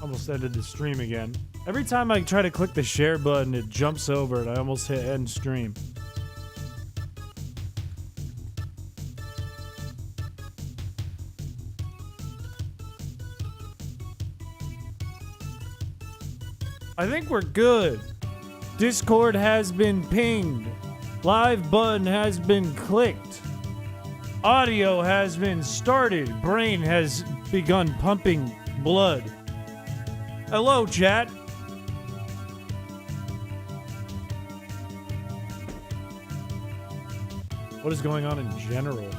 Almost ended the stream again. Every time I try to click the share button, it jumps over and I almost hit end stream. I think we're good. Discord has been pinged. Live button has been clicked. Audio has been started. Brain has begun pumping blood. Hello, chat. What is going on in general?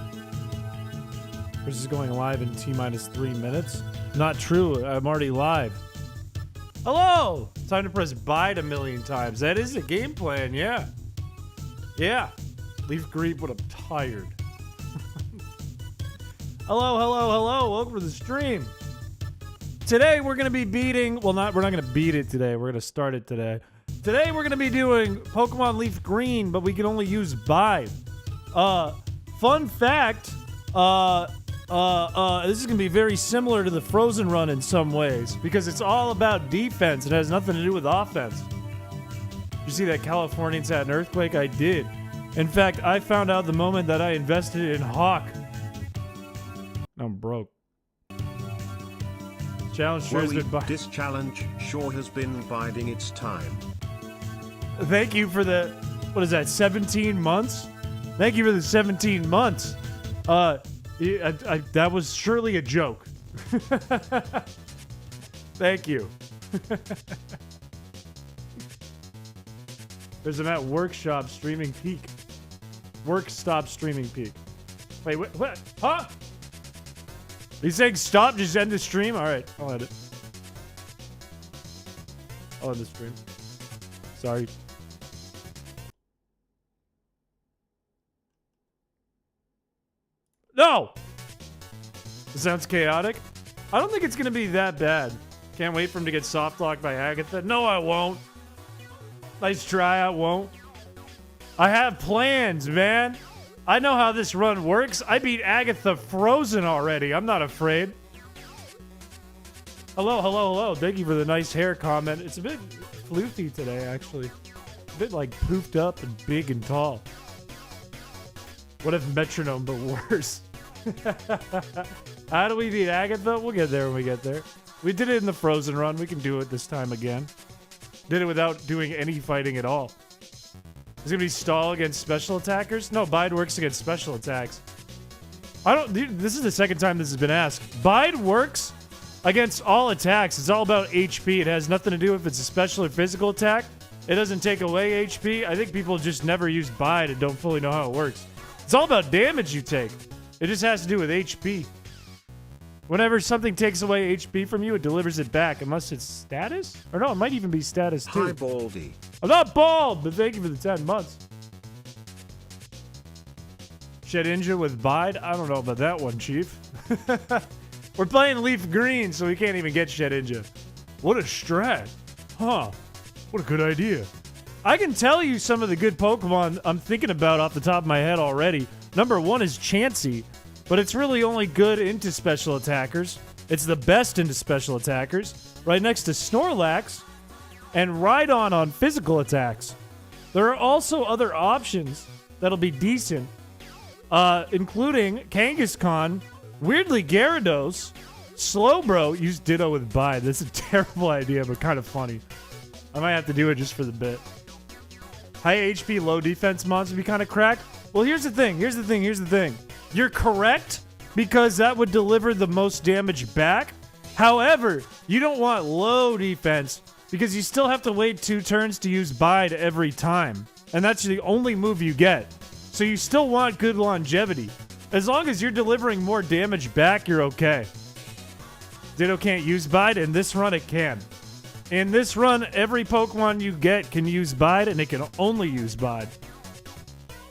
This is going live in T-minus 3 minutes. Not true. I'm already live. Hello! Time to press bide a million times. That is a game plan, yeah. Yeah. Leaf Grief when I'm tired. Hello, hello, hello. Welcome to the stream. Today we're going to be beating... Well, we're not going to beat it today. We're going to start it today. Today we're going to be doing Pokemon Leaf Green, but we can only use bide. Fun fact, this is going to be very similar to the Frozen Run in some ways, because it's all about defense. It has nothing to do with offense. You see that Californians had an earthquake? I did. In fact, I found out the moment that I invested in Hawk. I'm broke. Challenge sure has been This challenge sure has been biding its time. Thank you for the, what is that, 17 months? Thank you for the 17 months. That was surely a joke. Thank you. There's a workshop streaming peak. Work stop streaming peak. Wait, what? Huh? Are you saying stop? Just end the stream? Alright, I'll end it. I'll end the stream. Sorry. No! This sounds chaotic. I don't think it's gonna be that bad. Can't wait for him to get soft locked by Agatha. No, I won't. Nice try, I won't. I have plans, man. I know how this run works. I beat Agatha Frozen already. I'm not afraid. Hello, hello, hello. Thank you for the nice hair comment. It's a bit floofy today, actually. A bit like poofed up and big and tall. What if Metronome, but worse? How do we beat Agatha? We'll get there when we get there. We did it in the Frozen Run. We can do it this time again. Did it without doing any fighting at all. Is it gonna be stall against special attackers? No, bide works against special attacks. This is the second time this has been asked. Bide works against all attacks. It's all about HP. It has nothing to do if it's a special or physical attack. It doesn't take away HP. I think people just never use bide and don't fully know how it works. It's all about damage you take. It just has to do with HP. Whenever something takes away HP from you, it delivers it back, unless it's status? Or no, it might even be status too. Hi, Baldy. I'm not bald, but thank you for the 10 months. Shedinja with bide? I don't know about that one, Chief. We're playing Leaf Green, so we can't even get Shedinja. What a strat. Huh. What a good idea. I can tell you some of the good Pokemon I'm thinking about off the top of my head already. Number 1 is Chansey, but it's really only good into special attackers. It's the best into special attackers. Right next to Snorlax and Rhydon on physical attacks. There are also other options that'll be decent, including Kangaskhan, weirdly Gyarados, Slowbro. Use Ditto with bide. That's a terrible idea, but kind of funny. I might have to do it just for the bit. High HP, low defense monster be kind of cracked. Well, here's the thing. You're correct, because that would deliver the most damage back. However, you don't want low defense, because you still have to wait 2 turns to use bide every time. And that's the only move you get. So you still want good longevity. As long as you're delivering more damage back, you're okay. Ditto can't use bide. In this run, it can. In this run, every Pokemon you get can use bide, and it can only use bide.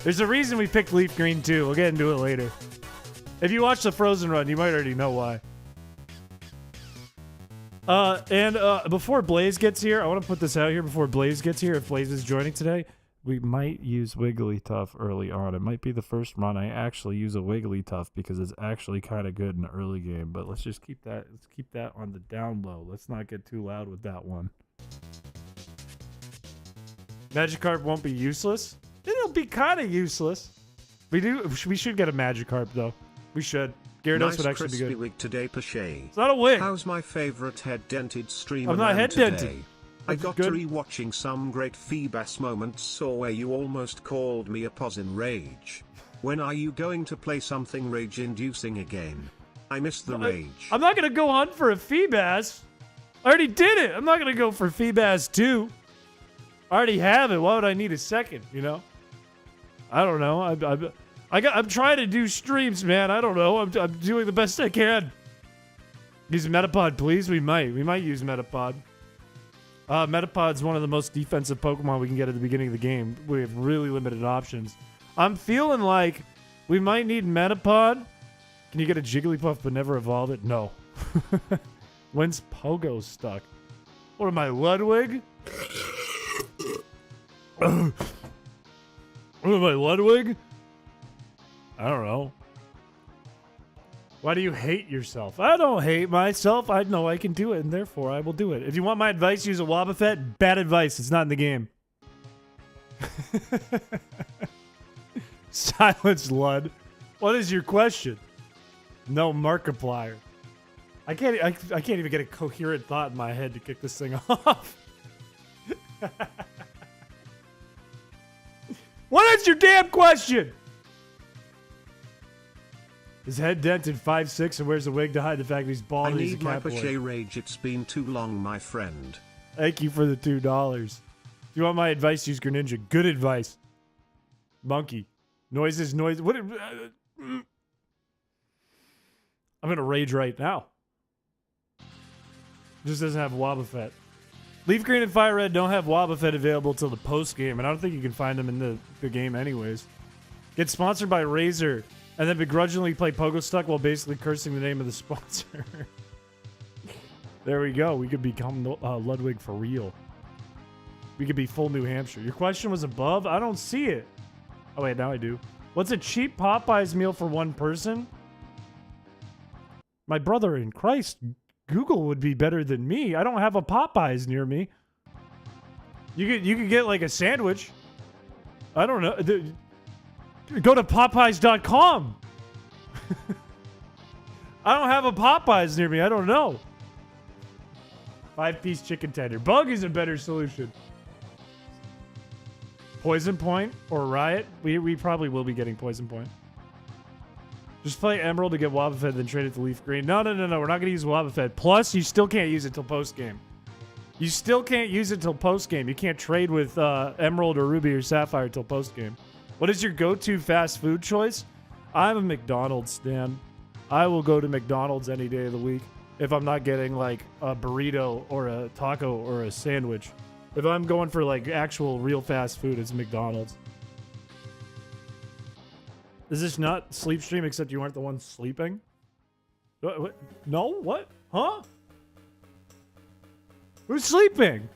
There's a reason we picked Leaf Green too. We'll get into it later. If you watch the Frozen Run, you might already know why. Before Blaze gets here, I want to put this out here before Blaze gets here, if Blaze is joining today. we might use Wigglytuff early on. It might be the first run I actually use a Wigglytuff because it's actually kind of good in the early game. But let's just keep that. Let's keep that on the down low. Let's not get too loud with that one. Magikarp won't be useless. It'll be kind of useless. We should get a Magikarp though. We should. Gyarados Nice would actually be crispy good. wig today, Piché. It's not a wig. How's my favorite head-dented streamer I'm not man head-dented. today? I That's got good. to rewatching some great Feebas moments saw where you almost called me a pos in rage. When are you going to play something rage-inducing again? I miss the rage. I'm not going to go hunt for a Feebas. I already did it. I'm not going to go for Feebas 2. I already have it. Why would I need a second, you know? I don't know. I'm trying to do streams, man. I don't know. I'm doing the best I can. Use Metapod, please. We might use Metapod. Metapod's one of the most defensive Pokemon we can get at the beginning of the game. We have really limited options. I'm feeling like we might need Metapod. Can you get a Jigglypuff but never evolve it? No. When's Pogo stuck? What am I, Ludwig? What am I, Ludwig? I don't know. Why do you hate yourself? I don't hate myself. I know I can do it, and therefore I will do it. If you want my advice, use a Wobbuffet. Bad advice. It's not in the game. Silence, Lud. What is your question? No Markiplier. I can't even get a coherent thought in my head to kick this thing off. What is your damn question? His head dented 5'6" and wears a wig to hide the fact that he's bald I and he's a need my cat boy. Piché rage. It's been too long, my friend. Thank you for the $2. If you want my advice, use Greninja. Good advice. Monkey. Noises, noise. What? I'm gonna rage right now. Just doesn't have Wobbuffet. Leaf Green and Fire Red don't have Wobbuffet available till the post game, and I don't think you can find them in the game anyways. Get sponsored by Razer, and then begrudgingly play Pogostuck while basically cursing the name of the sponsor. There we go. We could become Ludwig for real. We could be full New Hampshire. Your question was above? I don't see it. Oh, wait, now I do. What's a cheap Popeyes meal for one person? My brother in Christ, Google would be better than me. I don't have a Popeyes near me. You could get like a sandwich. I don't know. Go to Popeyes.com. I don't have a Popeyes near me. I don't know. 5-piece chicken tender. Bug is a better solution. Poison Point or Riot? We probably will be getting Poison Point. Just play Emerald to get Wobbuffet, then trade it to Leaf Green. No. We're not going to use Wobbuffet. Plus, you still can't use it till post-game. You still can't use it till post-game. You can't trade with Emerald or Ruby or Sapphire till post-game. What is your go-to fast food choice? I'm a McDonald's stan. I will go to McDonald's any day of the week if I'm not getting like a burrito or a taco or a sandwich. If I'm going for like actual real fast food, it's McDonald's. Is this not sleep stream except you aren't the one sleeping? What? No? What? Huh? Who's sleeping?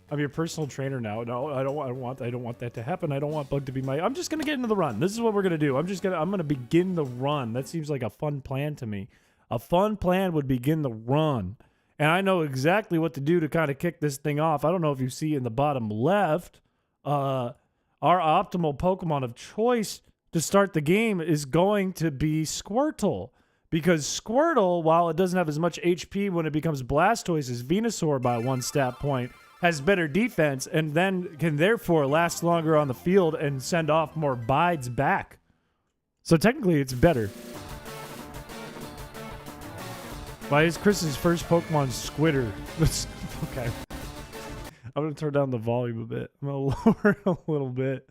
I'm your personal trainer now. No, I don't want that to happen. I don't want Bug to be my. I'm just gonna get into the run. This is what we're gonna do. I'm gonna begin the run. That seems like a fun plan to me. A fun plan would begin the run. And I know exactly what to do to kind of kick this thing off. I don't know if you see in the bottom left, our optimal Pokemon of choice to start the game is going to be Squirtle. Because Squirtle, while it doesn't have as much HP when it becomes Blastoise as Venusaur by 1 stat point, has better defense and then can therefore last longer on the field and send off more bides back. So technically it's better. Why is Chris's first Pokemon Squitter? Okay. I'm going to turn down the volume a bit. I'm going to lower it a little bit.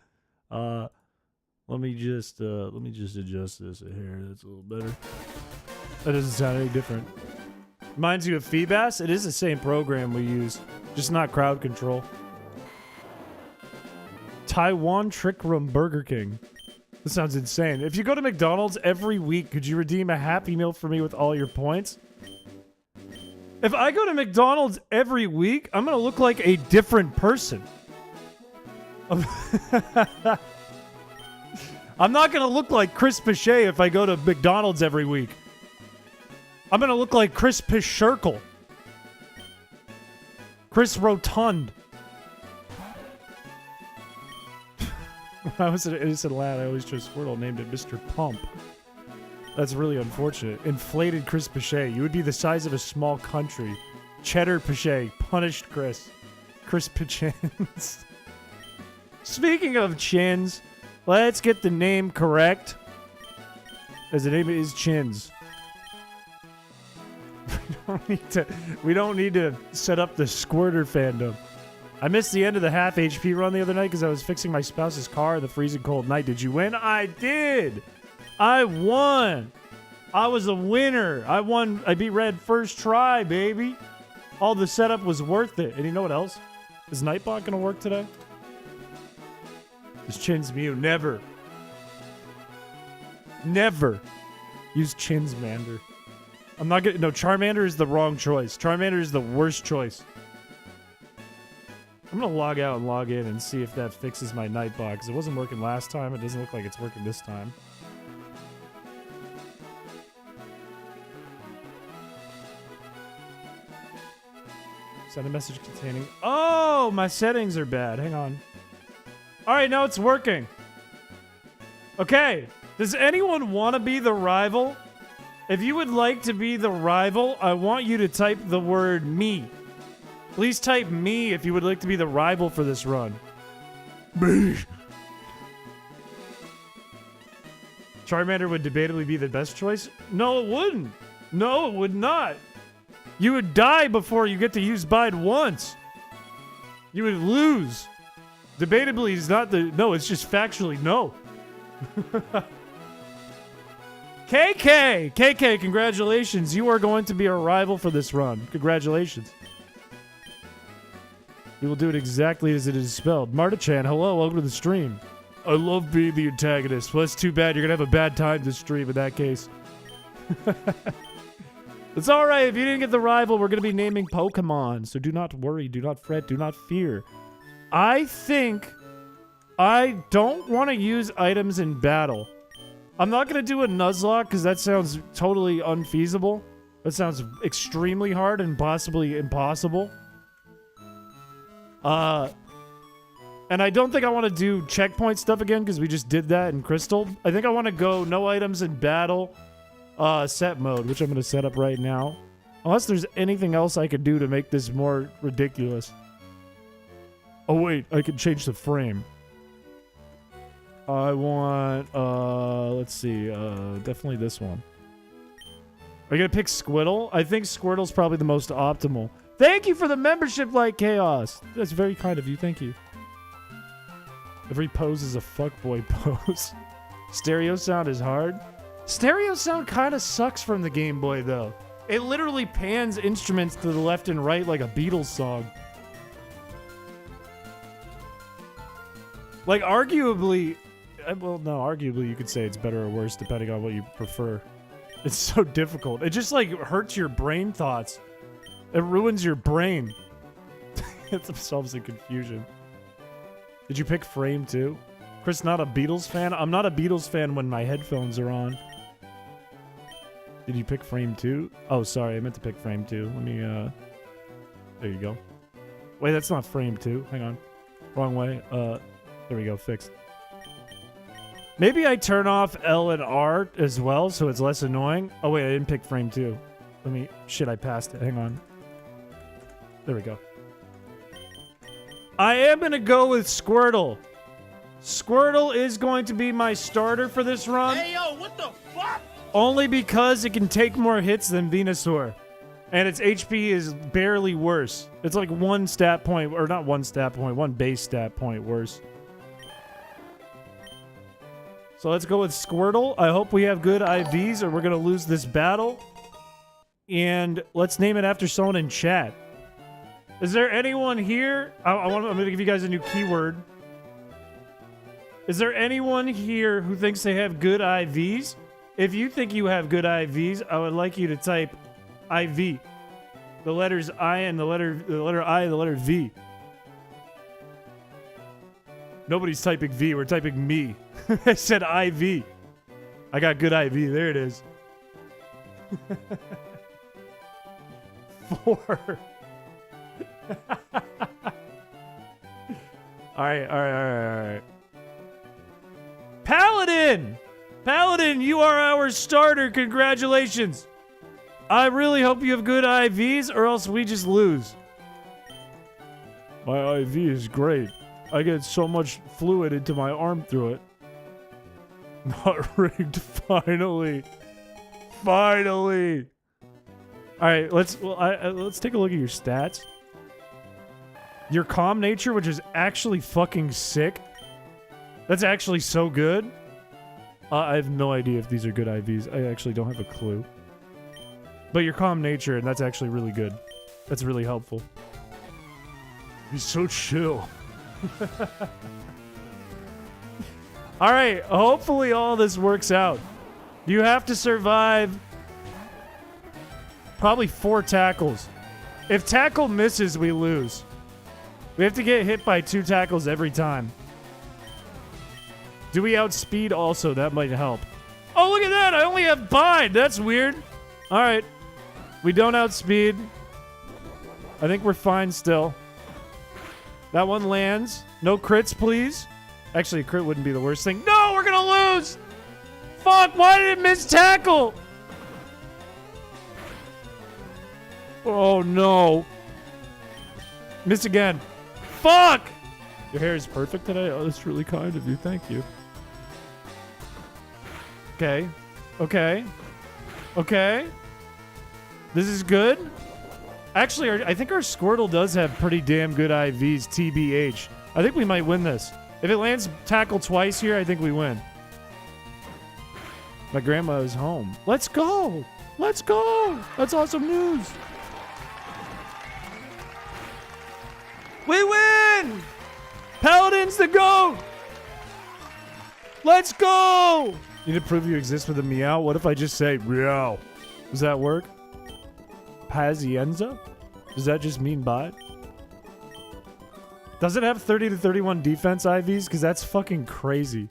Let me just adjust this here. That's a little better. That doesn't sound any different. Reminds you of Feebas? It is the same program we use, just not crowd control. Taiwan Trick Room Burger King. This sounds insane. If you go to McDonald's every week, could you redeem a Happy Meal for me with all your points? If I go to McDonald's every week, I'm going to look like a different person. I'm not gonna look like Chris Piché if I go to McDonald's every week. I'm gonna look like Chris Pichurkle. Chris Rotund. When I was an innocent lad, I always chose Squirtle, named it Mr. Pump. That's really unfortunate. Inflated Chris Piché. You would be the size of a small country. Cheddar Piché. Punished Chris. Chris Pichins. Speaking of chins, let's get the name correct. As the name is Chins. We don't need to set up the Squirter fandom. I missed the end of the half HP run the other night because I was fixing my spouse's car the freezing cold night. Did you win? I did! I won! I was a winner! I won. I beat Red first try, baby! All the setup was worth it. And you know what else? Is Nightbot gonna work today? Is Chin's Mew? Never. Never use Chin's Mander. I'm not gonna. No, Charmander is the wrong choice. Charmander is the worst choice. I'm gonna log out and log in and see if that fixes my Nightbot, because it wasn't working last time. It doesn't look like it's working this time. Send a message containing... Oh, my settings are bad. Hang on. All right, now it's working. Okay. Does anyone want to be the rival? If you would like to be the rival, I want you to type the word me. Please type me if you would like to be the rival for this run. Me. Charmander would debatably be the best choice? No, it wouldn't. No, it would not. You would die before you get to use Bide once. You would lose. Debatably is not the... No, it's just factually no. KK, congratulations. You are going to be a rival for this run. Congratulations. You will do it exactly as it is spelled. Marta-chan, hello, welcome to the stream. I love being the antagonist. Well, that's too bad. You're going to have a bad time this stream in that case. It's alright. If you didn't get the rival, we're going to be naming Pokemon. So do not worry. Do not fret. Do not fear. I think I don't want to use items in battle. I'm not going to do a Nuzlocke because that sounds totally unfeasible. That sounds extremely hard and possibly impossible. And I don't think I want to do checkpoint stuff again because we just did that in Crystal. I think I want to go no items in battle set mode, which I'm going to set up right now. Unless there's anything else I could do to make this more ridiculous. Oh wait, I can change the frame. I want, let's see, definitely this one. Are you going to pick Squirtle? I think Squirtle's probably the most optimal. Thank you for the membership, Like Chaos. That's very kind of you. Thank you. Every pose is a fuckboy pose. Stereo sound is hard. Stereo sound kind of sucks from the Game Boy, though. It literally pans instruments to the left and right like a Beatles song. Like, arguably... Well, no, arguably you could say it's better or worse depending on what you prefer. It's so difficult. It just, like, hurts your brain thoughts. It ruins your brain. It solves the confusion. Did you pick Frame too? Chris, not a Beatles fan? I'm not a Beatles fan when my headphones are on. Did you pick Frame 2? Oh, sorry, I meant to pick Frame 2. Let me, there you go. Wait, that's not Frame 2. Hang on. Wrong way. There we go, fixed. Maybe I turn off L and R as well, so it's less annoying. Oh, wait, I didn't pick Frame 2. Let me... Shit, I passed it. Hang on. There we go. I am going to go with Squirtle. Squirtle is going to be my starter for this run. Hey, yo, what the fuck? Only because it can take more hits than Venusaur. And its HP is barely worse. It's like one stat point, or not one stat point, one base stat point worse. So let's go with Squirtle. I hope we have good IVs or we're going to lose this battle. And let's name it after someone in chat. Is there anyone here? I'm going to give you guys a new keyword. Is there anyone here who thinks they have good IVs? If you think you have good IVs, I would like you to type IV. The letters I and the letter I and the letter V. Nobody's typing V. We're typing me. I said IV. I got good IV. There it is. 4. All right. Paladin! Paladin, you are our starter. Congratulations. I really hope you have good IVs or else we just lose. My IV is great. I get so much fluid into my arm through it. Not rigged, finally. Finally. All right, let's take a look at your stats. Your calm nature, which is actually fucking sick. That's actually so good. I have no idea if these are good IVs. I actually don't have a clue. But your calm nature, and that's actually really good. That's really helpful. He's so chill. All right, hopefully all this works out. You have to survive probably 4 tackles. If tackle misses, we lose. We have to get hit by 2 tackles every time. Do we outspeed also? That might help. Oh, look at that. I only have bide. That's weird. All right. We don't outspeed. I think we're fine still. That one lands. No crits, please. Actually, a crit wouldn't be the worst thing. No, we're going to lose. Fuck, why did it miss tackle? Oh, no. Miss again. Fuck! Your hair is perfect today? Oh, that's really kind of you. Thank you. Okay. Okay. Okay. This is good. Actually, I think our Squirtle does have pretty damn good IVs, TBH. I think we might win this. If it lands tackle twice here, I think we win. My grandma is home. Let's go! Let's go! That's awesome news! We win! Paladin's the GOAT! Let's go! You need to prove you exist with a meow? What if I just say meow? Does that work? Pazienza? Does that just mean bot? Does it have 30 to 31 defense IVs? Because that's fucking crazy.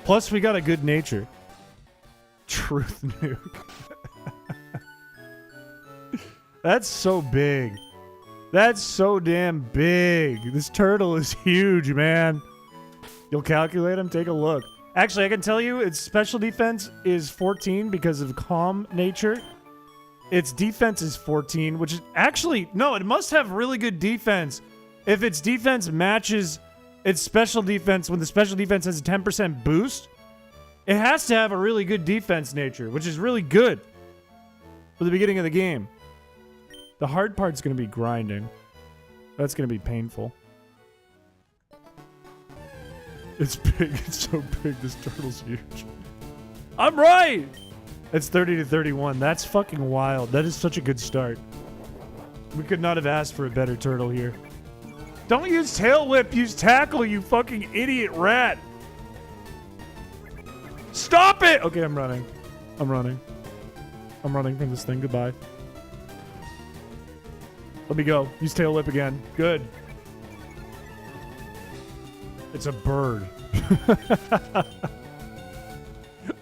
Plus, we got a good nature. Truth nuke. That's so big. That's so damn big. This turtle is huge, man. You'll calculate him? Take a look. Actually, I can tell you its special defense is 14 because of calm nature. Its defense is 14, which is actually... No, it must have really good defense. If its defense matches its special defense, when the special defense has a 10% boost, it has to have a really good defense nature, which is really good for the beginning of the game. The hard part's going to be grinding. That's going to be painful. It's big. It's so big. This turtle's huge. I'm right! It's 30 to 31. That's fucking wild. That is such a good start. We could not have asked for a better turtle here. Don't use tail whip. Use tackle, you fucking idiot rat. Stop it! Okay, I'm running. I'm running. I'm running from this thing. Goodbye. Let me go. Use tail whip again. Good. It's a bird.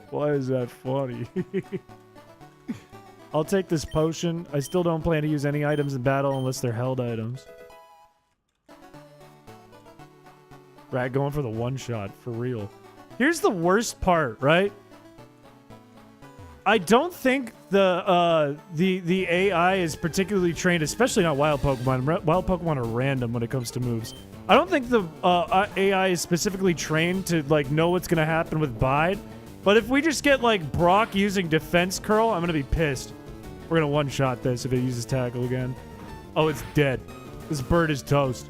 Why is that funny? I'll take this potion. I still don't plan to use any items in battle unless they're held items. Rat going for the one shot, for real. Here's the worst part, right? I don't think the AI is particularly trained, especially not wild Pokemon. Wild Pokemon are random when it comes to moves. I don't think the AI is specifically trained to like know what's gonna happen with Bide. But if we just get like Brock using Defense Curl, I'm gonna be pissed. We're gonna one-shot this if it uses Tackle again. Oh, it's dead. This bird is toast.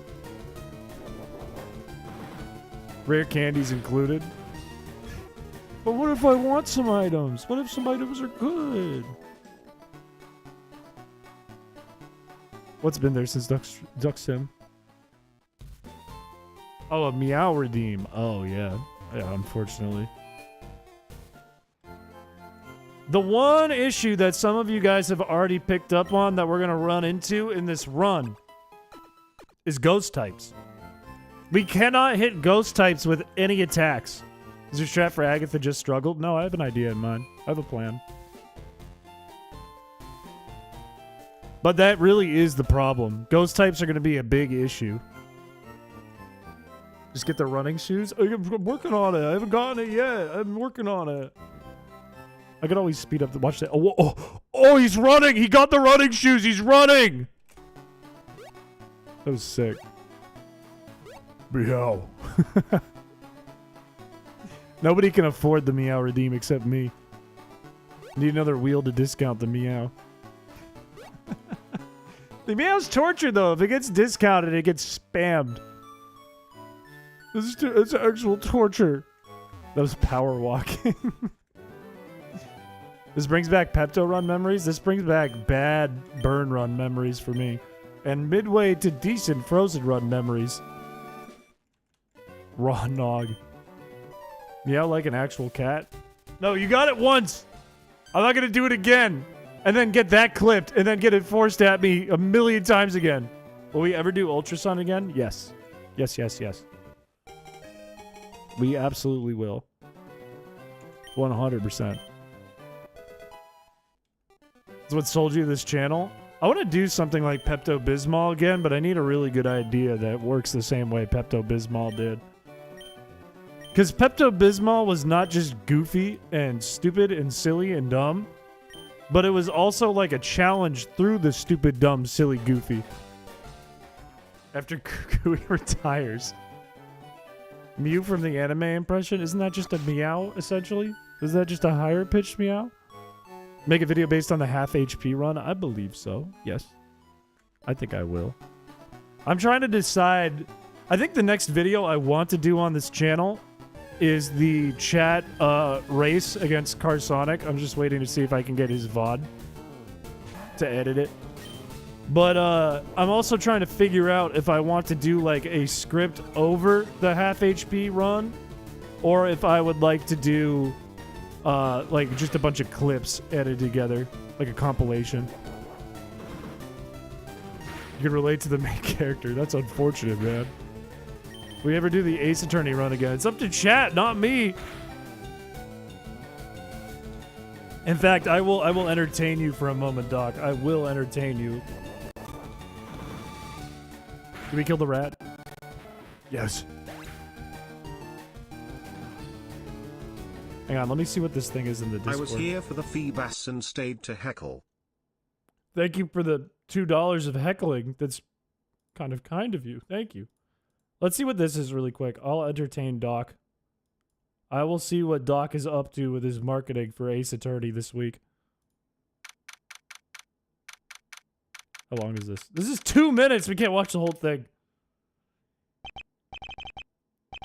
Rare candies included. But what if I want some items? What if some items are good? What's been there since Duck Sim? Oh, a Meow Redeem. Oh, yeah. Yeah, unfortunately. The one issue that some of you guys have already picked up on that we're going to run into in this run is ghost types. We cannot hit ghost types with any attacks. Is your strat for Agatha just struggled? No, I have an idea in mind. I have a plan. But that really is the problem. Ghost types are going to be a big issue. Just get the running shoes. I'm working on it. I haven't gotten it yet. I'm working on it. I could always speed up the watch that. Oh, he's running. He got the running shoes. He's running. That was sick. Meow. Nobody can afford the Meow redeem except me. Need another wheel to discount the Meow. The Meow's torture though. If it gets discounted, it gets spammed. It's actual torture. That was power walking. This brings back Pepto Run memories. This brings back bad Burn Run memories for me. And midway to decent Frozen Run memories. Raw Nog. Meow like an actual cat? No, you got it once. I'm not going to do it again. And then get that clipped. And then get it forced at me a million times again. Will we ever do Ultrasun again? Yes. Yes, yes, yes. We absolutely will. 100%. That's what sold you this channel. I want to do something like Pepto-Bismol again, but I need a really good idea that works the same way Pepto-Bismol did. Because Pepto-Bismol was not just goofy and stupid and silly and dumb, but it was also like a challenge through the stupid, dumb, silly, goofy. After Kukui retires. Mew from the anime impression? Isn't that just a meow, essentially? Is that just a higher pitched meow? Make a video based on the half HP run? I believe so. Yes. I think I will. I'm trying to decide. I think the next video I want to do on this channel is the chat race against Carsonic. I'm just waiting to see if I can get his VOD to edit it. But I'm also trying to figure out if I want to do like a script over the half HP run, or if I would like to do like just a bunch of clips edited together, like a compilation. You can relate to the main character. That's unfortunate, man. We ever do the Ace Attorney run again? It's up to chat, not me. In fact, I will entertain you for a moment, Doc. I will entertain you. Did we kill the rat? Yes. Hang on, let me see what this thing is in the Discord. I was here for the Feebas and stayed to heckle. Thank you for the $2 of heckling. That's kind of you. Thank you. Let's see what this is really quick. I'll entertain Doc. I will see what Doc is up to with his marketing for Ace Attorney this week. How long is this? This is 2 minutes. We can't watch the whole thing.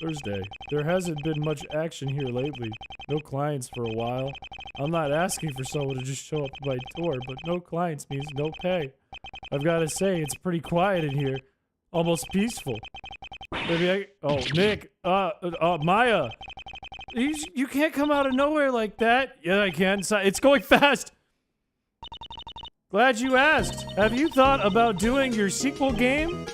Thursday. There hasn't been much action here lately. No clients for a while. I'm not asking for someone to just show up to my door, but no clients means no pay. I've got to say, it's pretty quiet in here. Almost peaceful. Maybe oh, Nick. Maya. You can't come out of nowhere like that. Yeah, I can. It's going fast. Glad you asked. Have you thought about doing your sequel game?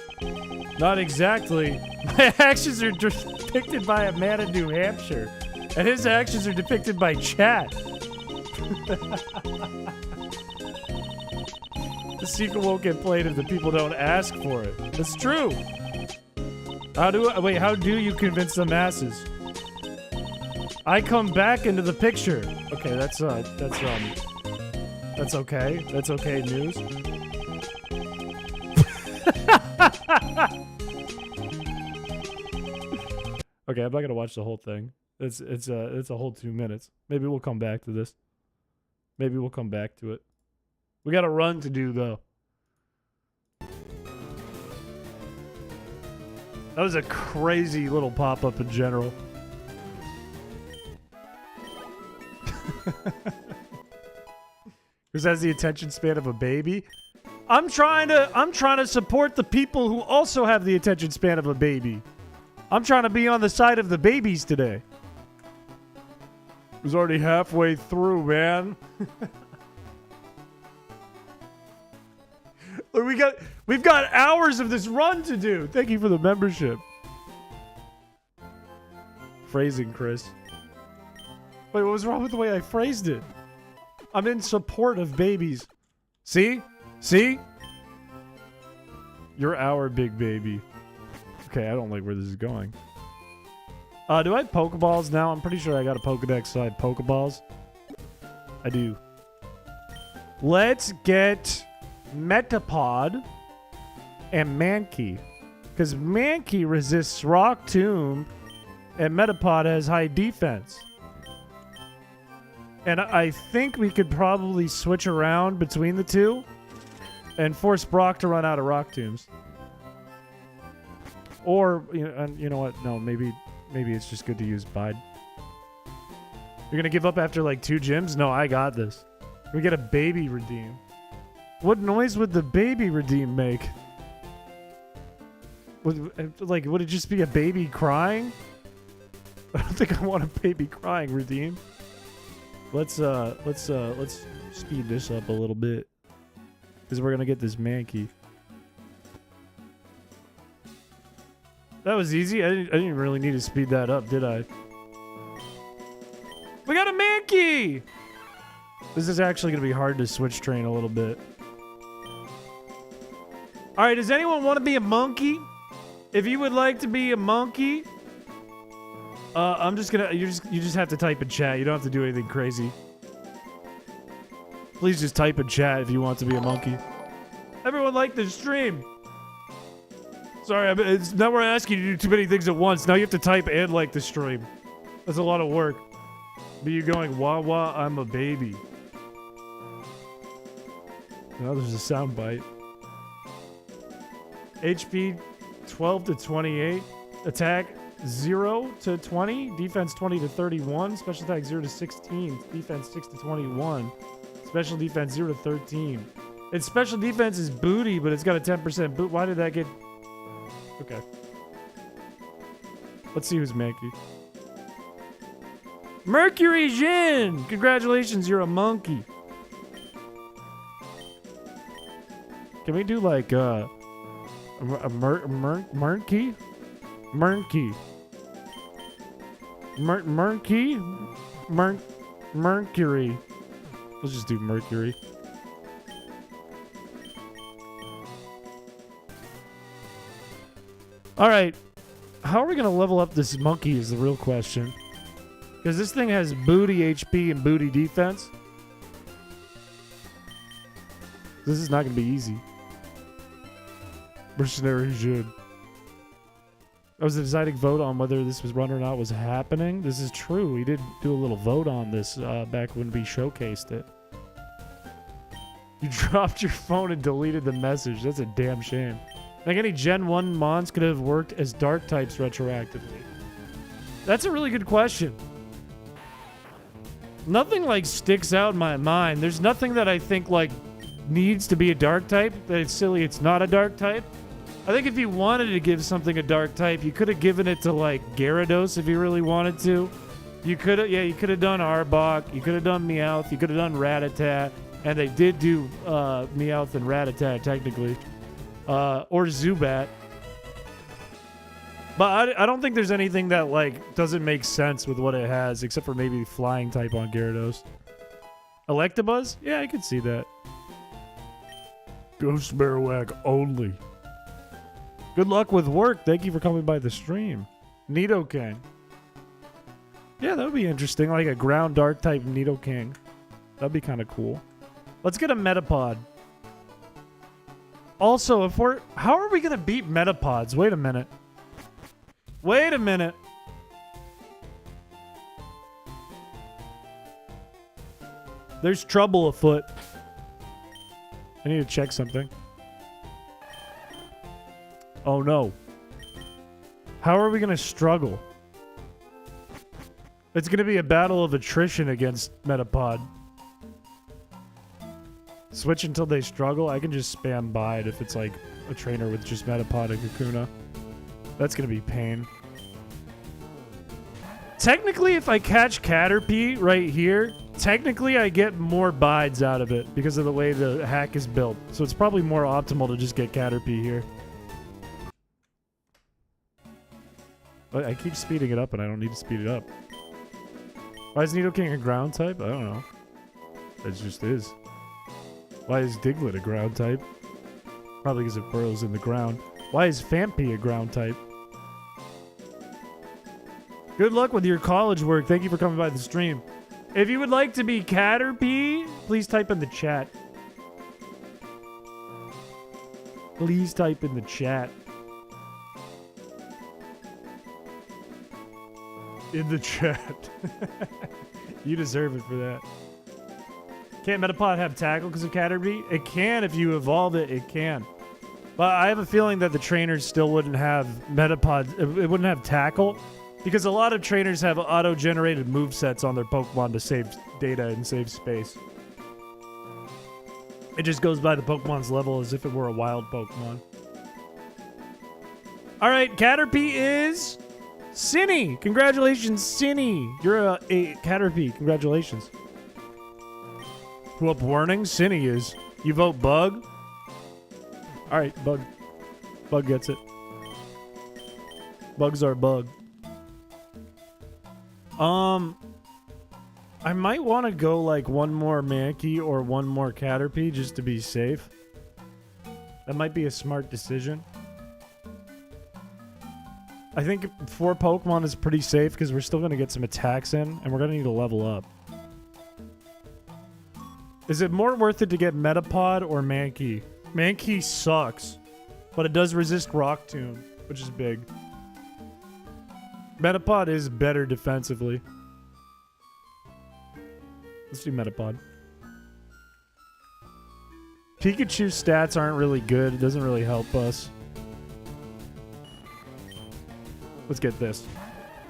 Not exactly. My actions are depicted by a man in New Hampshire, and his actions are depicted by chat. The sequel won't get played if the people don't ask for it. That's true. How do you convince the masses? I come back into the picture. Okay, that's okay. That's okay news. Okay, I'm not gonna watch the whole thing. It's a whole 2 minutes. Maybe we'll come back to this. Maybe we'll come back to it. We got a run to do though. That was a crazy little pop-up in general. Who has the attention span of a baby? I'm trying to support the people who also have the attention span of a baby. I'm trying to be on the side of the babies today. It was already halfway through, man. Look, we've got hours of this run to do. Thank you for the membership. phrasing, Chris. Wait, what was wrong with the way I phrased it? I'm in support of babies. See? See? You're our big baby. Okay, I don't like where this is going. Do I have Pokeballs now? I'm pretty sure I got a Pokedex, so I have Pokeballs. I do. Let's get Metapod and Mankey. Because Mankey resists Rock Tomb, and Metapod has high defense. And I think we could probably switch around between the two and force Brock to run out of Rock Tombs. Or, you know what? No, maybe it's just good to use Bide. You're going to give up after like 2 gyms? No, I got this. We get a baby redeem. What noise would the baby redeem make? Would it just be a baby crying? I don't think I want a baby crying redeem. Let's speed this up a little bit. Because we're going to get this Mankey. That was easy. I didn't really need to speed that up, did I? We got a Mankey! This is actually going to be hard to switch train a little bit. Alright, does anyone want to be a monkey? If you would like to be a monkey, I'm just gonna. You just have to type in chat. You don't have to do anything crazy. Please just type in chat if you want to be a monkey. Everyone like the stream. Sorry, it's not where I ask you to do too many things at once. Now you have to type and like the stream. That's a lot of work. But you going, wah wah, I'm a baby. Now there's a sound bite. HP 12 to 28. Attack 0 to 20. Defense 20 to 31. Special attack 0 to 16. Defense 6 to 21. Special defense 0 to 13. Its special defense is booty, but it's got a 10% boot. Why did that get... Okay. Let's see who's Mankey. Mercury Jin! Congratulations, you're a monkey. Can we do like a Murky? Murky. Mercury. Let's just do Mercury. Alright. How are we going to level up this monkey is the real question. Because this thing has booty HP and booty defense. This is not going to be easy. Mercenary Jin. I was deciding vote on whether this was run or not was happening. This is true. We did do a little vote on this back when we showcased it. You dropped your phone and deleted the message. That's a damn shame. Like any Gen 1 mons could have worked as dark types retroactively. That's a really good question. Nothing like sticks out in my mind. There's nothing that I think like needs to be a dark type. That it's silly it's not a dark type. I think if you wanted to give something a dark type, you could have given it to like Gyarados if you really wanted to. You could have, yeah, you could have done Arbok. You could have done Meowth. You could have done Rattata. And they did do Meowth and Rattata technically. Or Zubat. But I don't think there's anything that like doesn't make sense with what it has, except for maybe flying type on Gyarados. Electabuzz? Yeah, I could see that. Ghost Marowak only. Good luck with work. Thank you for coming by the stream. Nidoking. Yeah, that would be interesting. Like a ground dark type Nidoking. That'd be kind of cool. Let's get a Metapod. Also, how are we going to beat Metapods? Wait a minute. Wait a minute. There's trouble afoot. I need to check something. Oh no. How are we going to struggle? It's going to be a battle of attrition against Metapod. Switch until they struggle? I can just spam Bide if it's like a trainer with just Metapod and Kakuna. That's going to be pain. Technically, if I catch Caterpie right here, technically I get more Bides out of it because of the way the hack is built. So it's probably more optimal to just get Caterpie here. But I keep speeding it up and I don't need to speed it up. Why is Nidoking a ground type? I don't know. It just is. Why is Diglett a ground type? Probably because it burrows in the ground. Why is Fampi a ground type? Good luck with your college work. Thank you for coming by the stream. If you would like to be Caterpie, please type in the chat. Please type in the chat. In the chat. You deserve it for that. Can't Metapod have tackle because of Caterpie? It can if you evolve it, it can. But I have a feeling that the trainers still wouldn't have Metapod, it wouldn't have tackle. Because a lot of trainers have auto-generated movesets on their Pokemon to save data and save space. It just goes by the Pokemon's level as if it were a wild Pokemon. Alright, Caterpie is... Cinny! Congratulations, Cinny! You're a Caterpie. Congratulations. Whoop warning, Cinny is. You vote Bug? Alright, Bug. Bug gets it. Bugs are Bug. I might want to go like one more Mankey or one more Caterpie just to be safe. That might be a smart decision. I think 4 Pokemon is pretty safe because we're still going to get some attacks in and we're going to need to level up. Is it more worth it to get Metapod or Mankey? Mankey sucks, but it does resist Rock Tomb, which is big. Metapod is better defensively. Let's do Metapod. Pikachu's stats aren't really good. It doesn't really help us. Let's get this.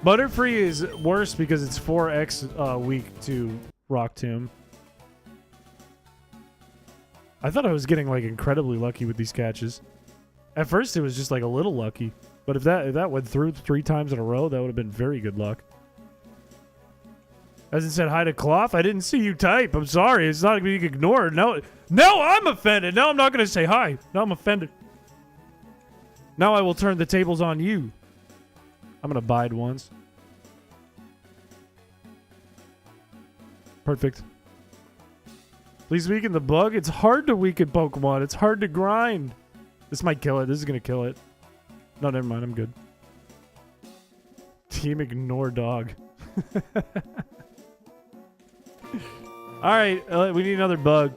Butterfree is worse because it's 4x weak to Rock Tomb. I thought I was getting like incredibly lucky with these catches. At first it was just like a little lucky. But if that went through 3 times in a row, that would have been very good luck. As it said hi to Cloth, I didn't see you type. I'm sorry. It's not being ignored. No, I'm offended. No, I'm not going to say hi. No, I'm offended. Now I will turn the tables on you. I'm going to bide once. Perfect. Please weaken the Bug. It's hard to weaken Pokemon. It's hard to grind. This might kill it. This is going to kill it. No, never mind. I'm good. Team ignore dog. Alright, we need another Bug.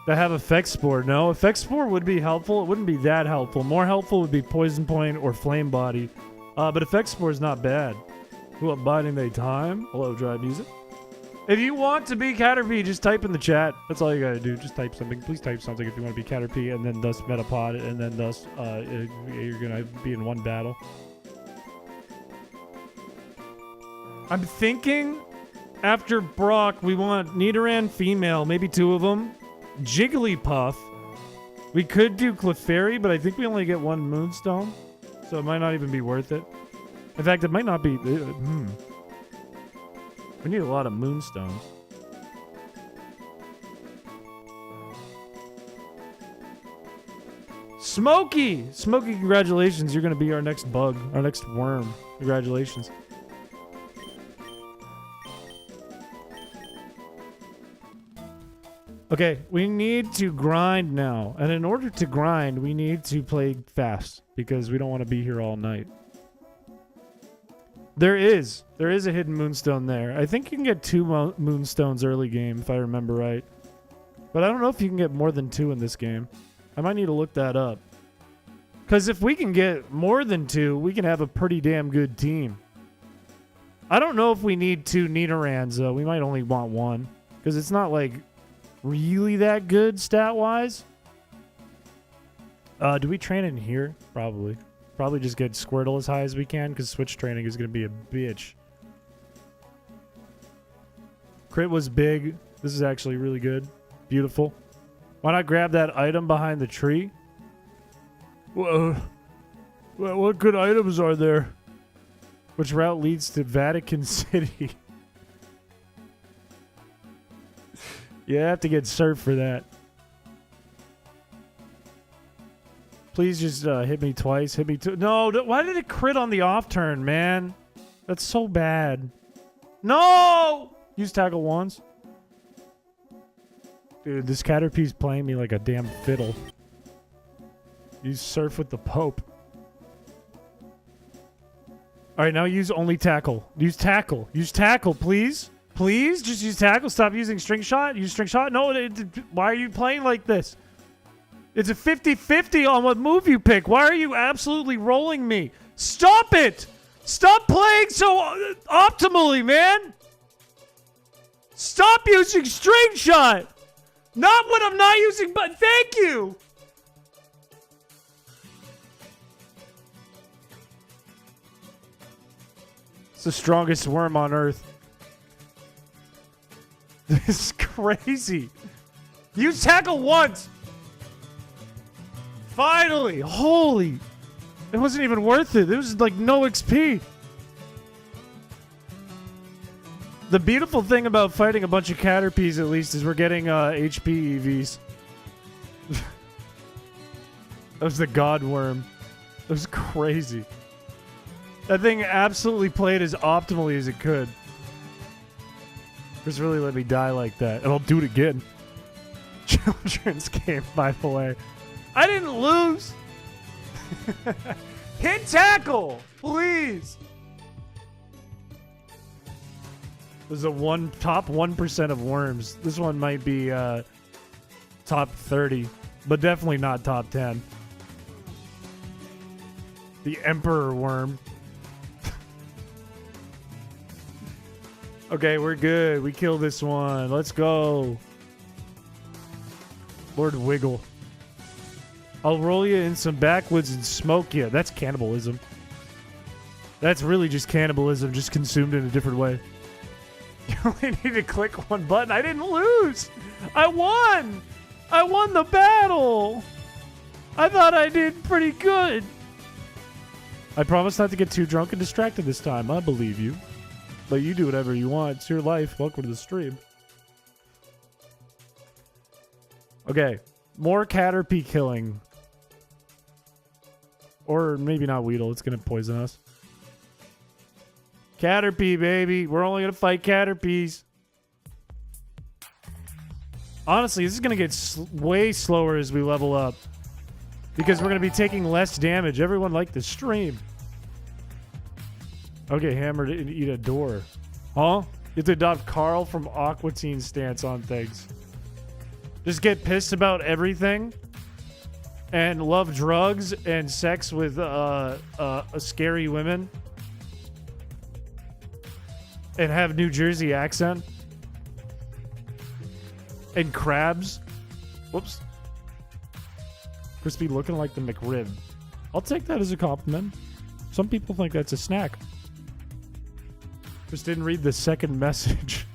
To have Effect Spore. No, Effect Spore would be helpful. It wouldn't be that helpful. More helpful would be Poison Point or Flame Body. But Effect Spore is not bad. Who up biding they time? Hello, Dry Music. If you want to be Caterpie, just type in the chat. That's all you gotta do. Just type something. Please type something if you want to be Caterpie, and then thus Metapod, and then thus you're gonna be in one battle. I'm thinking after Brock, we want Nidoran female, maybe 2 of them. Jigglypuff. We could do Clefairy, but I think we only get 1 Moonstone, so it might not even be worth it. In fact, it might not be. We need a lot of Moonstones. Smokey! Smokey, congratulations. You're going to be our next Bug, our next worm. Congratulations. Okay, we need to grind now. And in order to grind, we need to play fast because we don't want to be here all night. There is a hidden Moonstone there. I think you can get 2 Moonstones early game, if I remember right. But I don't know if you can get more than 2 in this game. I might need to look that up. Because if we can get more than 2, we can have a pretty damn good team. I don't know if we need 2 Nidorans, though. We might only want 1. Because it's not, like, really that good stat-wise. Do we train in here? Probably. Probably just get Squirtle as high as we can, because switch training is going to be a bitch. Crit was big. This is actually really good. Beautiful. Why not grab that item behind the tree? Whoa. What good items are there? Which route leads to Vatican City? You have to get surf for that. Please just hit me twice. Hit me two. No, why did it crit on the off turn, man? That's so bad. No! Use tackle once. Dude, this Caterpie's playing me like a damn fiddle. Use surf with the Pope. Alright, now use only tackle. Use tackle. Use tackle, please. Please? Just use tackle. Stop using string shot. Use string shot. No, why are you playing like this? It's a 50-50 on what move you pick. Why are you absolutely rolling me? Stop it! Stop playing so optimally, man! Stop using string shot! Not when I'm not using, but thank you! It's the strongest worm on Earth. This is crazy. Use tackle once! Finally! Holy! It wasn't even worth it. It was like no XP. The beautiful thing about fighting a bunch of Caterpies, at least, is we're getting HP EVs. That was the God Worm. That was crazy. That thing absolutely played as optimally as it could. Just really let me die like that. And I'll do it again. Children's game, by the way. I didn't lose. Hit tackle, please. There's a top 1% of worms. This one might be top 30, but definitely not top 10. The Emperor Worm. Okay, we're good. We killed this one. Let's go. Lord Wiggle. I'll roll you in some backwoods and smoke you. That's cannibalism. That's really just cannibalism, just consumed in a different way. You only need to click one button. I didn't lose. I won. I won the battle. I thought I did pretty good. I promise not to get too drunk and distracted this time. I believe you. But you do whatever you want. It's your life. Welcome to the stream. Okay. More Caterpie killing. Or maybe not Weedle. It's going to poison us. Caterpie, baby. We're only going to fight Caterpies. Honestly, this is going to get way slower as we level up. Because we're going to be taking less damage. Everyone liked the stream. Okay, hammered and eat a door. Huh? You have to adopt Carl from Aqua Teen's stance on things. Just get pissed about everything. And love drugs and sex with scary women. And have New Jersey accent. And crabs. Whoops. Crispy looking like the McRib. I'll take that as a compliment. Some people think that's a snack. Just didn't read the second message.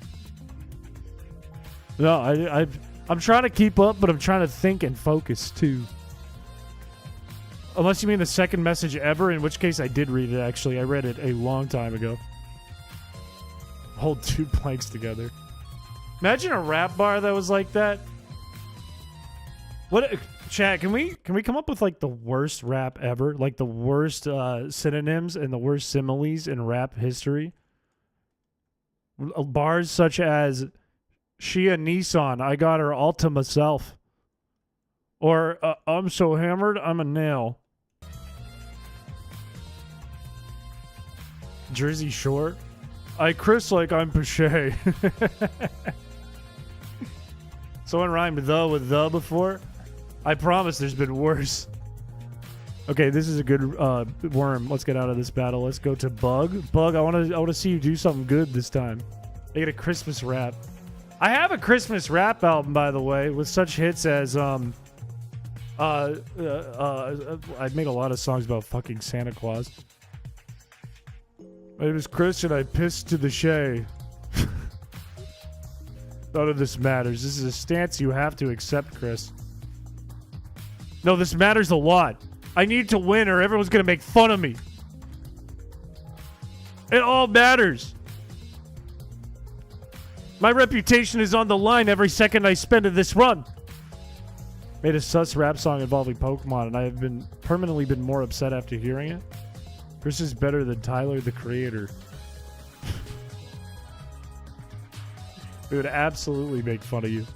No, I'm trying to keep up, but I'm trying to think and focus too. Unless you mean the second message ever, in which case I did read it actually. I read it a long time ago. Hold two planks together. Imagine a rap bar that was like that. What, chat, can we come up with like the worst rap ever? Like the worst synonyms and the worst similes in rap history? Bars such as she a Nissan, I got her all to myself. Or I'm so hammered, I'm a nail. Jersey Shore. I Chris like I'm Piché. Someone rhymed the with the before. I promise there's been worse. Okay, this is a good worm. Let's get out of this battle. Let's go to Bug. Bug, I want to see you do something good this time. I get a Christmas rap. I have a Christmas rap album, by the way, with such hits as I made a lot of songs about fucking Santa Claus. My name is Chris and I pissed to the Shay. None of this matters. This is a stance you have to accept, Chris. No, this matters a lot. I need to win or everyone's going to make fun of me. It all matters. My reputation is on the line every second I spend in this run. Made a sus rap song involving Pokemon, and I have been permanently been more upset after hearing it. Chris is better than Tyler, the creator. We would absolutely make fun of you.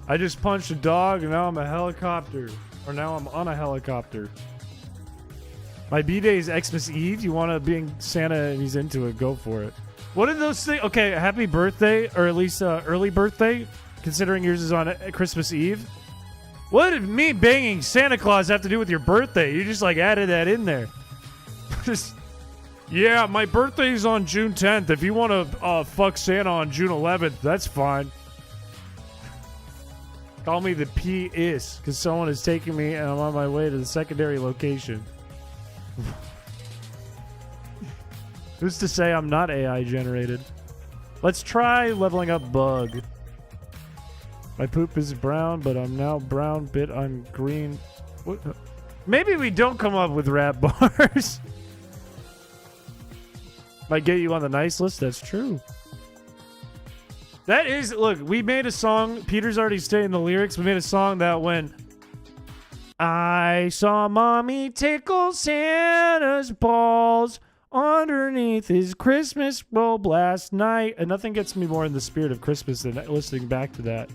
I just punched a dog, and now I'm a helicopter. Or now I'm on a helicopter. My B-Day is Xmas Eve. You want to be Santa and he's into it, go for it. What are those things? Okay, happy birthday, or at least early birthday, considering yours is on Christmas Eve. What did me banging Santa Claus have to do with your birthday? You just like added that in there. Just, yeah, my birthday's on June 10th. If you want to fuck Santa on June 11th, that's fine. Call me the P.is, because someone is taking me and I'm on my way to the secondary location. Who's to say I'm not AI generated? Let's try leveling up Bug. My poop is brown, but I'm now brown, bit I'm green. What? Maybe we don't come up with rap bars. Might get you on the nice list, that's true. That is, look, we made a song. Peter's already stating the lyrics. We made a song that went, I saw mommy tickle Santa's balls underneath his Christmas robe last night. And nothing gets me more in the spirit of Christmas than listening back to that.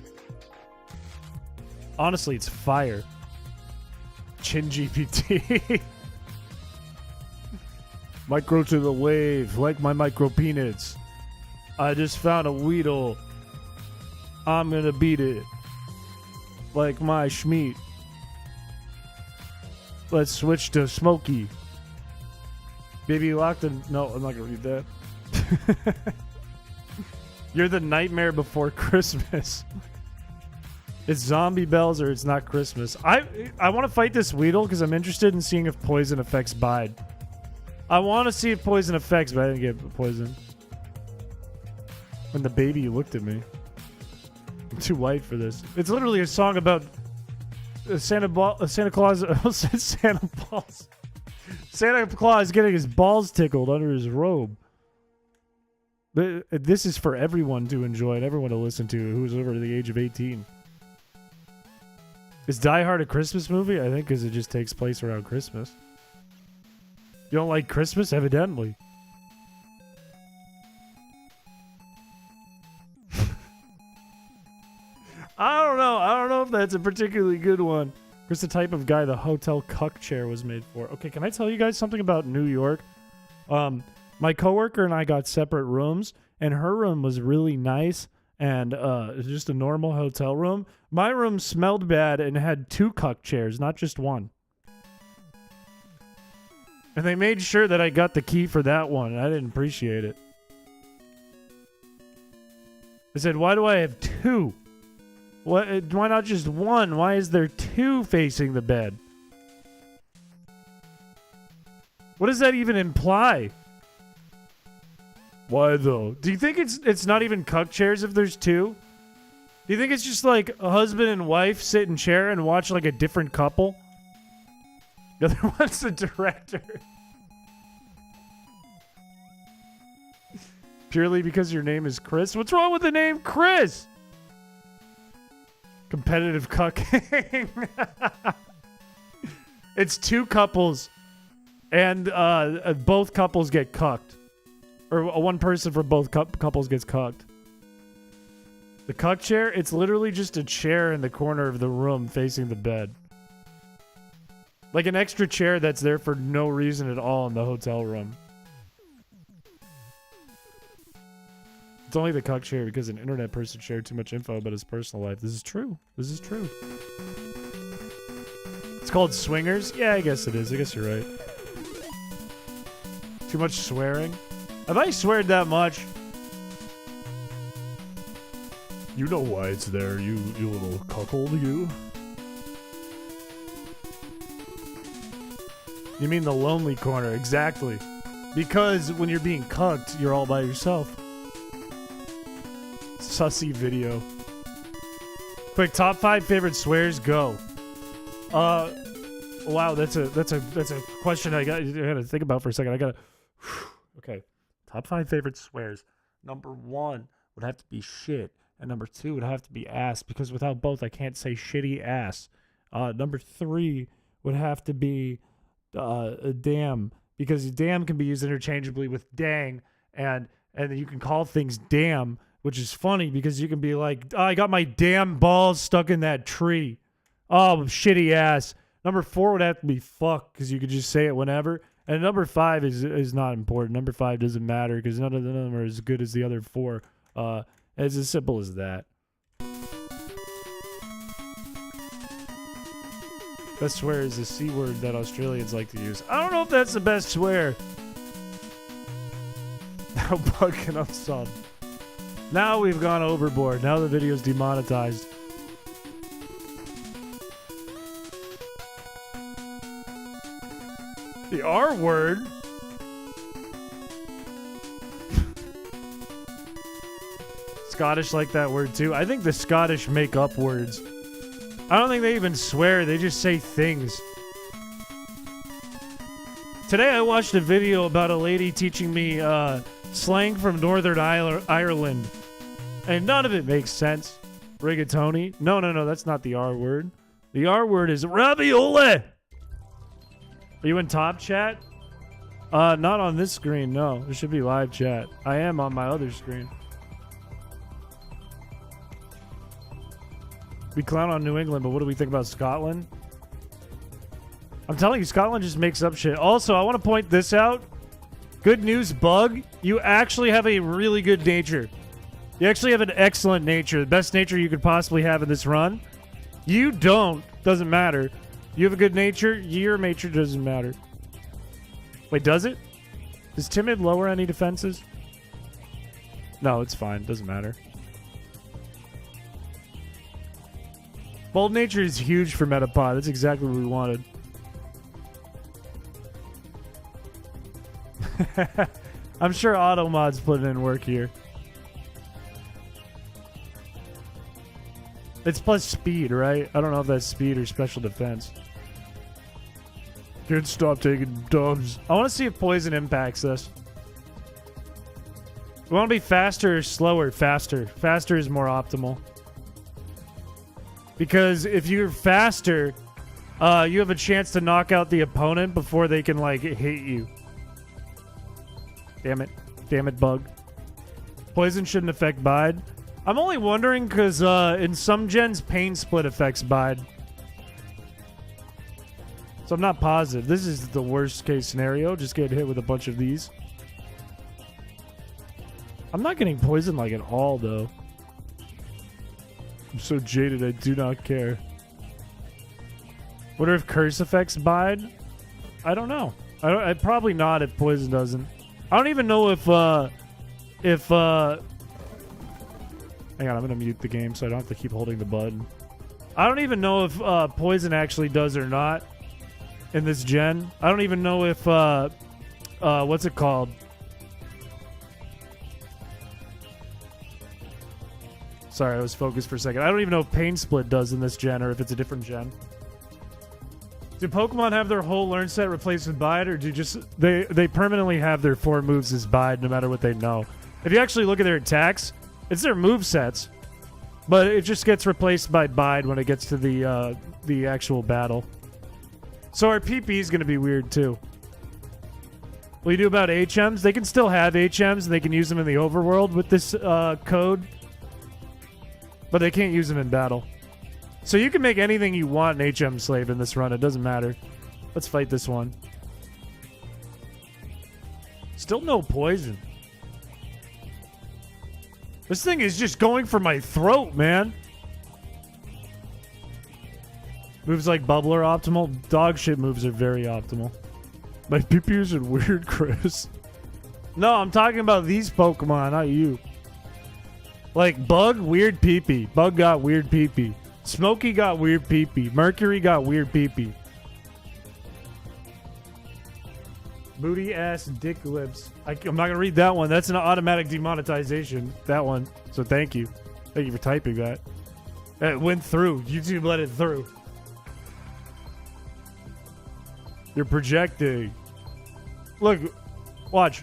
Honestly, it's fire. Chin GPT. Micro to the wave, like my micro peanuts. I just found a Weedle. I'm gonna beat it. Like my Schmeat. Let's switch to Smokey. Baby locked in. No, I'm not gonna read that. You're the nightmare before Christmas. It's zombie bells or it's not Christmas. I want to fight this Weedle because I'm interested in seeing if poison affects Bide. I want to see if poison affects, but I didn't get poison. When the baby looked at me. I'm too white for this. It's literally a song about Santa Claus. Santa Claus getting his balls tickled under his robe. But this is for everyone to enjoy and everyone to listen to who's over the age of 18. Is Die Hard a Christmas movie? I think because it just takes place around Christmas. You don't like Christmas? Evidently. I don't know. I don't know if that's a particularly good one. Here's the type of guy the hotel cuck chair was made for. Okay, can I tell you guys something about New York? My coworker and I got separate rooms, and her room was really nice and just a normal hotel room. My room smelled bad and had 2 cuck chairs, not just one. And they made sure that I got the key for that one, and I didn't appreciate it. I said, why do I have 2? Why not just one? Why is there 2 facing the bed? What does that even imply? Why though? Do you think it's not even cuck chairs if there's 2? Do you think it's just like a husband and wife sit in chair and watch like a different couple? The other one's the director. Purely because your name is Chris? What's wrong with the name Chris? Competitive cucking. It's 2 couples, and both couples get cucked. Or one person from both couples gets cucked. The cuck chair, it's literally just a chair in the corner of the room facing the bed. Like an extra chair that's there for no reason at all in the hotel room. It's only the cuck chair because an internet person shared too much info about his personal life. This is true. This is true. It's called swingers? Yeah, I guess it is. I guess you're right. Too much swearing? Have I sweared that much? You know why it's there, you little cuckold, you. You mean the lonely corner, exactly. Because when you're being cucked, you're all by yourself. Sussy video. Quick, top 5 favorite swears, go. Wow, that's a question I gotta think about for a second. Okay. Top 5 favorite swears. Number 1 would have to be shit. And number 2 would have to be ass, because without both, I can't say shitty ass. Number 3 would have to be damn, because damn can be used interchangeably with dang, and you can call things damn, which is funny because you can be like, oh, I got my damn balls stuck in that tree. Oh, shitty ass. Number 4 would have to be fuck, because you could just say it whenever. And number 5 is not important. Number 5 doesn't matter because none of them are as good as the other 4. It's as simple as that. Best swear is the C word that Australians like to use. I don't know if that's the best swear. Now bugging up some. Now we've gone overboard. Now the video's demonetized. The R word? Scottish like that word too. I think the Scottish make up words. I don't think they even swear. They just say things. Today I watched a video about a lady teaching me slang from Northern Ireland. And none of it makes sense. Rigatoni? No, that's not the R word. The R word is ravioli. Are you in top chat? Not on this screen, no. There should be live chat. I am on my other screen. We clown on New England, but what do we think about Scotland? I'm telling you, Scotland just makes up shit. Also, I want to point this out. Good news, Bug. You actually have a really good nature. You actually have an excellent nature. The best nature you could possibly have in this run. You don't. Doesn't matter. You have a good nature. Your nature doesn't matter. Wait, does it? Does timid lower any defenses? No, it's fine. Doesn't matter. Bold nature is huge for Metapod. That's exactly what we wanted. I'm sure Automod's putting in work here. It's plus speed, right? I don't know if that's speed or special defense. Can't stop taking dubs. I want to see if poison impacts this. We want to be faster or slower? Faster. Faster is more optimal. Because if you're faster, you have a chance to knock out the opponent before they can, like, hit you. Damn it. Damn it, Bug. Poison shouldn't affect Bide. I'm only wondering because in some gens, Pain Split affects Bide. So I'm not positive. This is the worst case scenario. Just get hit with a bunch of these. I'm not getting poisoned, like, at all, though. I'm so jaded, I do not care. Wonder if Curse affects Bide? I don't know. I'd probably not if Poison doesn't. I don't even know if hang on, I'm gonna mute the game so I don't have to keep holding the button. I don't even know if Poison actually does or not in this gen. I don't even know if what's it called? Sorry, I was focused for a second. I don't even know if Pain Split does in this gen or if it's a different gen. Do Pokemon have their whole learn set replaced with Bide, or do just they permanently have their 4 moves as Bide no matter what they know? If you actually look at their attacks, it's their move sets, but it just gets replaced by Bide when it gets to the actual battle. So our PP is going to be weird too. What do you do about HMs? They can still have HMs and they can use them in the overworld with this code, but they can't use them in battle. So you can make anything you want an HM slave in this run. It doesn't matter. Let's fight this one. Still no poison. This thing is just going for my throat, man. Moves like Bubble are optimal. Dog shit moves are very optimal. My PPUs are weird, Chris. No, I'm talking about these Pokemon, not you. Like Bug, weird PP. Bug got weird PP. Smokey got weird PP. Mercury got weird PP. Booty ass dick lips. I'm not gonna read that one. That's an automatic demonetization. That one. So thank you. Thank you for typing that. It went through. YouTube let it through. You're projecting. Look. Watch.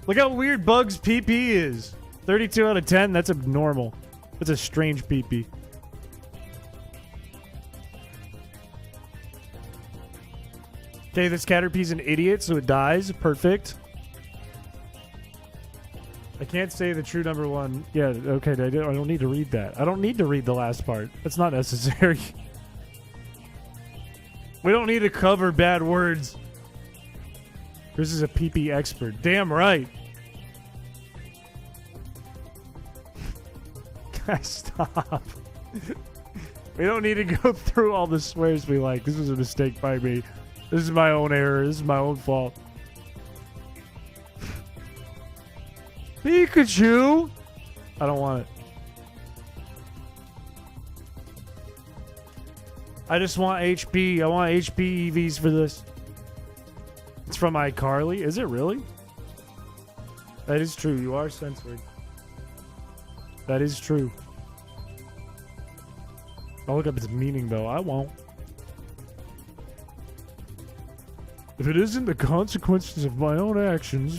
Look how weird Bug's PP is. 32 out of 10. That's abnormal. It's a strange peepee. Okay, this Caterpie's an idiot, so it dies. Perfect. I can't say the true number one. Yeah, okay, I don't need to read that. I don't need to read the last part. That's not necessary. We don't need to cover bad words. Chris is a pee-pee expert. Damn right. Guys, stop. We don't need to go through all the swears we like. This was a mistake by me. This is my own error. This is my own fault. Pikachu! I don't want it. I just want HP. I want HP EVs for this. It's from iCarly. Is it really? That is true. You are censored. That is true. I'll look up its meaning, though. I won't. If it isn't the consequences of my own actions,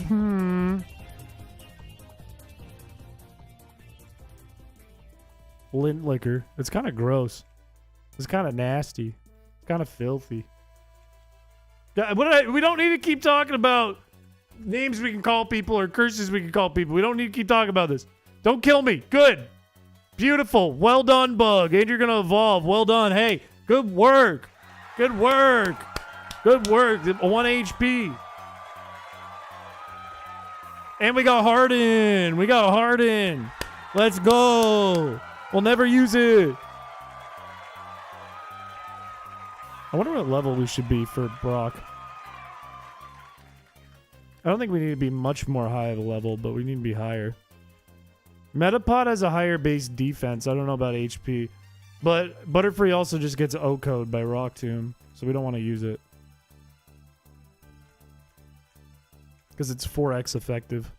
Lint liquor. It's kind of gross. It's kind of nasty. It's kind of filthy. We don't need to keep talking about names we can call people or curses we can call people. We don't need to keep talking about this. Don't kill me. Good. Beautiful. Well done, Bug. And you're going to evolve. Well done. Hey, good work. Good work. Good work. 1 HP. And we got Harden. We got Harden. Let's go. We'll never use it. I wonder what level we should be for Brock. I don't think we need to be much more high of a level, but we need to be higher. Metapod has a higher base defense. I don't know about HP. But Butterfree also just gets O-code by Rock Tomb, so we don't want to use it. Because it's 4x effective.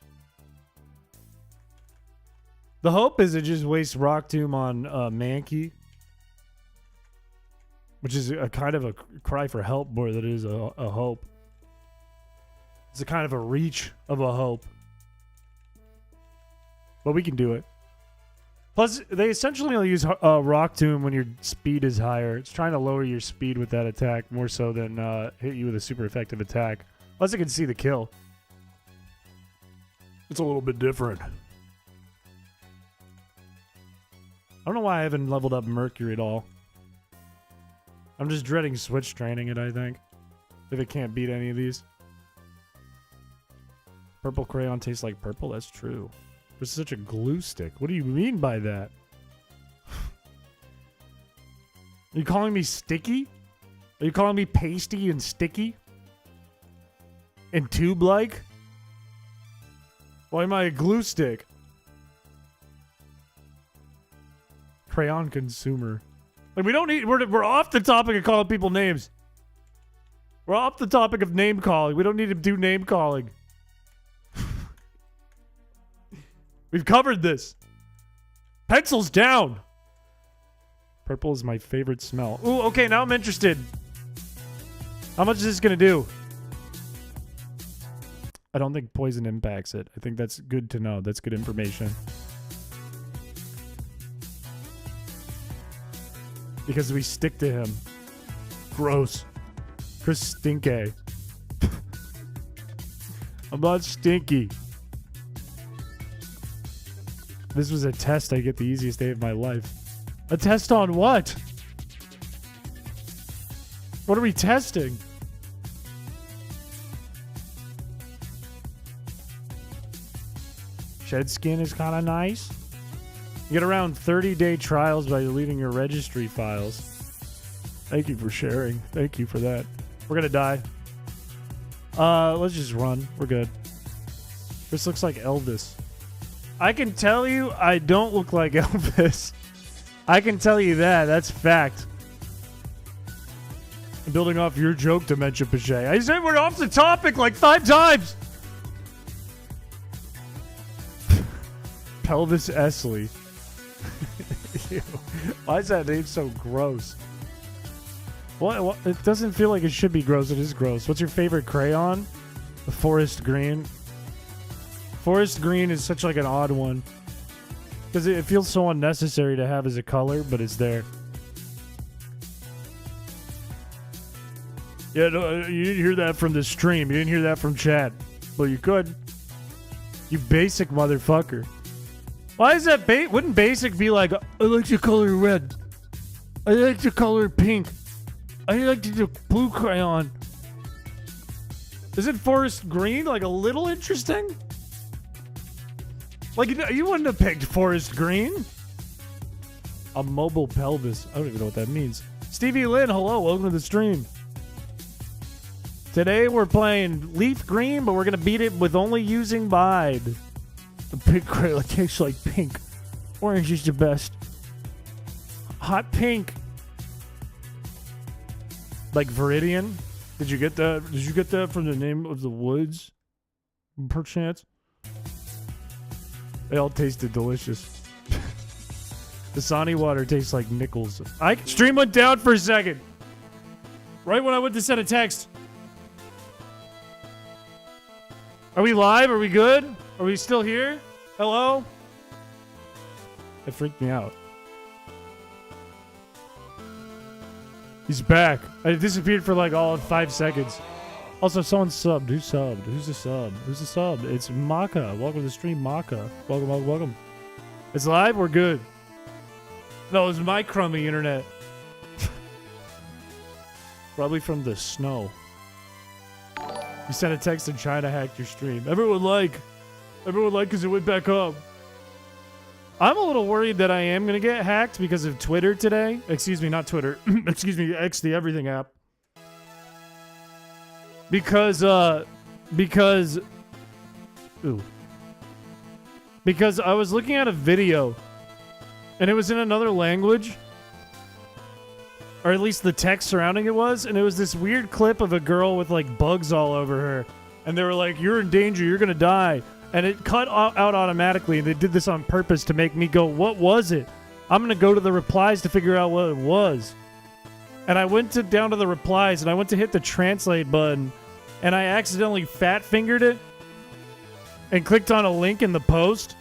The hope is it just wastes Rock Tomb on Mankey. Which is a kind of a cry for help more than it is a hope. It's a kind of a reach of a hope. But we can do it. Plus, they essentially only use Rock Tomb when your speed is higher. It's trying to lower your speed with that attack more so than hit you with a super effective attack. Plus, it can see the kill. It's a little bit different. I don't know why I haven't leveled up Mercury at all. I'm just dreading switch training it, I think. If it can't beat any of these. Purple crayon tastes like purple? That's true. It's such a glue stick. What do you mean by that? Are you calling me sticky? Are you calling me pasty and sticky? And tube-like? Why am I a glue stick? Crayon consumer. Like, we don't need... We're off the topic of calling people names. We're off the topic of name calling. We don't need to do name calling. We've covered this. Pencils down. Purple is my favorite smell. Ooh, okay, now I'm interested. How much is this going to do? I don't think poison impacts it. I think that's good to know. That's good information. Because we stick to him. Gross. Chris Stinky. I'm not stinky. This was a test. I get the easiest day of my life. A test on what? What are we testing? Shed skin is kind of nice. You get around 30-day trials by deleting your registry files. Thank you for sharing. Thank you for that. We're gonna die. Let's just run. We're good. This looks like Elvis. I can tell you I don't look like Elvis. I can tell you that. That's fact. I'm building off your joke, Dementia Piché. I said we're off the topic like 5 times. Pelvis Esley. Ew. Why is that name so gross? What? It doesn't feel like it should be gross. It is gross. What's your favorite crayon? The Forest Green. Forest Green is such like an odd one. Because it feels so unnecessary to have as a color, but it's there. Yeah, no, you didn't hear that from the stream. You didn't hear that from chat. But you could. You basic motherfucker. Why is that wouldn't basic be like, I like the color red. I like the color pink. I like the blue crayon. Isn't forest green like a little interesting? Like, you wouldn't have picked forest green. A mobile pelvis. I don't even know what that means. Stevie Lynn, hello. Welcome to the stream. Today we're playing Leaf Green, but we're going to beat it with only using Bide. The pink crayon tastes like pink. Orange is the best. Hot pink. Like Viridian. Did you get that? Did you get that from the name of the woods? Perchance? They all tasted delicious. The Sani water tastes like nickels. Stream went down for a second. Right when I went to send a text. Are we live? Are we good? Are we still here? Hello? It freaked me out. He's back. I disappeared for like all of 5 seconds. Also, someone subbed. Who subbed? Who's the sub? Who's the sub? It's Maka. Welcome to the stream, Maka. Welcome, welcome, welcome. It's live? We're good. No, it was my crummy internet. Probably from the snow. You sent a text and China hacked your stream. Everyone because it went back up. I'm a little worried that I am going to get hacked because of Twitter today. Excuse me, not Twitter. Excuse me, X, the everything app. Because I was looking at a video and it was in another language. Or at least the text surrounding it was. And it was this weird clip of a girl with like bugs all over her. And they were like, you're in danger, you're going to die. And it cut out automatically. And they did this on purpose to make me go, what was it? I'm going to go to the replies to figure out what it was. And I went down to the replies and I went to hit the translate button. And I accidentally fat fingered it. And clicked on a link in the post.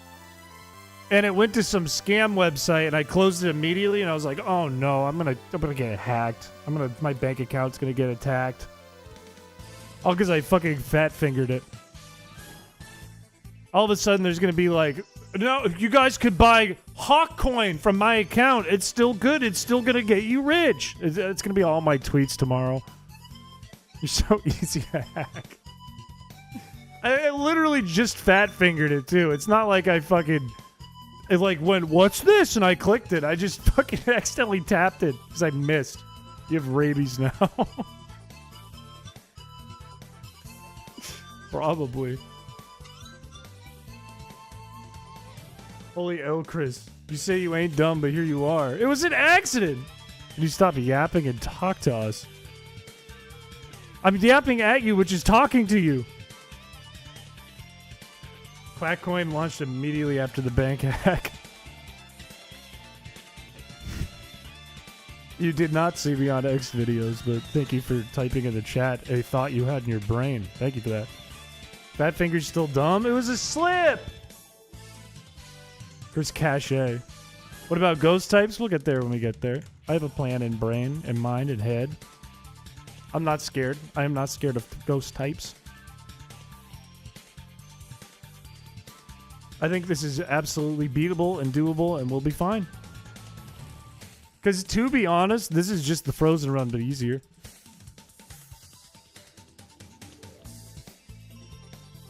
And it went to some scam website, and I closed it immediately. And I was like, "Oh no, I'm gonna get hacked. My bank account's gonna get attacked." All because I fucking fat fingered it. All of a sudden, there's gonna be like, "No, you guys could buy Hawk Coin from my account. It's still good. It's still gonna get you rich." It's gonna be all my tweets tomorrow. You're so easy to hack. I literally just fat fingered it too. It's not like I fucking. It like went, what's this? And I clicked it. I just fucking accidentally tapped it because I missed. You have rabies now. Probably. Holy L, Chris. You say you ain't dumb, but here you are. It was an accident. Can you stop yapping and talk to us? I'm yapping at you, which is talking to you. Quackcoin launched immediately after the bank hack. You did not see me on X videos, but thank you for typing in the chat a thought you had in your brain. Thank you for that. Fat Finger's still dumb? It was a slip! Here's Cache. What about ghost types? We'll get there when we get there. I have a plan in brain, and mind, and head. I'm not scared. I am not scared of ghost types. I think this is absolutely beatable and doable, and we'll be fine. Because to be honest, this is just the Frozen run, but easier.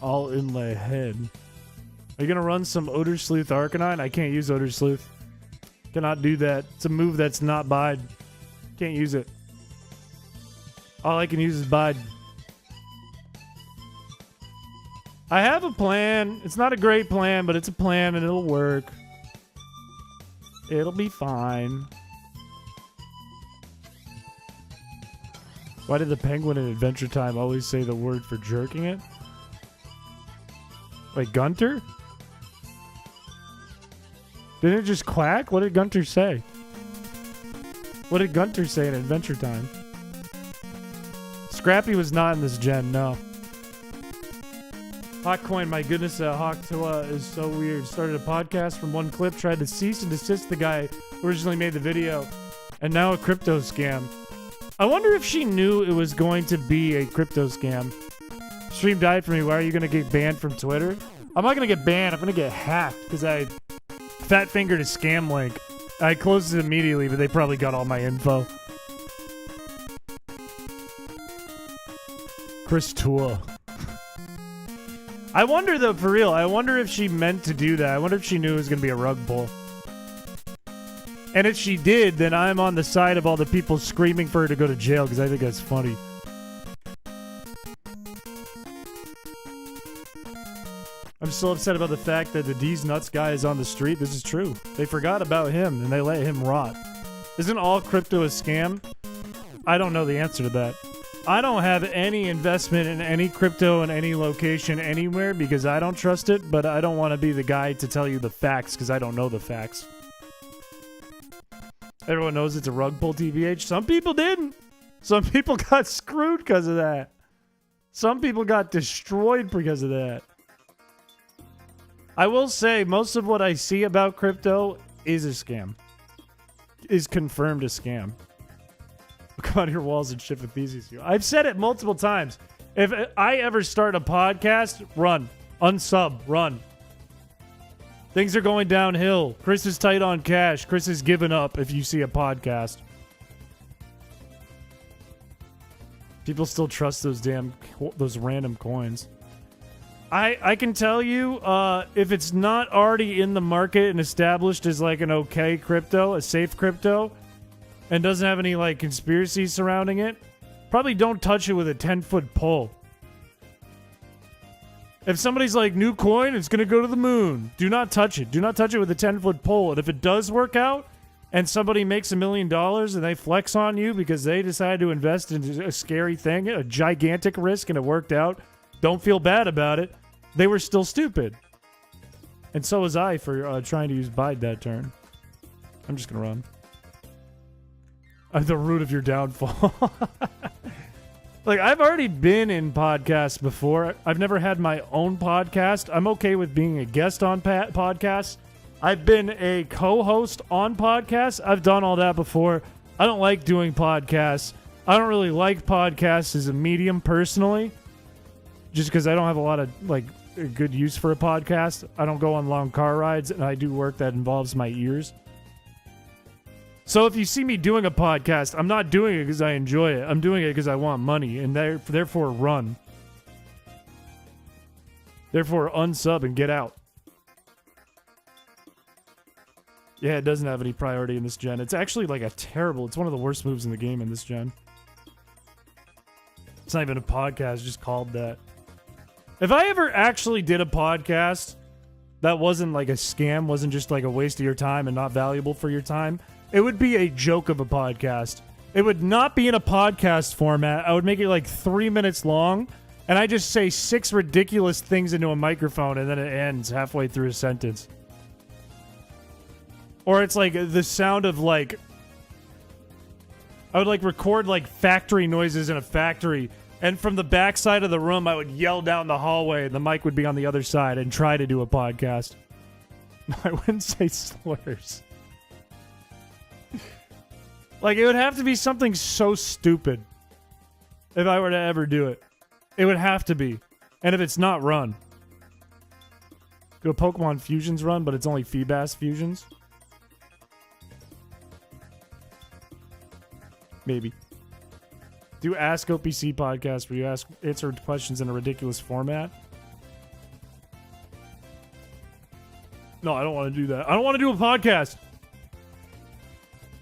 All in my head. Are you going to run some Odor Sleuth Arcanine? I can't use Odor Sleuth. Cannot do that. It's a move that's not Bide. Can't use it. All I can use is Bide. I have a plan. It's not a great plan, but it's a plan and it'll work. It'll be fine. Why did the penguin in Adventure Time always say the word for jerking it? Wait, Gunter? Didn't it just quack? What did Gunter say? What did Gunter say in Adventure Time? Scrappy was not in this gen, no. Hotcoin, my goodness, Hawktua is so weird. Started a podcast from one clip, tried to cease and desist the guy who originally made the video, and now a crypto scam. I wonder if she knew it was going to be a crypto scam. Stream died for me. Why are you going to get banned from Twitter? I'm not going to get banned. I'm going to get hacked because I fat-fingered a scam link. I closed it immediately, but they probably got all my info. Chris Tua. I wonder, though, for real, I wonder if she meant to do that. I wonder if she knew it was going to be a rug pull. And if she did, then I'm on the side of all the people screaming for her to go to jail, because I think that's funny. I'm still upset about the fact that the D's Nuts guy is on the street. This is true. They forgot about him, and they let him rot. Isn't all crypto a scam? I don't know the answer to that. I don't have any investment in any crypto in any location anywhere because I don't trust it, but I don't want to be the guy to tell you the facts because I don't know the facts. Everyone knows it's a rug pull, TBH. Some people didn't. Some people got screwed because of that. Some people got destroyed because of that. I will say most of what I see about crypto is a scam. Is confirmed a scam. Look on your walls and shit with easy. I've said it multiple times. If I ever start a podcast, run. Unsub, run. Things are going downhill. Chris is tight on cash. Chris is giving up if you see a podcast. People still trust those random coins. I can tell you, if it's not already in the market and established as like an okay crypto, a safe crypto, and doesn't have any like conspiracies surrounding it, probably don't touch it with a 10-foot pole. If somebody's like, new coin, it's going to go to the moon, do not touch it. Do not touch it with a 10-foot pole. And if it does work out and somebody makes $1 million and they flex on you because they decided to invest in a scary thing, a gigantic risk, and it worked out, don't feel bad about it. They were still stupid. And so was I for trying to use bide that turn. I'm just going to run. I'm the root of your downfall. Like, I've already been in podcasts before. I've never had my own podcast. I'm okay with being a guest on podcasts. I've been a co-host on podcasts. I've done all that before. I don't like doing podcasts. I don't really like podcasts as a medium personally, just because I don't have a lot of, like, good use for a podcast. I don't go on long car rides, and I do work that involves my ears. So if you see me doing a podcast, I'm not doing it because I enjoy it. I'm doing it because I want money, and therefore run. Therefore unsub and get out. Yeah, it doesn't have any priority in this gen. It's actually like it's one of the worst moves in the game in this gen. It's not even a podcast, just called that. If I ever actually did a podcast that wasn't like a scam, wasn't just like a waste of your time and not valuable for your time, it would be a joke of a podcast. It would not be in a podcast format. I would make it like 3 minutes long, and I just say 6 ridiculous things into a microphone, and then it ends halfway through a sentence. Or it's like the sound of like... I would like record like factory noises in a factory, and from the back side of the room, I would yell down the hallway, and the mic would be on the other side, and try to do a podcast. I wouldn't say slurs. Like, it would have to be something so stupid if I were to ever do it. It would have to be. And if it's not, run. Do a Pokemon Fusions run, but it's only Feebas Fusions? Maybe. Do Ask OPC podcast where you answer questions in a ridiculous format? No, I don't want to do that. I don't want to do a podcast.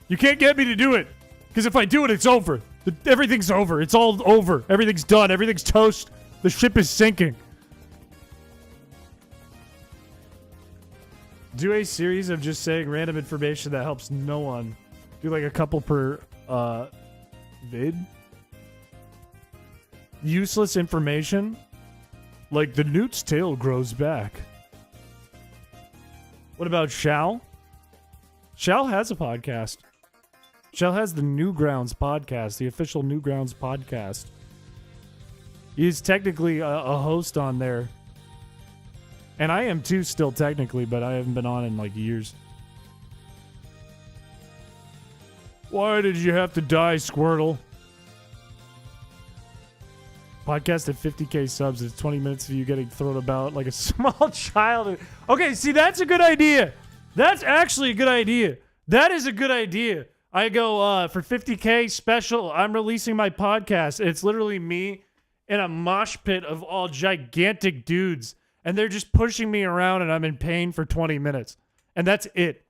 You can't get me to do it. Because if I do it, it's over. Everything's over. It's all over. Everything's done. Everything's toast. The ship is sinking. Do a series of just saying random information that helps no one. Do like a couple per vid. Useless information. Like the newt's tail grows back. What about Shal? Shal has a podcast. Shal has the Newgrounds podcast, the official Newgrounds podcast. He's technically a host on there. And I am too still technically, but I haven't been on in like years. Why did you have to die, Squirtle? Podcast at 50k subs. It's 20 minutes of you getting thrown about like a small child. Okay, see, that's a good idea. That's actually a good idea. That is a good idea. I go, for 50k special, I'm releasing my podcast. It's literally me in a mosh pit of all gigantic dudes. And they're just pushing me around and I'm in pain for 20 minutes. And that's it.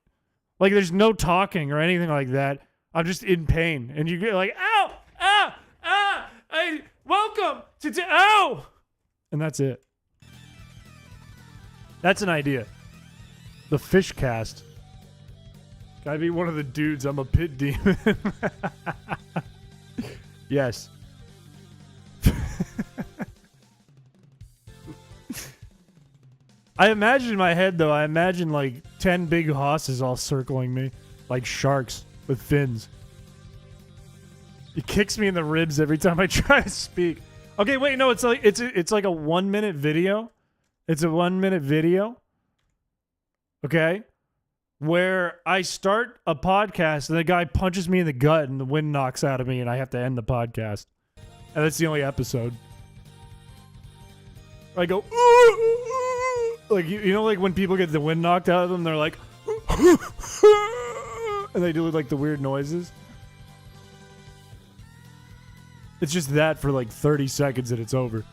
Like, there's no talking or anything like that. I'm just in pain. And you get like, ow, ah, ah, welcome to, ow. And that's it. That's an idea. The fish cast. Gotta be one of the dudes. I'm a pit demon. Yes. I imagine in my head, though, I imagine like 10 big hosses all circling me. Like sharks with fins. It kicks me in the ribs every time I try to speak. Okay, wait, no, it's like a 1 minute video. It's a 1 minute video. Okay? Where I start a podcast and the guy punches me in the gut and the wind knocks out of me and I have to end the podcast. And that's the only episode. I go, like, you know, like when people get the wind knocked out of them, they're like, and they do like the weird noises. It's just that for like 30 seconds and it's over.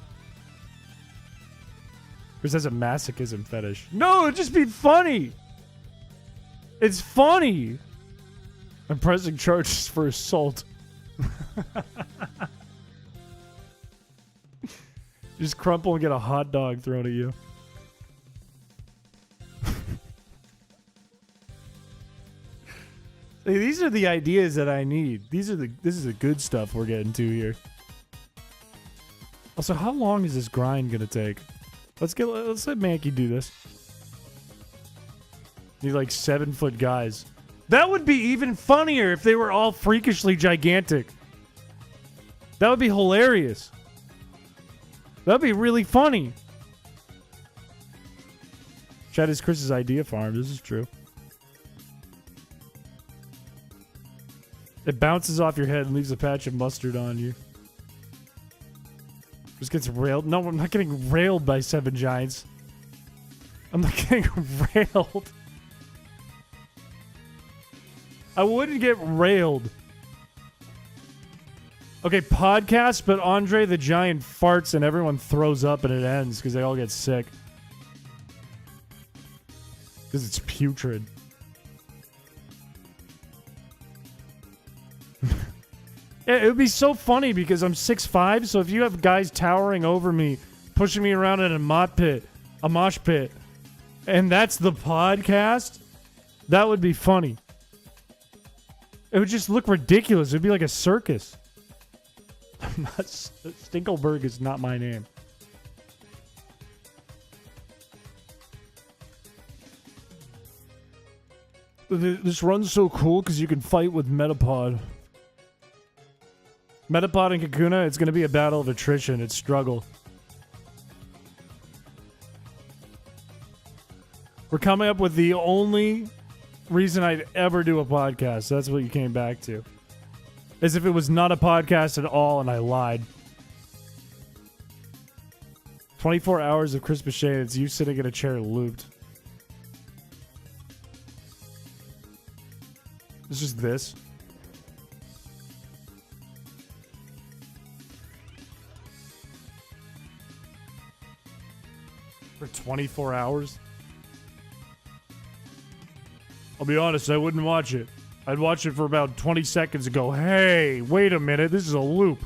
Chris has a masochism fetish. No, it'd just be funny. It's funny. I'm pressing charges for assault. Just crumple and get a hot dog thrown at you. Hey, these are the ideas that I need. This is the good stuff we're getting to here. Also, how long is this grind gonna take? Let's let Mankey do this. Need like 7-foot guys. That would be even funnier if they were all freakishly gigantic. That would be hilarious. That'd be really funny. Chad is Chris's idea farm. This is true. It bounces off your head and leaves a patch of mustard on you. Just gets railed. No, I'm not getting railed by 7 giants. I'm not getting railed. I wouldn't get railed. Okay, podcast, but Andre the Giant farts and everyone throws up and it ends because they all get sick. Because it's putrid. It would be so funny because I'm 6'5", so if you have guys towering over me, pushing me around in a mosh pit, and that's the podcast, that would be funny. It would just look ridiculous. It would be like a circus. Stinkelberg is not my name. This run's so cool because you can fight with Metapod. Metapod and Kakuna, it's going to be a battle of attrition. It's struggle. We're coming up with the only reason I'd ever do a podcast. That's what you came back to. As if it was not a podcast at all and I lied. 24 hours of chrispiche, it's you sitting in a chair looped. It's just this. For 24 hours? I'll be honest, I wouldn't watch it. I'd watch it for about 20 seconds and go, hey, wait a minute, this is a loop.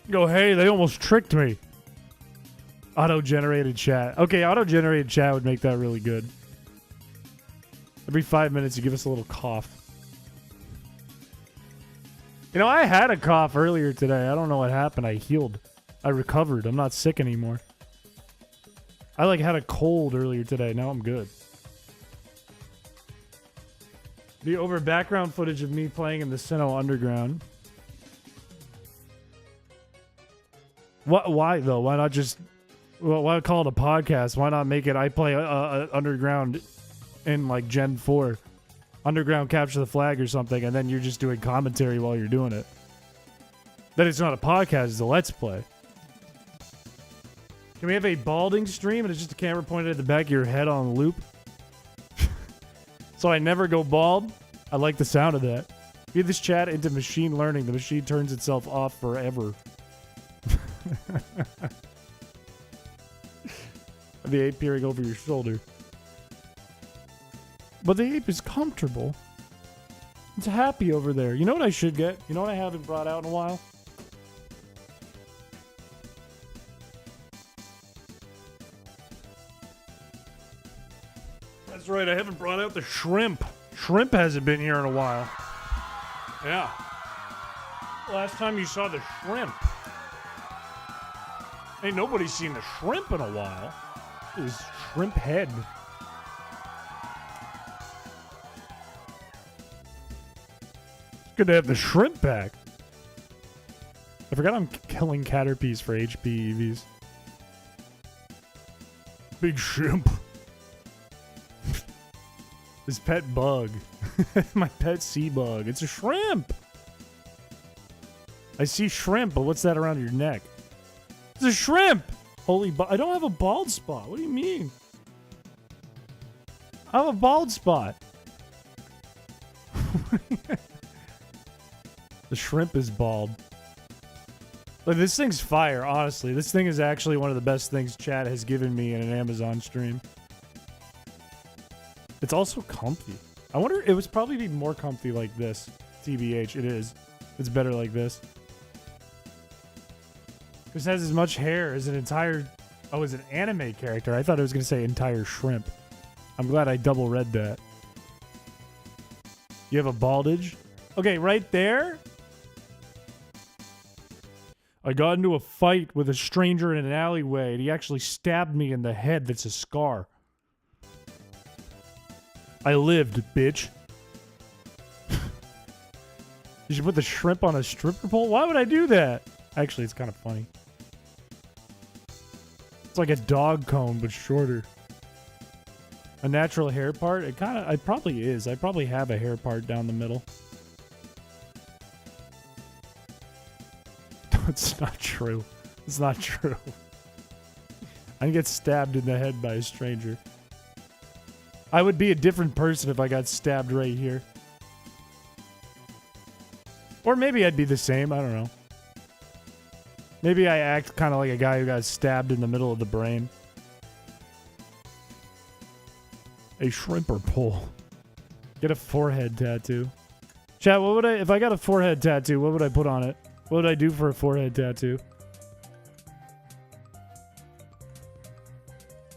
Go, hey, they almost tricked me. Auto-generated chat. Okay, auto-generated chat would make that really good. Every 5 minutes, you give us a little cough. You know, I had a cough earlier today. I don't know what happened. I healed. I recovered. I'm not sick anymore. I like had a cold earlier today. Now I'm good. Be over background footage of me playing in the Sinnoh Underground. What? Why though? Why not just? Well, why call it a podcast? Why not make it? I play Underground in like Gen 4, Underground Capture the Flag or something, and then you're just doing commentary while you're doing it. Then it's not a podcast; it's a Let's Play. Can we have a balding stream and it's just a camera pointed at the back of your head on loop? So I never go bald? I like the sound of that. Feed this chat into machine learning. The machine turns itself off forever. The ape peering over your shoulder. But the ape is comfortable. It's happy over there. You know what I should get? You know what I haven't brought out in a while? That's right, I haven't brought out the shrimp. Shrimp hasn't been here in a while. Yeah. Last time you saw the shrimp. Ain't nobody seen the shrimp in a while. His shrimp head. It's good to have the shrimp back. I forgot I'm killing caterpies for HP EVs. Big shrimp. His pet bug. My pet sea bug. It's a shrimp. I see shrimp, but what's that around your neck? It's a shrimp. Holy, I don't have a bald spot. What do you mean? I have a bald spot. The shrimp is bald. Like, this thing's fire, honestly. This thing is actually one of the best things chat has given me in an Amazon stream. It's also comfy. I wonder, it was probably be more comfy like this. TBH, it is. It's better like this. This has as much hair as an entire... Oh, as an anime character. I thought it was going to say entire shrimp. I'm glad I double read that. You have a baldage? Okay, right there. I got into a fight with a stranger in an alleyway, and he actually stabbed me in the head. That's a scar. I lived, bitch. You should put the shrimp on a stripper pole? Why would I do that? Actually, it's kind of funny. It's like a dog cone, but shorter. A natural hair part? It probably is. I probably have a hair part down the middle. It's not true. It's not true. I get stabbed in the head by a stranger. I would be a different person if I got stabbed right here. Or maybe I'd be the same. I don't know. Maybe I act kind of like a guy who got stabbed in the middle of the brain. A shrimper pole. Get a forehead tattoo. Chat, what would if I got a forehead tattoo, what would I put on it? What would I do for a forehead tattoo?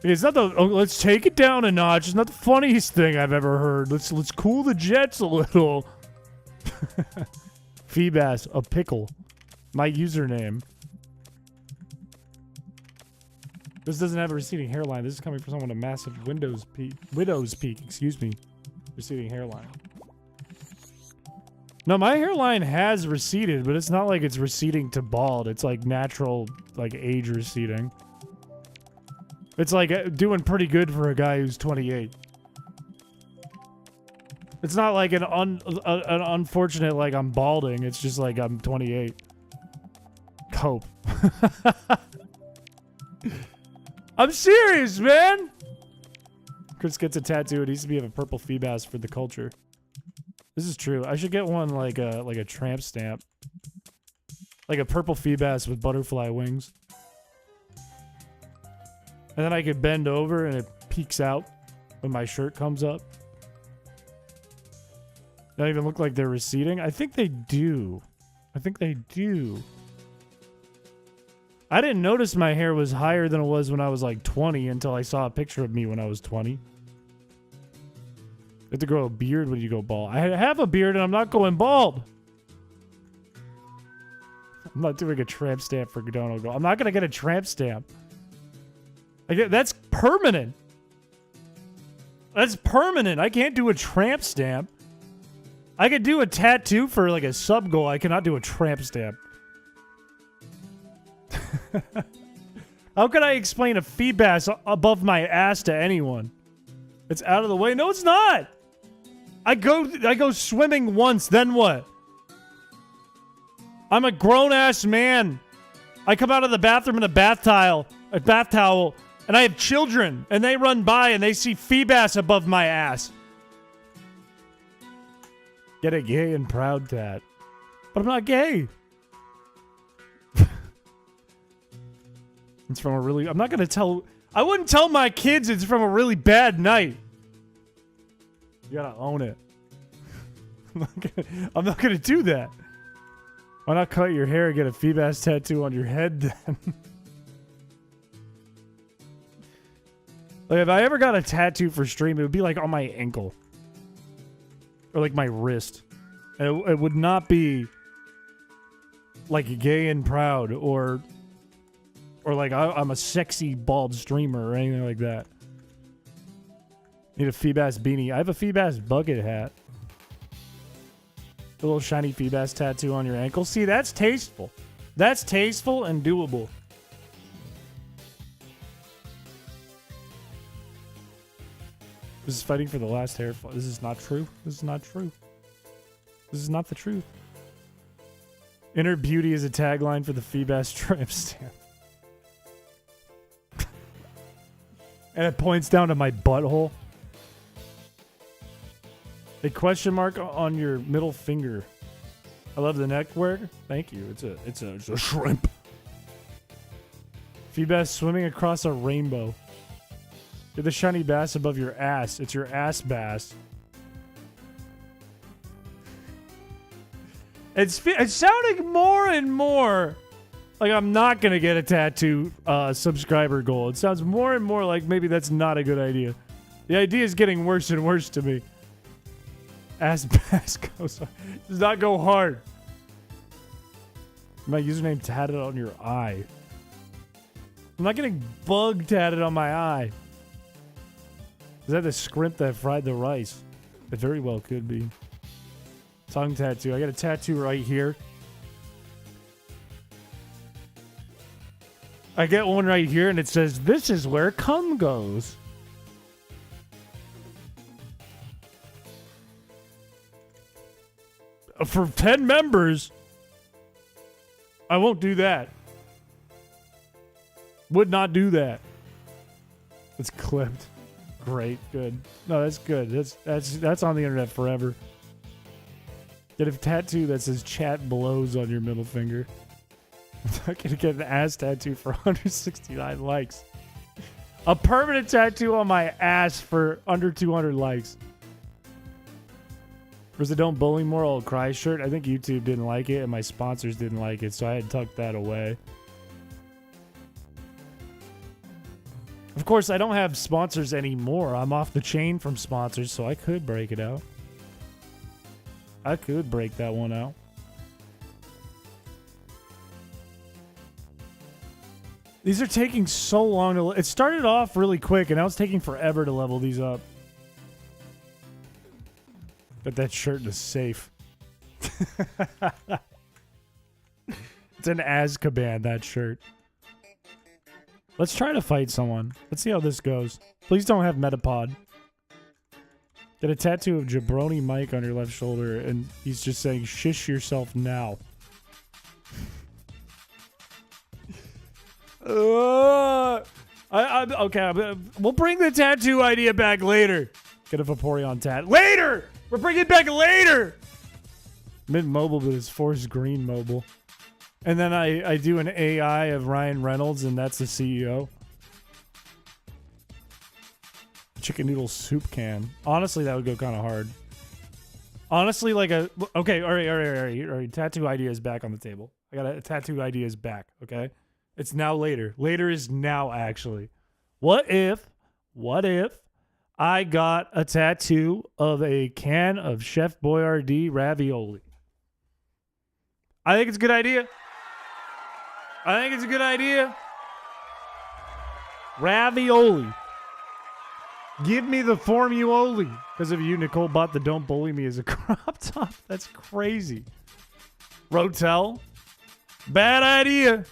It's not the... Oh, let's take it down a notch. It's not the funniest thing I've ever heard. Let's cool the jets a little. Feebass, a pickle. My username. This doesn't have a receding hairline. This is coming from someone with a massive widow's peak, excuse me. Receding hairline. No, my hairline has receded, but it's not like it's receding to bald. It's like natural, like age receding. It's like doing pretty good for a guy who's 28. It's not like an unfortunate, like I'm balding. It's just like I'm 28. Cope. I'm serious, man! Chris gets a tattoo. It needs to be of a purple Feebass for the culture. This is true. I should get one like a tramp stamp. Like a purple Feebass with butterfly wings. And then I could bend over and it peeks out when my shirt comes up. They don't even look like they're receding. I think they do. I think they do. I didn't notice my hair was higher than it was when I was like 20 until I saw a picture of me when I was 20. You have to grow a beard when you go bald. I have a beard and I'm not going bald. I'm not doing a tramp stamp for Godongo Go. I'm not going to get a tramp stamp. That's permanent. That's permanent. I can't do a tramp stamp. I could do a tattoo for like a sub goal. I cannot do a tramp stamp. How could I explain a feebas above my ass to anyone? It's out of the way. No, it's not. I go swimming once, then what? I'm a grown-ass man. I come out of the bathroom in a bath towel, and I have children, and they run by and they see feebas above my ass. Get a gay and proud tat. But I'm not gay. It's from a really... I'm not going to tell... I wouldn't tell my kids it's from a really bad night. You gotta own it. I'm not gonna do that. Why not cut your hair and get a feebas tattoo on your head then? Like, if I ever got a tattoo for stream, it would be like on my ankle. Or like my wrist. And it would not be like gay and proud or like I'm a sexy bald streamer or anything like that. Need a feebas beanie. I have a feebas bucket hat. A little shiny feebas tattoo on your ankle. See, that's tasteful. That's tasteful and doable. This is fighting for the last hair. This is not true. This is not true. This is not the truth. Inner beauty is a tagline for the feebas tramp stamp. And it points down to my butthole. A question mark on your middle finger. I love the neck wear. Thank you. It's a shrimp. Feebas swimming across a rainbow. You're the shiny bass above your ass. It's your ass bass. It's sounding more and more like I'm not going to get a tattoo subscriber goal. It sounds more and more like maybe that's not a good idea. The idea is getting worse and worse to me. Ass bass goes hard. Does not go hard. My username tatted on your eye. I'm not getting bug tatted on my eye. Is that the scrimp that fried the rice? It very well could be. Tongue tattoo. I got a tattoo right here. I get one right here and it says, "This is where cum goes." For 10 members, I won't do that. Would not do that. It's clipped. Great, good. No, that's good. That's on the internet forever. Get a tattoo that says "chat blows" on your middle finger. I'm not gonna get an ass tattoo for 169 likes. A permanent tattoo on my ass for under 200 likes. Was the "Don't Bully More I'll Cry" shirt? I think YouTube didn't like it and my sponsors didn't like it, so I had tucked that away. Of course, I don't have sponsors anymore. I'm off the chain from sponsors, so I could break it out. I could break that one out. These are taking so long to... It started off really quick, and now it's taking forever to level these up. But that shirt is safe. It's an Azkaban, that shirt. Let's try to fight someone. Let's see how this goes. Please don't have Metapod. Get a tattoo of Jabroni Mike on your left shoulder, and he's just saying, "Shish yourself now." Okay, we'll bring the tattoo idea back later. Get a Vaporeon tat. Later! We're bringing it back later! Mint Mobile, but it's Force Green Mobile. And then I do an AI of Ryan Reynolds, and that's the CEO. Chicken noodle soup can. Honestly, that would go kind of hard. Honestly, like a... Okay, all right. Tattoo idea is back on the table. I got a tattoo idea is back, okay? It's now later. Later is now, actually. What if I got a tattoo of a can of Chef Boyardee ravioli? I think it's a good idea. Ravioli. Give me the formuoli. Because of you, Nicole bought the "Don't Bully Me" as a crop top. That's crazy. Rotel. Bad idea.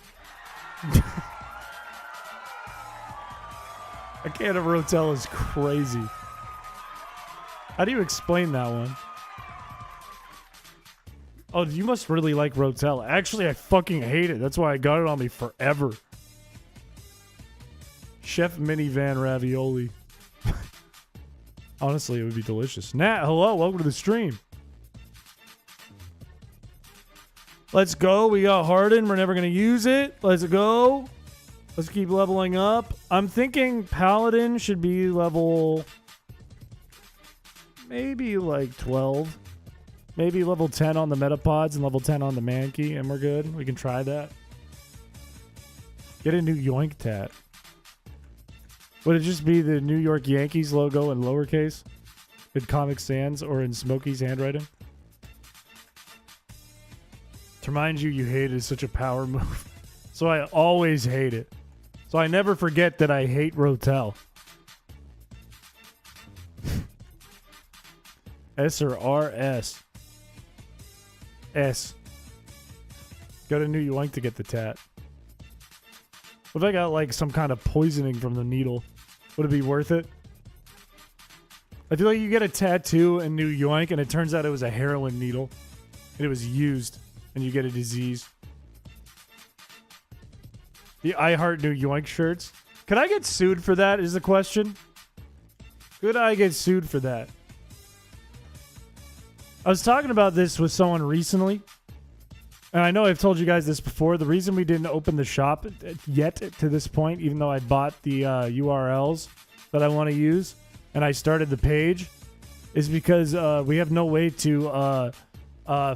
A can of Rotel is crazy. How do you explain that one? Oh, you must really like Rotel. Actually, I fucking hate it. That's why I got it on me forever. Chef minivan ravioli. Honestly, it would be delicious. Nat, hello. Welcome to the stream. Let's go. We got Harden. We're never going to use it. Let's go. Let's keep leveling up. I'm thinking Paladin should be level... maybe like 12. Maybe level 10 on the Metapods and level 10 on the Mankey, and we're good. We can try that. Get a new Yoink tat. Would it just be the New York Yankees logo in lowercase? In Comic Sans or in Smokey's handwriting? To remind you, you hate it is such a power move. So I always hate it. So I never forget that I hate Rotel. S or R? S. S. Go to New Yoink to get the tat. What if I got like some kind of poisoning from the needle? Would it be worth it? I feel like you get a tattoo in New Yoink and it turns out it was a heroin needle. And it was used. And you get a disease. The I Heart New Yoink shirts. Could I get sued for that is the question? Could I get sued for that? I was talking about this with someone recently. And I know I've told you guys this before. The reason we didn't open the shop yet to this point, even though I bought the URLs that I want to use, and I started the page, is because we have no way to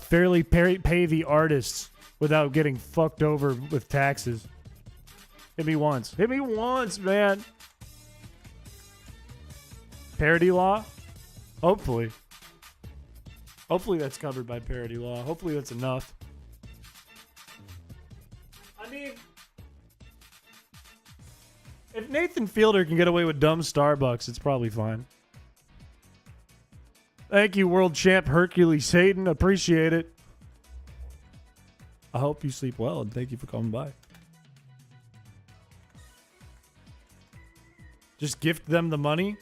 fairly pay the artists without getting fucked over with taxes. Hit me once. Hit me once, man. Parody law? Hopefully. Hopefully that's covered by parody law. Hopefully that's enough. I mean, if Nathan Fielder can get away with dumb Starbucks, it's probably fine. Thank you, world champ Hercules Hayden. Appreciate it. I hope you sleep well, and thank you for coming by. Just gift them the money?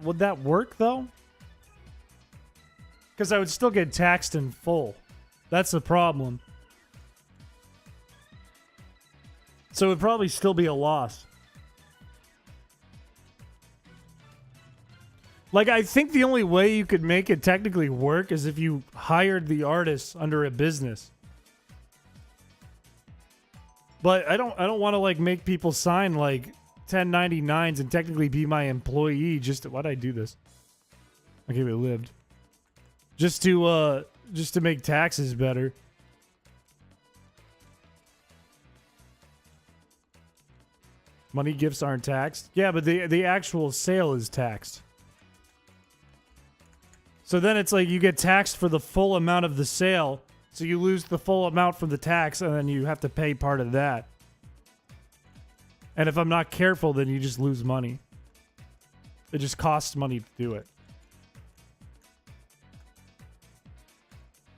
Would that work, though? Because I would still get taxed in full. That's the problem. So it would probably still be a loss. Like, I think the only way you could make it technically work is if you hired the artists under a business. But I don't want to, like, make people sign, like, 1099s and technically be my employee just to... Why'd I do this? Okay, we lived. Just to make taxes better. Money gifts aren't taxed? Yeah, but the actual sale is taxed. So then it's like you get taxed for the full amount of the sale, so you lose the full amount from the tax, and then you have to pay part of that. And if I'm not careful, then you just lose money. It just costs money to do it.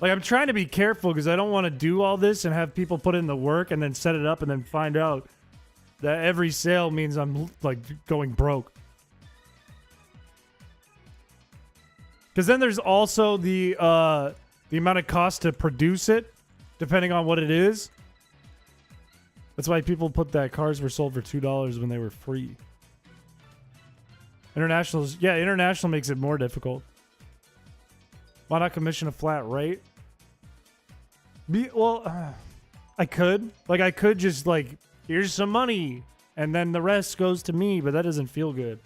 Like, I'm trying to be careful because I don't want to do all this and have people put in the work and then set it up and then find out that every sale means I'm, like, going broke. Because then there's also the amount of cost to produce it, depending on what it is. That's why people put that cars were sold for $2 when they were free. International makes it more difficult. Why not commission a flat rate? I could. Like, I could just, like, here's some money, and then the rest goes to me, but that doesn't feel good.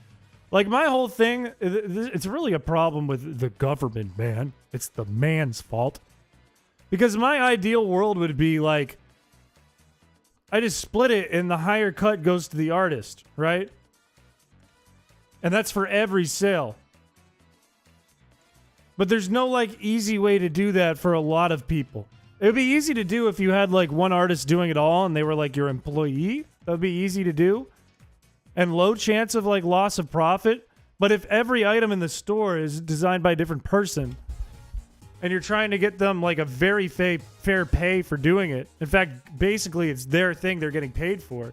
Like, my whole thing, it's really a problem with the government, man. It's the man's fault. Because my ideal world would be, like, I just split it and the higher cut goes to the artist, right? And that's for every sale. But there's no, like, easy way to do that for a lot of people. It would be easy to do if you had, like, one artist doing it all and they were, like, your employee. That would be easy to do. And low chance of, like, loss of profit. But if every item in the store is designed by a different person, and you're trying to get them like a very fair pay for doing it. In fact, basically, it's their thing they're getting paid for.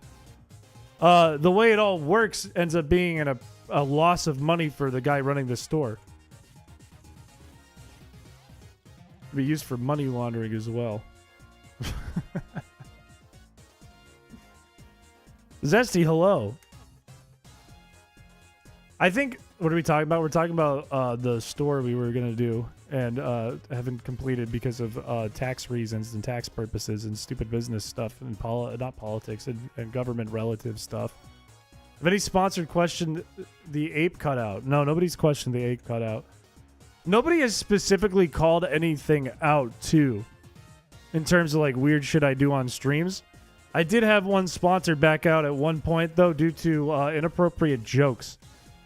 The way it all works ends up being a loss of money for the guy running the store. It'll be used for money laundering as well. Zesty, hello. I think, what are we talking about? We're talking about the store we were going to do and haven't completed because of tax reasons and tax purposes and stupid business stuff and not politics and government relative stuff. Have any sponsored questioned the ape cutout? No, nobody's questioned the ape cutout. Nobody has specifically called anything out, too, in terms of like weird shit I do on streams. I did have one sponsor back out at one point, though, due to inappropriate jokes.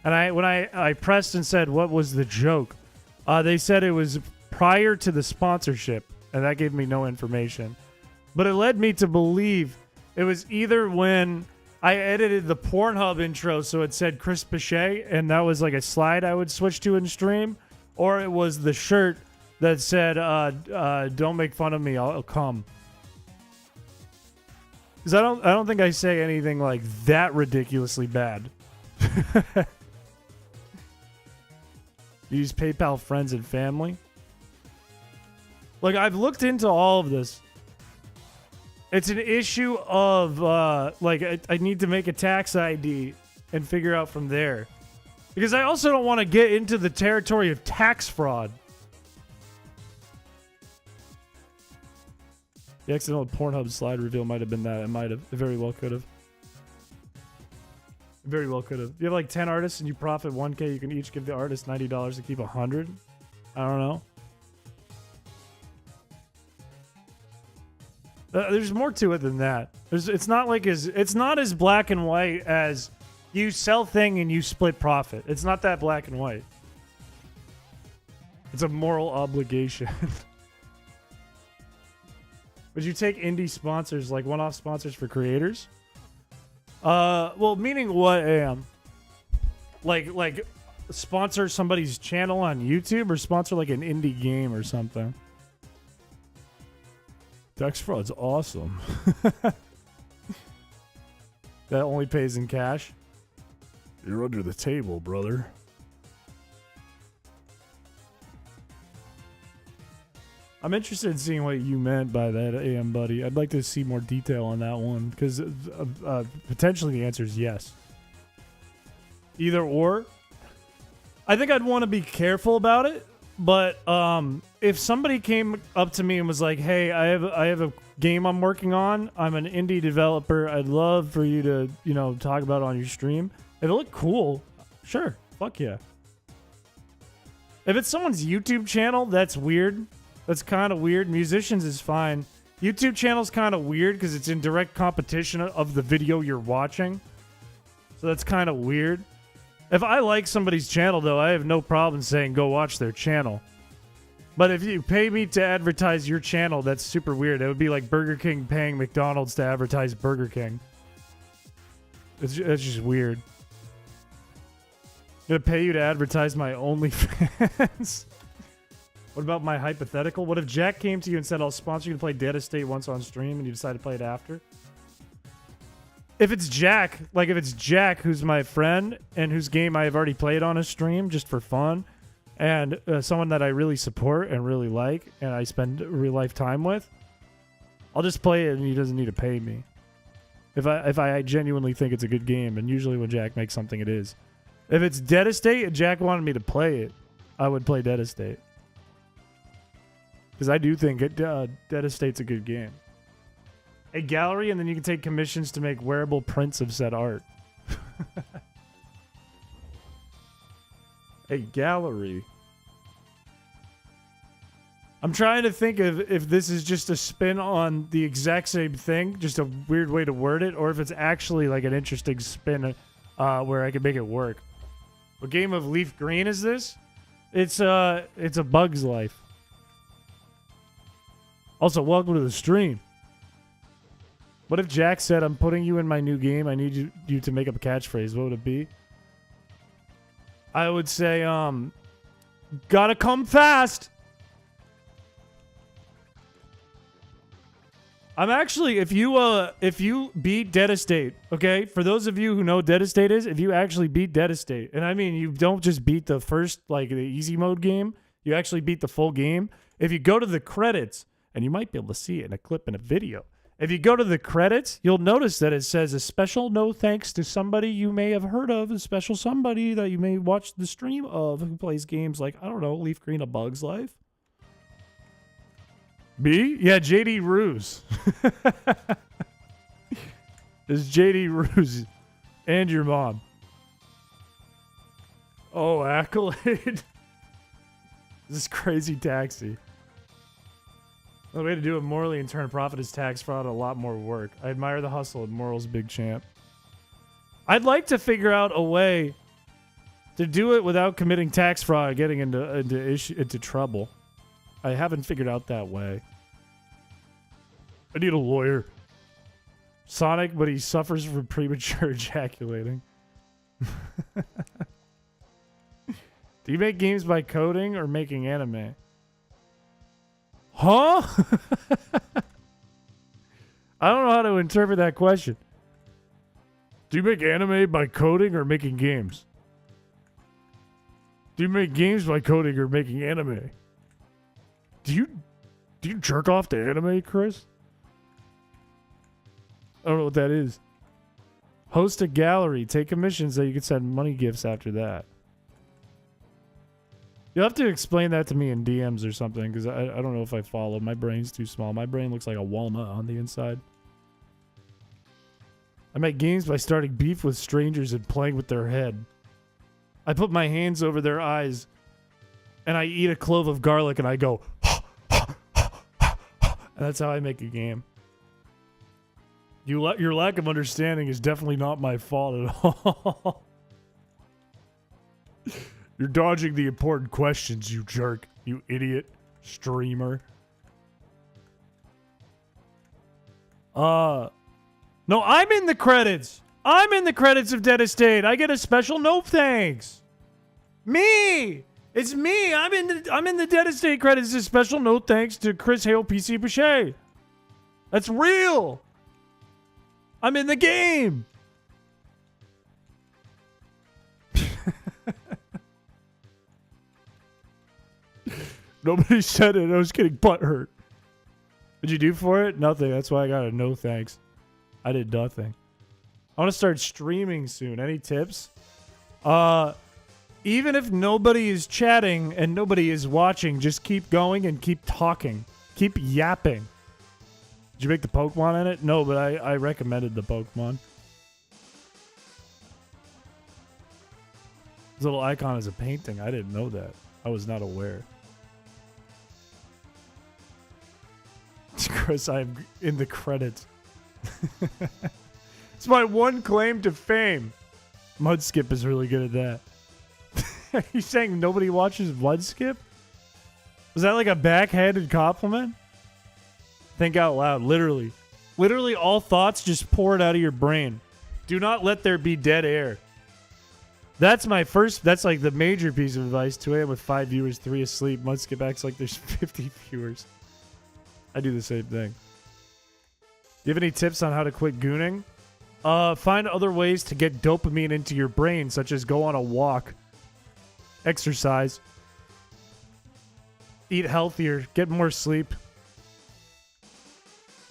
And when I pressed and said, what was the joke? They said it was prior to the sponsorship, and that gave me no information. But it led me to believe it was either when I edited the Pornhub intro so it said chrispiche, and that was like a slide I would switch to in stream, or it was the shirt that said, don't make fun of me, I'll come. Because I don't think I say anything like that ridiculously bad. Use PayPal friends and family. Like, I've looked into all of this. It's an issue of, I need to make a tax ID and figure out from there. Because I also don't want to get into the territory of tax fraud. The accidental Pornhub slide reveal might have been that. It might have. It very well could have. Very well could have. You have like 10 artists and you profit 1K. You can each give the artist $90 to keep 100. I don't know. There's more to it than that. It's not as black and white as you sell thing and you split profit. It's not that black and white. It's a moral obligation. Would you take indie sponsors, like one-off sponsors for creators? Well, meaning what, Am? Like sponsor somebody's channel on YouTube or sponsor like an indie game or something? Tax fraud's awesome. That only pays in cash? You're under the table, brother. I'm interested in seeing what you meant by that, AM buddy. I'd like to see more detail on that one, because potentially the answer is yes. Either or. I think I'd want to be careful about it, but if somebody came up to me and was like, hey, I have a game I'm working on. I'm an indie developer. I'd love for you to, talk about it on your stream. If it looked cool, sure. Fuck yeah. If it's someone's YouTube channel, that's weird. That's kind of weird. Musicians is fine. YouTube channel's kind of weird because it's in direct competition of the video you're watching. So that's kind of weird. If I like somebody's channel, though, I have no problem saying go watch their channel. But if you pay me to advertise your channel, that's super weird. It would be like Burger King paying McDonald's to advertise Burger King. It's just weird. I'm going to pay you to advertise my OnlyFans. What about my hypothetical? What if Jack came to you and said, I'll sponsor you to play Dead Estate once on stream, and you decide to play it after? If it's Jack, who's my friend and whose game I have already played on a stream just for fun, and someone that I really support and really like, and I spend real life time with, I'll just play it and he doesn't need to pay me. If I genuinely think it's a good game, and usually when Jack makes something, it is. If it's Dead Estate and Jack wanted me to play it, I would play Dead Estate. Because I do think Dead Estate's a good game. A gallery, and then you can take commissions to make wearable prints of said art. A gallery. I'm trying to think of if this is just a spin on the exact same thing, just a weird way to word it, or if it's actually like an interesting spin where I can make it work. What game of Leaf Green is this? It's a Bug's Life. Also, welcome to the stream. What if Jack said, I'm putting you in my new game, I need you to make up a catchphrase? What would it be? I would say, gotta come fast. I'm actually, if you beat Devastate, okay? For those of you who know Devastate is, if you actually beat Devastate, and I mean you don't just beat the first, like the easy mode game, you actually beat the full game. If you go to the credits, and you might be able to see it in a clip in a video. If you go to the credits, you'll notice that it says a special no thanks to somebody you may have heard of, a special somebody that you may watch the stream of who plays games like, I don't know, Leaf Green, A Bug's Life. B? Yeah, JD Ruse. It's JD Ruse and your mom. Oh, Accolade. This crazy taxi. The way to do it morally and turn a profit is tax fraud, a lot more work. I admire the hustle of Moral's big champ. I'd like to figure out a way to do it without committing tax fraud, getting into trouble. I haven't figured out that way. I need a lawyer. Sonic, but he suffers from premature ejaculating. Do you make games by coding or making anime? Huh? I don't know how to interpret that question. Do you make anime by coding or making games? Do you make games by coding or making anime? Do you jerk off to anime, Chris? I don't know what that is. Host a gallery. Take commissions that you can send money gifts after that. You'll have to explain that to me in DMs or something, because I don't know if I follow. My brain's too small. My brain looks like a walnut on the inside. I make games by starting beef with strangers and playing with their head. I put my hands over their eyes, and I eat a clove of garlic, and I go, and that's how I make a game. Your lack of understanding is definitely not my fault at all. You're dodging the important questions, you jerk. You idiot. Streamer. No, I'm in the credits. I'm in the credits of Dead Estate. I get a special no thanks. Me. It's me. I'm in the Dead Estate credits. A special no thanks to Chris Hale PC Piché. That's real. I'm in the game. Nobody said it. I was getting butt hurt. What'd you do for it? Nothing. That's why I got a no thanks. I did nothing. I want to start streaming soon. Any tips? Even if nobody is chatting and nobody is watching, just keep going and keep talking. Keep yapping. Did you make the Pokemon in it? No, but I recommended the Pokemon. This little icon is a painting. I didn't know that. I was not aware. Chris, I'm in the credits. It's my one claim to fame. Mudskip is really good at that. Are you saying nobody watches Mudskip? Was that like a backhanded compliment? Think out loud, literally. Literally all thoughts just pour it out of your brain. Do not let there be dead air. That's my first, that's like the major piece of advice. 2 a.m. with 5 viewers, 3 asleep. Mudskip acts like there's 50 viewers. I do the same thing. Do you have any tips on how to quit gooning? Find other ways to get dopamine into your brain, such as go on a walk, exercise, eat healthier, get more sleep.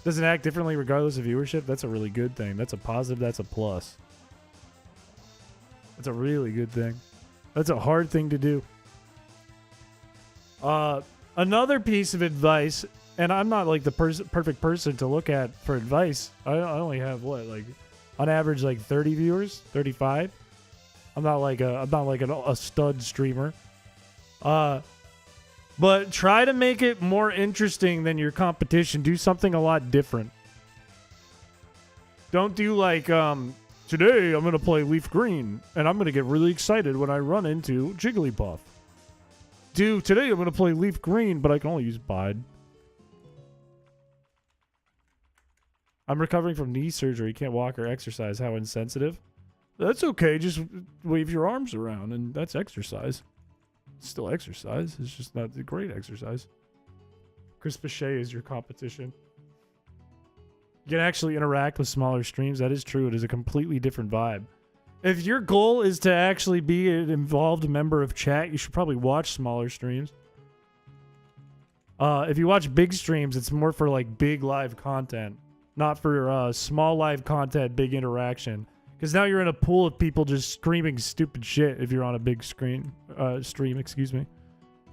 Does it act differently regardless of viewership? That's a really good thing. That's a positive. That's a plus. That's a really good thing. That's a hard thing to do. Another piece of advice, and I'm not like the perfect person to look at for advice. I only have what, like on average like 30 viewers, 35. I'm not like a stud streamer. But try to make it more interesting than your competition. Do something a lot different. Don't do like, today I'm going to play Leaf Green, and I'm going to get really excited when I run into Jigglypuff. Today I'm going to play Leaf Green, but I can only use Bide. I'm recovering from knee surgery. Can't walk or exercise. How insensitive. That's okay. Just wave your arms around, and that's exercise. It's still exercise. It's just not a great exercise. Chris Piché is your competition. You can actually interact with smaller streams. That is true. It is a completely different vibe. If your goal is to actually be an involved member of chat, you should probably watch smaller streams. If you watch big streams, it's more for like big live content, not for small live content, big interaction. Because now you're in a pool of people just screaming stupid shit if you're on a big stream, excuse me.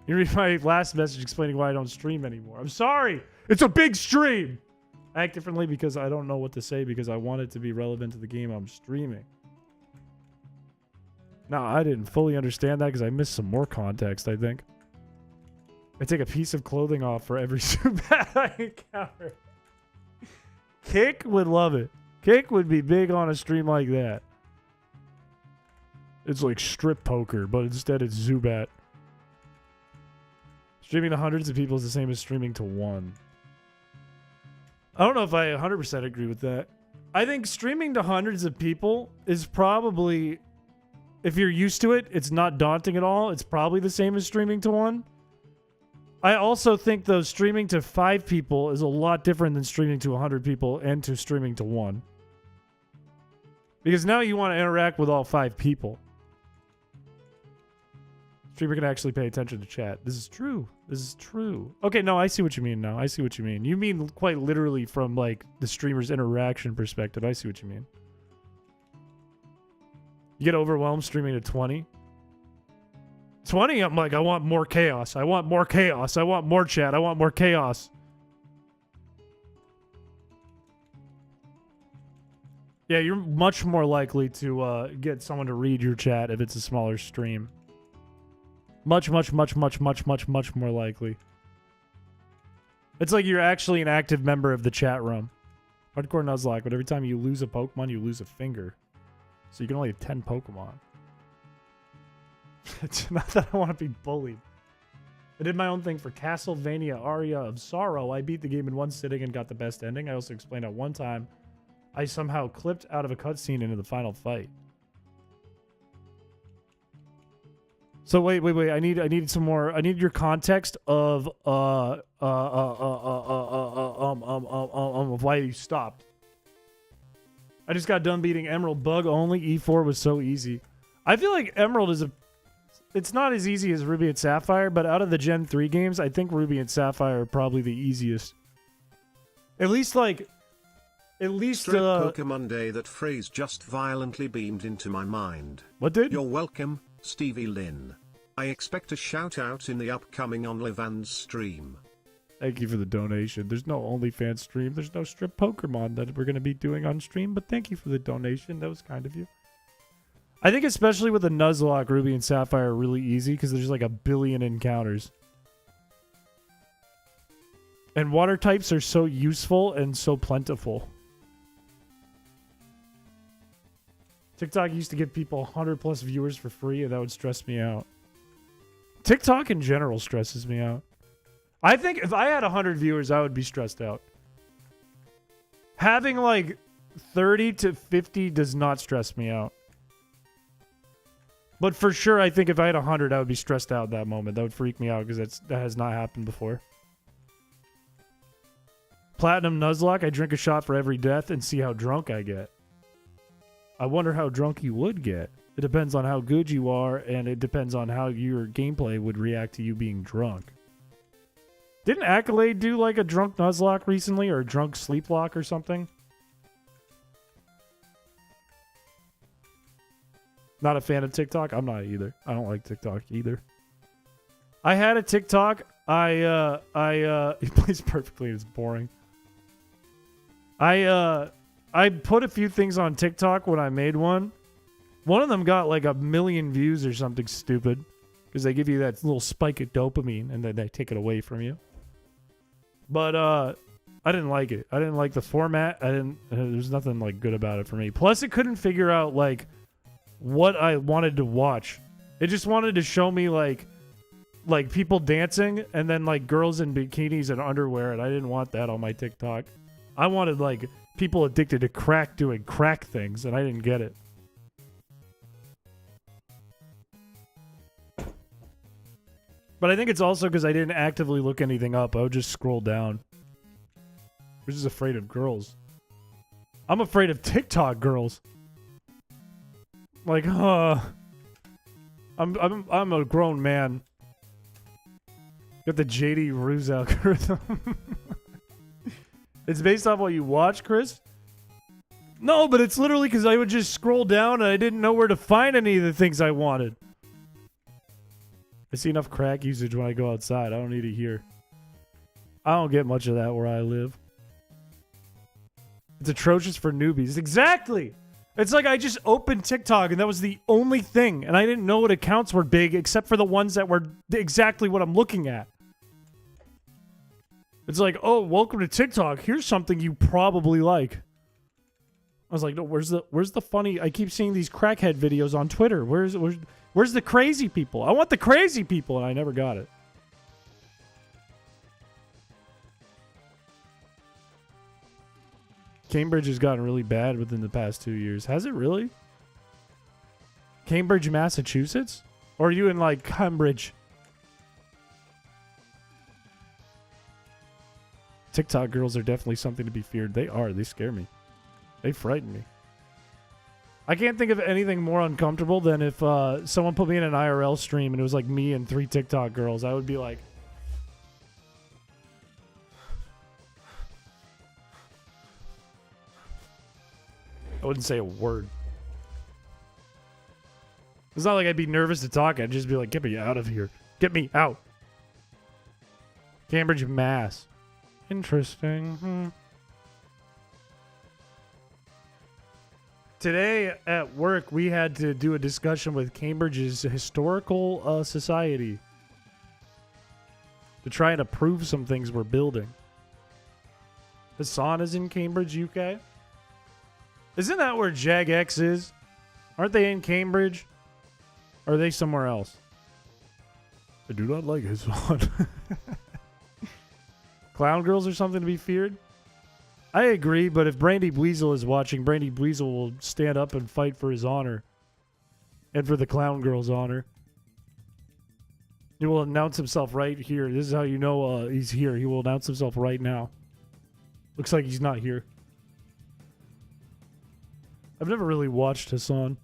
You read my last message explaining why I don't stream anymore. I'm sorry. It's a big stream. I act differently because I don't know what to say because I want it to be relevant to the game I'm streaming. Now, I didn't fully understand that because I missed some more context, I think. I take a piece of clothing off for every Zubat I encounter. Kick would love it. Kick would be big on a stream like that. It's like strip poker, but instead it's Zubat. Streaming to hundreds of people is the same as streaming to one. I don't know if I 100% agree with that. I think streaming to hundreds of people is probably, if you're used to it, it's not daunting at all. It's probably the same as streaming to one. I also think, though, streaming to 5 people is a lot different than streaming to 100 people and to streaming to 1. Because now you want to interact with all 5 people. Streamer can actually pay attention to chat. This is true. This is true. Okay, no, I see what you mean now. I see what you mean. You mean quite literally from, like, the streamer's interaction perspective. I see what you mean. You get overwhelmed streaming to 20. 20, I'm like, I want more chaos. I want more chaos. I want more chat. I want more chaos. Yeah, you're much more likely to get someone to read your chat if it's a smaller stream. Much more likely. It's like you're actually an active member of the chat room. Hardcore Nuzlocke, but every time you lose a Pokemon, you lose a finger. So you can only have 10 Pokemon. It's not that I want to be bullied. I did my own thing for Castlevania Aria of Sorrow. I beat the game in one sitting and got the best ending. I also explained at one time I somehow clipped out of a cutscene into the final fight. So wait. I need some more. I need your context of why you stopped. I just got done beating Emerald bug only. E4 was so easy. I feel like Emerald is it's not as easy as Ruby and Sapphire, but out of the Gen 3 games, I think Ruby and Sapphire are probably the easiest. At least Straight Pokemon Day, that phrase just violently beamed into my mind. What did? You're welcome, Stevie Lynn. I expect a shout out in the upcoming OnlyFans stream. Thank you for the donation. There's no OnlyFans stream. There's no strip Pokemon that we're going to be doing on stream, but thank you for the donation. That was kind of you. I think especially with the Nuzlocke, Ruby and Sapphire are really easy because there's like a billion encounters. And water types are so useful and so plentiful. TikTok used to give people 100 plus viewers for free, and that would stress me out. TikTok in general stresses me out. I think if I had 100 viewers, I would be stressed out. Having like 30 to 50 does not stress me out. But for sure, I think if I had 100, I would be stressed out at that moment. That would freak me out because that has not happened before. Platinum Nuzlocke, I drink a shot for every death and see how drunk I get. I wonder how drunk you would get. It depends on how good you are, and it depends on how your gameplay would react to you being drunk. Didn't Accolade do like a drunk Nuzlocke recently, or a drunk Sleeplock or something? Not a fan of TikTok? I'm not either. I don't like TikTok either. I had a TikTok. He plays perfectly. It's boring. I put a few things on TikTok when I made one. One of them got like 1 million views or something stupid because they give you that little spike of dopamine and then they take it away from you. But I didn't like it. I didn't like the format. There's nothing like good about it for me. Plus, it couldn't figure out like what I wanted to watch. It just wanted to show me like people dancing and then like girls in bikinis and underwear, and I didn't want that on my TikTok. I wanted like people addicted to crack doing crack things, and I didn't get it. But I think it's also because I didn't actively look anything up. I would just scroll down. I was just afraid of girls. I'm afraid of TikTok girls. Like, I'm a grown man. Got the JD Ruse algorithm. It's based off what you watch, Chris? No, but it's literally because I would just scroll down and I didn't know where to find any of the things I wanted. I see enough crack usage when I go outside. I don't need it here. I don't get much of that where I live. It's atrocious for newbies. Exactly! It's like I just opened TikTok and that was the only thing. And I didn't know what accounts were big except for the ones that were exactly what I'm looking at. It's like, oh, welcome to TikTok. Here's something you probably like. I was like, no, where's the funny? I keep seeing these crackhead videos on Twitter. Where's the crazy people? I want the crazy people, and I never got it. Cambridge has gotten really bad within the past 2 years. Has it really? Cambridge, Massachusetts? Or are you in, like, Cambridge? TikTok girls are definitely something to be feared. They are. They scare me. They frighten me. I can't think of anything more uncomfortable than if someone put me in an IRL stream and it was like me and 3 TikTok girls. I would be like... I wouldn't say a word. It's not like I'd be nervous to talk. I'd just be like, get me out of here. Get me out. Cambridge, Mass. Interesting. Today at work, we had to do a discussion with Cambridge's historical society to try and approve some things we're building. Hassan is in Cambridge, UK. Isn't that where JagX is? Aren't they in Cambridge? Or are they somewhere else? I do not like Hassan. Clown girls are something to be feared? I agree, but if Brandy Weasel is watching, Brandy Weasel will stand up and fight for his honor. And for the clown girl's honor. He will announce himself right here. This is how you know he's here. He will announce himself right now. Looks like he's not here. I've never really watched Hassan.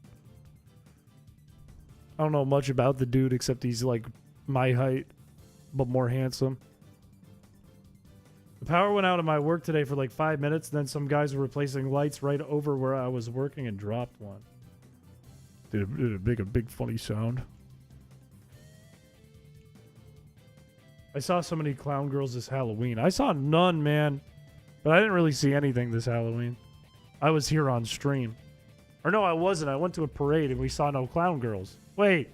I don't know much about the dude except he's like my height, but more handsome. The power went out of my work today for like 5 minutes, then some guys were replacing lights right over where I was working and dropped one. Did a big funny sound. I saw so many clown girls this Halloween. I saw none, man. But I didn't really see anything this Halloween. I was here on stream. Or no, I wasn't. I went to a parade and we saw no clown girls. Wait,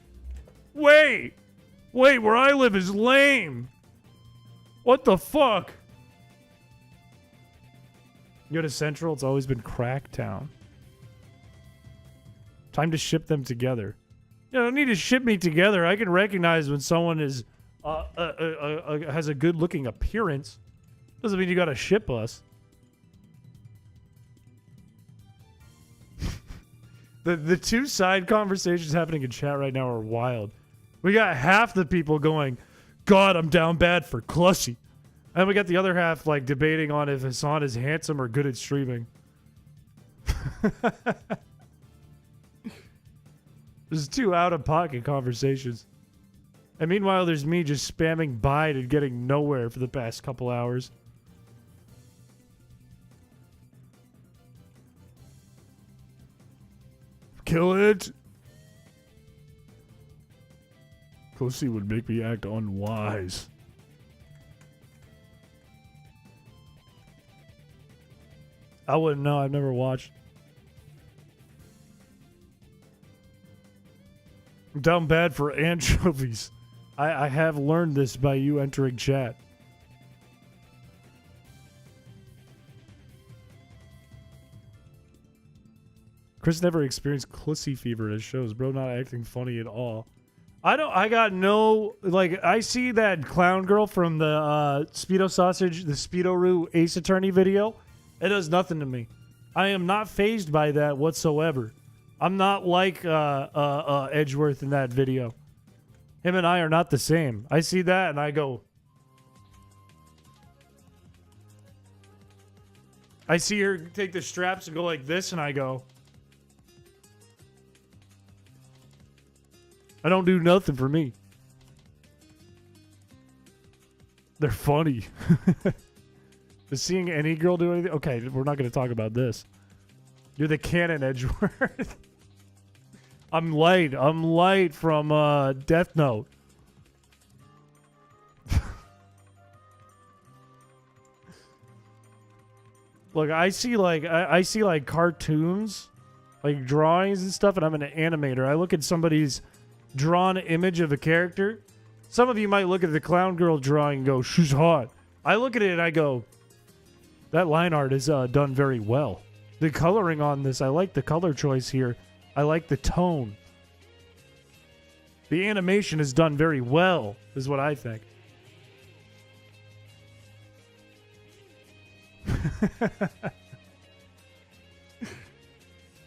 where I live is lame. What the fuck? You go to Central, it's always been Cracktown. Time to ship them together. You don't need to ship me together. I can recognize when someone is has a good-looking appearance. Doesn't mean you gotta ship us. The two side conversations happening in chat right now are wild. We got half the people going, God, I'm down bad for Clussy. And we got the other half like debating on if Hassan is handsome or good at streaming. There's two out-of-pocket conversations. And meanwhile, there's me just spamming Bide and getting nowhere for the past couple hours. Kill it! Pussy would make me act unwise. I wouldn't know. I've never watched. I'm down bad for anchovies. I have learned this by you entering chat. Chris never experienced Clussy fever at shows, bro. Not acting funny at all. I got no, like, I see that clown girl from the Speedo Sausage, the Speedo-Roo Ace Attorney video. It does nothing to me. I am not fazed by that whatsoever. I'm not like Edgeworth in that video. Him and I are not the same. I see that and I go... I see her take the straps and go like this, and I go, I don't do nothing for me. They're funny. Is seeing any girl do anything? Okay, we're not going to talk about this. You're the canon Edgeworth. I'm light. I'm light from Death Note. Look, I see like cartoons, like drawings and stuff, and I'm an animator. I look at somebody's drawn image of a character. Some of you might look at the clown girl drawing and go, she's hot. I look at it and I go, that line art is done very well. The coloring on this, I like the color choice here. I like the tone. The animation is done very well, is what I think.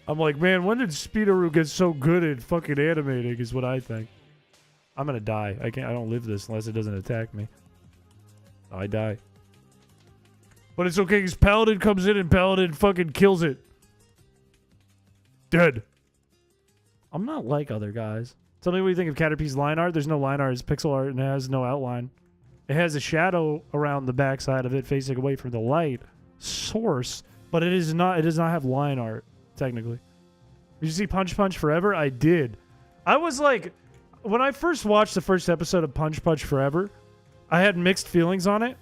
I'm like, man, when did Speedaroo get so good at fucking animating, is what I think. I'm gonna die. I don't live this unless it doesn't attack me. I die. But it's okay, because Paladin comes in and Paladin fucking kills it. Dead. I'm not like other guys. Tell me what you think of Caterpie's line art. There's no line art. It's pixel art and it has no outline. It has a shadow around the backside of it facing away from the light source, but it does not have line art, technically. Did you see Punch Punch Forever? I did. I was like, when I first watched the first episode of Punch Punch Forever, I had mixed feelings on it.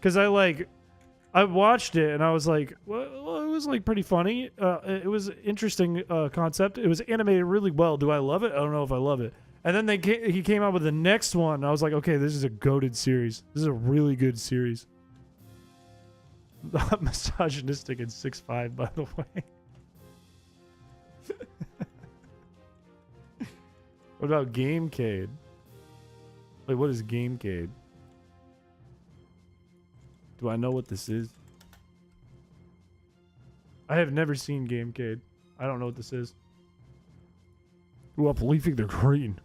Because I watched it and I was like, well, it was like pretty funny. It was an interesting concept. It was animated really well. Do I love it? I don't know if I love it. And then he came out with the next one. And I was like, okay, this is a goated series. This is a really good series. Not misogynistic and 6'5", by the way. What about Gamecade? Wait, what is Gamecade? Do I know what this is? I have never seen Gamecade. I don't know what this is. Ooh, I'm leafing the green.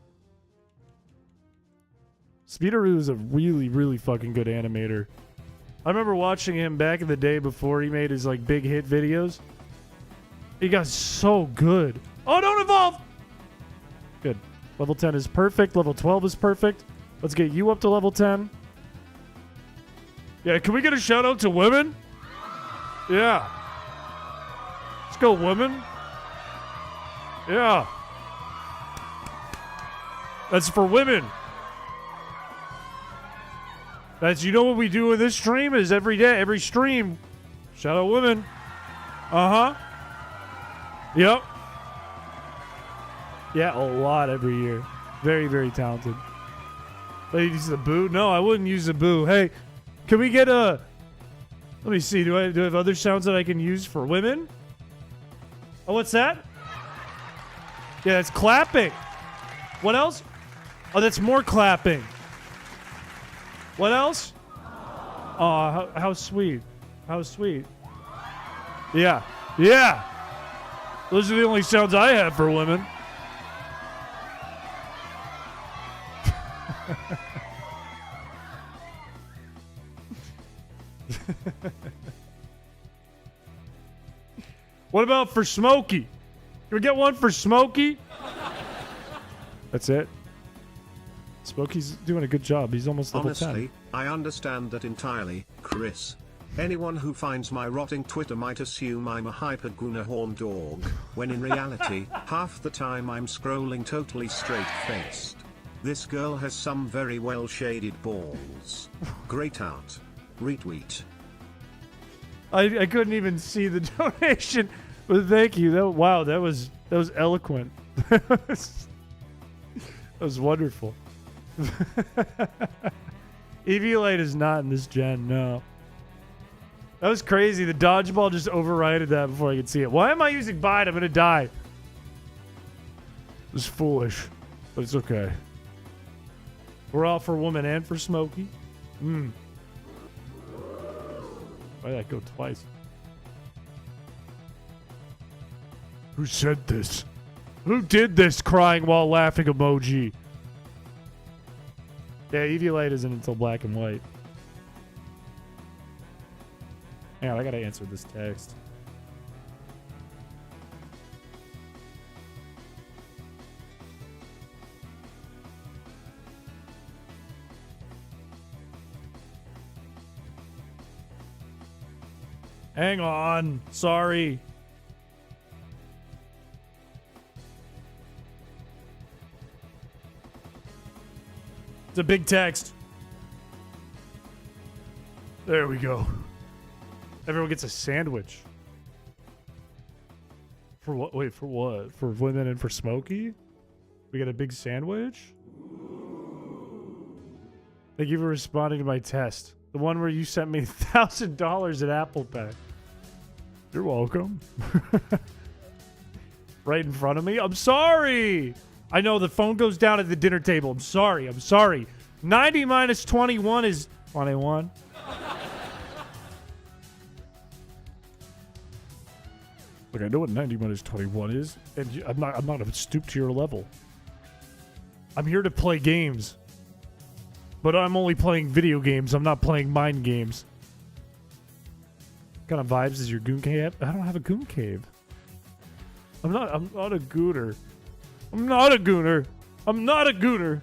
Speedaroo is a really, really fucking good animator. I remember watching him back in the day before he made his like big hit videos. He got so good. Oh, don't evolve! Good. Level 10 is perfect. Level 12 is perfect. Let's get you up to level 10. Yeah, can we get a shout out to women? Yeah. Let's go, women. Yeah. That's for women. You know what we do in this stream is every day, every stream. Shout out women. Uh-huh. Yep. Yeah, a lot every year. Very, very talented. Use the boo? No, I wouldn't use the boo. Hey, can we get a... Let me see. Do I have other sounds that I can use for women? Oh, what's that? Yeah, it's clapping. What else? Oh, that's more clapping. What else? Oh, how sweet. How sweet. Yeah. Yeah. Those are the only sounds I have for women. What about for Smokey? Can we get one for Smokey? That's it. Smokey's doing a good job. He's almost level 10. Honestly, I understand that entirely, Chris. Anyone who finds my rotting Twitter might assume I'm a hyper-guna horn dog, when in reality, half the time I'm scrolling totally straight-faced. This girl has some very well-shaded balls. Great art. Retweet. I couldn't even see the donation, but thank you. Wow, that was eloquent. That was wonderful. Eviolite is not in this gen, no. That was crazy. The dodgeball just overrided that before I could see it. Why am I using Bide? I'm gonna die. It was foolish, but it's okay. We're all for woman and for Smokey. Why did that go twice? Who said this? Who did this crying while laughing emoji? Yeah, Eviolite isn't until black and white. Hang on, I gotta answer this text. Hang on. Sorry. It's a big text. There we go. Everyone gets a sandwich. For what? Wait, for what? For women and for Smokey? We got a big sandwich? Thank you for responding to my test. The one where you sent me $1,000 at Apple Pay. You're welcome. Right in front of me? I'm sorry! I know the phone goes down at the dinner table. I'm sorry. I'm sorry. 90 minus 21 is 21. Look, I know what 90 minus 21 is, and I'm not going to stoop to your level. I'm here to play games. But I'm only playing video games. I'm not playing mind games. What kind of vibes is your goon cave? I don't have a goon cave. I'm not a gooner. I'm not a gooner. I'm not a gooner.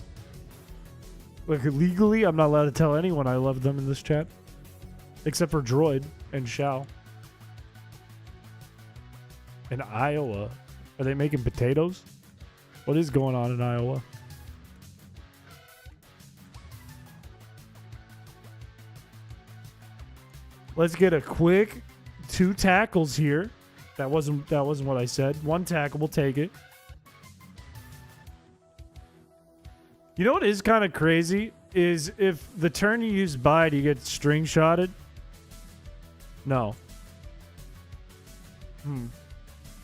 Like, legally, I'm not allowed to tell anyone I love them in this chat. Except for Droid and Shao. In Iowa. Are they making potatoes? What is going on in Iowa? Let's get a quick 2 tackles here. That wasn't what I said. 1 tackle, we'll take it. You know what is kind of crazy? Is if the turn you use bide, you get string shotted? No.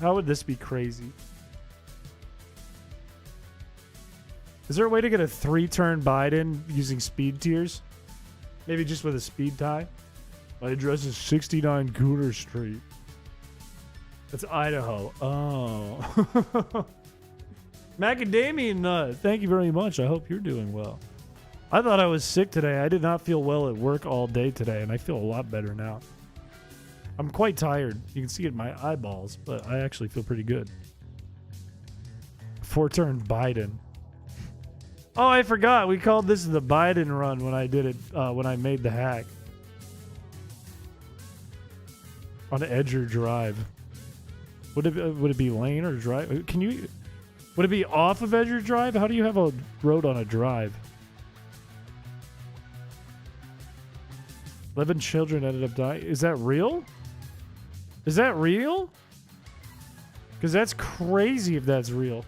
How would this be crazy? Is there a way to get a 3-turn bide in using speed tiers? Maybe just with a speed tie? My address is 69 Gooner Street. That's Idaho. Oh. Macadamia nut. Thank you very much. I hope you're doing well. I thought I was sick today. I did not feel well at work all day today, and I feel a lot better now. I'm quite tired. You can see it in my eyeballs, but I actually feel pretty good. 4-turn Biden. Oh, I forgot. We called this the Biden run when I did it, when I made the hack. On Edger Drive. Would it be lane or drive? Would it be off of Edger Drive? How do you have a road on a drive? 11 children ended up dying. Is that real? Is that real? Because that's crazy if that's real.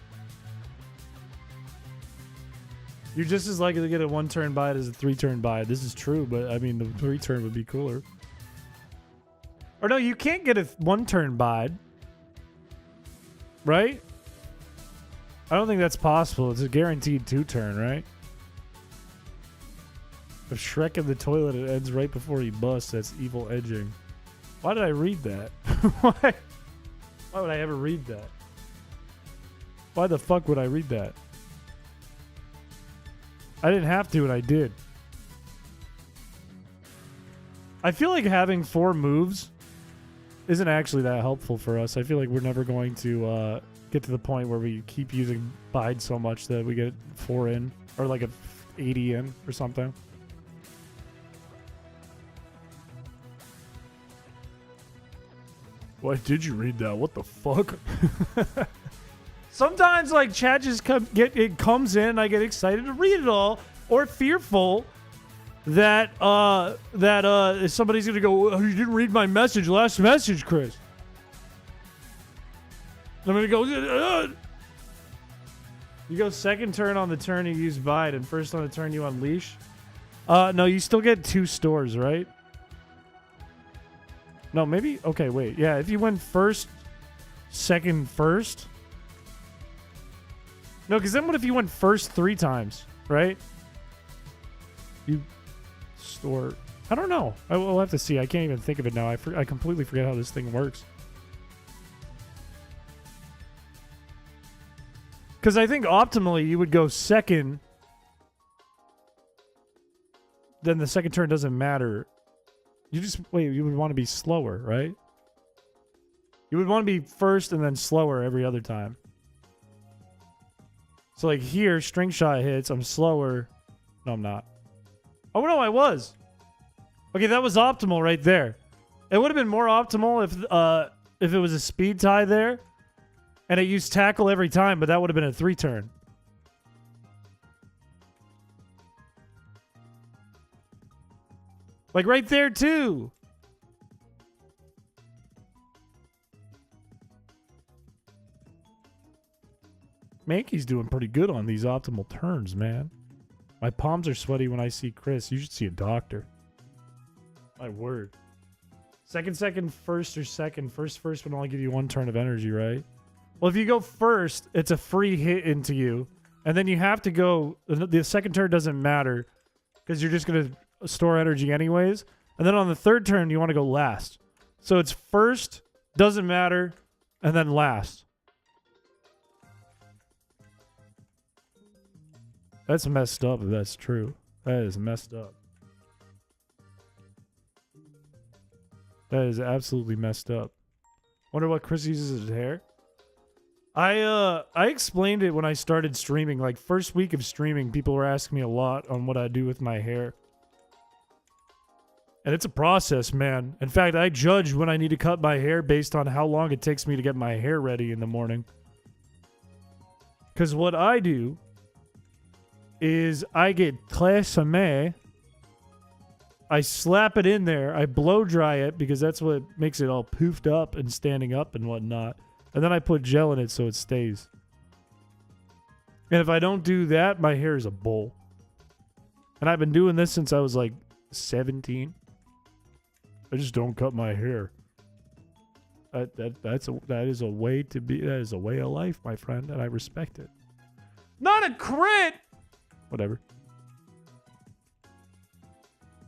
You're just as likely to get a 1-turn bide as a 3-turn bide. This is true, but I mean, the 3-turn would be cooler. Or no, you can't get a 1-turn bide. Right? I don't think that's possible. It's a guaranteed 2-turn, right? If Shrek in the toilet, it ends right before he busts. That's evil edging. Why did I read that? Why would I ever read that? Why the fuck would I read that? I didn't have to, and I did. I feel like having 4 moves isn't actually that helpful for us. I feel like we're never going to get to the point where we keep using bide so much that we get 4 in, or like a 80 in or something. Why did you read that? What the fuck? Sometimes, like, chat just comes in, I get excited to read it all, or fearful that somebody's gonna go, oh, you didn't read my message, last message, Chris. I'm gonna go, you go 2nd turn on the turn you use bide, and 1st on the turn you unleash. No, you still get 2 stores, right? No, maybe? Okay, wait. Yeah, if you went 1st, 2nd, 1st. No, because then what if you went 1st 3 times, right? You store... I don't know. I will have to see. I can't even think of it now. I completely forget how this thing works. Because I think optimally you would go 2nd. Then the 2nd turn doesn't matter. You would want to be slower, right? You would want to be first and then slower every other time. So like here, string shot hits, I'm slower. No, I'm not. Oh no, I was. Okay, that was optimal right there. It would have been more optimal if it was a speed tie there and it used tackle every time, but that would have been a 3-turn. Like right there too. Mankey's doing pretty good on these optimal turns, man. My palms are sweaty when I see Chris. You should see a doctor. My word. Second, first, or second. First would only give you 1 turn of energy, right? Well, if you go first, it's a free hit into you. And then you have to go... The second turn doesn't matter because you're just going to store energy anyways. And then on the 3rd turn, you want to go last. So it's first, doesn't matter, and then last. That's messed up if that's true. That is messed up. That is absolutely messed up. Wonder what Chris uses his hair. I explained it when I started streaming. Like first week of streaming, people were asking me a lot on what I do with my hair. And it's a process, man. In fact, I judge when I need to cut my hair based on how long it takes me to get my hair ready in the morning. Because what I do is I get chrispiche, I slap it in there, I blow dry it because that's what makes it all poofed up and standing up and whatnot. And then I put gel in it so it stays. And if I don't do that, my hair is a bowl. And I've been doing this since I was like 17. I just don't cut my hair. That is a way to be. That is a way of life, my friend, and I respect it. Not a crit. Whatever.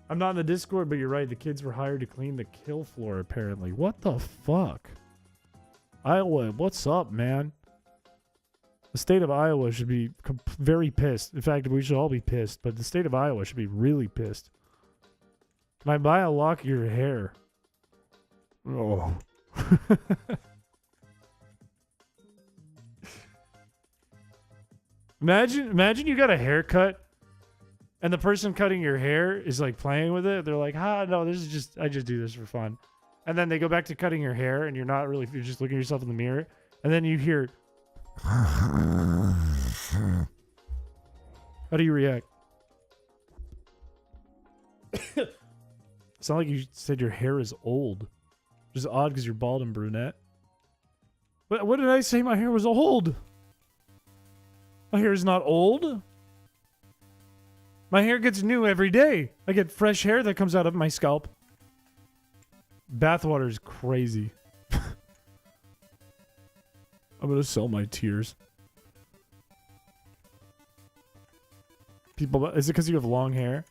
I'm not in the Discord, but you're right. The kids were hired to clean the kill floor, apparently. What the fuck? Iowa, what's up, man? The state of Iowa should be very pissed. In fact, we should all be pissed, but the state of Iowa should be really pissed. Can I buy a lock of your hair? Oh. Imagine you got a haircut and the person cutting your hair is like playing with it. They're like, no, this is just, I just do this for fun. And then they go back to cutting your hair and you're just looking at yourself in the mirror. And then you hear, how do you react? It's not like you said your hair is old. Which is odd because you're bald and brunette. What did I say my hair was old? My hair is not old. My hair gets new every day. I get fresh hair that comes out of my scalp. Bathwater is crazy. I'm gonna sell my tears. People, is it because you have long hair?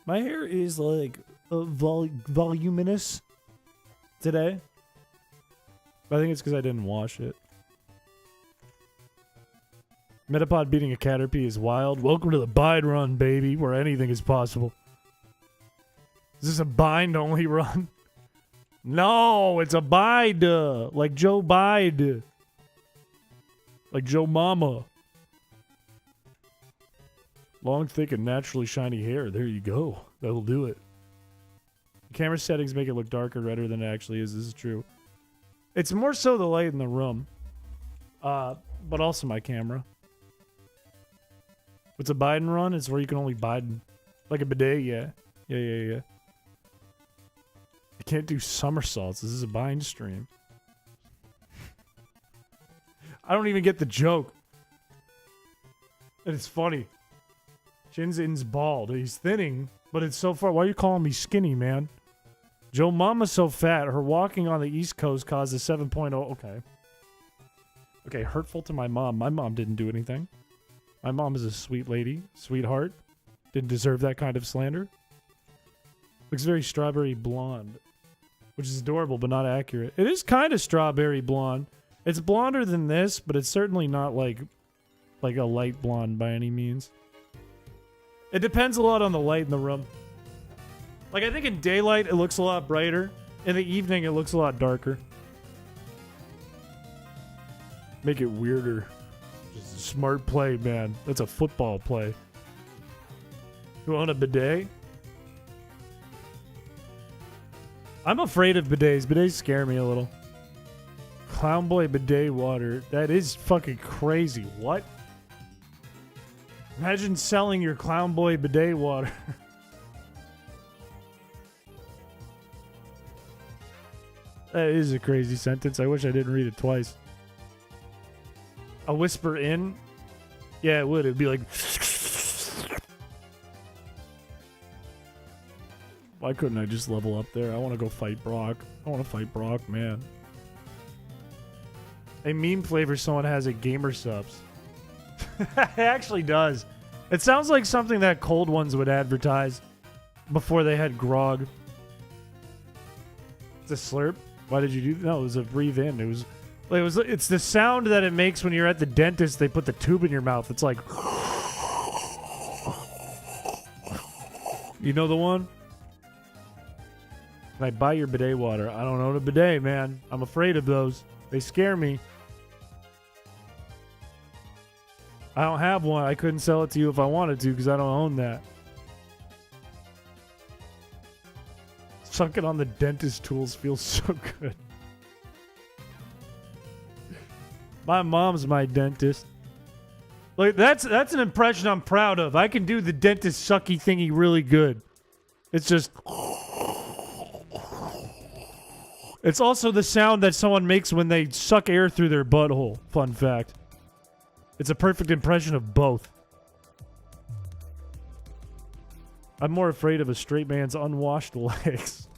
My hair is like voluminous today. But I think it's because I didn't wash it. Metapod beating a Caterpie is wild. Welcome to the Bide run, baby, where anything is possible. Is this a bind-only run? No, it's a Bide. Like Joe Bide. Like Joe Mama. Long, thick, and naturally shiny hair. There you go. That'll do it. The camera settings make it look darker, redder than it actually is. This is true. It's more so the light in the room. But also my camera. What's a Biden run? It's where you can only Biden. Like a bidet, yeah. Yeah. I can't do somersaults. This is a bind stream. I don't even get the joke. And it's funny. Shinzin's bald. He's thinning, but it's so far. Why are you calling me skinny, man? Joe Mama's so fat. Her walking on the East Coast caused a 7.0. Okay. Okay, hurtful to my mom. My mom didn't do anything. My mom is a sweet lady. Sweetheart. Didn't deserve that kind of slander. Looks very strawberry blonde. Which is adorable, but not accurate. It is kind of strawberry blonde. It's blonder than this, but it's certainly not like a light blonde by any means. It depends a lot on the light in the room. Like, I think in daylight it looks a lot brighter. In the evening it looks a lot darker. Make it weirder. Just a smart play, man. That's a football play. You want a bidet? I'm afraid of bidets. Bidets scare me a little. Clown boy bidet water. That is fucking crazy. What? Imagine selling your clown boy bidet water. That is a crazy sentence. I wish I didn't read it twice. A whisper in? Yeah, it would. It'd be like... Why couldn't I just level up there? I want to go fight Brock. I want to fight Brock, man. A meme flavor someone has at Gamer Subs. It actually does. It sounds like something that Cold Ones would advertise before they had grog. It's a slurp. Why did you do that? No, it was a breathe in. It's the sound that it makes when you're at the dentist. They put the tube in your mouth. It's like, you know the one? Can I buy your bidet water? I don't own a bidet, man. I'm afraid of those. They scare me. I don't have one. I couldn't sell it to you if I wanted to because I don't own that. Sucking on the dentist tools feels so good. My mom's my dentist. Like that's an impression I'm proud of. I can do the dentist sucky thingy really good. It's just... It's also the sound that someone makes when they suck air through their butthole. Fun fact. It's a perfect impression of both. I'm more afraid of a straight man's unwashed legs.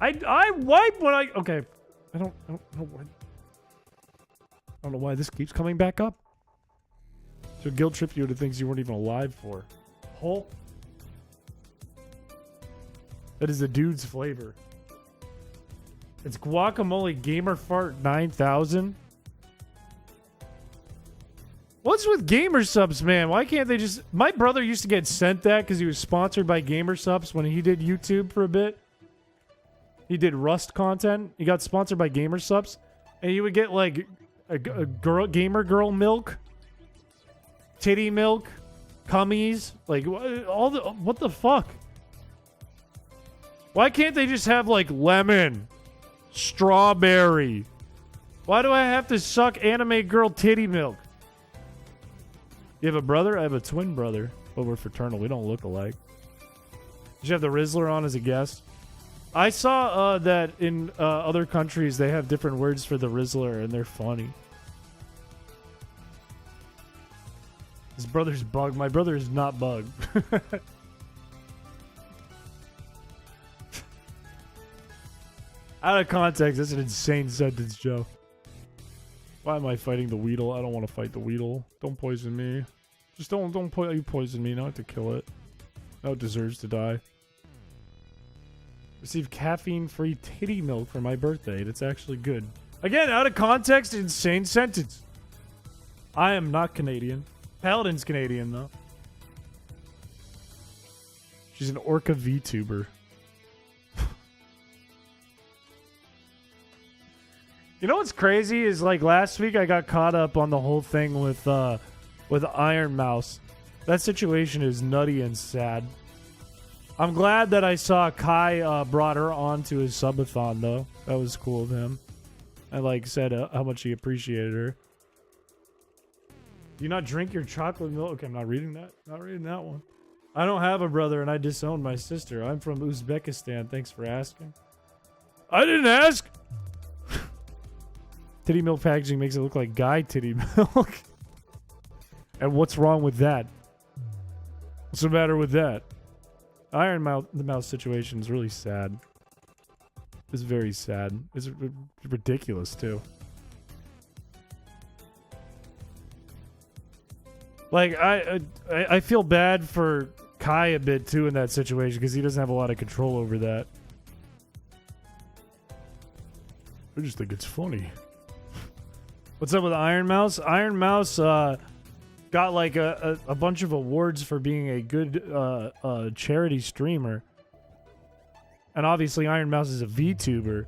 I wipe when I... Okay. I don't know why... I don't know why this keeps coming back up. So guilt trip you to things you weren't even alive for. Hole? That is a dude's flavor. It's guacamole gamer fart 9000. What's with gamer subs, man? Why can't they just... My brother used to get sent that because he was sponsored by gamer subs when he did YouTube for a bit. He did Rust content. He got sponsored by gamer subs. And he would get like a gamer girl milk, titty milk, cummies, like all the... What the fuck? Why can't they just have like lemon, strawberry? Why do I have to suck anime girl titty milk? You have a brother? I have a twin brother. But we're fraternal. We don't look alike. Did you have the Rizzler on as a guest? I saw that in other countries they have different words for the Rizzler and they're funny. His brother's Bug. My brother is not Bug. Out of context, that's an insane sentence, Joe. Why am I fighting the Weedle? I don't want to fight the Weedle. Don't poison me. Just don't you poison me. Not to kill it. No, it deserves to die. Receive caffeine-free titty milk for my birthday. That's actually good. Again, out of context, insane sentence. I am not Canadian. Paladin's Canadian, though. She's an Orca VTuber. You know what's crazy is like last week I got caught up on the whole thing with Iron Mouse. That situation is nutty and sad. I'm glad that I saw Kai brought her on to his subathon though. That was cool of him. I like said how much he appreciated her. Do you not drink your chocolate milk? Okay, I'm not reading that. Not reading that one. I don't have a brother and I disowned my sister. I'm from Uzbekistan. Thanks for asking. I didn't ask. Titty milk packaging makes it look like guy titty milk. And what's wrong with that? What's the matter with that? Iron Mouse situation is really sad. It's very sad. It's ridiculous too. Like I feel bad for Kai a bit too in that situation because he doesn't have a lot of control over that. I just think it's funny. What's up with Iron Mouse? Iron Mouse, got like a bunch of awards for being a good charity streamer. And obviously Iron Mouse is a VTuber.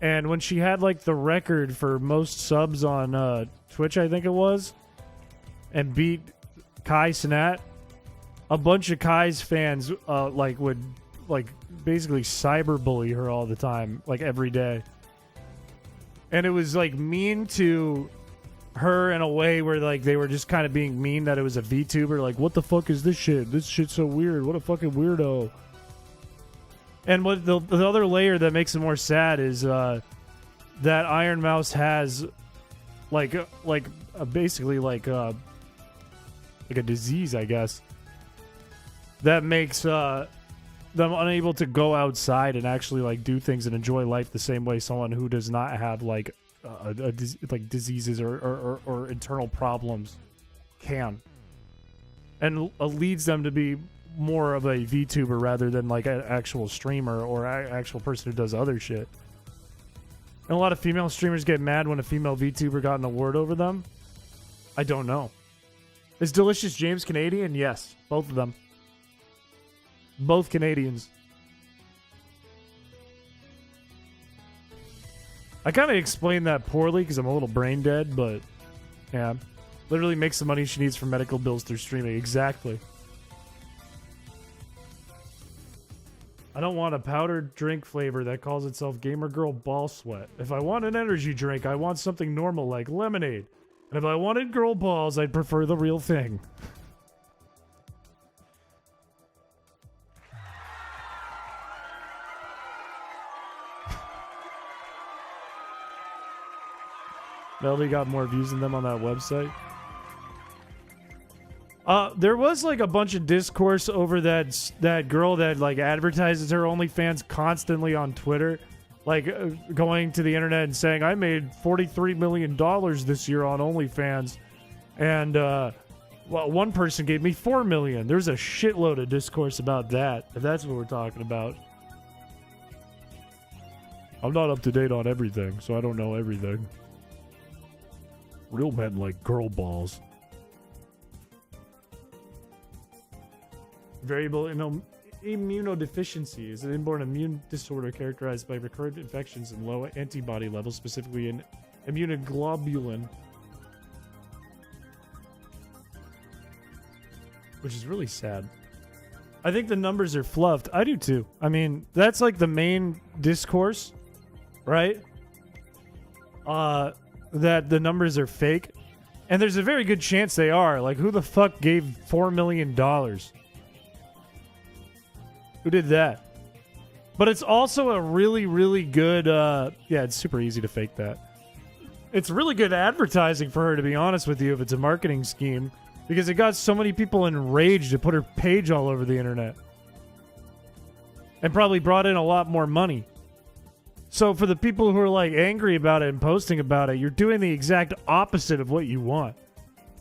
And when she had like the record for most subs on Twitch, I think it was, and beat Kai Cenat, a bunch of Kai's fans like would like basically cyberbully her all the time, like every day. And it was like mean to her in a way where like they were just kind of being mean that it was a VTuber. Like, what the fuck is this shit? This shit's so weird. What a fucking weirdo. And what the other layer that makes it more sad is that Iron Mouse has basically like a disease, I guess, that makes them unable to go outside and actually like do things and enjoy life the same way someone who does not have like like diseases or internal problems can, and leads them to be more of a VTuber rather than like an actual streamer or actual person who does other shit. And a lot of female streamers get mad when a female VTuber got an award over them. I don't know. Is Delicious James Canadian? Yes, both of them. Both Canadians. I kind of explained that poorly because I'm a little brain dead, but yeah. Literally makes the money she needs for medical bills through streaming. Exactly. I don't want a powdered drink flavor that calls itself Gamer Girl Ball Sweat. If I want an energy drink, I want something normal like lemonade. And if I wanted girl balls, I'd prefer the real thing. Melody got more views than them on that website. There was like a bunch of discourse over that girl that like advertises her OnlyFans constantly on Twitter, like going to the internet and saying, I made $43 million this year on OnlyFans, and one person gave me $4 million. There's a shitload of discourse about that, if that's what we're talking about. I'm not up to date on everything, so I don't know everything. Real men like girl balls. Variable immunodeficiency is an inborn immune disorder characterized by recurrent infections and low antibody levels, specifically in immunoglobulin, which is really sad. I think the numbers are fluffed. I do too. I mean, that's like the main discourse, right? That the numbers are fake. And there's a very good chance they are. Like, who the fuck gave $4 million? Who did that? But it's also a really, really good... yeah, it's super easy to fake that. It's really good advertising for her, to be honest with you, if it's a marketing scheme. Because it got so many people enraged to put her page all over the internet. And probably brought in a lot more money. So for the people who are like angry about it and posting about it, you're doing the exact opposite of what you want.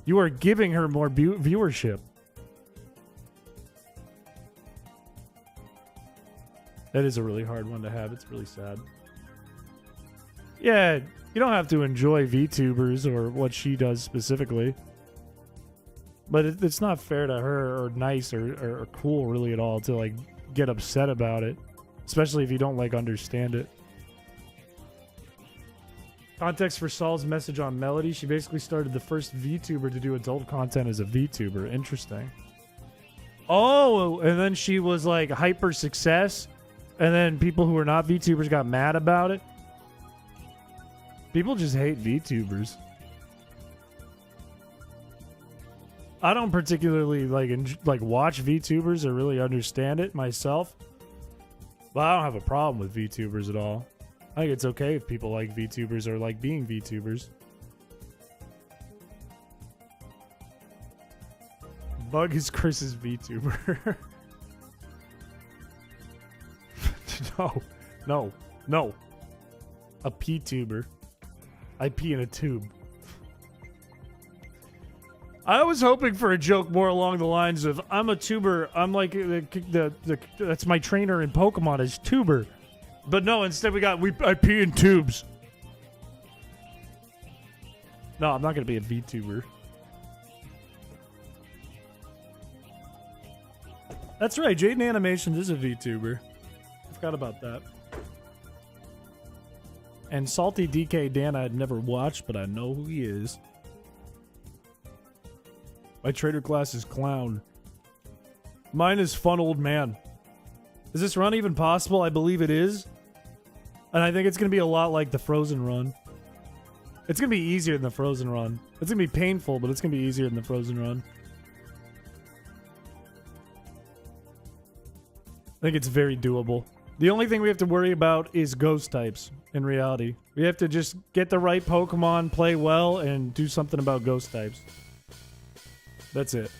You are giving her more viewership. That is a really hard one to have. It's really sad. Yeah, you don't have to enjoy VTubers or what she does specifically. But it's not fair to her or nice or cool really at all to like get upset about it. Especially if you don't like understand it. Context for Saul's message on Melody. She basically started the first VTuber to do adult content as a VTuber. Interesting. Oh, and then she was like hyper success. And then people who are not VTubers got mad about it. People just hate VTubers. I don't particularly like watch VTubers or really understand it myself. But I don't have a problem with VTubers at all. I think it's okay if people like VTubers or like being VTubers. Bug is Chris's VTuber. No. A P-tuber. I pee in a tube. I was hoping for a joke more along the lines of, I'm a tuber. I'm like, that's my trainer in Pokemon is Tuber. But no, instead I pee in tubes. No, I'm not going to be a VTuber. That's right. Jaden Animations is a VTuber. I forgot about that. And Salty DK Dan I'd never watched, but I know who he is. My trader class is clown. Mine is fun old man. Is this run even possible? I believe it is. And I think it's going to be a lot like the Frozen run. It's going to be easier than the Frozen run. It's going to be painful, but it's going to be easier than the Frozen run. I think it's very doable. The only thing we have to worry about is ghost types in reality. We have to just get the right Pokemon, play well, and do something about ghost types. That's it.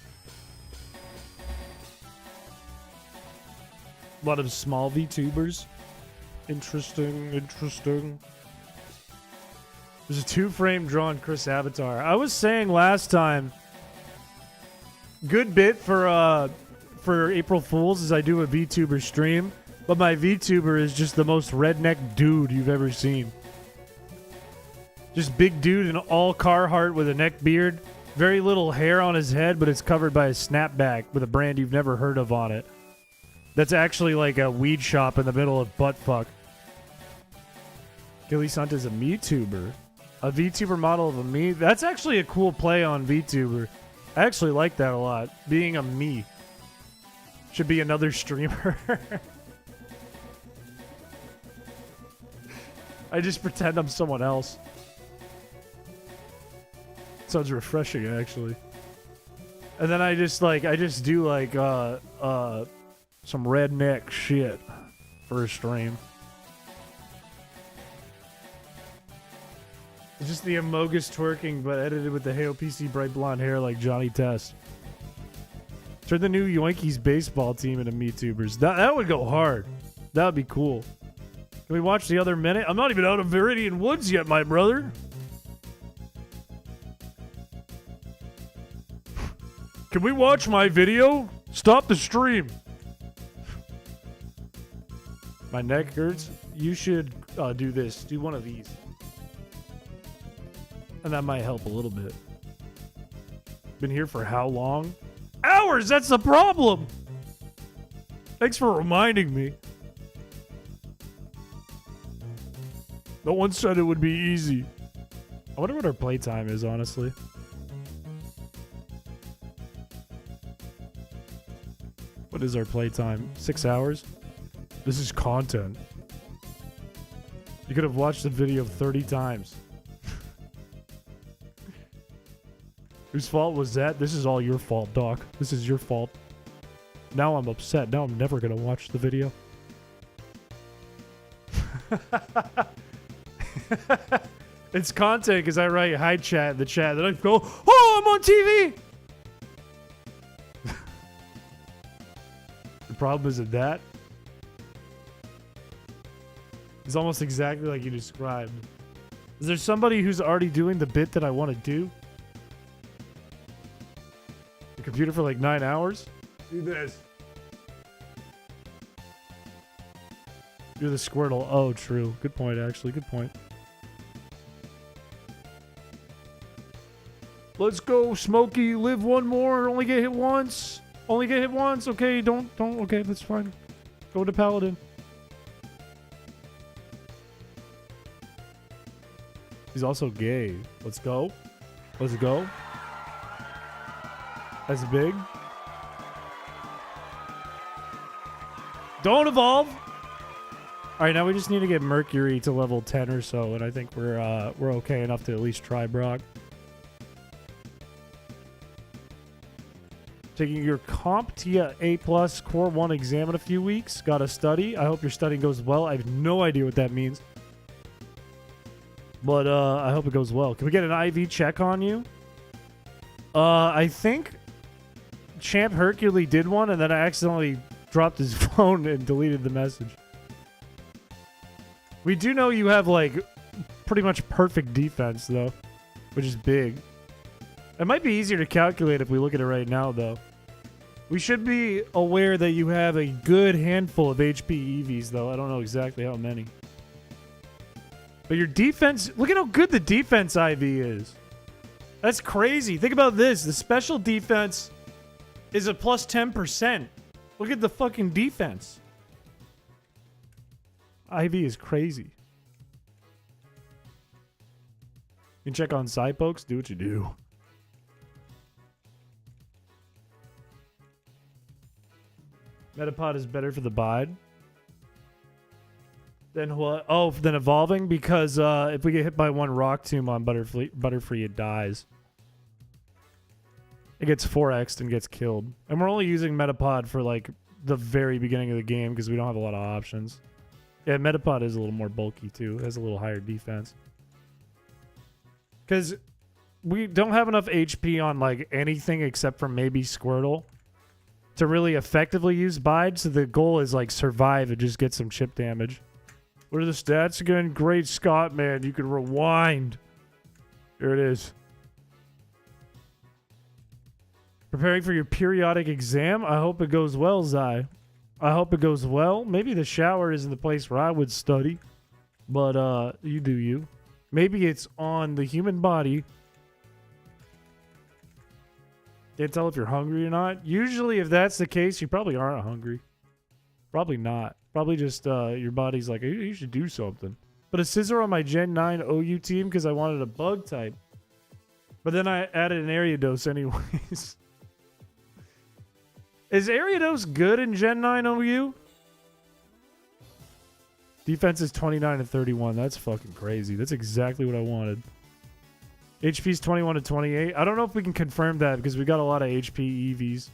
A lot of small VTubers. Interesting, interesting. There's a 2-frame drawn Chris avatar. I was saying last time, good bit for April Fools is I do a VTuber stream, but my VTuber is just the most redneck dude you've ever seen. Just big dude in all Carhartt with a neck beard, very little hair on his head, but it's covered by a snapback with a brand you've never heard of on it. That's actually like a weed shop in the middle of buttfuck. Gilly Sant is a MeTuber. A VTuber model of a me? That's actually a cool play on VTuber. I actually like that a lot. Being a me. Should be another streamer. I just pretend I'm someone else. Sounds refreshing, actually. And then I just do like some redneck shit for a stream. It's just the Amogus twerking, but edited with the Halo PC bright blonde hair like Johnny Test. Turn the new Yoinkies baseball team into MeTubers. That would go hard. That would be cool. Can we watch the other minute? I'm not even out of Viridian Woods yet, my brother. Can we watch my video? Stop the stream. My neck hurts. You should do this. Do one of these. And that might help a little bit. Been here for how long? Hours! That's the problem! Thanks for reminding me. No one said it would be easy. I wonder what our playtime is, honestly. What is our playtime? 6 hours? This is content. You could have watched the video 30 times. Whose fault was that? This is all your fault, Doc. This is your fault. Now I'm upset. Now I'm never gonna watch the video. It's content because I write hi chat in the chat. Then I go, oh, I'm on TV! The problem isn't that. It's almost exactly like you described. Is there somebody who's already doing the bit that I want to do? The computer for like 9 hours? Do this. You're the Squirtle. Oh, true. Good point, actually. Good point. Let's go, Smokey. Live one more. Only get hit once. Only get hit once. Okay, don't. Okay, that's fine. Go to Paladin. He's also gay. Let's go. Let's go. That's big. Don't evolve. All right, now we just need to get Mercury to level 10 or so, and I think we're okay enough to at least try Brock. Taking your CompTIA A+ Core 1 exam in a few weeks. Got to study. I hope your studying goes well. I have no idea what that means. But I hope it goes well. Can we get an IV check on you? I think Champ Hercule did one, and then I accidentally dropped his phone and deleted the message. We do know you have, like, pretty much perfect defense, though, which is big. It might be easier to calculate if we look at it right now, though. We should be aware that you have a good handful of HP EVs, though. I don't know exactly how many. But your defense... Look at how good the defense IV is. That's crazy. Think about this. The special defense is a plus 10%. Look at the fucking defense. Ivy is crazy. You can check on side pokes. Do what you do. Metapod is better for the Bide. Then what? Oh, then evolving, because if we get hit by one rock tomb on Butterfree, it dies. It gets 4x'd and gets killed. And we're only using Metapod for like the very beginning of the game because we don't have a lot of options. Yeah, Metapod is a little more bulky too. It has a little higher defense. Because we don't have enough HP on like anything except for maybe Squirtle to really effectively use Bide. So the goal is like survive and just get some chip damage. What are the stats again? Great Scott, man. You can rewind. Here it is. Preparing for your periodic exam? I hope it goes well, Zai. I hope it goes well. Maybe the shower isn't the place where I would study. But, you do you. Maybe it's on the human body. Can't tell if you're hungry or not. Usually, if that's the case, you probably aren't hungry. Probably not. Probably just your body's like, hey, you should do something. But a scissor on my Gen 9 OU team because I wanted a bug type. But then I added an Ariados anyways. Is Ariados good in Gen 9 OU? Defense is 29 and 31. That's fucking crazy. That's exactly what I wanted. HP's 21 to 28. I don't know if we can confirm that because we got a lot of HP EVs.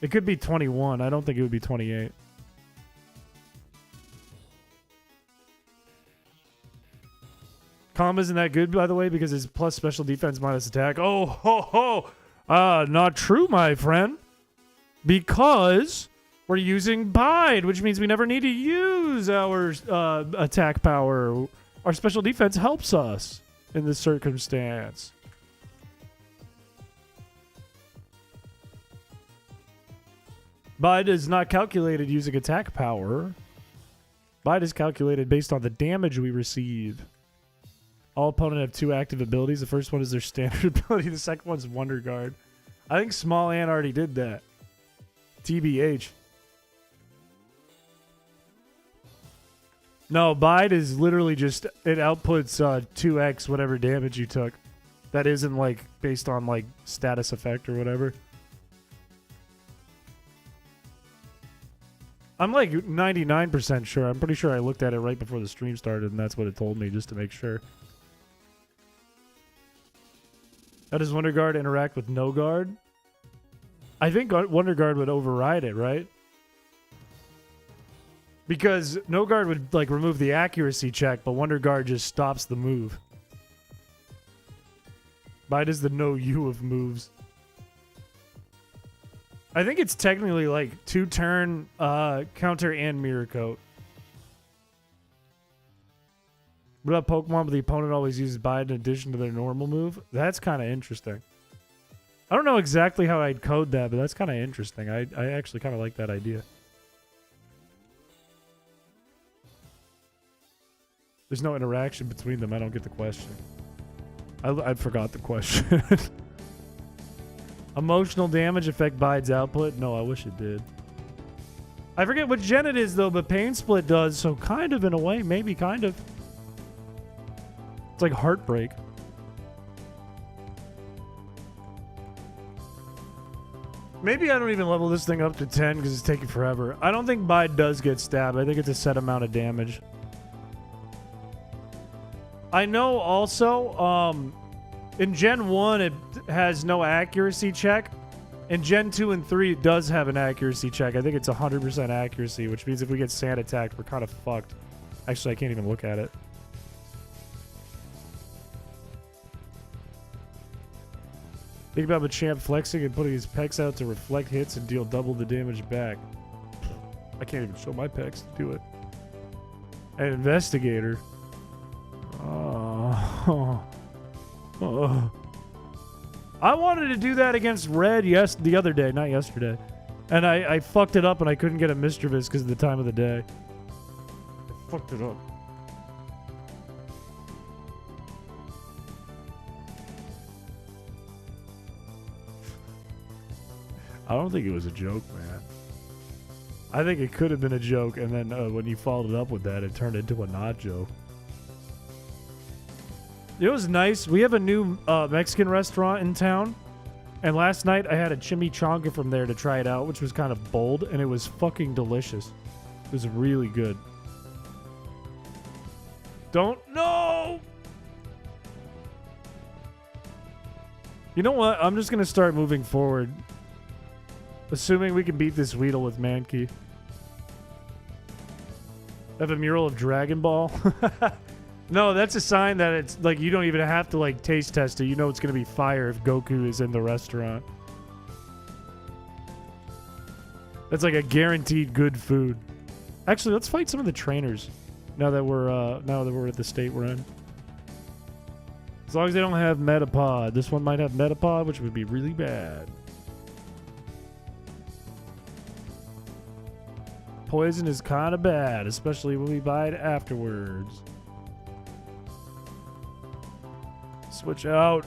It could be 21. I don't think it would be 28. Calm isn't that good, by the way, because it's plus special defense minus attack. Oh, ho, ho. Not true, my friend. Because we're using Bide, which means we never need to use our attack power. Our special defense helps us in this circumstance. Bide is not calculated using attack power. Bide is calculated based on the damage we receive. All opponents have 2 active abilities. The first one is their standard ability. The second one's Wonder Guard. I think Small Ant already did that. TBH. No, Bide is literally just, it outputs 2x whatever damage you took. That isn't like based on like status effect or whatever. I'm like 99% sure. I'm pretty sure I looked at it right before the stream started and that's what it told me just to make sure. How does Wonder Guard interact with No Guard? I think Wonder Guard would override it, right? Because No Guard would like remove the accuracy check, but Wonder Guard just stops the move. Bide is the no you of moves. I think it's technically like 2-turn counter and mirror coat. What about Pokemon where the opponent always uses Bide in addition to their normal move? That's kind of interesting. I don't know exactly how I'd code that, but that's kind of interesting. I actually kind of like that idea. There's no interaction between them. I don't get the question. I forgot the question. Emotional damage affect Bide's output? No, I wish it did. I forget what gen it is, though, but Pain Split does, so kind of in a way. Maybe kind of. It's like Heartbreak. Maybe I don't even level this thing up to 10 because it's taking forever. I don't think Bide does get stabbed. I think it's a set amount of damage. I know also, in Gen 1, it has no accuracy check. In Gen 2 and 3, it does have an accuracy check. I think it's 100% accuracy, which means if we get sand attacked, we're kind of fucked. Actually, I can't even look at it. Think about Machamp flexing and putting his pecs out to reflect hits and deal double the damage back. I can't even show my pecs to do it. An investigator. Oh. Oh. I wanted to do that against Red the other day, not yesterday. And I fucked it up and I couldn't get a Mischievous because of the time of the day. I fucked it up. I don't think it was a joke, man. I think it could have been a joke, and then when you followed it up with that, it turned into a not joke. It was nice. We have a new Mexican restaurant in town, and last night I had a chimichanga from there to try it out, which was kind of bold, and it was fucking delicious. It was really good. Don't know. You know what? I'm just gonna start moving forward, assuming we can beat this Weedle with Mankey. I have a mural of Dragon Ball. No, that's a sign that it's like you don't even have to like taste test it. You know it's gonna be fire if Goku is in the restaurant. That's like a guaranteed good food. Actually, let's fight some of the trainers now that we're at the state we're in. As long as they don't have Metapod. This one might have Metapod, which would be really bad. Poison is kind of bad, especially when we buy it afterwards. Switch out.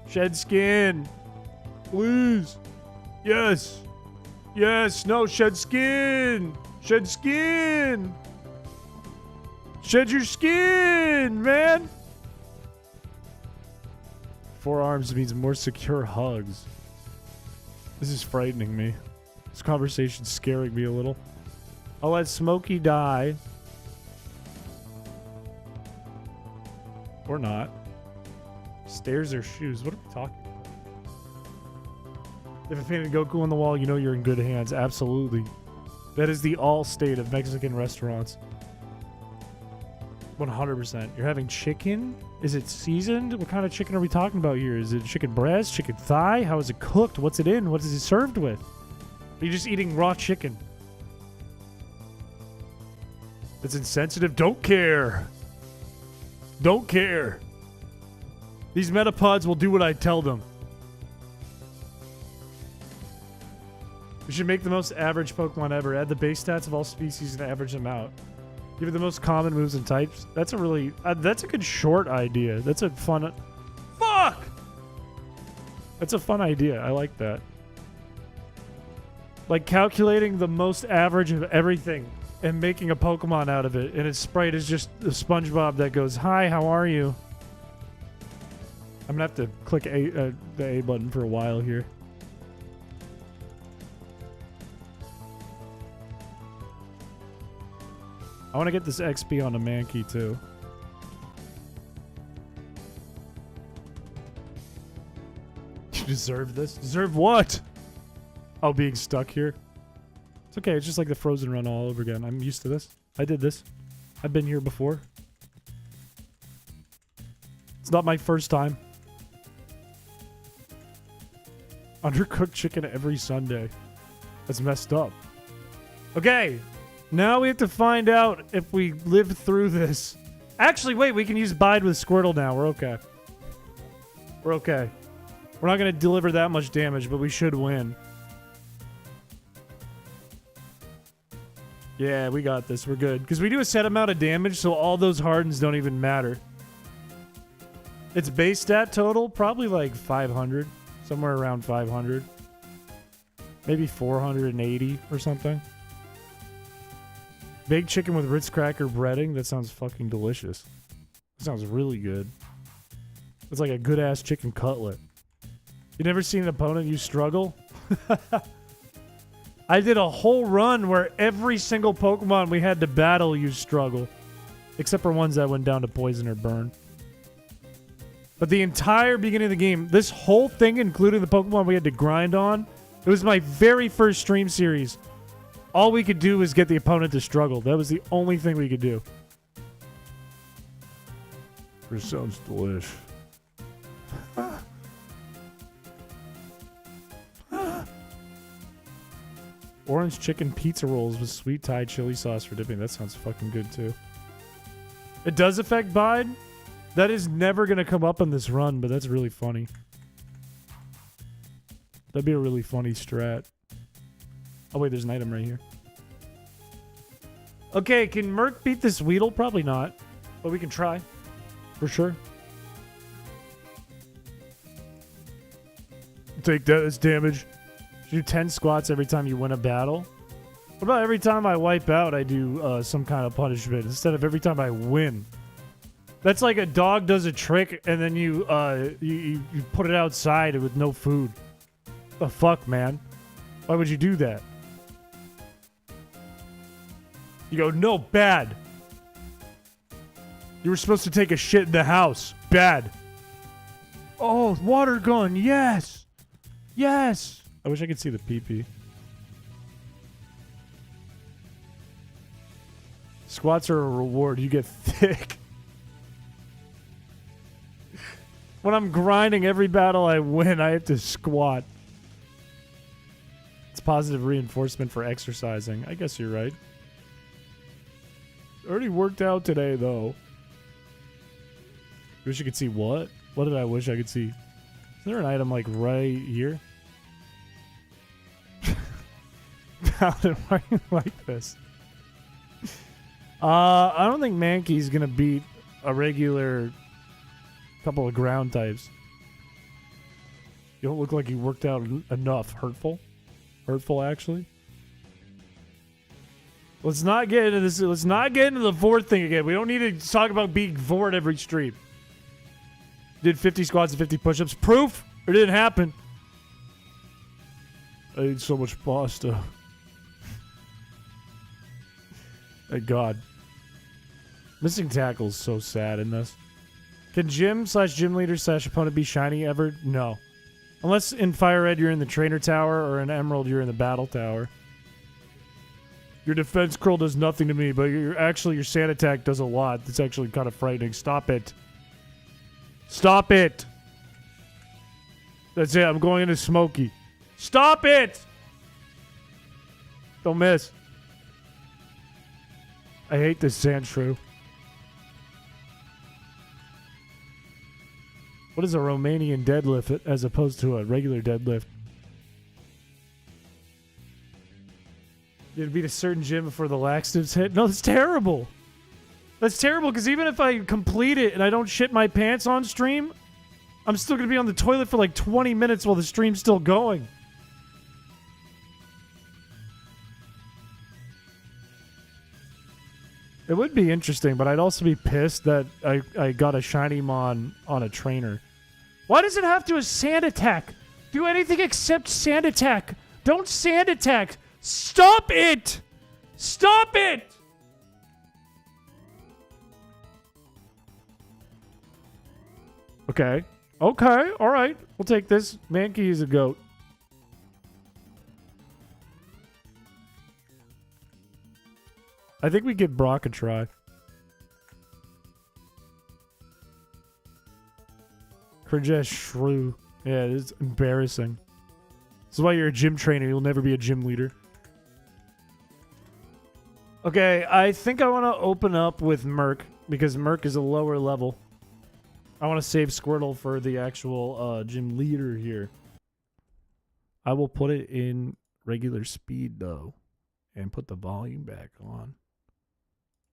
Shed skin. Please. Yes. Yes. No, shed skin. Shed skin. Shed your skin, man. 4 arms means more secure hugs. This is frightening me. This conversation's scaring me a little. I'll let Smokey die. Or not. Stairs or shoes? What are we talking about? If a painted Goku on the wall, you know you're in good hands. Absolutely. That is the all state of Mexican restaurants. 100%. You're having chicken? Is it seasoned? What kind of chicken are we talking about here? Is it chicken breast? Chicken thigh? How is it cooked? What's it in? What is it served with? Are you just eating raw chicken? It's insensitive. Don't care. Don't care. These metapods will do what I tell them. We should make the most average Pokemon ever. Add the base stats of all species and average them out. Give it the most common moves and types. That's a really... that's a good short idea. That's a fun... Fuck! That's a fun idea. I like that. Like calculating the most average of everything and making a Pokemon out of it. And its sprite is just the SpongeBob that goes, "Hi, how are you?" I'm going to have to click the A button for a while here. I want to get this XP on a Mankey too. You deserve this? Deserve what? Oh, being stuck here? It's okay. It's just like the Frozen Run all over again. I'm used to this. I did this. I've been here before. It's not my first time. Undercooked chicken every Sunday. That's messed up. Okay. Now we have to find out if we live through this. Actually, wait. We can use Bide with Squirtle now. We're okay. We're okay. We're not going to deliver that much damage, but we should win. Yeah, we got this. We're good. Because we do a set amount of damage, so all those hardens don't even matter. Its base stat total, probably like 500. Somewhere around 500. Maybe 480 or something. Baked chicken with Ritz cracker breading. That sounds fucking delicious. That sounds really good. It's like a good-ass chicken cutlet. You never seen an opponent use struggle? I did a whole run where every single Pokemon we had to battle used struggle. Except for ones that went down to poison or burn. But the entire beginning of the game, this whole thing, including the Pokemon we had to grind on, it was my very first stream series. All we could do was get the opponent to struggle. That was the only thing we could do. This sounds delish. Orange chicken pizza rolls with sweet Thai chili sauce for dipping. That sounds fucking good too. It does affect Bide? That is never going to come up on this run, but that's really funny. That'd be a really funny strat. Oh wait, there's an item right here. Okay, can Merc beat this Weedle? Probably not. But we can try. For sure. Take that as damage. Do 10 squats every time you win a battle. What about every time I wipe out, I do some kind of punishment instead of every time I win? That's like a dog does a trick and then you put it outside with no food. The fuck, man? Why would you do that? You go, no, bad. You were supposed to take a shit in the house. Bad. Oh, water gun. Yes. Yes. I wish I could see the pee-pee. Squats are a reward. You get thick. When I'm grinding every battle I win, I have to squat. It's positive reinforcement for exercising. I guess you're right. Already worked out today, though. Wish you could see what? What did I wish I could see? Is there an item, like, right here? Paladin, why are you like this? I don't think Mankey's gonna beat a regular couple of ground types. You don't look like you worked out enough. Hurtful? Hurtful, actually? Let's not get into this. Let's not get into the Vord thing again. We don't need to talk about being Vord every stream. Did 50 squats and 50 push-ups. Proof? It didn't happen. I ate so much pasta. Thank God. Missing tackle's so sad in this. Can gym/gym leader/opponent be shiny ever? No. Unless in Fire Red you're in the trainer tower or in Emerald you're in the battle tower. Your defense curl does nothing to me, but your sand attack does a lot. That's actually kind of frightening. Stop it. Stop it. That's it. I'm going into Smokey. Stop it. Don't miss. I hate this sand shrew. What is a Romanian deadlift as opposed to a regular deadlift? Did it beat a certain gym before the laxatives hit? No, that's terrible. That's terrible because even if I complete it and I don't shit my pants on stream, I'm still going to be on the toilet for like 20 minutes while the stream's still going. It would be interesting, but I'd also be pissed that I got a shiny mon on a trainer. Why does it have to a sand attack? Do anything except sand attack. Don't sand attack. Stop it! Stop it! Okay. Okay, alright. We'll take this. Mankey is a goat. I think we give Brock a try. Cringe shrew. Yeah, it's embarrassing. This is why you're a gym trainer. You'll never be a gym leader. Okay, I think I want to open up with Merc because Merc is a lower level. I want to save Squirtle for the actual gym leader here. I will put it in regular speed, though, and put the volume back on.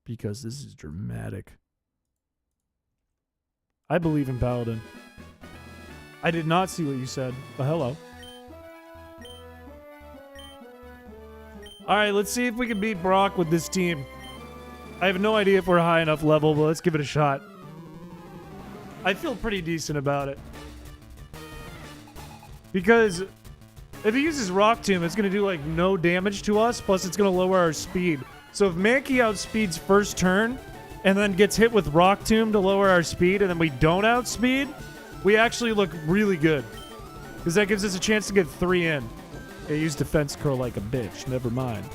Because this is dramatic. I believe in Paladin. I did not see what you said, but hello. Alright, let's see if we can beat Brock with this team. I have no idea if we're high enough level, but let's give it a shot. I feel pretty decent about it. Because if he uses Rock Tomb, it's going to do like no damage to us, plus it's going to lower our speed. So if Mankey outspeeds first turn, and then gets hit with Rock Tomb to lower our speed, and then we don't outspeed, we actually look really good. Because that gives us a chance to get 3 in. I use Defense Curl like a bitch. Never mind.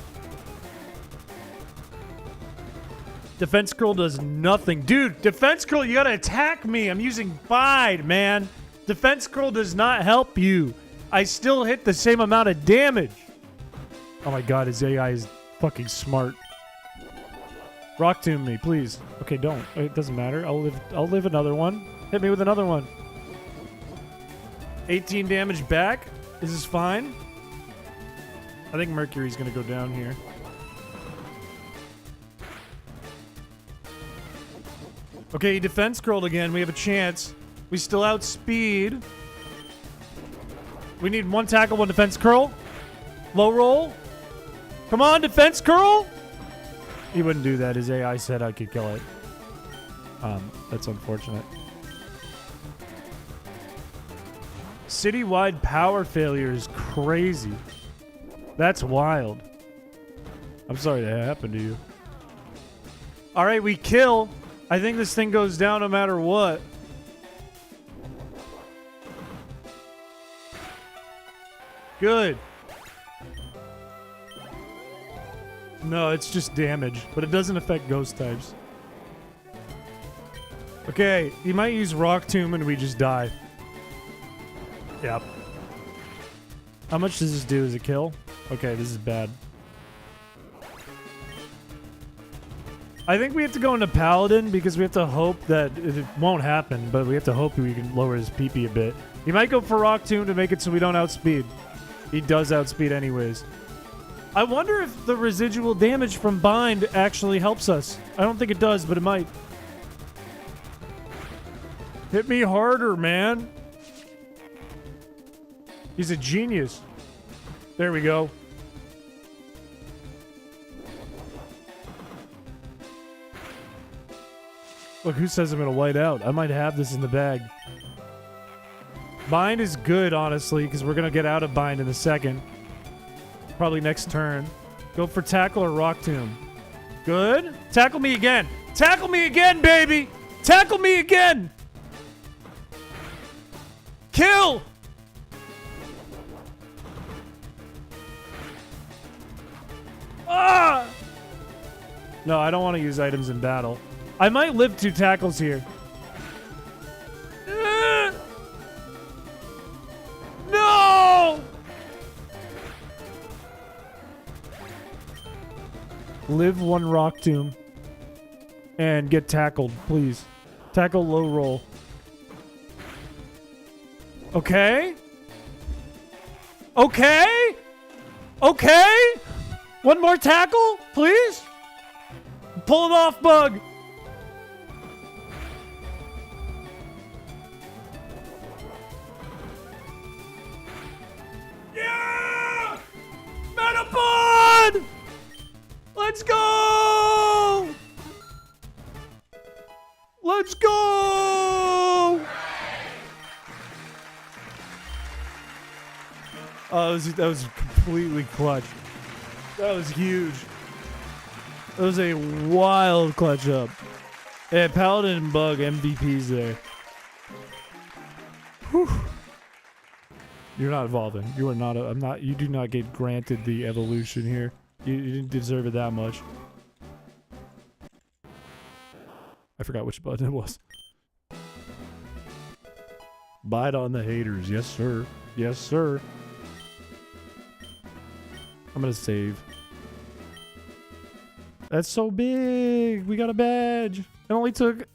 Defense Curl does nothing. Dude, Defense Curl, you gotta attack me. I'm using Bide, man. Defense Curl does not help you. I still hit the same amount of damage. Oh my god, his AI is fucking smart. Rock Tomb me, please. Okay, don't. It doesn't matter. I'll live another one. Hit me with another one. 18 damage back. This is fine. I think Mercury's gonna go down here. Okay, he defense curled again. We have a chance. We still outspeed. We need 1 tackle, 1 defense curl. Low roll. Come on, defense curl. He wouldn't do that. His AI said I could kill it. That's unfortunate. Citywide power failure is crazy. That's wild. I'm sorry that happened to you. All right, we kill. I think this thing goes down no matter what. Good. No, it's just damage, but it doesn't affect ghost types. Okay, he might use Rock Tomb and we just die. Yep. How much does this do? Is it kill? Okay, this is bad. I think we have to go into Paladin because we have to hope that it won't happen, but we have to hope we can lower his PP a bit. He might go for Rock Tomb to make it so we don't outspeed. He does outspeed anyways. I wonder if the residual damage from Bind actually helps us. I don't think it does, but it might. Hit me harder, man. He's a genius. There we go. Look, who says I'm going to white out? I might have this in the bag. Bind is good, honestly, because we're going to get out of Bind in a second. Probably next turn. Go for Tackle or Rock Tomb. Good. Tackle me again. Tackle me again, baby. Tackle me again. Kill. Ah! No, I don't want to use items in battle. I might live 2 tackles here. No! Live 1 Rock Tomb. And get tackled, please. Tackle low roll. Okay? Okay? Okay? 1 more tackle, please? Pull it off, Bug. Yeah! Metapod! Let's go! Let's go! Oh, that was completely clutch. That was huge. That was a wild clutch up. Yeah, Paladin and Bug MVPs there. Whew. You're not evolving. You are not. I'm not. You do not get granted the evolution here. You didn't deserve it that much. I forgot which button it was. Bite on the haters. Yes, sir. Yes, sir. I'm gonna save. That's so big. We got a badge. It only took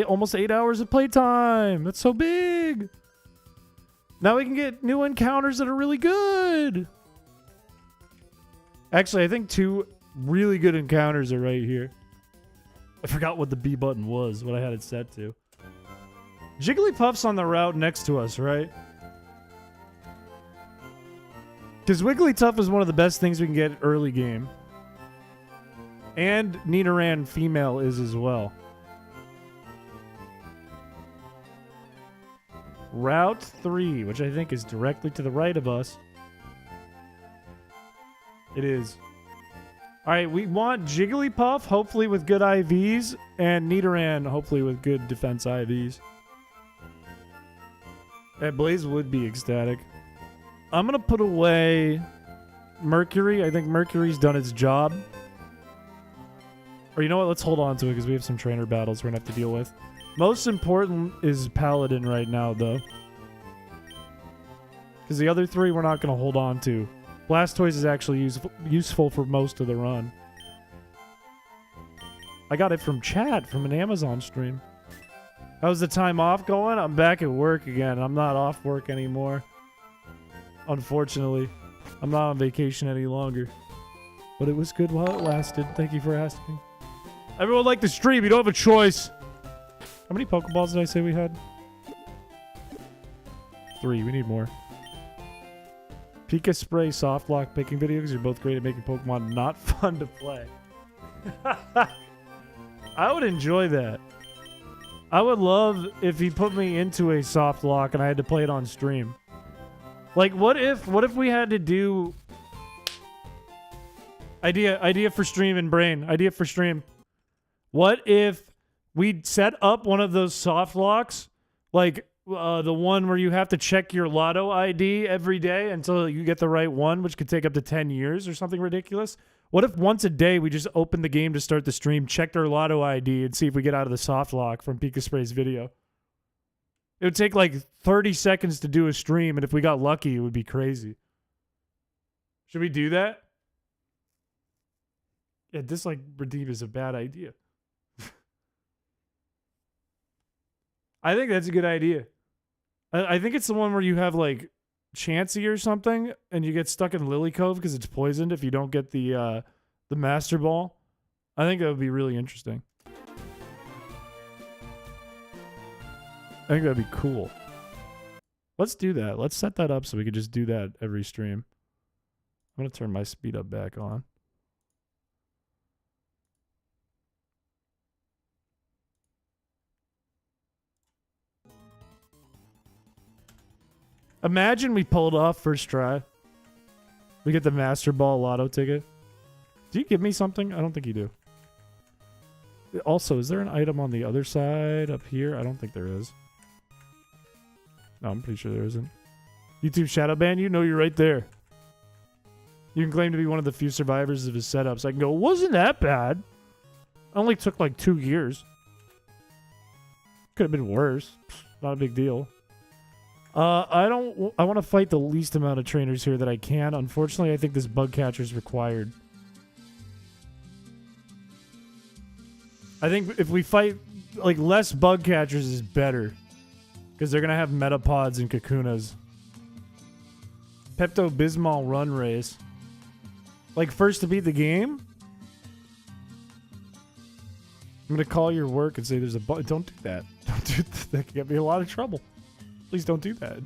almost 8 hours of playtime. That's so big. Now we can get new encounters that are really good. Actually, I think 2 really good encounters are right here. I forgot what the B button was, what I had it set to. Jigglypuff's on the route next to us, right? Because Wigglytuff is one of the best things we can get early game. And Nidoran female is as well. Route 3, which I think is directly to the right of us. It is. Alright, we want Jigglypuff, hopefully with good IVs, and Nidoran, hopefully with good defense IVs. That Blaze would be ecstatic. I'm going to put away Mercury. I think Mercury's done its job. Or you know what? Let's hold on to it because we have some trainer battles we're going to have to deal with. Most important is Paladin right now, though. Because the other 3 we're not going to hold on to. Blastoise is actually useful for most of the run. I got it from chat, from an Amazon stream. How's the time off going? I'm back at work again. I'm not off work anymore. Unfortunately. I'm not on vacation any longer. But it was good while it lasted. Thank you for asking. Everyone liked the stream. You don't have a choice. How many Pokeballs did I say we had? 3. We need more. Pika Spray soft lock picking videos. You're both great at making Pokemon not fun to play. I would enjoy that. I would love if he put me into a soft lock and I had to play it on stream. Like, what if we had to do... Idea for stream and brain. Idea for stream. What if we set up one of those soft locks, like the one where you have to check your lotto ID every day until you get the right one, which could take up to 10 years or something ridiculous? What if once a day we just opened the game to start the stream, checked our lotto ID, and see if we get out of the soft lock from Pika Spray's video? It would take like 30 seconds to do a stream, and if we got lucky, it would be crazy. Should we do that? Yeah, dislike redeem is a bad idea. I think that's a good idea. I think it's the one where you have like Chansey or something, and you get stuck in Lily Cove because it's poisoned if you don't get the Master Ball. I think that would be really interesting. I think that'd be cool. Let's do that. Let's set that up so we could just do that every stream. I'm gonna turn my speed up back on. Imagine we pull it off first try. We get the Master Ball lotto ticket. Do you give me something? I don't think you do. Also, is there an item on the other side up here? I don't think there is. No, I'm pretty sure there isn't. YouTube shadow ban you? No, you're right there. You can claim to be one of the few survivors of his setups. I can go, wasn't that bad. It only took like 2 years. Could have been worse. Not a big deal. I want to fight the least amount of trainers here that I can. Unfortunately, I think this bug catcher is required. I think if we fight, like, less bug catchers is better. Because they're going to have Metapods and Kakunas. Pepto-Bismol run race. Like, first to beat the game? I'm going to call your work and say there's a bug. Don't do that. Don't do that. That can get me in a lot of trouble. Please don't do that.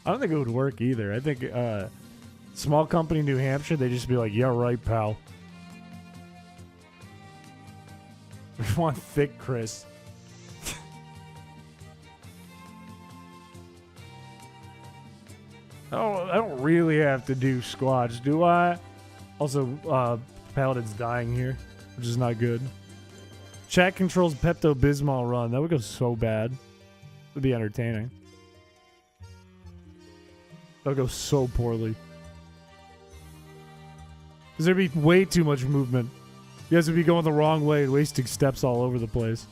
I don't think it would work either. I think small company New Hampshire, they just be like, yeah, right, pal. We want thick Chris. I don't really have to do squats, do I? Also, Paladin's dying here, which is not good. Chat controls Pepto-Bismol run. That would go so bad. It would be entertaining. That would go so poorly. Because there'd be way too much movement. You guys would be going the wrong way and wasting steps all over the place.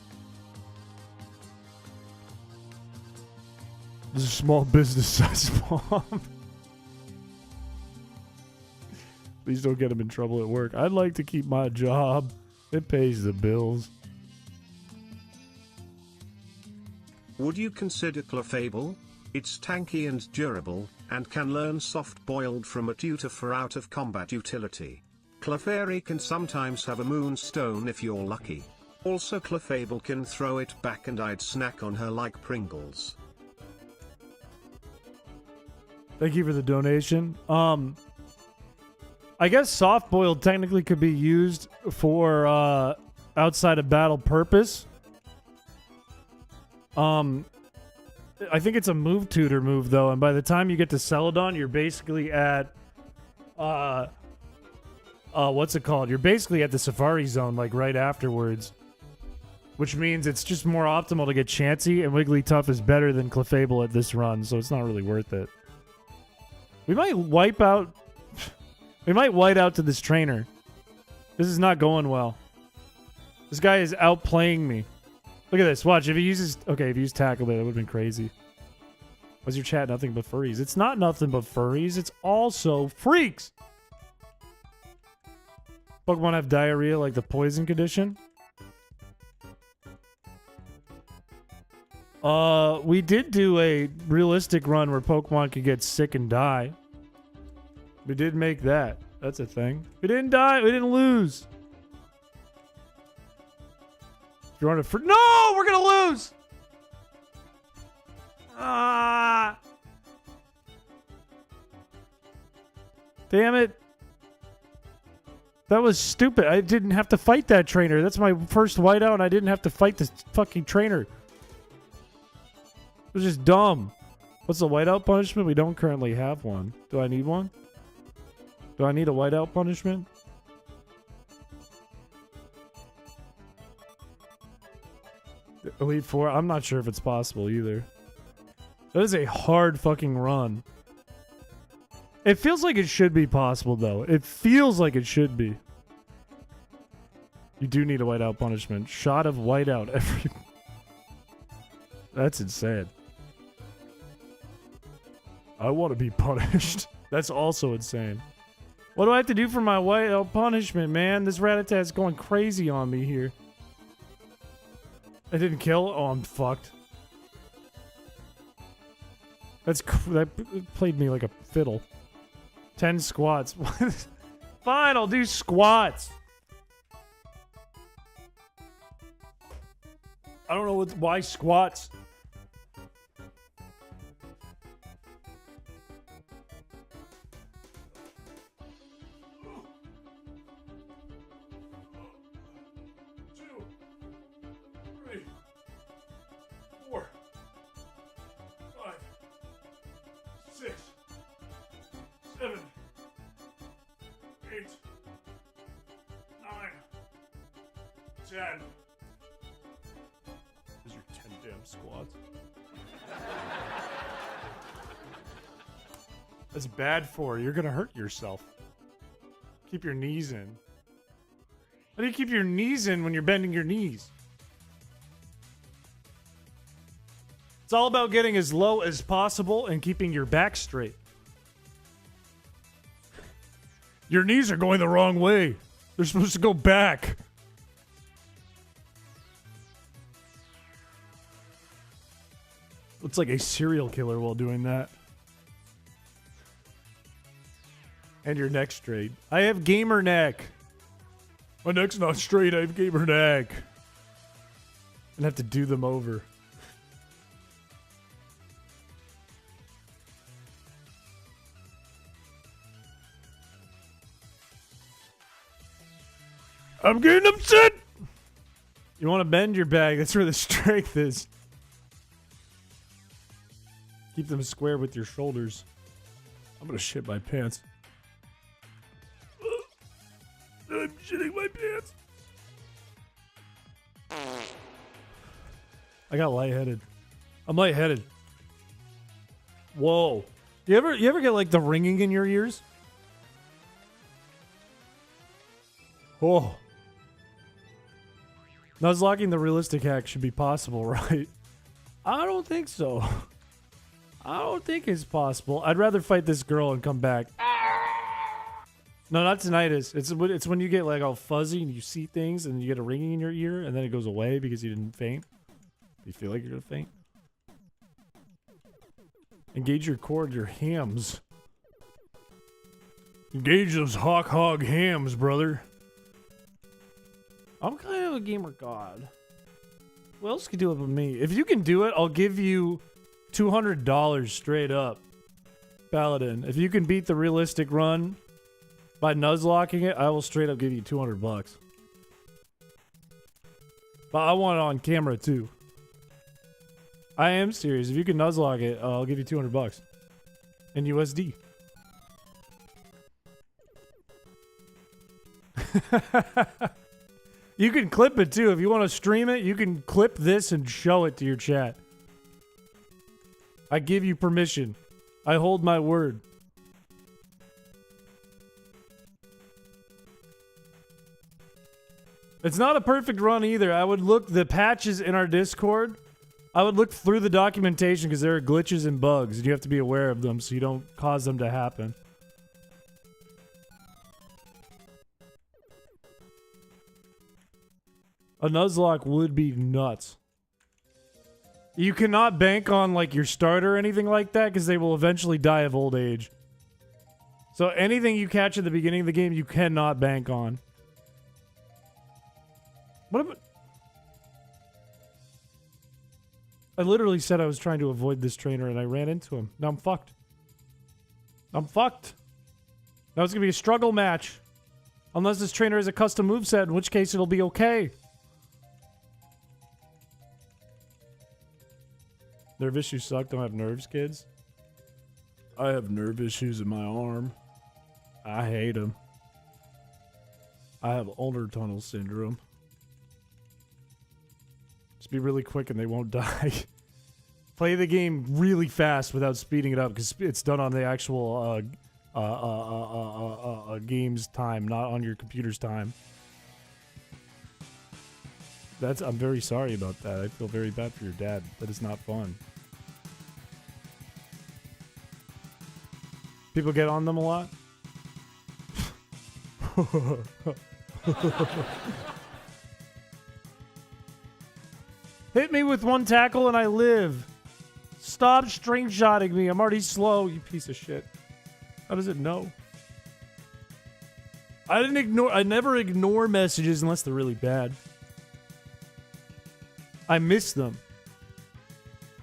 This is a small business size bomb. Please don't get him in trouble at work. I'd like to keep my job. It pays the bills. Would you consider Clefable? It's tanky and durable, and can learn soft-boiled from a tutor for out-of-combat utility. Clefairy can sometimes have a moonstone if you're lucky. Also Clefable can throw it back and I'd snack on her like Pringles. Thank you for the donation. I guess soft-boiled technically could be used for outside of battle purpose. I think it's a move tutor move though, and by the time you get to Celadon, you're basically at what's it called? You're basically at the Safari Zone, like right afterwards. Which means it's just more optimal to get Chansey, and Wigglytuff is better than Clefable at this run, so it's not really worth it. We might wipe out we might white out to this trainer. This is not going well. This guy is outplaying me. Look at this. Watch. If he uses... Okay, if he used Tackle Bait, that would have been crazy. Why's your chat nothing but furries? It's not nothing but furries. It's also freaks. Pokemon have diarrhea like the poison condition. We did do a realistic run where Pokemon could get sick and die. We did make that. That's a thing. We didn't die. We didn't lose. If you're on a no, we're gonna lose. Ah! Damn it. That was stupid. I didn't have to fight that trainer. That's my first whiteout, and I didn't have to fight this fucking trainer. It was just dumb. What's the whiteout punishment? We don't currently have one. Do I need one? Do I need a whiteout punishment? Elite Four? I'm not sure if it's possible either. That is a hard fucking run. It feels like it should be possible, though. It feels like it should be. You do need a whiteout punishment. Shot of whiteout every... That's insane. I want to be punished. That's also insane. What do I have to do for my whiteout punishment, man? This Rattatat's going crazy on me here. I didn't kill? Oh, I'm fucked. That played me like a fiddle. 10 squats. Fine, I'll do squats. I don't know why squats. Those are 10 damn squats. That's bad for you. You're gonna hurt yourself. Keep your knees in. How do you keep your knees in when you're bending your knees? It's all about getting as low as possible and keeping your back straight. Your knees are going the wrong way. They're supposed to go back. Looks like a serial killer while doing that. And your neck straight. I have gamer neck. My neck's not straight. I have gamer neck. And have to do them over. I'm getting upset. You want to bend your back. That's where the strength is. Keep them square with your shoulders. I'm gonna shit my pants. I'm shitting my pants. I got lightheaded. I'm lightheaded. Whoa. You ever get like the ringing in your ears? Oh. Nuzlocking the realistic hack should be possible, right? I don't think so. I don't think it's possible. I'd rather fight this girl and come back. No, not tinnitus. It's when you get like all fuzzy and you see things and you get a ringing in your ear and then it goes away because you didn't faint. You feel like you're gonna faint. Engage your core, your hams. Engage those hog hams, brother. I'm kind of a gamer god. Who else could do it but me? If you can do it, I'll give you $200 straight up. Paladin. If you can beat the realistic run by nuzlocking it, I will straight up give you $200. But I want it on camera too. I am serious. If you can nuzlock it, I'll give you $200 in USD. You can clip it too. If you want to stream it, you can clip this and show it to your chat. I give you permission. I hold my word. It's not a perfect run either. I would look the patches in our Discord. I would look through the documentation because there are glitches and bugs and you have to be aware of them so you don't cause them to happen. A Nuzlocke would be nuts. You cannot bank on like your starter or anything like that because they will eventually die of old age. So anything you catch at the beginning of the game, you cannot bank on. What about... I literally said I was trying to avoid this trainer and I ran into him. Now I'm fucked. I'm fucked. Now it's going to be a struggle match. Unless this trainer has a custom moveset, in which case it'll be okay. Nerve issues suck. Don't have nerves, kids. I have nerve issues in my arm. I hate them. I have ulnar tunnel syndrome. Just be really quick and they won't die. Play the game really fast without speeding it up because it's done on the actual game's time, not on your computer's time. I'm very sorry about that. I feel very bad for your dad. That is not fun. People get on them a lot? Hit me with one tackle and I live. Stop string shotting me. I'm already slow, you piece of shit. How does it know? I never ignore messages unless they're really bad. I miss them.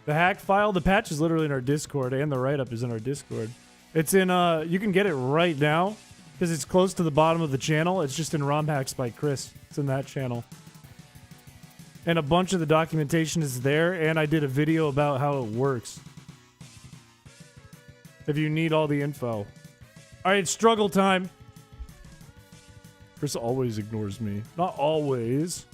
The hack file, the patch is literally in our Discord, and the write-up is in our Discord. It's in, you can get it right now, because it's close to the bottom of the channel. It's just in ROM hacks by Chris. It's in that channel. And a bunch of the documentation is there, and I did a video about how it works. If you need all the info. Alright, struggle time. Chris always ignores me. Not always.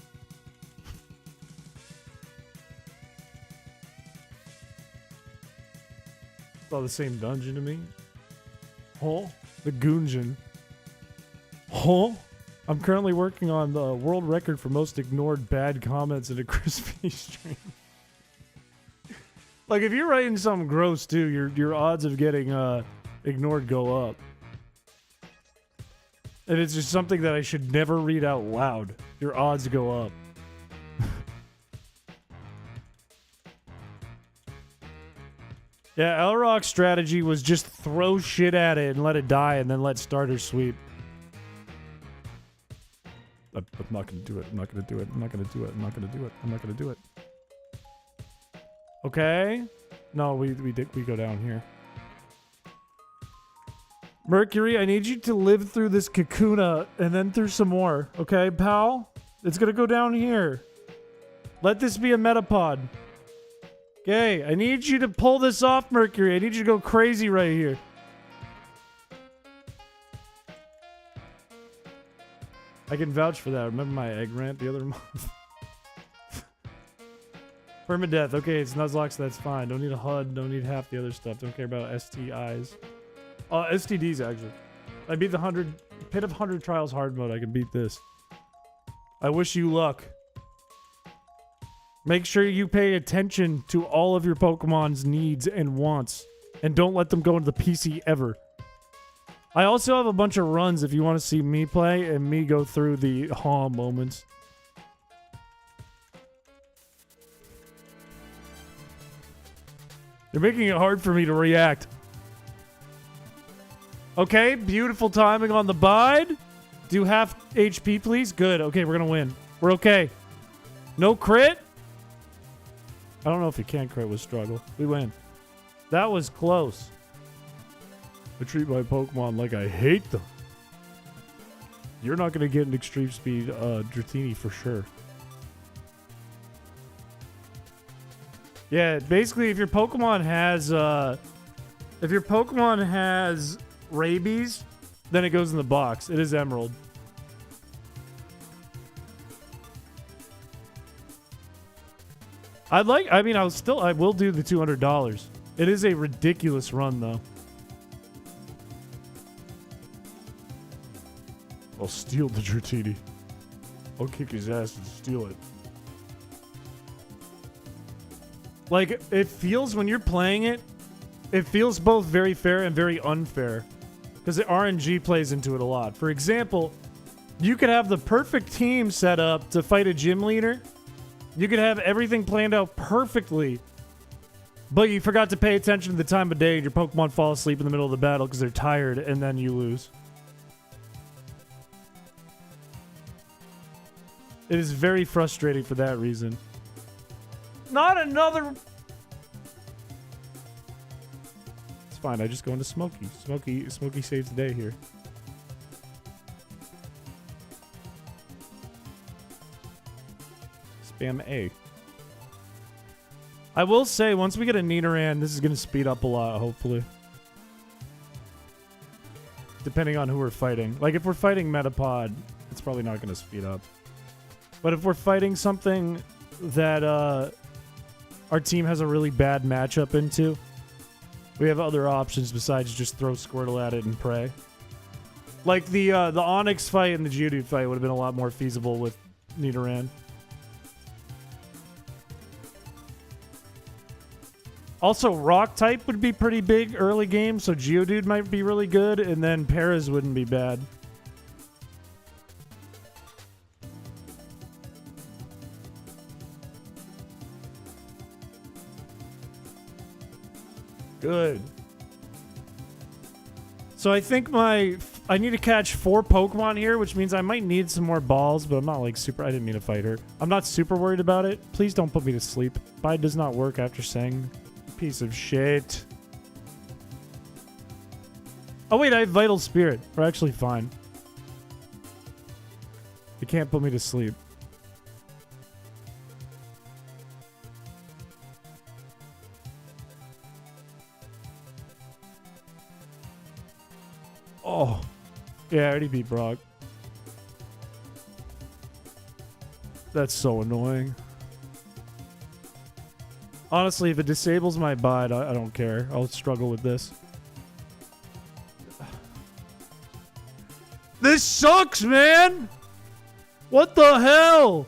It's all the same dungeon to me. Huh? The Gungeon. Huh? I'm currently working on the world record for most ignored bad comments in a crispy stream. Like, if you're writing something gross, too, your odds of getting ignored go up. And it's just something that I should never read out loud. Your odds go up. Yeah, Elrock's strategy was just throw shit at it and let it die and then let starter sweep. I'm not gonna do it. I'm not gonna do it. I'm not gonna do it. I'm not gonna do it. I'm not gonna do it. Okay. No, we go down here. Mercury, I need you to live through this Kakuna and then through some more. Okay, pal? It's gonna go down here. Let this be a metapod. Okay, I need you to pull this off, Mercury. I need you to go crazy right here. I can vouch for that. Remember my egg rant the other month? Permadeath. Okay, it's Nuzlocke, so that's fine. Don't need a HUD. Don't need half the other stuff. Don't care about STIs. STDs, actually. I beat the Pit of 100 Trials hard mode. I can beat this. I wish you luck. Make sure you pay attention to all of your Pokemon's needs and wants. And don't let them go into the PC ever. I also have a bunch of runs if you want to see me play and me go through the moments. You're making it hard for me to react. Okay, beautiful timing on the Bide. Do half HP, please. Good. Okay, we're going to win. We're okay. No crit? I don't know if you can crit with struggle. We win. That was close. I treat my Pokemon like I hate them. You're not going to get an extreme speed Dratini for sure. Yeah, basically if your Pokemon has rabies, then it goes in the box. It is Emerald. I will do the $200. It is a ridiculous run though. I'll steal the Dratini. I'll kick his ass and steal it. Like, it feels, when you're playing it, it feels both very fair and very unfair. Because the RNG plays into it a lot. For example, you could have the perfect team set up to fight a gym leader. You could have everything planned out perfectly. But you forgot to pay attention to the time of day and your Pokemon fall asleep in the middle of the battle because they're tired and then you lose. It is very frustrating for that reason. Not another... It's fine, I just go into Smokey. Smokey saves the day here. Spam A. I will say, once we get a Nidoran, this is going to speed up a lot, hopefully. Depending on who we're fighting. Like, if we're fighting Metapod, it's probably not going to speed up. But if we're fighting something that our team has a really bad matchup into, we have other options besides just throw Squirtle at it and pray. Like, the Onix fight and the Geodude fight would have been a lot more feasible with Nidoran. Also, Rock type would be pretty big early game, so Geodude might be really good, and then Paras wouldn't be bad. Good. So I think I need to catch 4 Pokemon here, which means I might need some more balls, but I'm not like super... I didn't mean to fight her. I'm not super worried about it. Please don't put me to sleep. Bide does not work after saying... Piece of shit. Oh wait, I have Vital Spirit. We're actually fine. You can't put me to sleep. Oh. Yeah, I already beat Brock. That's so annoying. Honestly, if it disables my Bide, I don't care. I'll struggle with this. This sucks, man! What the hell?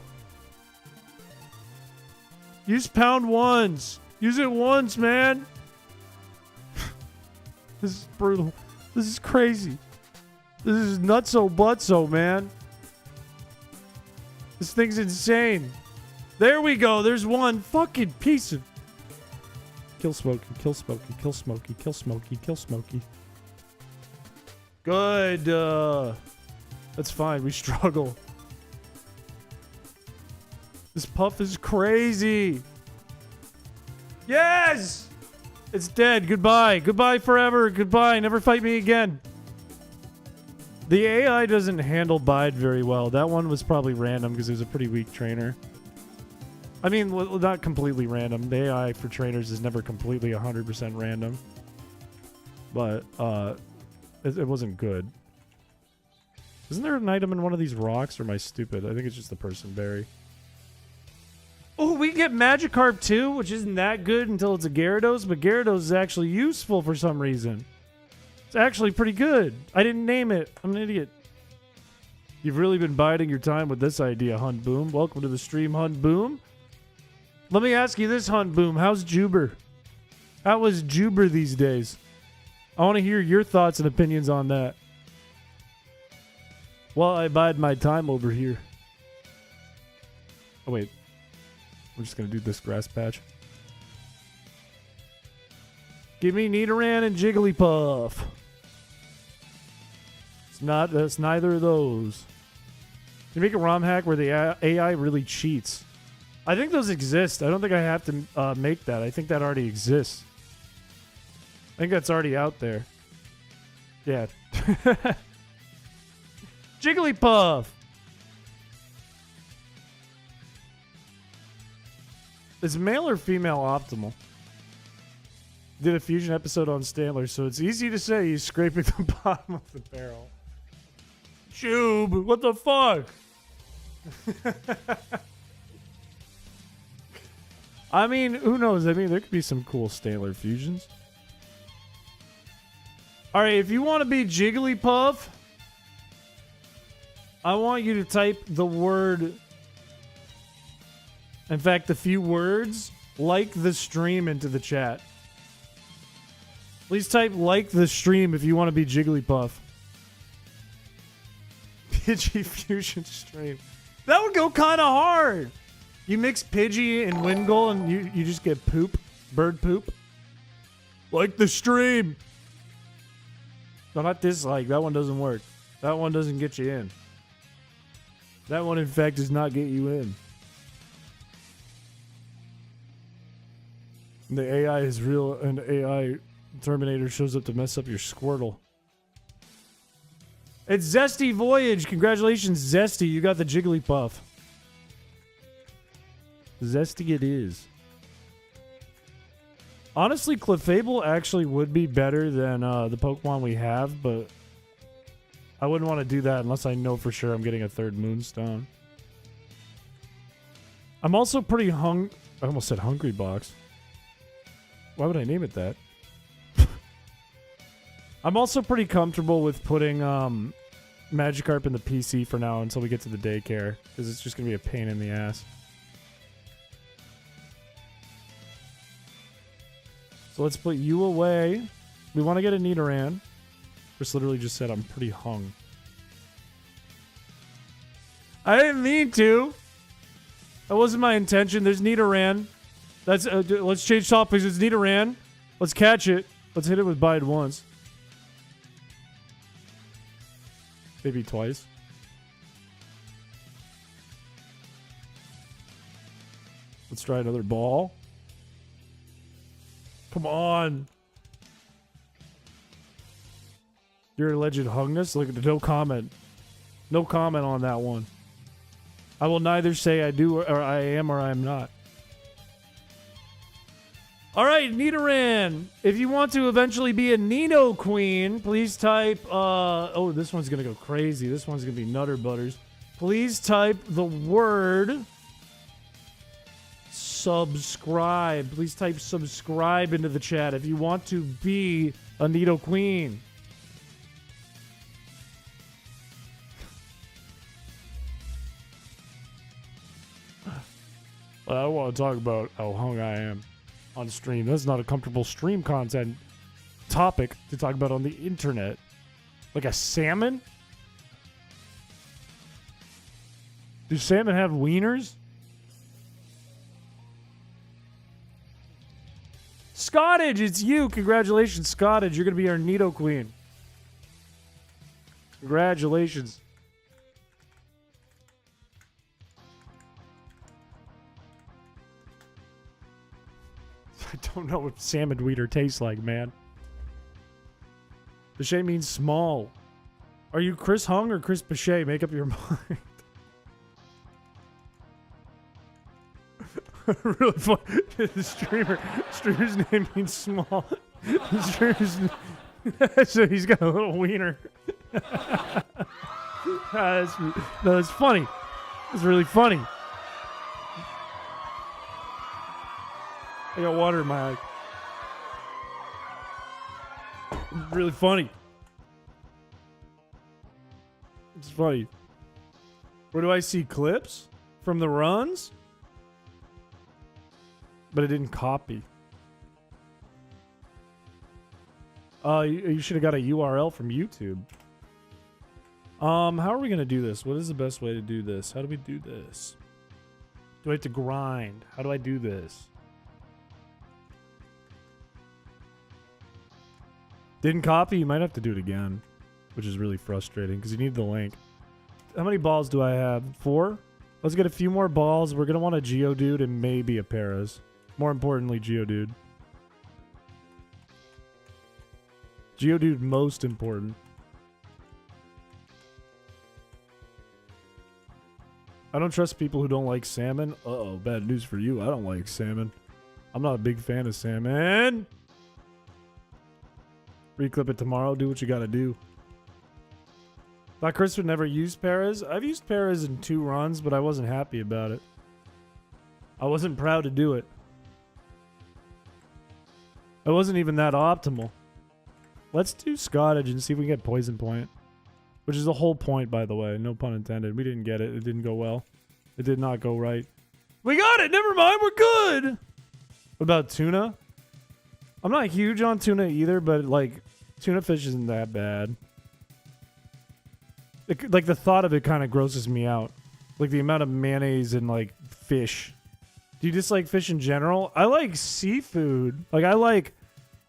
Use pound once. Use it once, man. This is brutal. This is crazy. This is nutso butso, man. This thing's insane. There we go. There's one fucking piece of... Kill Smokey, kill Smokey, kill Smokey, kill Smokey, kill Smokey. Good. That's fine. We struggle. This Puff is crazy. Yes! It's dead. Goodbye. Goodbye forever. Goodbye. Never fight me again. The AI doesn't handle Bide very well. That one was probably random because it was a pretty weak trainer. I mean, not completely random. The AI for trainers is never completely 100% random. But, it wasn't good. Isn't there an item in one of these rocks, or am I stupid? I think it's just the person berry. Oh, we get Magikarp too, which isn't that good until it's a Gyarados, but Gyarados is actually useful for some reason. It's actually pretty good. I didn't name it. I'm an idiot. You've really been biding your time with this idea, Hunt Boom. Welcome to the stream, Hunt Boom. Let me ask you this, Hunt Boom. How's Juber? How is Juber these days? I want to hear your thoughts and opinions on that. Well, I bide my time over here. Oh, wait. We're just going to do this grass patch. Give me Nidoran and Jigglypuff. That's neither of those. You make a ROM hack where the AI really cheats. I think those exist. I don't think I have to make that. I think that already exists. I think that's already out there. Yeah. Jigglypuff! Is male or female optimal? Did a fusion episode on Standler, so it's easy to say he's scraping the bottom of the barrel. Jube, what the fuck? I mean, who knows? I mean, there could be some cool Standler fusions. Alright, if you want to be Jigglypuff, I want you to type the word... In fact, a few words, like the stream, into the chat. Please type like the stream if you want to be Jigglypuff. Pidgey fusion stream. That would go kind of hard. You mix Pidgey and Wingull and you just get poop. Bird poop. Like the stream. No, not dislike. That one doesn't work. That one doesn't get you in. That one, in fact, does not get you in. And the AI is real, and AI Terminator shows up to mess up your Squirtle. It's Zesty Voyage. Congratulations, Zesty. You got the Jigglypuff. Zesty it is. Honestly, Clefable actually would be better than the Pokemon we have, but I wouldn't want to do that unless I know for sure I'm getting a third Moonstone. I'm also pretty I almost said Hungry Box. Why would I name it that? I'm also pretty comfortable with putting Magikarp in the PC for now until we get to the daycare, because it's just going to be a pain in the ass. So let's put you away. We want to get a Nidoran. Chris literally just said I'm pretty hung. I didn't mean to. That wasn't my intention. There's Nidoran. That's let's change topics. It's Nidoran. Let's catch it. Let's hit it with Bide once. Maybe twice. Let's try another ball. Come on. Your alleged hungness? Look at the no comment. No comment on that one. I will neither say I do or I am or I am not. Alright, Nidoran. If you want to eventually be a Nino Queen, please type oh, this one's gonna go crazy. This one's gonna be Nutter Butters. Please type the word subscribe. Please type subscribe into the chat if you want to be a Nido Queen. I don't want to talk about how hung I am on stream. That's not a comfortable stream content topic to talk about on the internet. Like a salmon? Do salmon have wieners? Scottage, it's you. Congratulations, Scottage. You're going to be our Nido Queen. Congratulations. I don't know what salmon wiener tastes like, man. Piché means small. Are you Chris Hung or Chris Piché? Make up your mind. Really fun. The streamer's name means small. The streamer's so he's got a little wiener. That's funny. That's really funny. I got water in my eye. It's really funny. It's funny. Where do I see clips? From the runs? But it didn't copy. You should have got a URL from YouTube. How are we going to do this? What is the best way to do this? How do we do this? Do I have to grind? How do I do this? Didn't copy? You might have to do it again, which is really frustrating because you need the link. How many balls do I have? 4? Let's get a few more balls. We're going to want a Geodude and maybe a Paras. More importantly, Geodude. Geodude most important. I don't trust people who don't like salmon. Uh-oh, bad news for you. I don't like salmon. I'm not a big fan of salmon. Reclip it tomorrow. Do what you gotta do. Thought Chris would never use Paras. I've used Paras in 2 runs, but I wasn't happy about it. I wasn't proud to do it. It wasn't even that optimal. Let's do Scottage and see if we can get Poison Point. Which is the whole point, by the way. No pun intended. We didn't get it. It didn't go well. It did not go right. We got it! Never mind, we're good! What about tuna? I'm not huge on tuna either, but like, tuna fish isn't that bad. Like, the thought of it kind of grosses me out. Like, the amount of mayonnaise and, like, fish. Do you dislike fish in general? I like seafood. Like, I like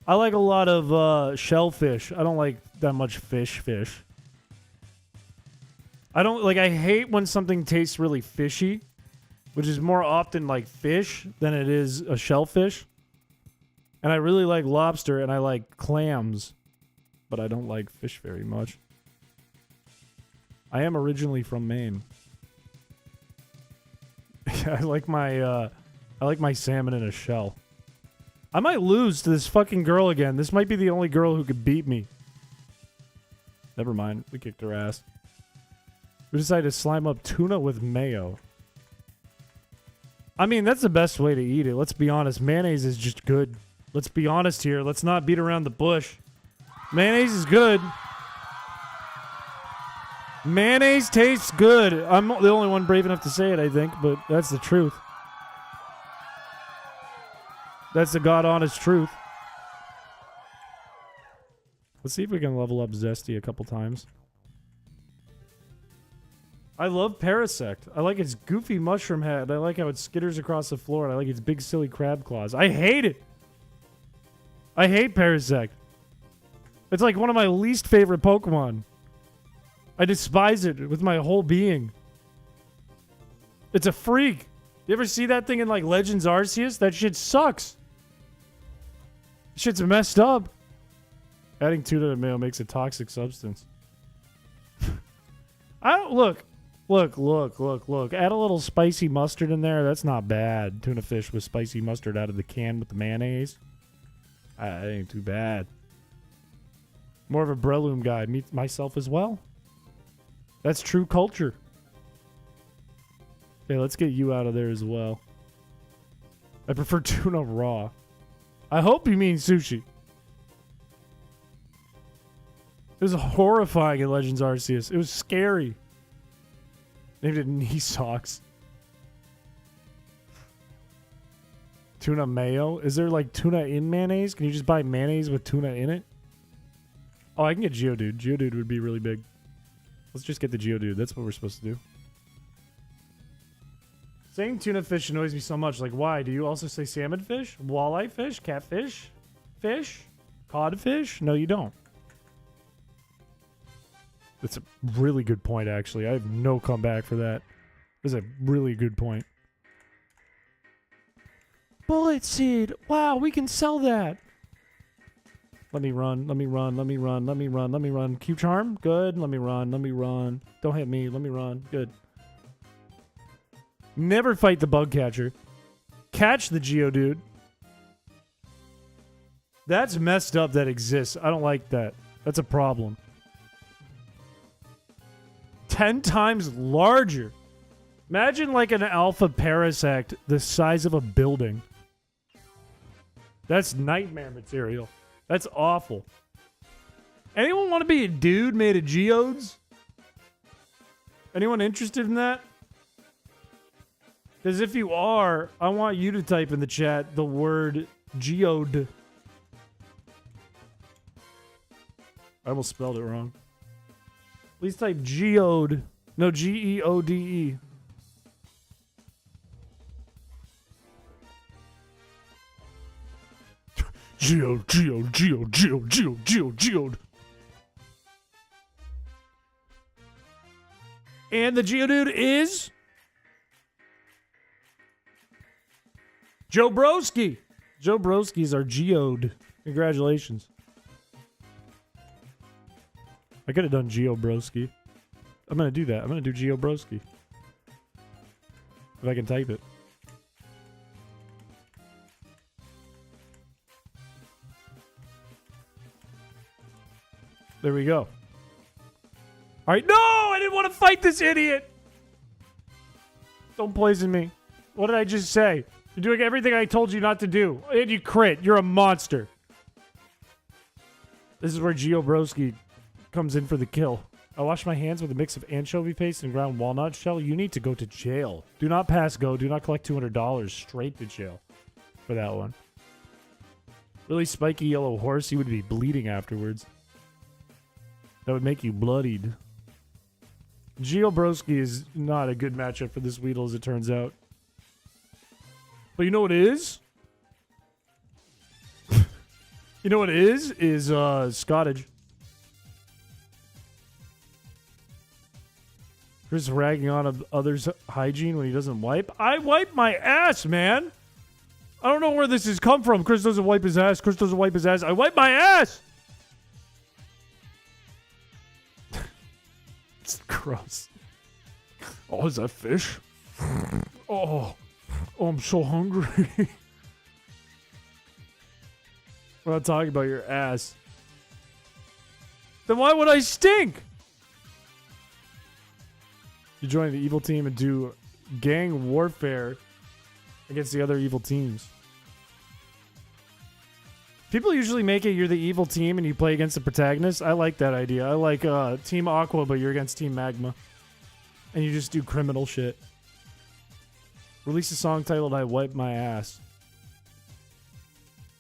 a lot of shellfish. I don't like that much fish. I don't, like, I hate when something tastes really fishy, which is more often like fish than it is a shellfish. And I really like lobster and I like clams. But I don't like fish very much. I am originally from Maine. I like my salmon in a shell. I might lose to this fucking girl again. This might be the only girl who could beat me. Never mind. We kicked her ass. We decided to slime up tuna with mayo. I mean, that's the best way to eat it. Let's be honest. Mayonnaise is just good. Let's be honest here. Let's not beat around the bush. Mayonnaise is good. Mayonnaise tastes good. I'm the only one brave enough to say it, I think, but that's the truth. That's the God-honest truth. Let's see if we can level up Zesty a couple times. I love Parasect. I like its goofy mushroom head. I like how it skitters across the floor. And I like its big silly crab claws. I hate it. I hate Parasect. It's like one of my least favorite Pokemon. I despise it with my whole being. It's a freak. You ever see that thing in like Legends Arceus? That shit sucks. Shit's messed up. Adding tuna to mayo makes a toxic substance. I don't look. Add a little spicy mustard in there. That's not bad. Tuna fish with spicy mustard out of the can with the mayonnaise. That ain't too bad. More of a Breloom guy. Me myself as well. That's true culture. Okay, let's get you out of there as well. I prefer tuna raw. I hope you mean sushi. It was horrifying in Legends Arceus. It was scary. Named it knee socks. Tuna mayo? Is there like tuna in mayonnaise? Can you just buy mayonnaise with tuna in it? Oh, I can get Geodude. Geodude would be really big. Let's just get the Geodude. That's what we're supposed to do. Saying tuna fish annoys me so much. Like, why? Do you also say salmon fish? Walleye fish? Catfish? Fish? Codfish? No, you don't. That's a really good point, actually. I have no comeback for that. That's a really good point. Bullet seed. Wow, we can sell that. Let me run. Q charm. Good. Let me run. Don't hit me. Let me run. Good. Never fight the bug catcher. Catch the Geodude. That's messed up that exists. I don't like that. That's a problem. 10 times larger. Imagine like an alpha Parasect the size of a building. That's nightmare material. That's awful. Anyone want to be a dude made of geodes? Anyone interested in that? Because if you are, I want you to type in the chat the word geode. I almost spelled it wrong. Please type geode. No, Geode. Geode. And the Geodude is Joe Broski. Joe Broski's our Geode. Congratulations. I could have done Geo Broski. I'm going to do that. I'm going to do Geo Broski. If I can type it. There we go. All right. No! I didn't want to fight this idiot! Don't poison me. What did I just say? You're doing everything I told you not to do. And you crit. You're a monster. This is where Geo Broski comes in for the kill. I wash my hands with a mix of anchovy paste and ground walnut shell. You need to go to jail. Do not pass go. Do not collect $200. Straight to jail for that one. Really spiky yellow horse. You would be bleeding afterwards. That would make you bloodied. Geo Broski is not a good matchup for this Weedle, as it turns out. But you know what it is? You know what it is? Is Scottage. Chris ragging on others' hygiene when he doesn't wipe. I wipe my ass, man. I don't know where this has come from. Chris doesn't wipe his ass. Chris doesn't wipe his ass. I wipe my ass! It's gross. Oh, is that fish? Oh, I'm so hungry. We're not talking about your ass. Then why would I stink? You join the evil team and do gang warfare against the other evil teams. People usually make it you're the evil team and you play against the protagonist. I like that idea. I like Team Aqua, but you're against Team Magma. And you just do criminal shit. Release a song titled I Wipe My Ass.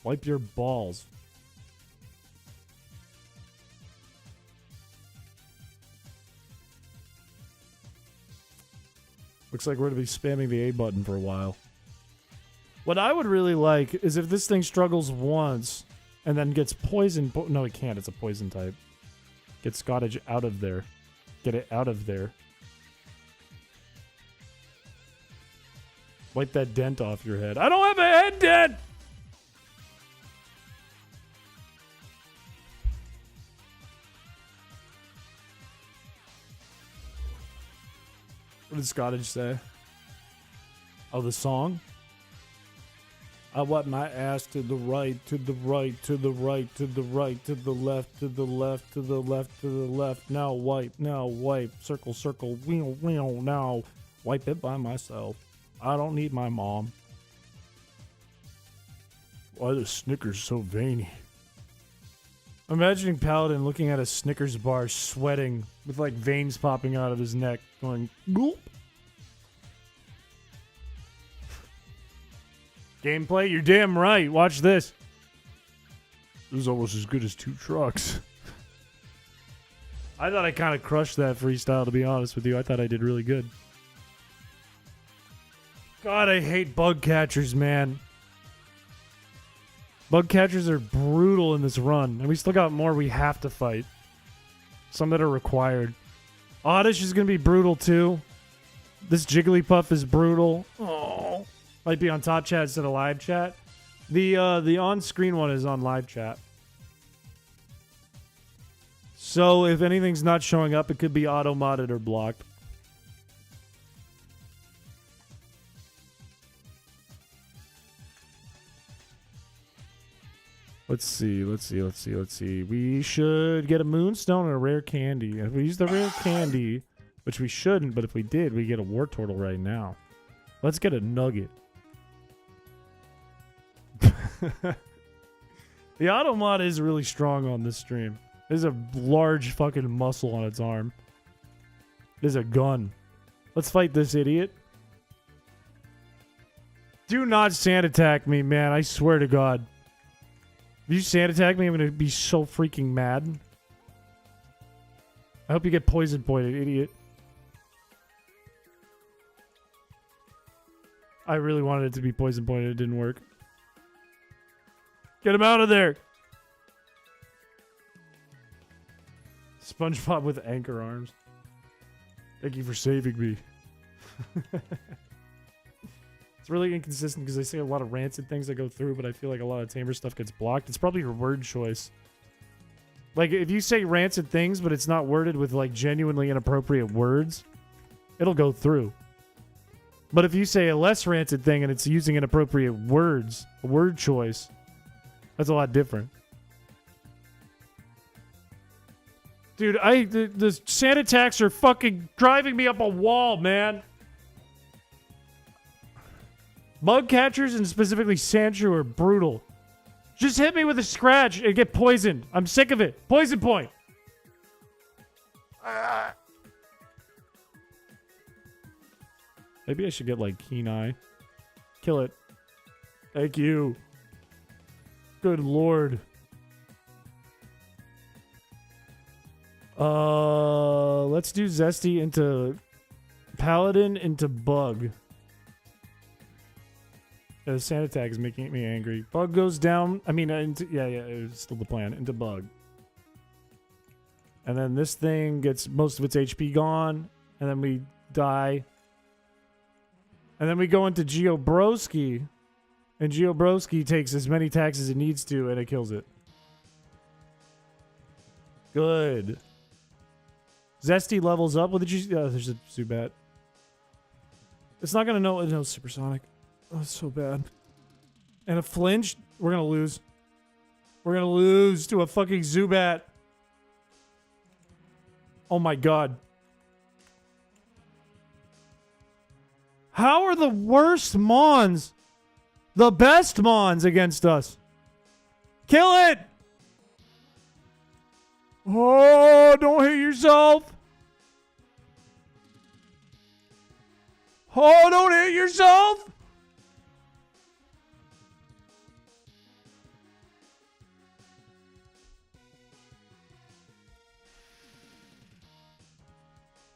Wipe your balls. Looks like we're going to be spamming the A button for a while. What I would really like is if this thing struggles once and then gets poisoned. No, it can't. It's a poison type. Get Scottish out of there. Get it out of there. Wipe that dent off your head. I don't have a head dent! What did Scottish say? Oh, the song? I wipe my ass to the right, to the right, to the right, to the right, to the left, to the left, to the left, to the left. Now wipe, circle, circle, wheel, wheel, now. Wipe it by myself. I don't need my mom. Why are the Snickers so veiny? I'm imagining Paladin looking at a Snickers bar, sweating, with like veins popping out of his neck, going, gulp. Gameplay? You're damn right. Watch this. This is almost as good as 2 trucks. I thought I kind of crushed that freestyle, to be honest with you. I thought I did really good. God, I hate bug catchers, man. Bug catchers are brutal in this run, and we still got more we have to fight. Some that are required. Oddish is going to be brutal, too. This Jigglypuff is brutal. Oh. Might be on top chat instead of live chat. The on-screen one is on live chat. So if anything's not showing up, it could be auto-modded or blocked. Let's see. We should get a moonstone and a rare candy. And if we use the rare candy, which we shouldn't, but if we did, we get a war turtle right now. Let's get a nugget. The auto mod is really strong on this stream. There's a large fucking muscle on its arm. There's a gun. Let's fight this idiot. Do not sand attack me, man. I swear to God. If you sand attack me, I'm going to be so freaking mad. I hope you get poison pointed, idiot. I really wanted it to be poison pointed. It didn't work. Get him out of there. SpongeBob with anchor arms. Thank you for saving me. It's really inconsistent because they say a lot of rancid things that go through, but I feel like a lot of tamer stuff gets blocked. It's probably your word choice. Like, if you say rancid things, but it's not worded with, like, genuinely inappropriate words, it'll go through. But if you say a less rancid thing and it's using inappropriate words, a word choice, that's a lot different. Dude, the sand attacks are fucking driving me up a wall, man. Bug catchers and specifically Sandshrew are brutal. Just hit me with a scratch and get poisoned. I'm sick of it. Poison point. Maybe I should get like Keen Eye. Kill it. Thank you. Good lord. Let's do Zesty into Paladin into Bug. The sand attack is making me angry. Bug goes down. I mean, it's still the plan. Into Bug. And then this thing gets most of its HP gone. And then we die. And then we go into Geobroski. And Geobrowski takes as many attacks as it needs to, and it kills it. Good. Zesty levels up. What did you... Oh, there's a Zubat. It's not going to know... No, Supersonic. Oh, it's so bad. And a flinch. We're going to lose. We're going to lose to a fucking Zubat. Oh my god. How are the worst Mons the best Mons against us? Kill it! Oh, don't hit yourself. Oh, don't hit yourself.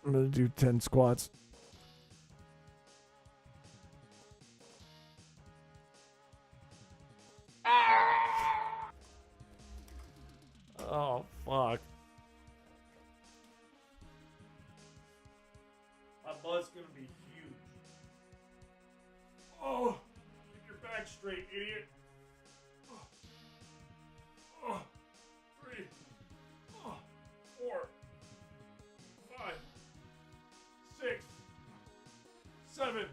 I'm going to do 10 squats. Oh, fuck. My butt's gonna be huge. Oh, get your back straight, idiot. Oh, 3, 4, 5, 6, 7,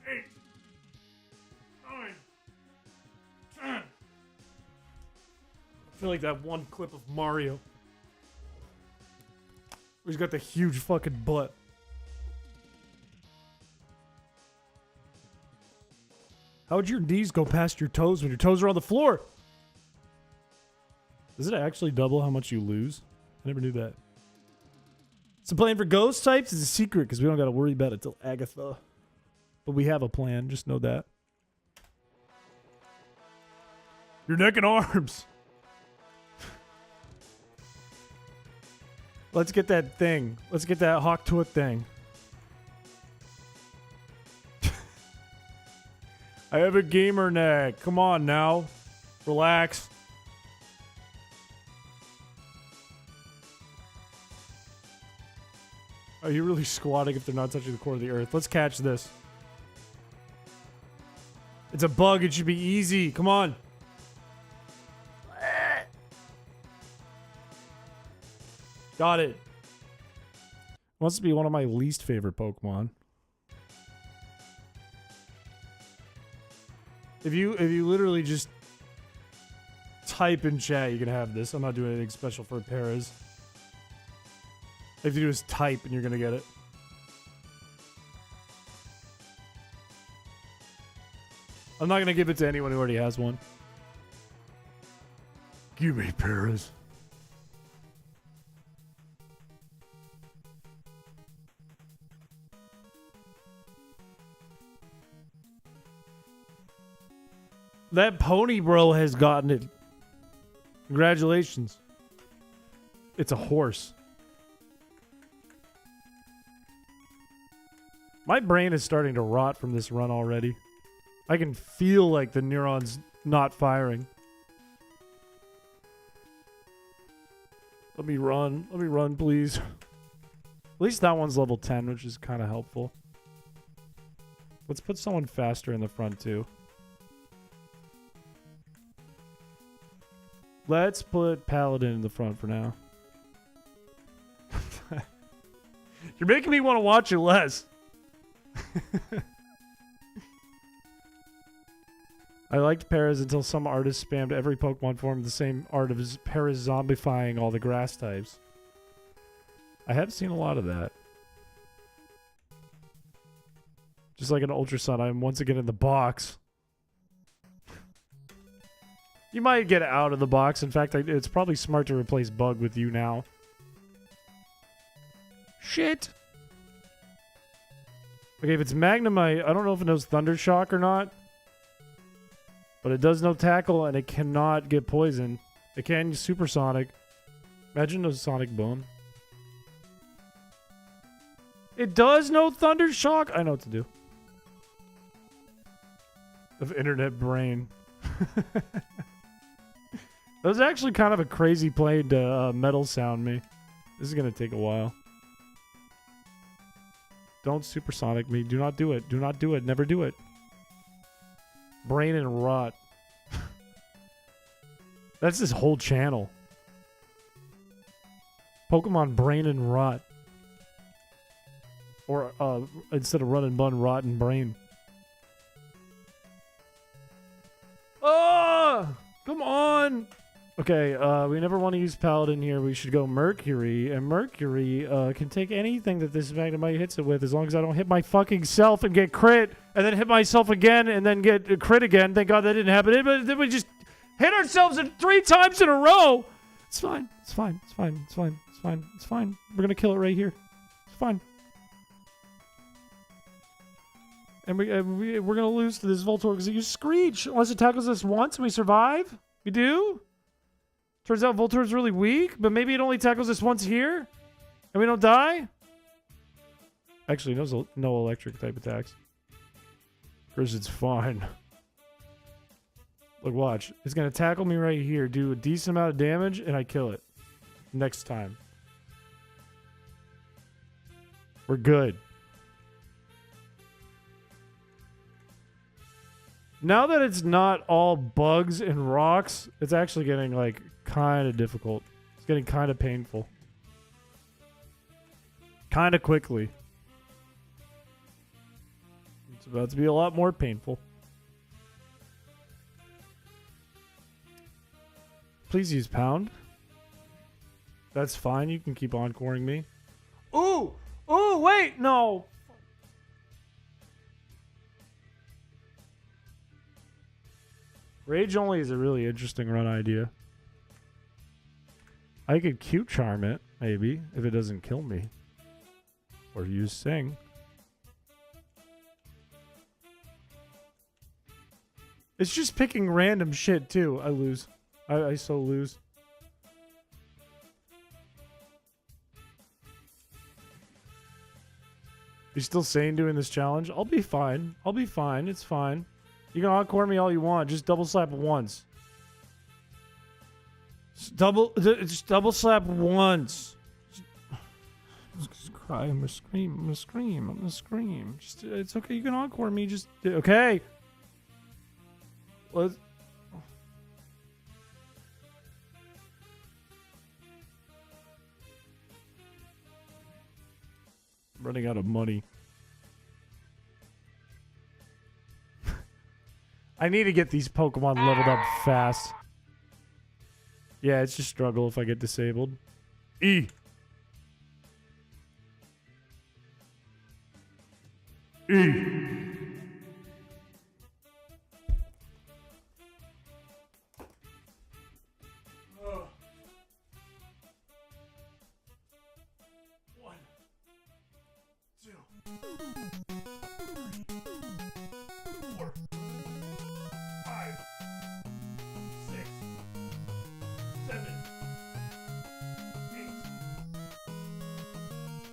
8, 9, 10. I feel like that one clip of Mario where he's got the huge fucking butt. How would your knees go past your toes when your toes are on the floor? Does it actually double how much you lose? I never knew that. So playing for ghost types is a secret because we don't got to worry about it till Agatha. But we have a plan, just know that. Your neck and arms. Let's get that thing. Let's get that Hawk Tuat thing. I have a gamer neck. Come on now. Relax. Are you really squatting if they're not touching the core of the earth? Let's catch this. It's a bug. It should be easy. Come on. Got it. Wants to be one of my least favorite Pokemon. If you literally just type in chat, you can have this. I'm not doing anything special for Paras. All you have to do is type and you're gonna get it. I'm not gonna give it to anyone who already has one. Give me Paras. That pony bro has gotten it. Congratulations. It's a horse. My brain is starting to rot from this run already. I can feel like the neurons not firing. Let me run. Let me run, please. At least that one's level 10, which is kind of helpful. Let's put someone faster in the front, too. Let's put Paladin in the front for now. You're making me want to watch it less. I liked Paras until some artist spammed every Pokemon form with the same art of Paras zombifying all the grass types. I have seen a lot of that. Just like an Ultra Sun, I am once again in the box. You might get out of the box. In fact, it's probably smart to replace Bug with you now. Shit! Okay, if it's Magnemite, I don't know if it knows Thunder Shock or not. But it does know Tackle, and it cannot get poisoned. It can use Supersonic. Imagine no Sonic Boom. It does know Thunder Shock? I know what to do. Of internet brain. That was actually kind of a crazy play to metal sound me. This is going to take a while. Don't Supersonic me. Do not do it. Do not do it. Never do it. Brain and rot. That's this whole channel. Pokemon Brain and Rot. Or, instead of Run and Bun, Rot and Brain. Oh! Come on! Okay, we never want to use Paladin here. We should go Mercury. And Mercury, can take anything that this Magnemite hits it with as long as I don't hit my fucking self and get crit. And then hit myself again and then get a crit again. Thank God that didn't happen. But then we just hit ourselves 3 times in a row. It's fine. It's fine. It's fine. It's fine. It's fine. It's fine. We're going to kill it right here. It's fine. And we're going to lose to this Voltorb because it used Screech. Unless it tackles us once and we survive. We do? Turns out Voltorb's really weak, but maybe it only tackles us once here? And we don't die? Actually, no electric type attacks. Chris, it's fine. Look, watch. It's going to tackle me right here, do a decent amount of damage, and I kill it. Next time. We're good. Now that it's not all bugs and rocks, it's actually getting, like, kind of difficult. It's getting kind of painful. Kind of quickly. It's about to be a lot more painful. Please use pound. That's fine. You can keep encoring me. Ooh! Ooh, wait! No! Rage only is a really interesting run idea. I could cute charm it, maybe, if it doesn't kill me. Or use sing. It's just picking random shit, too. I lose. I so lose. You still sane doing this challenge? I'll be fine. I'll be fine. It's fine. You can encore me all you want. Just double slap once. Just double slap once. Just cry. I'm gonna scream. I'm gonna scream. I'm gonna scream. Just, it's okay. You can encore me. Just okay. Let's. I'm running out of money. I need to get these Pokemon leveled up fast. Yeah, it's just struggle if I get disabled. E. One, two, 4, 5, 6, 7, 8,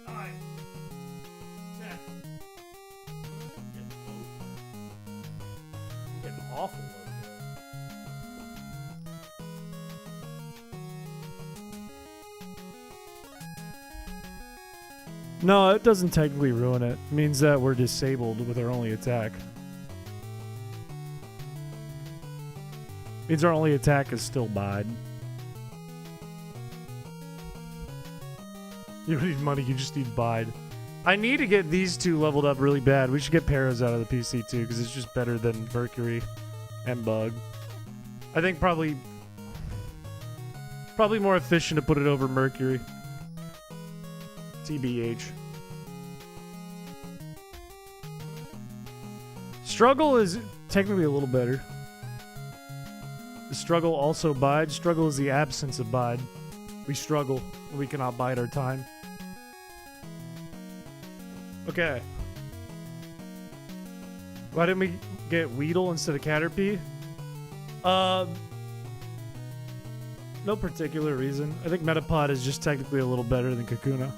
9, 10. Getting awful low there. No, it doesn't technically ruin it. It means that we're disabled with our only attack. Means our only attack is still Bide. You don't need money, you just need Bide. I need to get these two leveled up really bad. We should get Paras out of the PC too, because it's just better than Mercury and Bug. I think probably more efficient to put it over Mercury. TBH. Struggle is technically a little better. The struggle also Bide. Struggle is the absence of Bide. We struggle. We cannot bide our time. Okay. Why didn't we get Weedle instead of Caterpie? No particular reason. I think Metapod is just technically a little better than Kakuna.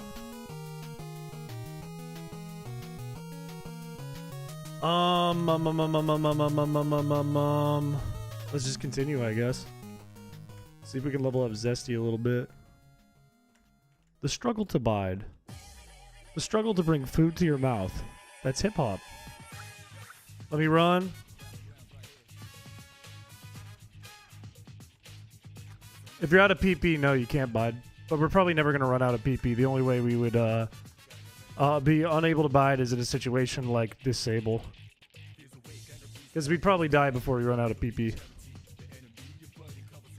Let's just continue, I guess. See if we can level up Zesty a little bit. The struggle to bide. The struggle to bring food to your mouth. That's hip-hop. Let me run. If you're out of PP, no, you can't bide. But we're probably never going to run out of PP. The only way we would be unable to bide is in a situation like disable. Because we'd probably die before we run out of PP.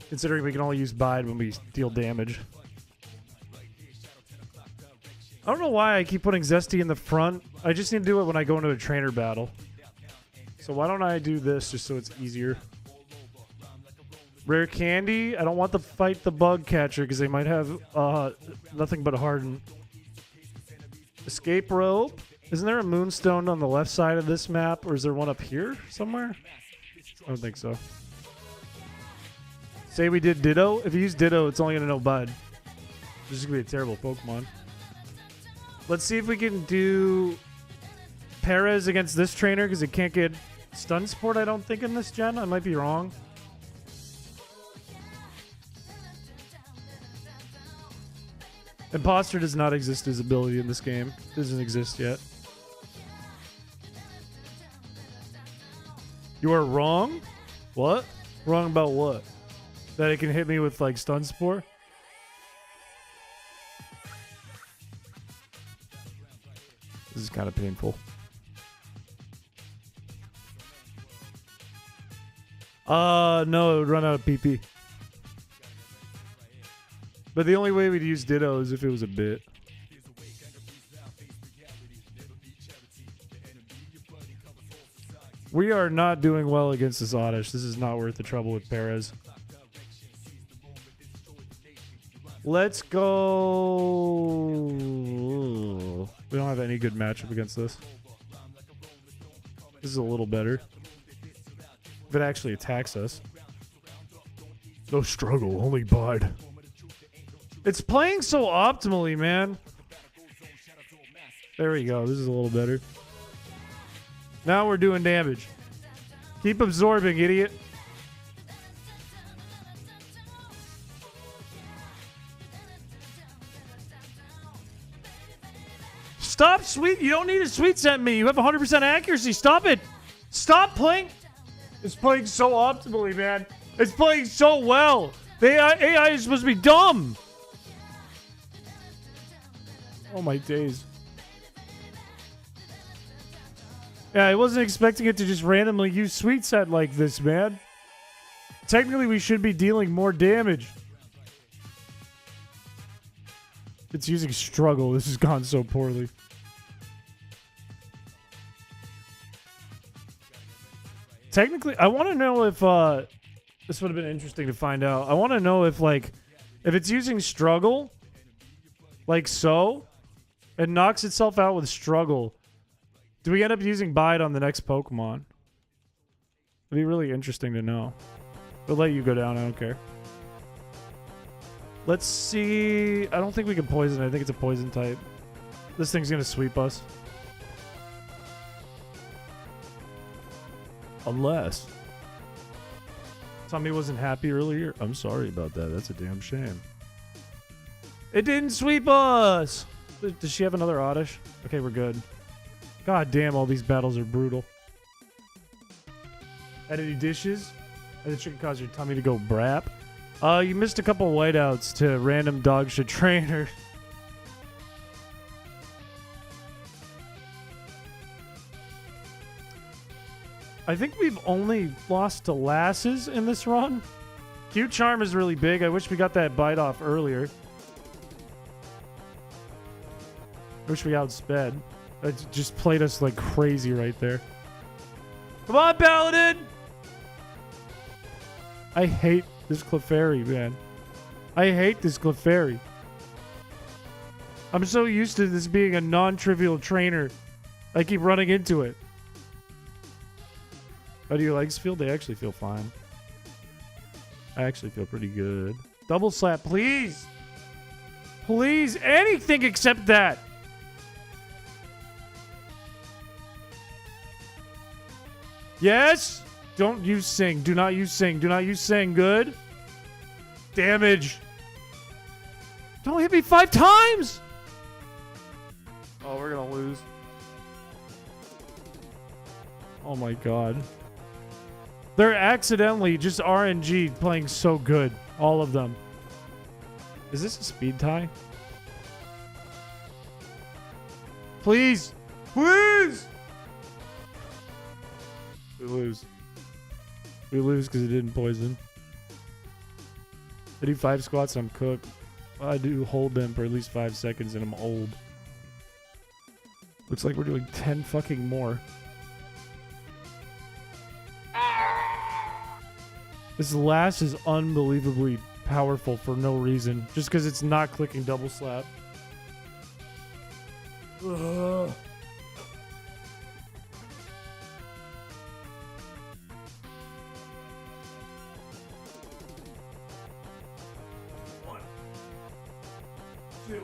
Considering we can only use bide when we deal damage. I don't know why I keep putting Zesty in the front. I just need to do it when I go into a trainer battle. So why don't I do this just so it's easier? Rare candy. I don't want to fight the bug catcher because they might have nothing but harden. Escape rope. Isn't there a moonstone on the left side of this map, or is there one up here somewhere? I don't think so. Say we did Ditto. If you use Ditto, it's only gonna know Bud. This is gonna be a terrible Pokemon. Let's see if we can do Perez against this trainer because it can't get stun support, I don't think, in this gen. I might be wrong. Imposter does not exist as ability in this game. It doesn't exist yet. You are wrong? What? Wrong about what? That it can hit me with, like, stun spore? This is kind of painful. No, it would run out of PP. But the only way we'd use Ditto is if it was a bit. We are not doing well against this Oddish. This is not worth the trouble with Perez. Let's go. We don't have any good matchup against this. This is a little better. If it actually attacks us. No struggle, only bide. It's playing so optimally, man. There we go. This is a little better. Now we're doing damage. Keep absorbing, idiot. Stop, sweet. You don't need to sweet scent me. You have 100% accuracy. Stop it. Stop playing. It's playing so optimally, man. It's playing so well. The AI is supposed to be dumb. Oh, my days. Yeah, I wasn't expecting it to just randomly use Sweet Set like this, man. Technically, we should be dealing more damage. It's using Struggle. This has gone so poorly. Technically, I want to know if... this would have been interesting to find out. I want to know if, like... If it's using Struggle... Like so... It knocks itself out with Struggle. Do we end up using Bide on the next Pokemon? It'd be really interesting to know. We'll let you go down, I don't care. Let's see... I don't think we can poison it. I think it's a poison type. This thing's gonna sweep us. Unless... Tommy wasn't happy earlier. I'm sorry about that. That's a damn shame. It didn't sweep us! Does she have another Oddish? Okay, we're good. God damn, all these battles are brutal. Had any dishes? And it should cause your tummy to go brap. You missed a couple whiteouts to random dog shit trainer. I think we've only lost to Lasses in this run. Cute Charm is really big. I wish we got that bite off earlier. I wish we outsped. It just played us like crazy right there. Come on, Paladin! I hate this Clefairy, man. I hate this Clefairy. I'm so used to this being a non-trivial trainer. I keep running into it. How do your legs feel? They actually feel fine. I actually feel pretty good. Double slap, please! Please, anything except that! Yes! Don't use Sing. Do not use Sing. Do not use Sing. Good. Damage. Don't hit me 5 times! Oh, we're gonna lose. Oh my god. They're accidentally just RNG playing so good. All of them. Is this a speed tie? Please! Please! We lose. We lose because it didn't poison. I do 5 squats and I'm cooked. I do hold them for at least 5 seconds and I'm old. Looks like we're doing 10 fucking more. This last is unbelievably powerful for no reason. Just because it's not clicking double slap. Ugh. One, 2,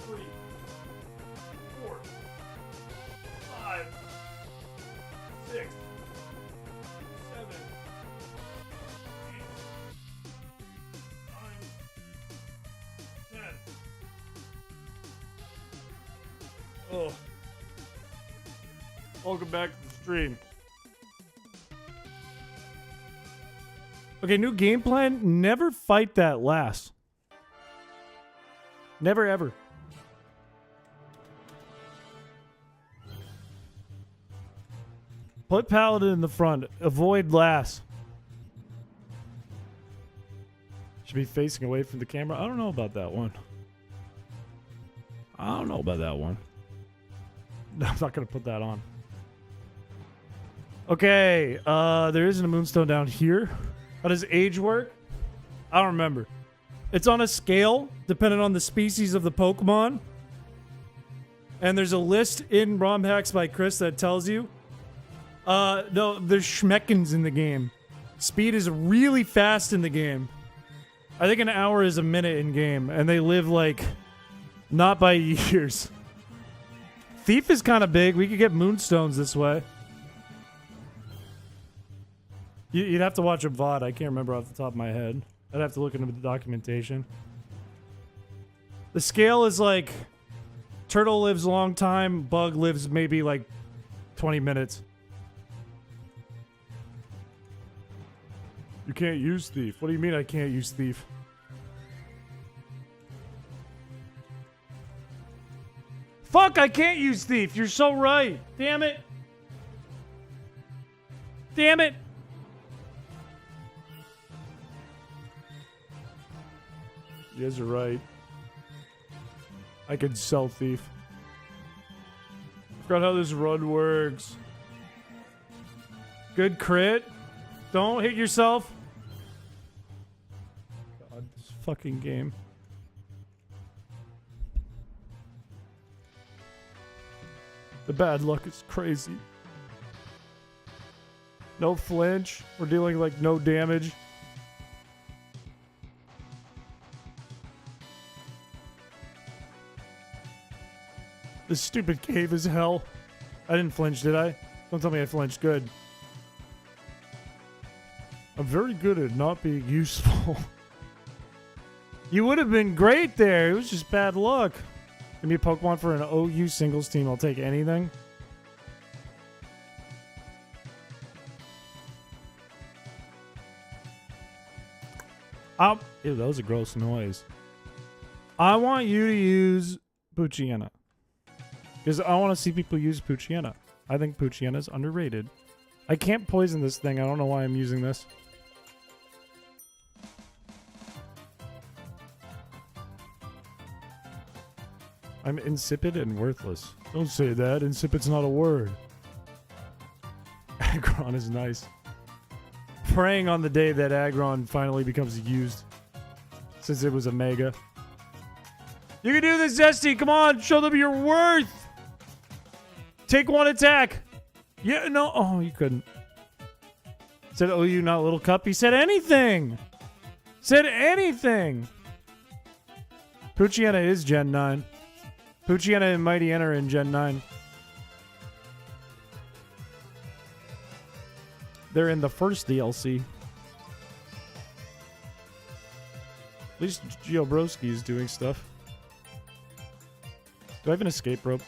3, 4, 5, 6, 7, 8, 9, 10. Oh. Welcome back to the stream. Okay, new game plan. Never fight that last. Never ever. Put Paladin in the front. Avoid last. Should be facing away from the camera. I don't know about that one. I don't know about that one. I'm not going to put that on. Okay, there isn't a moonstone down here. How does age work? I don't remember. It's on a scale, depending on the species of the Pokemon. And there's a list in ROM Hacks by Chris that tells you. No, there's schmeckens in the game. Speed is really fast in the game. I think an hour is a minute in game, and they live, like, not by years. Thief is kind of big. We could get moonstones this way. You'd have to watch a VOD. I can't remember off the top of my head. I'd have to look into the documentation. The scale is like... Turtle lives a long time. Bug lives maybe like 20 minutes. You can't use Thief. What do you mean I can't use Thief? Fuck, I can't use Thief. You're so right. Damn it. Damn it. You guys are right. I could sell Thief. Forgot how this run works. Good crit. Don't hit yourself. God, this fucking game. The bad luck is crazy. No flinch. We're dealing like no damage. This stupid cave is hell. I didn't flinch, did I? Don't tell me I flinched. Good. I'm very good at not being useful. You would have been great there. It was just bad luck. Give me a Pokemon for an OU singles team. I'll take anything. Ew, that was a gross noise. I want you to use Poochyena. Because I want to see people use Poochyena. I think Poochyena is underrated. I can't poison this thing. I don't know why I'm using this. I'm insipid and worthless. Don't say that. Insipid's not a word. Aggron is nice. Praying on the day that Aggron finally becomes used. Since it was a mega. You can do this, Zesty. Come on. Show them your worth. Take one attack. Yeah, no. Oh, you couldn't. Said OU, not Little Cup. He said anything. Said anything. Poochyena is Gen 9. Poochyena and Mighty N are in Gen 9. They're in the first DLC. At least Geobrowski is doing stuff. Do I have an escape rope?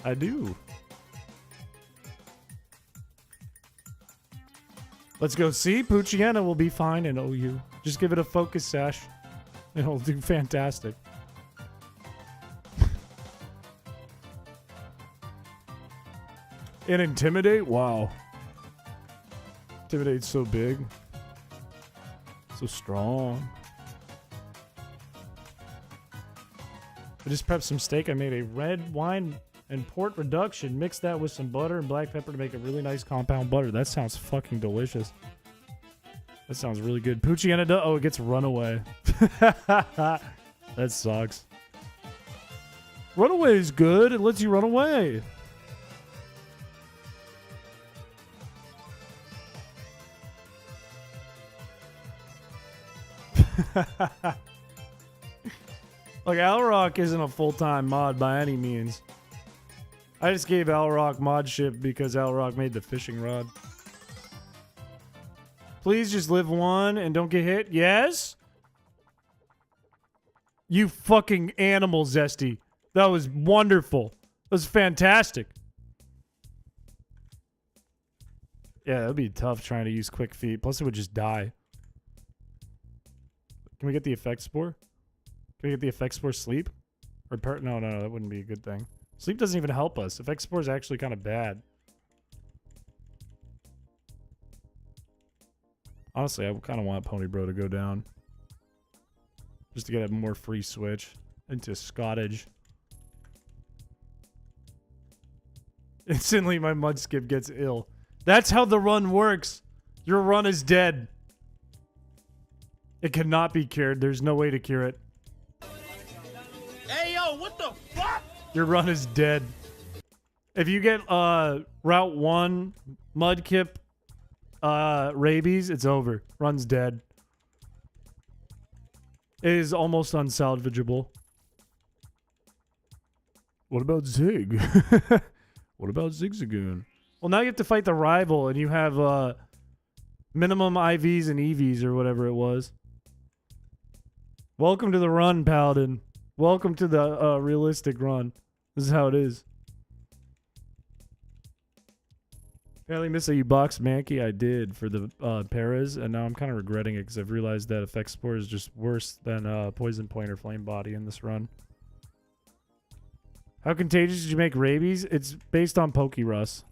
I do. Let's go see. Poochyena will be fine in OU. Just give it a focus sash. It'll do fantastic. And intimidate? Wow. Intimidate's so big. So strong. I just prepped some steak. I made a red wine and port reduction. Mixed that with some butter and black pepper to make a really nice compound butter. That sounds fucking delicious. That sounds really good. Piché antidote. Oh, it gets runaway. That sucks. Runaway is good. It lets you run away. Like, Alrock isn't a full-time mod by any means. I just gave Alrock modship because Alrock made the fishing rod. Please just live one and don't get hit. Yes? You fucking animal, Zesty. That was wonderful. That was fantastic. Yeah, that would be tough trying to use quick feet. Plus, it would just die. Can we get the effect spore? Can we get the effect spore sleep? Or no, that wouldn't be a good thing. Sleep doesn't even help us. Effect spore is actually kind of bad. Honestly, I kind of want Pony Bro to go down. Just to get a more free switch into Scottage. Instantly, my mud skip gets ill. That's how the run works. Your run is dead. It cannot be cured. There's no way to cure it. Hey, yo, what the fuck? Your run is dead. If you get Route 1 Mudkip rabies, it's over. Run's dead. It is almost unsalvageable. What about Zig? What about Zigzagoon? Well, now you have to fight the rival, and you have minimum IVs and EVs or whatever it was. Welcome to the run, Paladin. Welcome to the realistic run. This is how it is. Apparently, miss a U-Box Mankey. I did for the Paras, and now I'm kind of regretting it because I've realized that Effect Spore is just worse than Poison Point or Flame Body in this run. How contagious did you make rabies? It's based on Pokerus.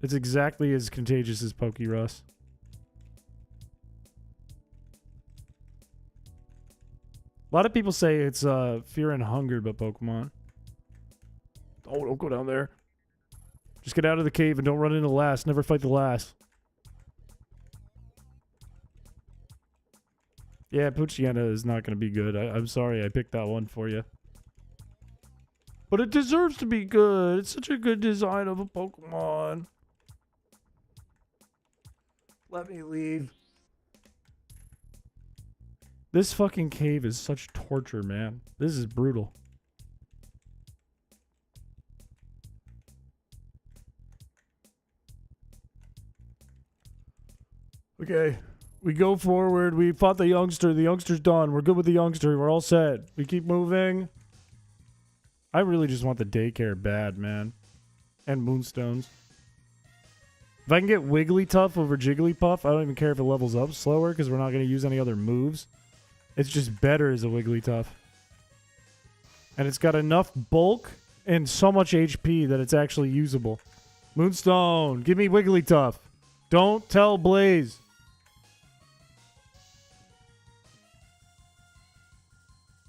It's exactly as contagious as Pokerus. A lot of people say it's fear and hunger, but Pokemon. Oh, don't go down there. Just get out of the cave and don't run into the last. Never fight the last. Yeah, Poochyena is not going to be good. I'm sorry I picked that one for you. But it deserves to be good. It's such a good design of a Pokemon. Let me leave. This fucking cave is such torture, man. This is brutal. Okay. We go forward. We fought the youngster. The youngster's done. We're good with the youngster. We're all set. We keep moving. I really just want the daycare bad, man. And Moonstones. If I can get Wigglytuff over Jigglypuff, I don't even care if it levels up slower because we're not going to use any other moves. It's just better as a Wigglytuff. And it's got enough bulk and so much HP that it's actually usable. Moonstone, give me Wigglytuff. Don't tell Blaze.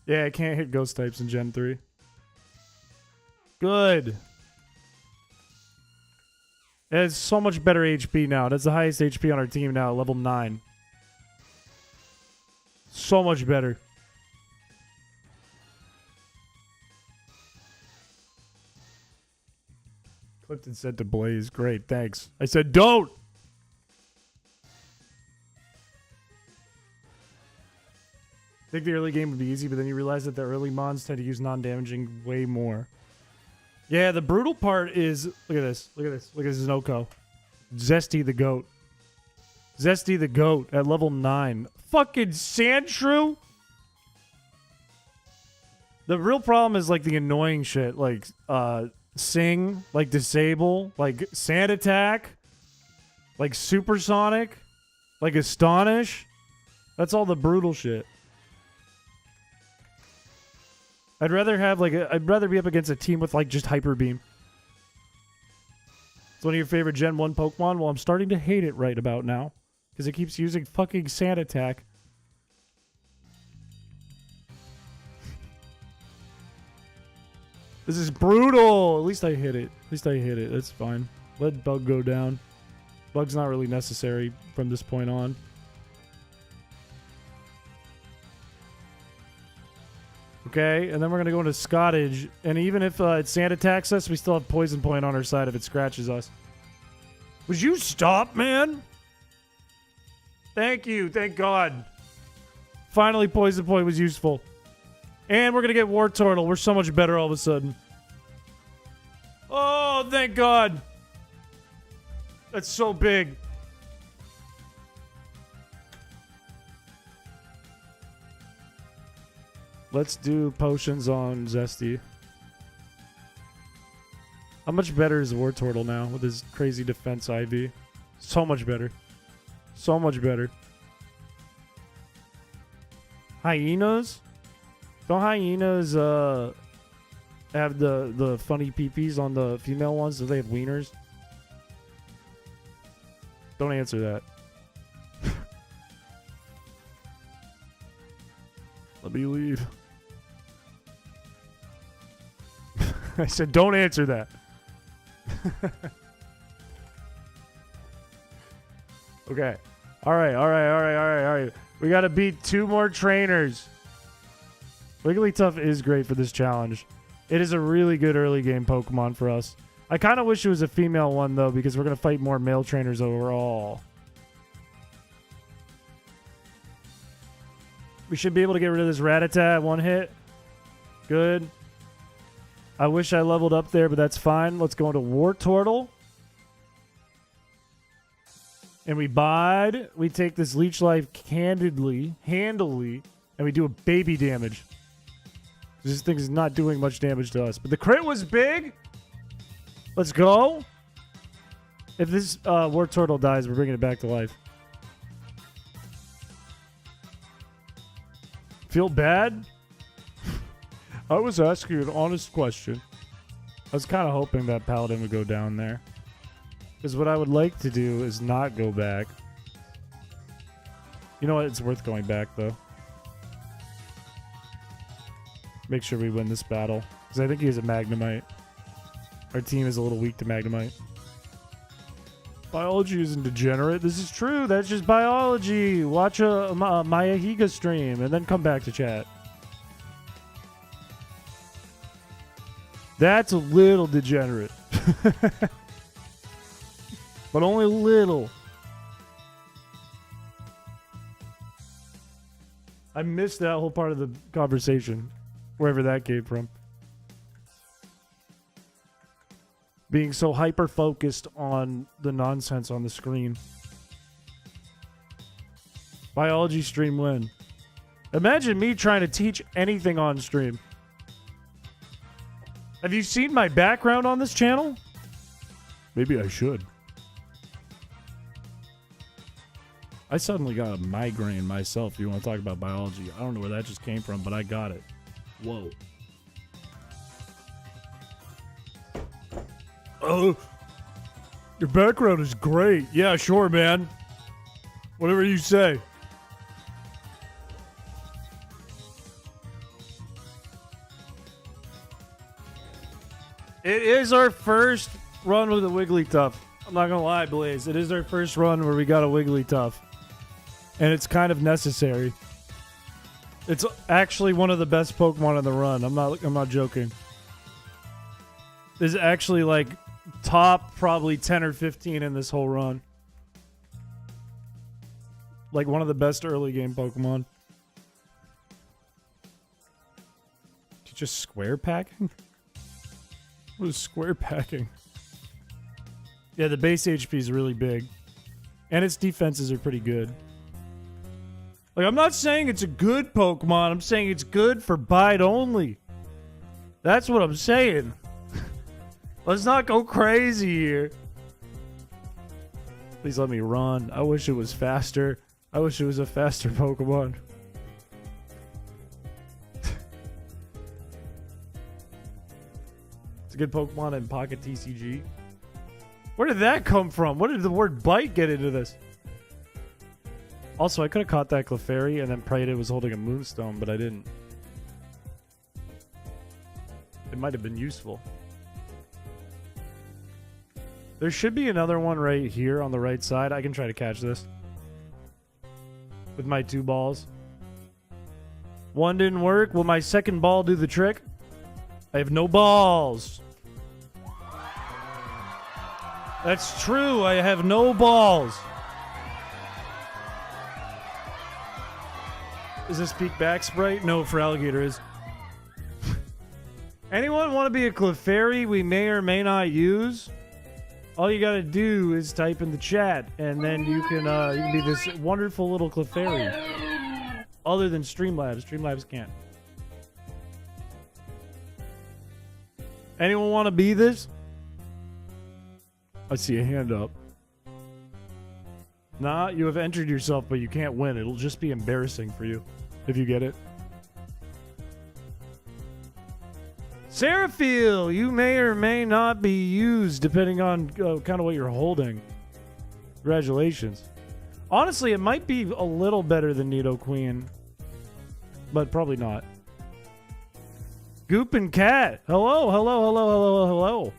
Yeah, I can't hit ghost types in Gen 3. Good. It has so much better HP now. That's the highest HP on our team now, level 9. So much better. Clifton said to Blaze, great, thanks. I said, don't! I think the early game would be easy, but then you realize that the early mons tend to use non-damaging way more. Yeah, the brutal part is... Look at this. Look at this. Look at this Znoko. Zesty the goat. Zesty the goat at level 9. Fucking Sandshrew? The real problem is like the annoying shit. Like Sing. Like Disable. Like Sand Attack. Like Supersonic. Like Astonish. That's all the brutal shit. I'd rather have like I'd rather be up against a team with like just Hyper Beam. It's one of your favorite Gen 1 Pokemon? Well, I'm starting to hate it right about now. Because it keeps using fucking Sand Attack. This is brutal! At least I hit it. At least I hit it. That's fine. Let Bug go down. Bug's not really necessary from this point on. Okay, and then we're going to go into Scottage. And even if it Sand Attacks us, we still have Poison Point on our side if it scratches us. Would you stop, man? Thank you. Thank God. Finally, Poison Point was useful. And we're going to get War Turtle. We're so much better all of a sudden. Oh, thank God. That's so big. Let's do potions on Zesty. How much better is War Turtle now with his crazy defense IV? So much better. So much better. Hyenas? Don't hyenas have the funny peepees on the female ones? Do they have wieners? Don't answer that. Let me leave. I said don't answer that. Okay. All right. We got to beat 2 more trainers. Wigglytuff is great for this challenge. It is a really good early game Pokemon for us. I kind of wish it was a female one, though, because we're going to fight more male trainers overall. We should be able to get rid of this Rattata at 1 hit. Good. I wish I leveled up there, but that's fine. Let's go into War Turtle. And we bide. We take this Leech Life handily, and we do a baby damage. This thing is not doing much damage to us. But the crit was big. Let's go. If this War Turtle dies, we're bringing it back to life. Feel bad? I was asking an honest question. I was kind of hoping that Paladin would go down there. Because what I would like to do is not go back. You know what? It's worth going back, though. Make sure we win this battle. Because I think he has a Magnemite. Our team is a little weak to Magnemite. Biology isn't degenerate. This is true. That's just biology. Watch a Maya Higa stream and then come back to chat. That's a little degenerate. But only a little. I missed that whole part of the conversation. Wherever that came from. Being so hyper-focused on the nonsense on the screen. Biology stream win. Imagine me trying to teach anything on stream. Have you seen my background on this channel? Maybe I should. I suddenly got a migraine myself. If you want to talk about biology. I don't know where that just came from, but I got it. Whoa. Oh, your background is great. Yeah, sure, man. Whatever you say. It is our first run with a Wigglytuff. I'm not going to lie, Blaze. It is our first run where we got a Wigglytuff. And it's kind of necessary. It's actually one of the best Pokemon in the run. I'm not joking. This is actually like top probably 10 or 15 in this whole run. Like one of the best early game Pokemon. Just square packing? What is square packing? Yeah, the base HP is really big. And its defenses are pretty good. Like, I'm not saying it's a good Pokemon. I'm saying it's good for Bide only. That's what I'm saying. Let's not go crazy here. Please let me run. I wish it was faster. I wish it was a faster Pokemon. It's a good Pokemon in Pocket TCG. Where did that come from? Where did the word bite get into this? Also, I could have caught that Clefairy and then prayed it was holding a Moonstone, but I didn't. It might have been useful. There should be another one right here on the right side. I can try to catch this. With my 2 balls. One didn't work. Will my second ball do the trick? I have no balls. That's true. I have no balls. Is this peak back sprite? No, for alligator is. Anyone want to be a Clefairy we may or may not use? All you gotta do is type in the chat, and then you can be this wonderful little Clefairy. Other than Streamlabs. Streamlabs can't. Anyone want to be this? I see a hand up. Nah, you have entered yourself, but you can't win. It'll just be embarrassing for you, if you get it. Seraphil, you may or may not be used, depending on kind of what you're holding. Congratulations. Honestly, it might be a little better than Nidoqueen, but probably not. Goop and Cat. Hello, hello, hello, hello, hello.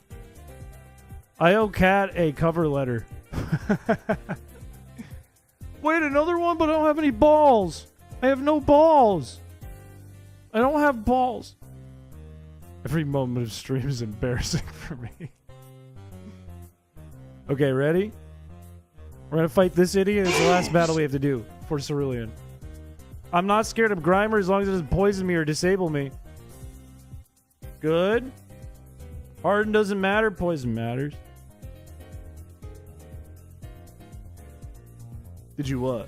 I owe Cat a cover letter. Wait, another one, but I don't have any balls. I have no balls. I don't have balls. Every moment of stream is embarrassing for me. Okay, ready? We're gonna fight this idiot. It's the last battle we have to do for Cerulean. I'm not scared of Grimer as long as it doesn't poison me or disable me. Good. Harden doesn't matter. Poison matters. Did you what?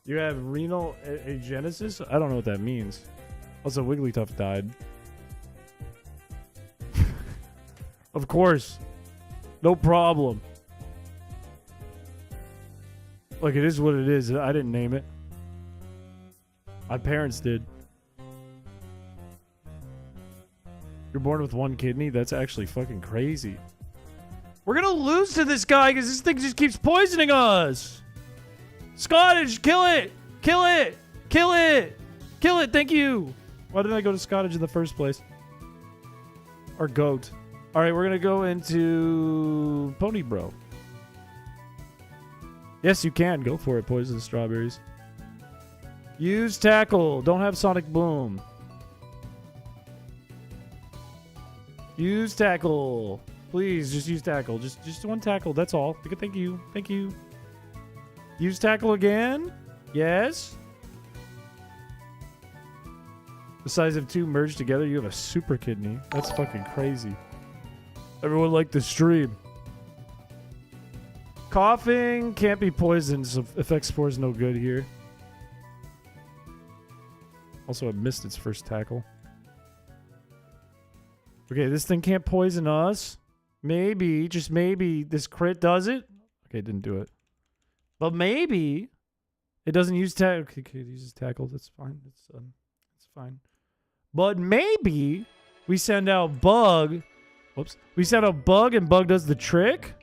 You have renal agenesis? I don't know what that means. Also, Wigglytuff died. Of course. No problem. Like, it is what it is. I didn't name it. My parents did. You're born with 1 kidney? That's actually fucking crazy. We're gonna lose to this guy because this thing just keeps poisoning us. Scottage, kill it! Kill it! Kill it! Kill it, thank you! Why didn't I go to Scottage in the first place? Or Goat. Alright, we're gonna go into Pony Bro. Yes, you can. Go for it, Poison Strawberries. Use Tackle. Don't have Sonic Boom. Use Tackle. Please, just use Tackle. Just 1 Tackle, that's all. Thank you. Thank you. Use Tackle again. Yes. The size of 2 merged together, you have a super kidney. That's fucking crazy. Everyone like the stream. Coughing can't be poisoned, so Effect Spore is no good here. Also, it missed its first tackle. Okay, this thing can't poison us. Maybe, just maybe, this crit does it. Okay, it didn't do it. But maybe it doesn't use tackle. Okay, it uses tackle. That's fine. It's fine. But maybe we send out Bug. Whoops. We send out Bug and Bug does the trick.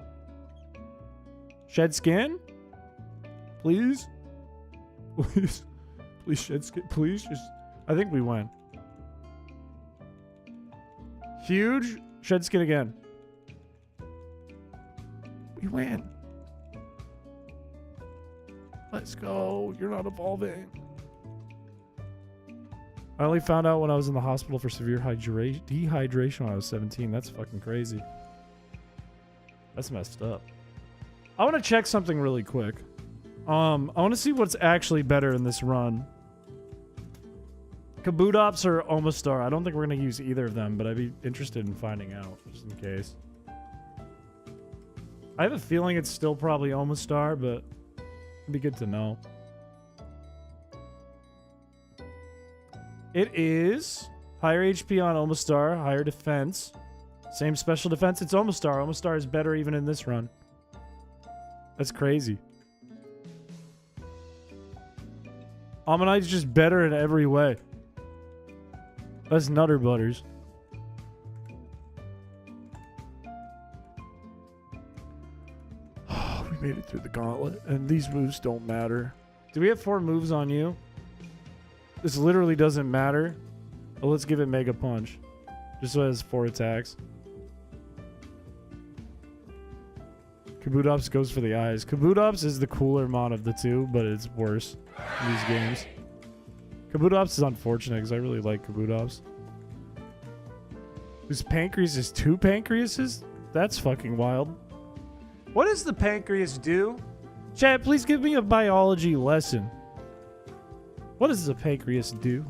Shed Skin. Please. Please. Please Shed Skin. Please. Just. I think we win. Huge. Shed Skin again. We win. Let's go. You're not evolving. I only found out when I was in the hospital for severe dehydration when I was 17. That's fucking crazy. That's messed up. I want to check something really quick. I want to see what's actually better in this run. Kabutops or Omastar. I don't think we're going to use either of them, but I'd be interested in finding out, just in case. I have a feeling it's still probably Omastar, but it'd be good to know. It is higher HP on Omastar, higher defense. Same special defense, it's Omastar. Omastar is better even in this run. That's crazy. Ammonite's just better in every way. That's Nutter Butters. We made it through the gauntlet, and these moves don't matter. Do we have 4 moves on you? This literally doesn't matter. Well, let's give it Mega Punch. Just so it has 4 attacks. Kabutops goes for the eyes. Kabutops is the cooler mon of the two, but it's worse in these games. Kabutops is unfortunate because I really like Kabutops. Whose pancreas is 2 pancreases? That's fucking wild. What does the pancreas do? Chat, please give me a biology lesson. What does the pancreas do?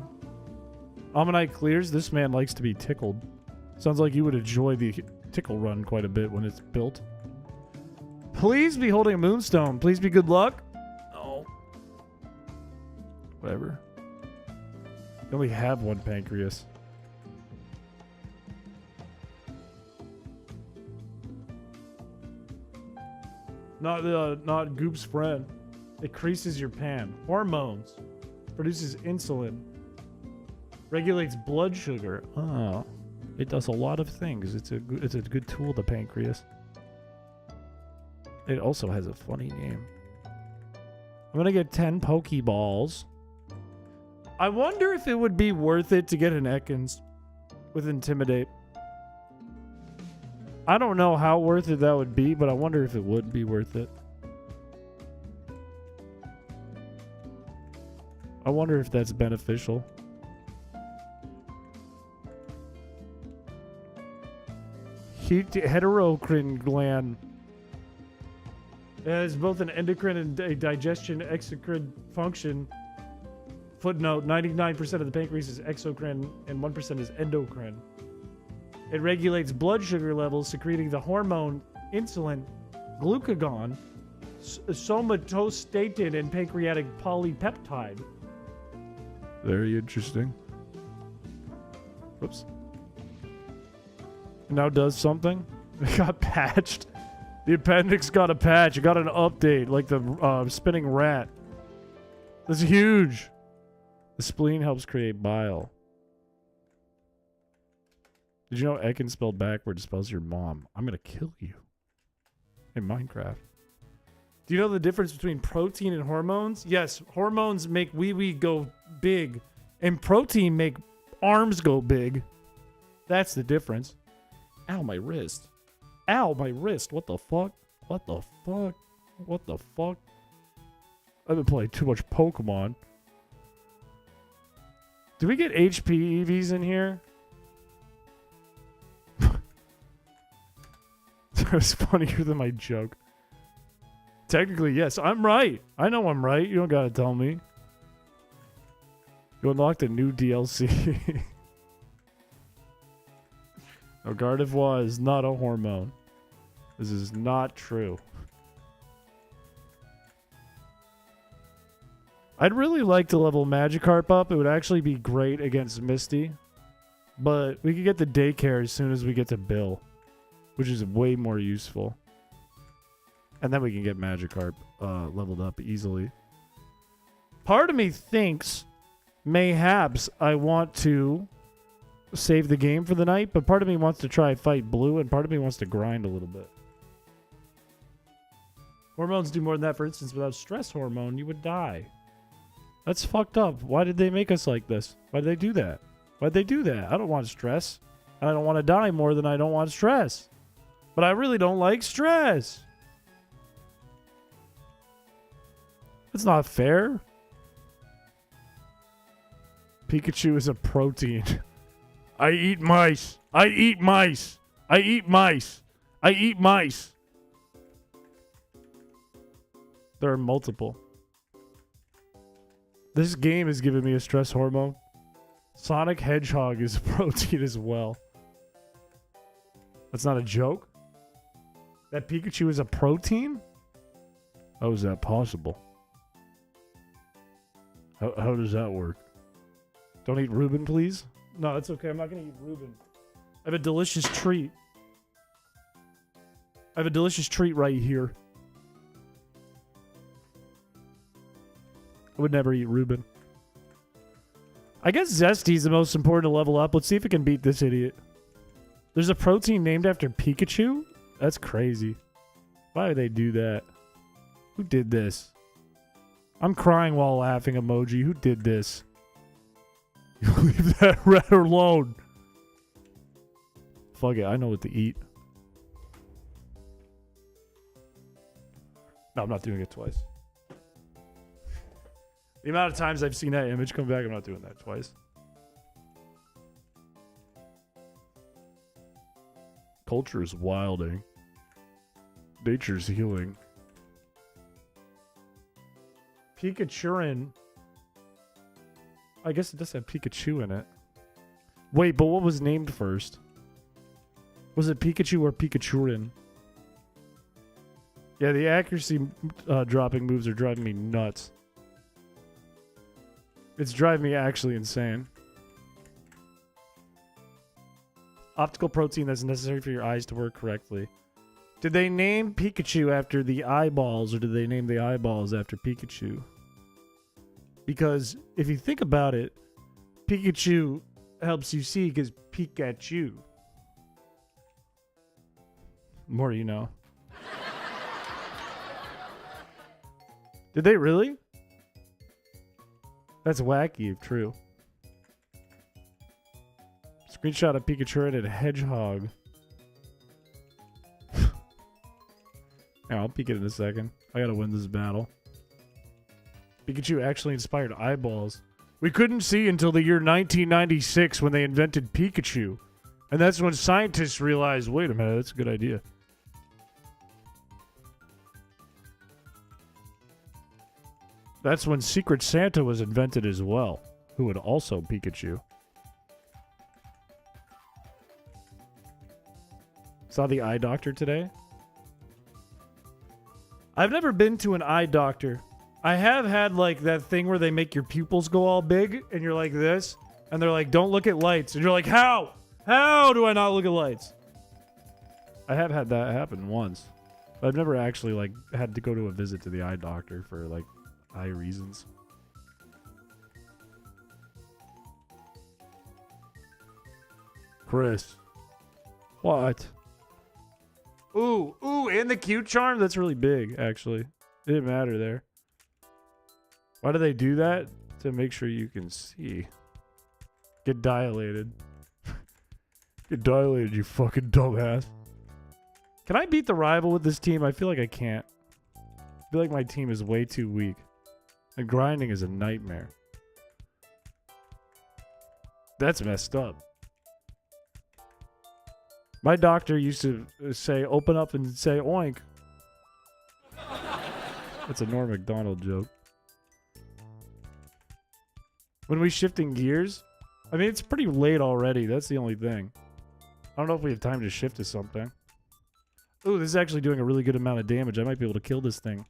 Ammonite clears. This man likes to be tickled. Sounds like you would enjoy the tickle run quite a bit when it's built. Please be holding a moonstone. Please be good luck. Oh. Whatever. You only have 1 pancreas. Not Goop's friend. It creases your pan. Hormones. Produces insulin. Regulates blood sugar. Oh. It does a lot of things. It's a good tool, the pancreas. It also has a funny name. I'm gonna get 10 Pokeballs. I wonder if it would be worth it to get an Ekans with Intimidate. I don't know how worth it that would be, but I wonder if it would be worth it. I wonder if that's beneficial. Heterocrine gland. It has both an endocrine and a digestion exocrine function. Footnote, 99% of the pancreas is exocrine and 1% is endocrine. It regulates blood sugar levels, secreting the hormone insulin, glucagon, somatostatin, and pancreatic polypeptide. Very interesting. Whoops. Now does something? It got patched. The appendix got a patch. It got an update, like the spinning rat. That's huge. The spleen helps create bile. Did you know Ekin spelled backwards spells your mom? I'm gonna kill you. In Minecraft. Do you know the difference between protein and hormones? Yes, hormones make wee-wee go big, and protein make arms go big. That's the difference. Ow, my wrist. Ow, my wrist. What the fuck? What the fuck? What the fuck? I've been playing too much Pokemon. Do we get HP EVs in here? That was funnier than my joke. Technically, yes. I'm right. I know I'm right. You don't gotta tell me. You unlocked a new DLC. No, Gardevoir is not a hormone. This is not true. I'd really like to level Magikarp up. It would actually be great against Misty. But we could get the daycare as soon as we get to Bill, which is way more useful. And then we can get Magikarp leveled up easily. Part of me thinks mayhaps I want to save the game for the night, but part of me wants to try fight Blue, and part of me wants to grind a little bit. Hormones do more than that. For instance, without stress hormone, you would die. That's fucked up. Why did they make us like this? Why did they do that? Why'd they do that? I don't want stress. And I don't want to die more than I don't want stress. But I really don't like stress. It's not fair. Pikachu is a protein. I eat mice. I eat mice. I eat mice. I eat mice. There are multiple. This game is giving me a stress hormone. Sonic Hedgehog is a protein as well. That's not a joke? That Pikachu is a protein? How is that possible? How does that work? Don't eat Reuben, please? No, it's okay. I'm not going to eat Reuben. I have a delicious treat. I have a delicious treat right here. I would never eat Reuben. I guess Zesty's the most important to level up. Let's see if it can beat this idiot. There's a protein named after Pikachu? That's crazy. Why would they do that? Who did this? I'm crying while laughing emoji. Who did this? Leave that rat alone. Fuck it, I know what to eat. No, I'm not doing it twice. The amount of times I've seen that image come back, I'm not doing that twice. Culture is wilding. Nature's healing. Pikachurin. I guess it does have Pikachu in it. Wait, but what was named first? Was it Pikachu or Pikachurin? Yeah, the accuracy dropping moves are driving me nuts. It's driving me actually insane. Optical protein that's necessary for your eyes to work correctly. Did they name Pikachu after the eyeballs, or did they name the eyeballs after Pikachu? Because if you think about it, Pikachu helps you see because Pikachu. More you know. Did they really? That's wacky if true. Screenshot of Pikachu and a hedgehog. Yeah, I'll peek it in a second. I gotta win this battle. Pikachu actually inspired eyeballs. We couldn't see until the year 1996 when they invented Pikachu. And that's when scientists realized, wait a minute, that's a good idea. That's when Secret Santa was invented as well, who would also Pikachu. Saw the eye doctor today. I've never been to an eye doctor. I have had like that thing where they make your pupils go all big and you're like this, and they're like, don't look at lights. And you're like, how? How do I not look at lights? I have had that happen once. But I've never actually like had to go to a visit to the eye doctor for like eye reasons. Chris. What? Ooh, and the cute charm? That's really big, actually. It didn't matter there. Why do they do that? To make sure you can see. Get dilated. Get dilated, you fucking dumbass. Can I beat the rival with this team? I feel like I can't. I feel like my team is way too weak. And grinding is a nightmare. That's messed up. My doctor used to say, open up and say oink. That's a Norm Macdonald joke. When we shifting gears, I mean, it's pretty late already. That's the only thing. I don't know if we have time to shift to something. Ooh, this is actually doing a really good amount of damage. I might be able to kill this thing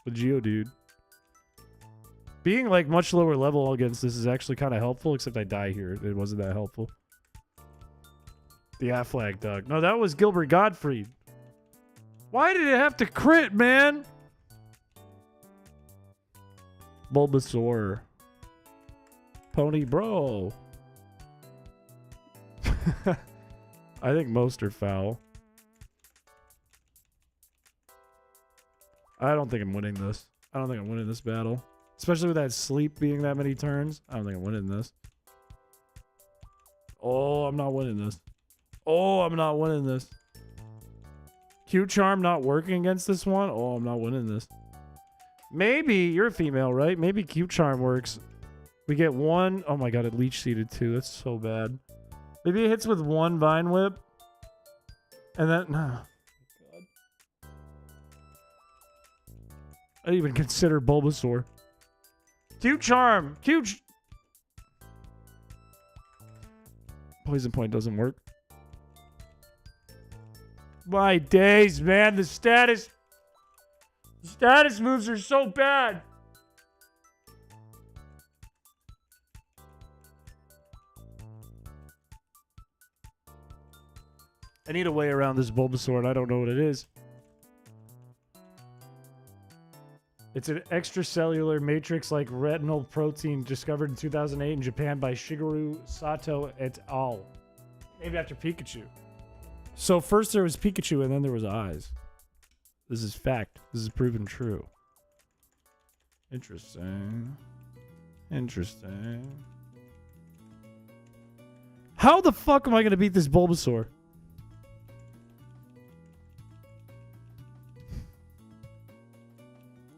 with Geodude. Being like much lower level against this is actually kind of helpful, except I die here. It wasn't that helpful. The Aflac dog. No, that was Gilbert Gottfried. Why did it have to crit, man? Bulbasaur. Pony bro. I think most are foul. I don't think I'm winning this. I don't think I'm winning this battle. Especially with that sleep being that many turns. I don't think I'm winning this. Oh, I'm not winning this. Oh, I'm not winning this. Cute charm not working against this one? Oh, I'm not winning this. Maybe, you're a female, right? Maybe cute charm works. We get one. Oh my god, it leech seeded too. That's so bad. Maybe it hits with one vine whip. And then, no. God. I didn't even consider Bulbasaur. Cute charm. Poison point doesn't work. My days, man. The status moves are so bad. I need a way around this Bulbasaur, and I don't know what it is. It's an extracellular matrix-like retinal protein discovered in 2008 in Japan by Shigeru Sato et al. Named after Pikachu. So first there was Pikachu and then there was eyes. This is fact. This is proven true. Interesting. Interesting. How the fuck am I going to beat this Bulbasaur?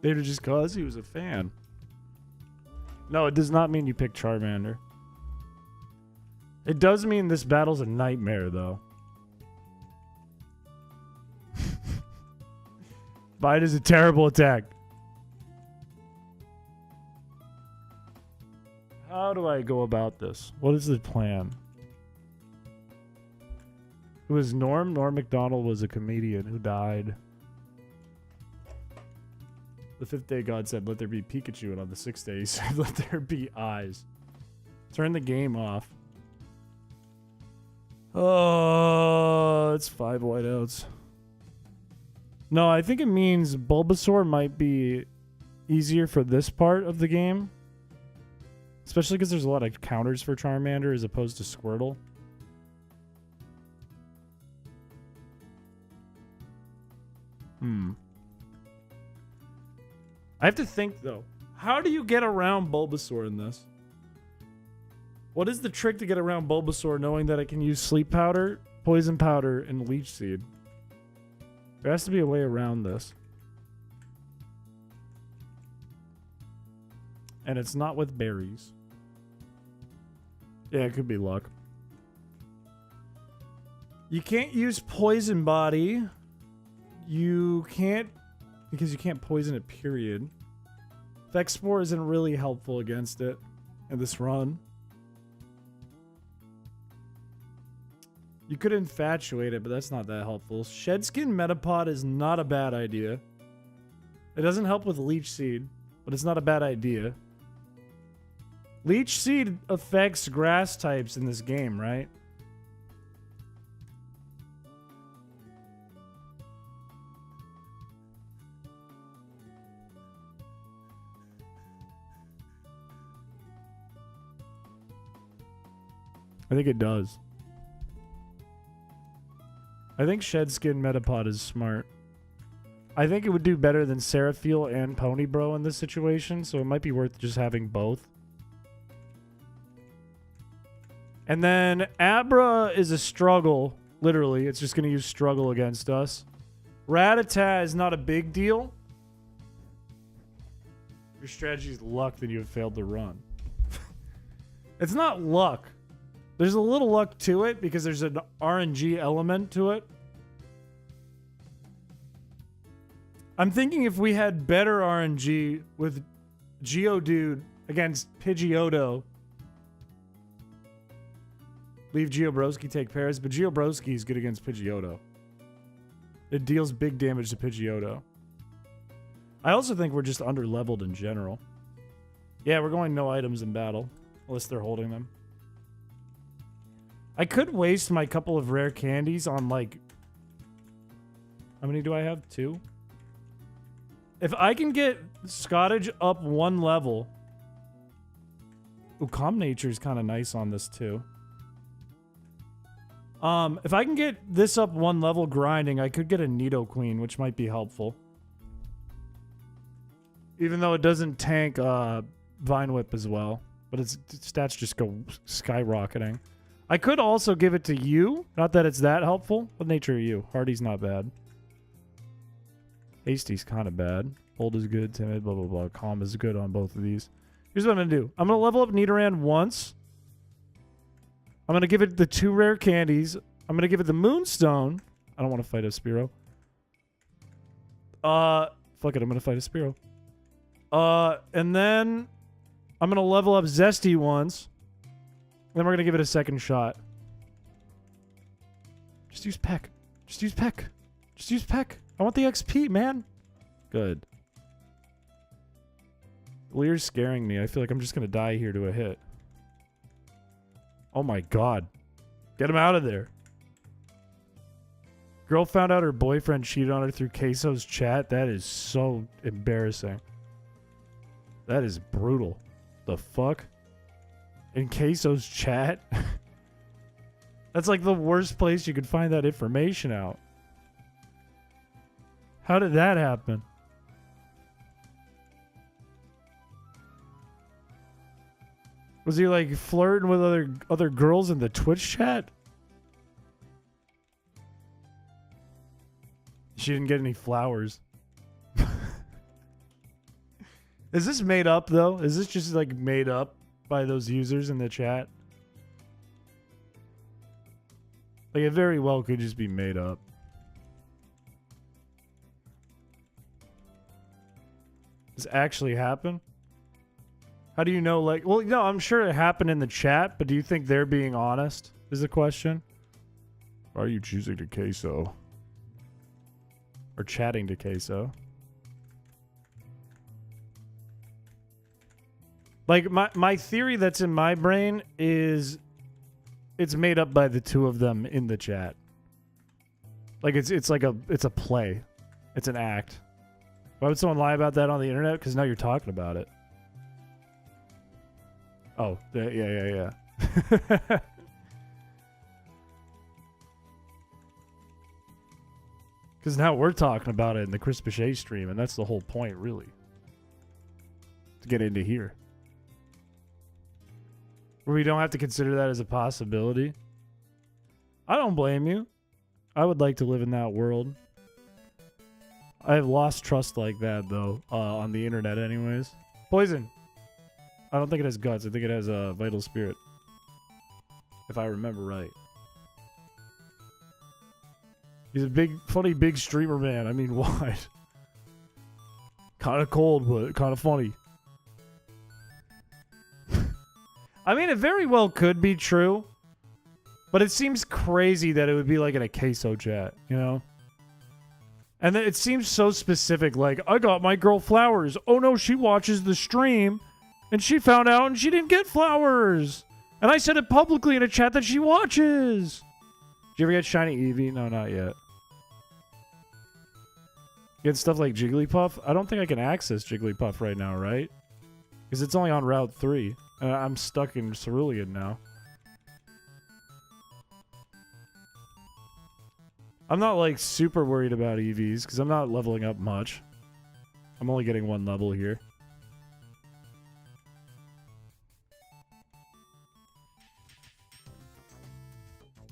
Maybe just cause he was a fan. No, it does not mean you pick Charmander. It does mean this battle's a nightmare, though. Bide is a terrible attack. How do I go about this? What is the plan? Who is Norm? Norm Macdonald was a comedian who died. The fifth day God said, let there be Pikachu, and on the sixth day he said, let there be eyes. Turn the game off. Oh, it's 5 whiteouts. No, I think it means Bulbasaur might be easier for this part of the game. Especially because there's a lot of counters for Charmander as opposed to Squirtle. I have to think, though. How do you get around Bulbasaur in this? What is the trick to get around Bulbasaur knowing that it can use Sleep Powder, Poison Powder, and Leech Seed? There has to be a way around this. And it's not with berries. Yeah, it could be luck. You can't use Poison Body. You can't... Because you can't poison it, period. Vexpore isn't really helpful against it in this run. You could infatuate it, but that's not that helpful. Shedskin Metapod is not a bad idea. It doesn't help with Leech Seed, but it's not a bad idea. Leech Seed affects grass types in this game, right? I think it does. I think Shedskin Metapod is smart. I think it would do better than Seraphil and Ponybro in this situation, so it might be worth just having both. And then Abra is a struggle. Literally, it's just going to use struggle against us. Rattata is not a big deal. Your strategy is luck that you have failed to run. It's not luck. There's a little luck to it because there's an RNG element to it. I'm thinking if we had better RNG with Geodude against Pidgeotto. Leave Geobrowski, take Paris, but Geobrowski is good against Pidgeotto. It deals big damage to Pidgeotto. I also think we're just under-leveled in general. Yeah, we're going no items in battle, unless they're holding them. I could waste my couple of rare candies on, like... How many do I have? 2? If I can get Scottage up 1 level... Ooh, Calm Nature is kind of nice on this, too. If I can get this up 1 level grinding, I could get a Nidoqueen, which might be helpful. Even though it doesn't tank Vine Whip as well. But its stats just go skyrocketing. I could also give it to you. Not that it's that helpful. What nature are you? Hardy's not bad. Hasty's kind of bad. Bold is good. Timid, blah, blah, blah. Calm is good on both of these. Here's what I'm going to do. I'm going to level up Nidoran once. I'm going to give it the 2 rare candies. I'm going to give it the Moonstone. I don't want to fight a Spearow. Fuck it. I'm going to fight a Spearow. And then I'm going to level up Zesty once. Then we're going to give it a second shot. Just use Peck. Just use Peck. Just use Peck. I want the XP, man. Good. Lear's scaring me. I feel like I'm just going to die here to a hit. Oh my god. Get him out of there. Girl found out her boyfriend cheated on her through Queso's chat. That is so embarrassing. That is brutal. The fuck? In Queso's chat? That's like the worst place you could find that information out. How did that happen? Was he like flirting with other girls in the Twitch chat? She didn't get any flowers. Is this made up though? Is this just like made up by those users in the chat? Like, it very well could just be made up. Does it actually happen? How do you know, like... Well, no, I'm sure it happened in the chat, but do you think they're being honest, is the question? Or are you choosing to queso? Or chatting to queso? Like, my theory that's in my brain is... It's made up by the two of them in the chat. Like, it's like it's a play. It's an act. Why would someone lie about that on the internet? Because now you're talking about it. Oh, yeah. Because now we're talking about it in the chrispiche stream, and that's the whole point, really. To get into here. Where we don't have to consider that as a possibility. I don't blame you. I would like to live in that world. I have lost trust like that, though, on the internet anyways. Poison. I don't think it has guts. I think it has a vital spirit. If I remember right. He's a big, funny, big streamer, man. I mean, wide. Kind of cold, but kind of funny. I mean, it very well could be true. But it seems crazy that it would be like in a queso chat, you know? And then it seems so specific, like, I got my girl flowers. Oh no, she watches the stream, and she found out and she didn't get flowers. And I said it publicly in a chat that she watches. Did you ever get shiny Eevee? No, not yet. Get stuff like Jigglypuff? I don't think I can access Jigglypuff right now, right? Because it's only on Route 3. I'm stuck in Cerulean now. I'm not, like, super worried about EVs, because I'm not leveling up much. I'm only getting one level here.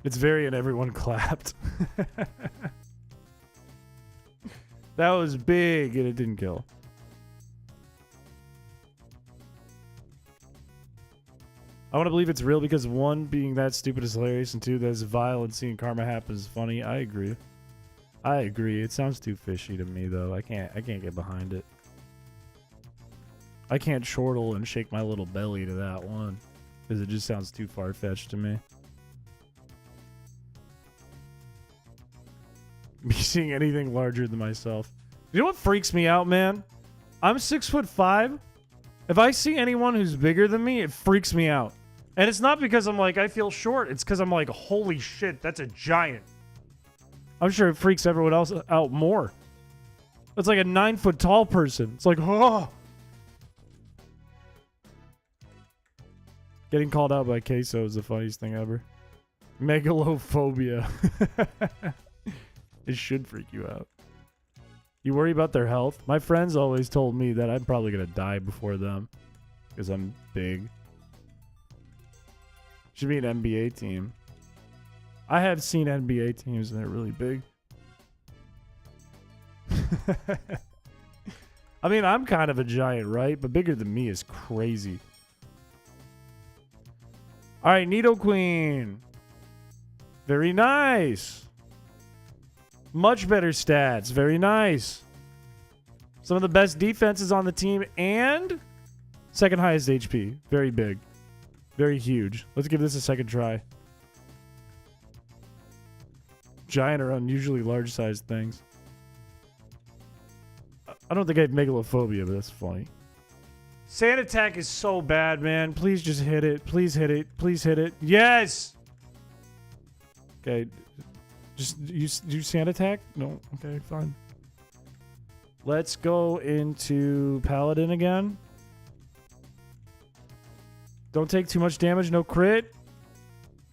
It's Viridian, everyone clapped. That was big, and it didn't kill. I want to believe it's real because 1, being that stupid is hilarious, and 2, that is vile and seeing karma happen is funny. I agree. I agree. It sounds too fishy to me, though. I can't get behind it. I can't chortle and shake my little belly to that one, because it just sounds too far-fetched to me. Me seeing anything larger than myself. You know what freaks me out, man? I'm 6'5". If I see anyone who's bigger than me, it freaks me out. And it's not because I'm like, I feel short. It's because I'm like, holy shit, that's a giant. I'm sure it freaks everyone else out more. It's like a 9-foot tall person. It's like, oh. Getting called out by queso is the funniest thing ever. Megalophobia. It should freak you out. You worry about their health? My friends always told me that I'm probably going to die before them. Because I'm big. Should be an NBA team. I have seen NBA teams and they're really big. I mean, I'm kind of a giant, right? But bigger than me is crazy. Alright, Nidoqueen. Very nice. Much better stats. Very nice. Some of the best defenses on the team and second highest HP. Very big. Very huge. Let's give this a second try. Giant or unusually large-sized things. I don't think I have megalophobia, but that's funny. Sand attack is so bad, man. Please just hit it. Please hit it. Please hit it. Yes! Okay. Just use sand attack? No. Okay, fine. Let's go into Paladin again. Don't take too much damage. No crit.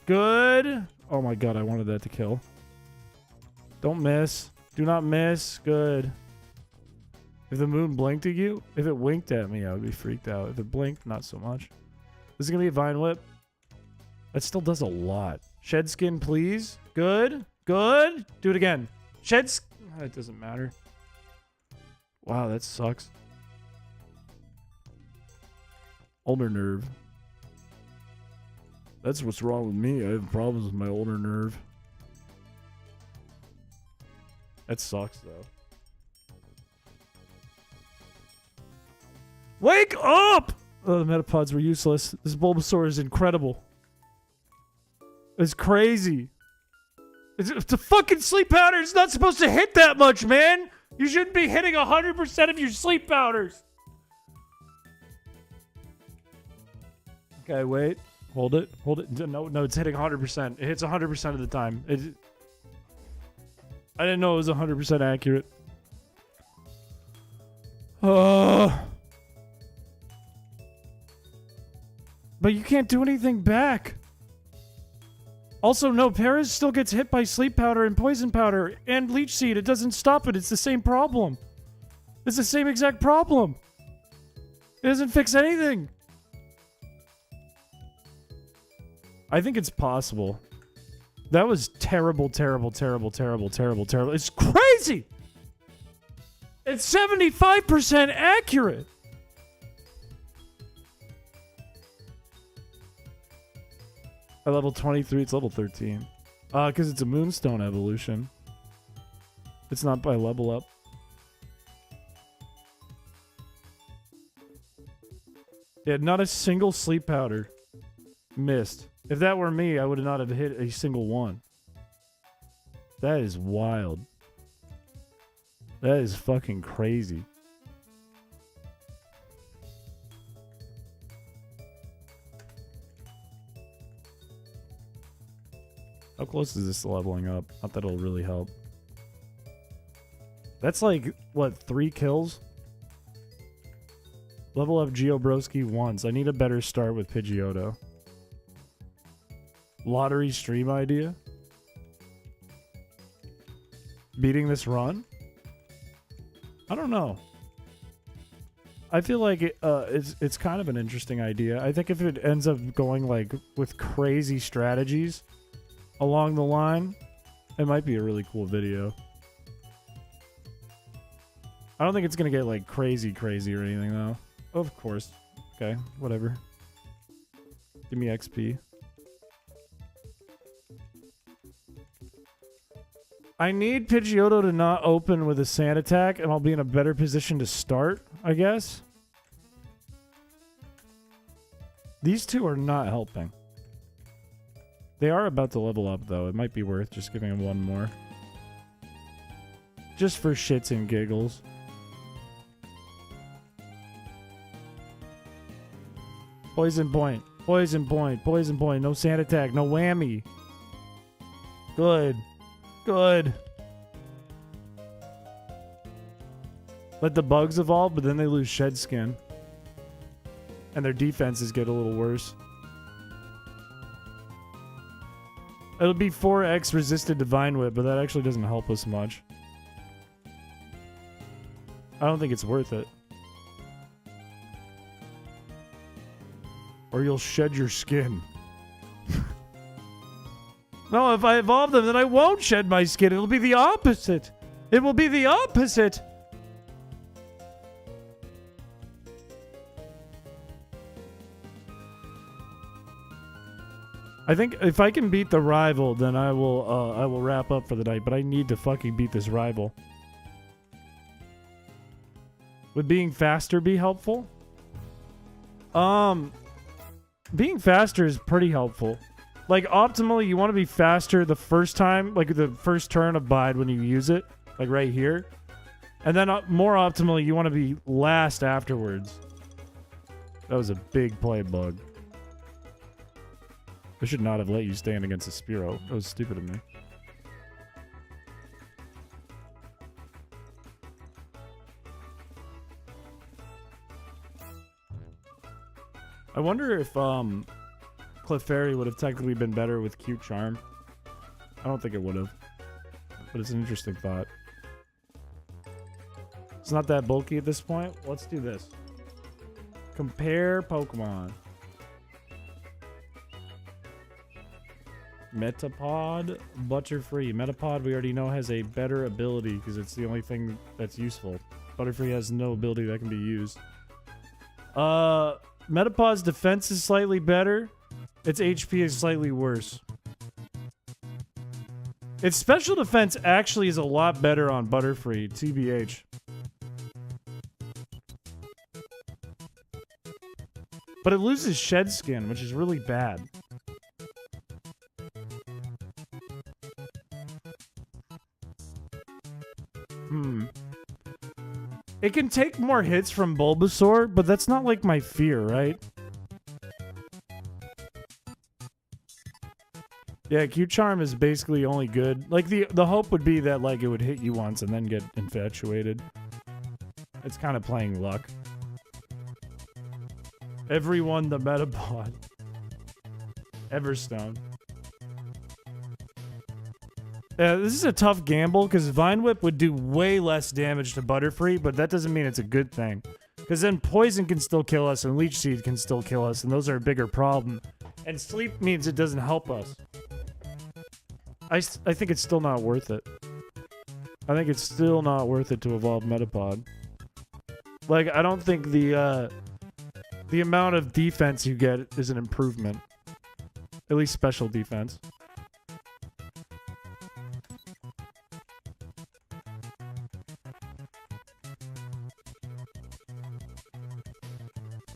Good. Oh my god, I wanted that to kill. Don't miss. Do not miss. Good. If the moon blinked at you, if it winked at me, I would be freaked out. If it blinked, not so much. This is going to be a Vine Whip. That still does a lot. Shed skin, please. Good. Good. Do it again. Shed skin. It doesn't matter. Wow, that sucks. Ulnar nerve. That's what's wrong with me. I have problems with my ulnar nerve. That sucks, though. Wake up! Oh, the metapods were useless. This Bulbasaur is incredible. It's crazy. It's a fucking sleep powder. It's not supposed to hit that much, man. You shouldn't be hitting 100% of your sleep powders. Okay, wait. Hold it. Hold it. No, it's hitting 100%. It hits 100% of the time. I didn't know it was 100% accurate. But you can't do anything back. Also, no, Paris still gets hit by sleep powder and poison powder and leech seed. It doesn't stop it. It's the same problem. It's the same exact problem. It doesn't fix anything. I think it's possible. That was terrible, terrible, terrible, terrible, terrible, terrible. It's crazy! It's 75% accurate! At level 23, it's level 13. Because it's a Moonstone evolution. It's not by level up. Yeah, not a single sleep powder missed. If that were me, I would not have hit a single one. That is wild. That is fucking crazy. How close is this to leveling up? Not that it'll really help. That's like, what, 3 kills? Level up Geobroski once. I need a better start with Pidgeotto. Lottery stream idea? Beating this run? I don't know. I feel like it's kind of an interesting idea. I think if it ends up going like with crazy strategies along the line, it might be a really cool video. I don't think it's gonna get like crazy or anything though. Of course. Okay, whatever. Give me XP. I need Pidgeotto to not open with a sand attack, and I'll be in a better position to start, I guess. These two are not helping. They are about to level up, though. It might be worth just giving them one more. Just for shits and giggles. Poison point. Poison point. Poison point. No sand attack. No whammy. Good. Good. Let the bugs evolve, but then they lose shed skin. And their defenses get a little worse. It'll be 4x resisted to Vine Whip, but that actually doesn't help us much. I don't think it's worth it. Or you'll shed your skin. No, if I evolve them, then I won't shed my skin. It'll be the opposite. It will be the opposite. I think if I can beat the rival, then I will wrap up for the night. But I need to fucking beat this rival. Would being faster be helpful? Being faster is pretty helpful. Like, optimally, you want to be faster the first time, like the first turn of Bide when you use it, like right here. And then more optimally, you want to be last afterwards. That was a big play bug. I should not have let you stand against a Spearow. That was stupid of me. I wonder if Clefairy would have technically been better with Cute Charm. I don't think it would have. But it's an interesting thought. It's not that bulky at this point. Let's do this. Compare Pokemon. Metapod, Butterfree. Metapod we already know has a better ability because it's the only thing that's useful. Butterfree has no ability that can be used. Metapod's defense is slightly better. Its HP is slightly worse. Its special defense actually is a lot better on Butterfree, TBH. But it loses Shed Skin, which is really bad. It can take more hits from Bulbasaur, but that's not like my fear, right? Yeah, Q-Charm is basically only good. Like, the hope would be that, like, it would hit you once and then get infatuated. It's kind of playing luck. Everyone the Metapod. Everstone. Yeah, this is a tough gamble because Vine Whip would do way less damage to Butterfree, but that doesn't mean it's a good thing. Because then Poison can still kill us and Leech Seed can still kill us, and those are a bigger problem. And Sleep means it doesn't help us. I think it's still not worth it. I think it's still not worth it to evolve Metapod. Like, I don't think the amount of defense you get is an improvement. At least special defense.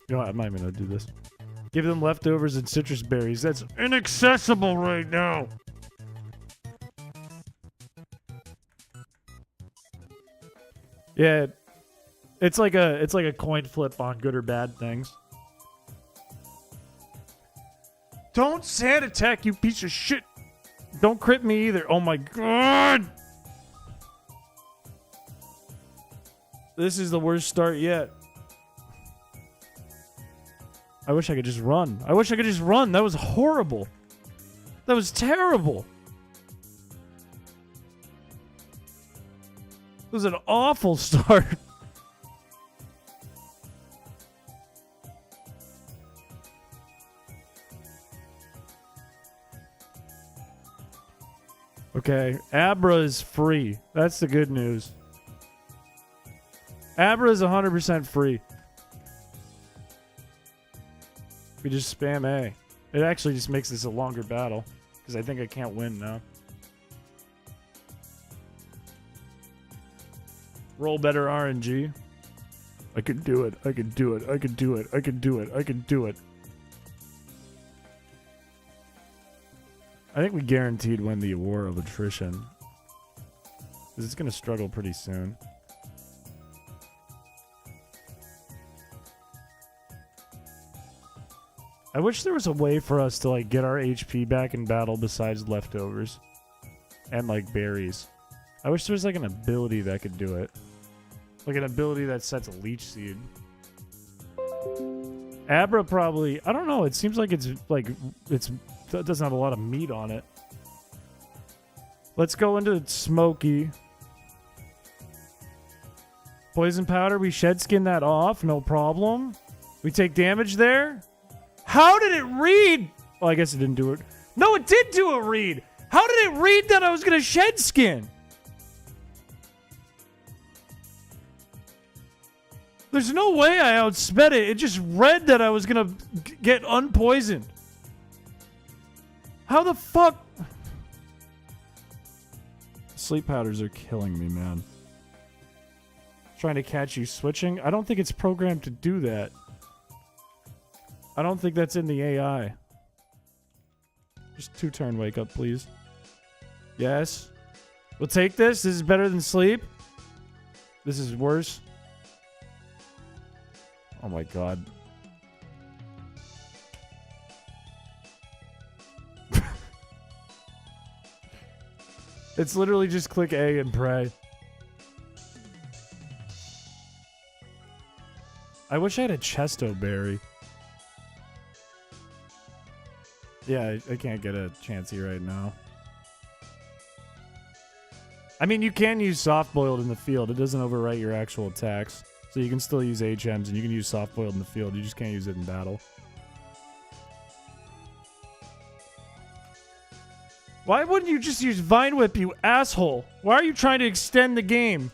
You know what? I'm not even gonna do this. Give them leftovers and citrus berries. That's inaccessible right now. Yeah, it's like a coin flip on good or bad things. Don't sand attack, you piece of shit. Don't crit me either. Oh my god. This is the worst start yet. I wish I could just run. I wish I could just run. That was horrible. That was terrible. It was an awful start. Okay, Abra is free. That's the good news. Abra is 100% free. We just spam A. It actually just makes this a longer battle, because I think I can't win now. Roll better RNG. I can do it. I can do it. I can do it. I can do it. I can do it. I think we guaranteed win the war of attrition. Because it's going to struggle pretty soon. I wish there was a way for us to, like, get our HP back in battle besides leftovers. And, like, berries. I wish there was, like, an ability that could do it. Like, an ability that sets a Leech Seed. Abra probably... I don't know. It seems like it doesn't have a lot of meat on it. Let's go into Smoky. Poison Powder. We shed skin that off. No problem. We take damage there. How did it read? Well, I guess it didn't do it. No, it did do a read. How did it read that I was going to shed skin? There's no way I outsped it. It just read that I was going to get unpoisoned. How the fuck? Sleep powders are killing me, man. Trying to catch you switching? I don't think it's programmed to do that. I don't think that's in the AI. Just 2-turn wake up, please. Yes. We'll take this. This is better than sleep. This is worse. Oh my god. It's literally just click A and pray. I wish I had a Chesto Berry. Yeah, I can't get a Chansey right now. I mean, you can use soft-boiled in the field. It doesn't overwrite your actual attacks. So you can still use HMs, and you can use soft-boiled in the field. You just can't use it in battle. Why wouldn't you just use Vine Whip, you asshole? Why are you trying to extend the game?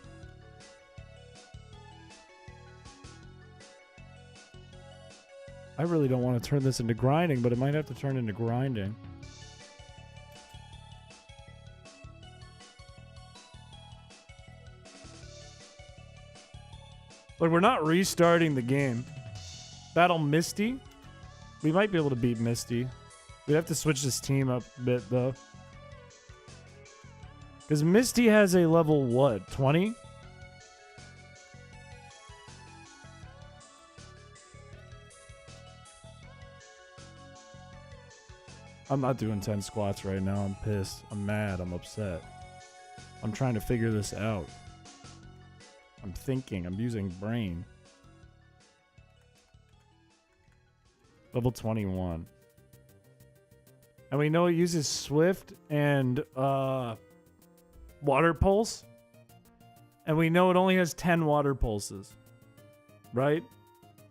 I really don't want to turn this into grinding, but it might have to turn into grinding. But we're not restarting the game. Battle Misty? We might be able to beat Misty. We'd have to switch this team up a bit, though. Because Misty has a level, what, 20? I'm not doing 10 squats right now. I'm pissed. I'm mad. I'm upset. I'm trying to figure this out. I'm thinking. I'm using brain. Level 21. And we know it uses Swift and Water Pulse. And we know it only has 10 Water Pulses. Right?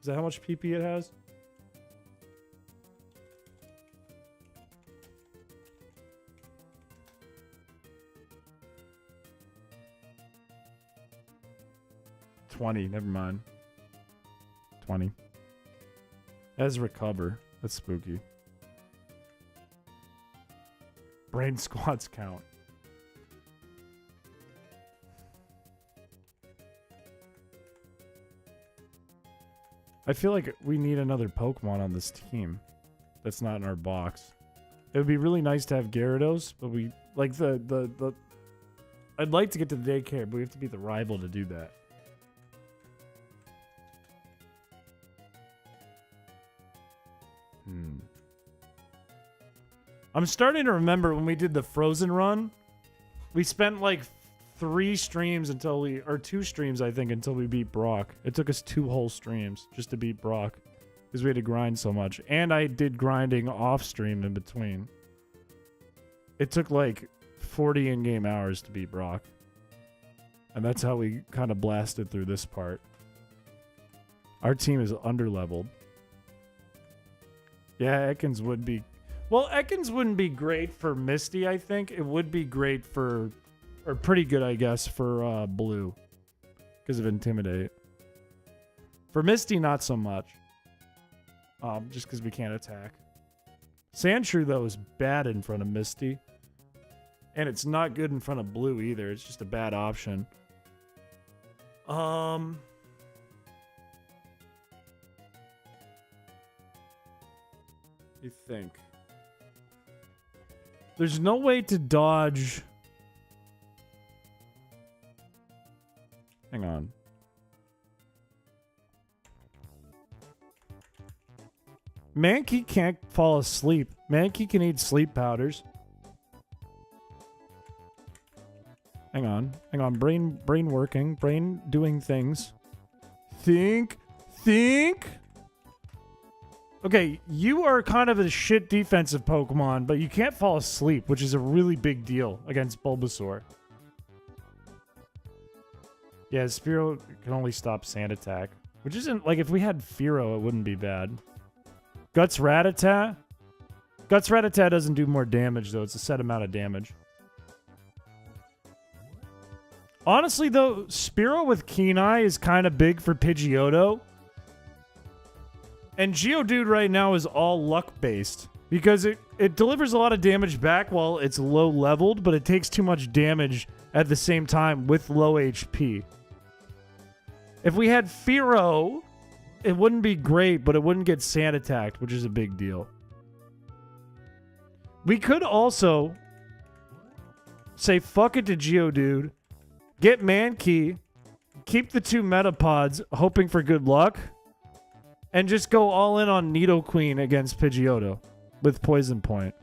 Is that how much PP it has? Never mind. 20. As recover. That's spooky. Brain squats count. I feel like we need another Pokemon on this team that's not in our box. It would be really nice to have Gyarados, but we like the I'd like to get to the daycare, but we have to beat the rival to do that. I'm starting to remember when we did the Frozen run, we spent like 2 streams, I think, until we beat Brock. It took us 2 whole streams just to beat Brock because we had to grind so much. And I did grinding off stream in between. It took like 40 in-game hours to beat Brock. And that's how we kind of blasted through this part. Our team is underleveled. Yeah, Ekans would be... Well, Ekans wouldn't be great for Misty, I think. It would be great for... Or pretty good, I guess, for Blue. Because of Intimidate. For Misty, not so much. Just because we can't attack. Sandshrew, though, is bad in front of Misty. And it's not good in front of Blue, either. It's just a bad option. You think? There's no way to dodge... Hang on. Mankey can't fall asleep. Mankey can eat sleep powders. Hang on. Hang on. Brain working. Brain doing things. Think. Okay, you are kind of a shit defensive Pokemon, but you can't fall asleep, which is a really big deal against Bulbasaur. Yeah, Spearow can only stop Sand Attack, which isn't, like, if we had Fearow, it wouldn't be bad. Guts Rattata? Guts Rattata doesn't do more damage, though. It's a set amount of damage. Honestly, though, Spearow with Keen Eye is kind of big for Pidgeotto. And Geodude right now is all luck-based. Because it delivers a lot of damage back while it's low-leveled, but it takes too much damage at the same time with low HP. If we had Fearow, it wouldn't be great, but it wouldn't get Sand Attacked, which is a big deal. We could also say fuck it to Geodude, get Mankey, keep the 2 Metapods, hoping for good luck, and just go all in on Nidoqueen against Pidgeotto with Poison Point.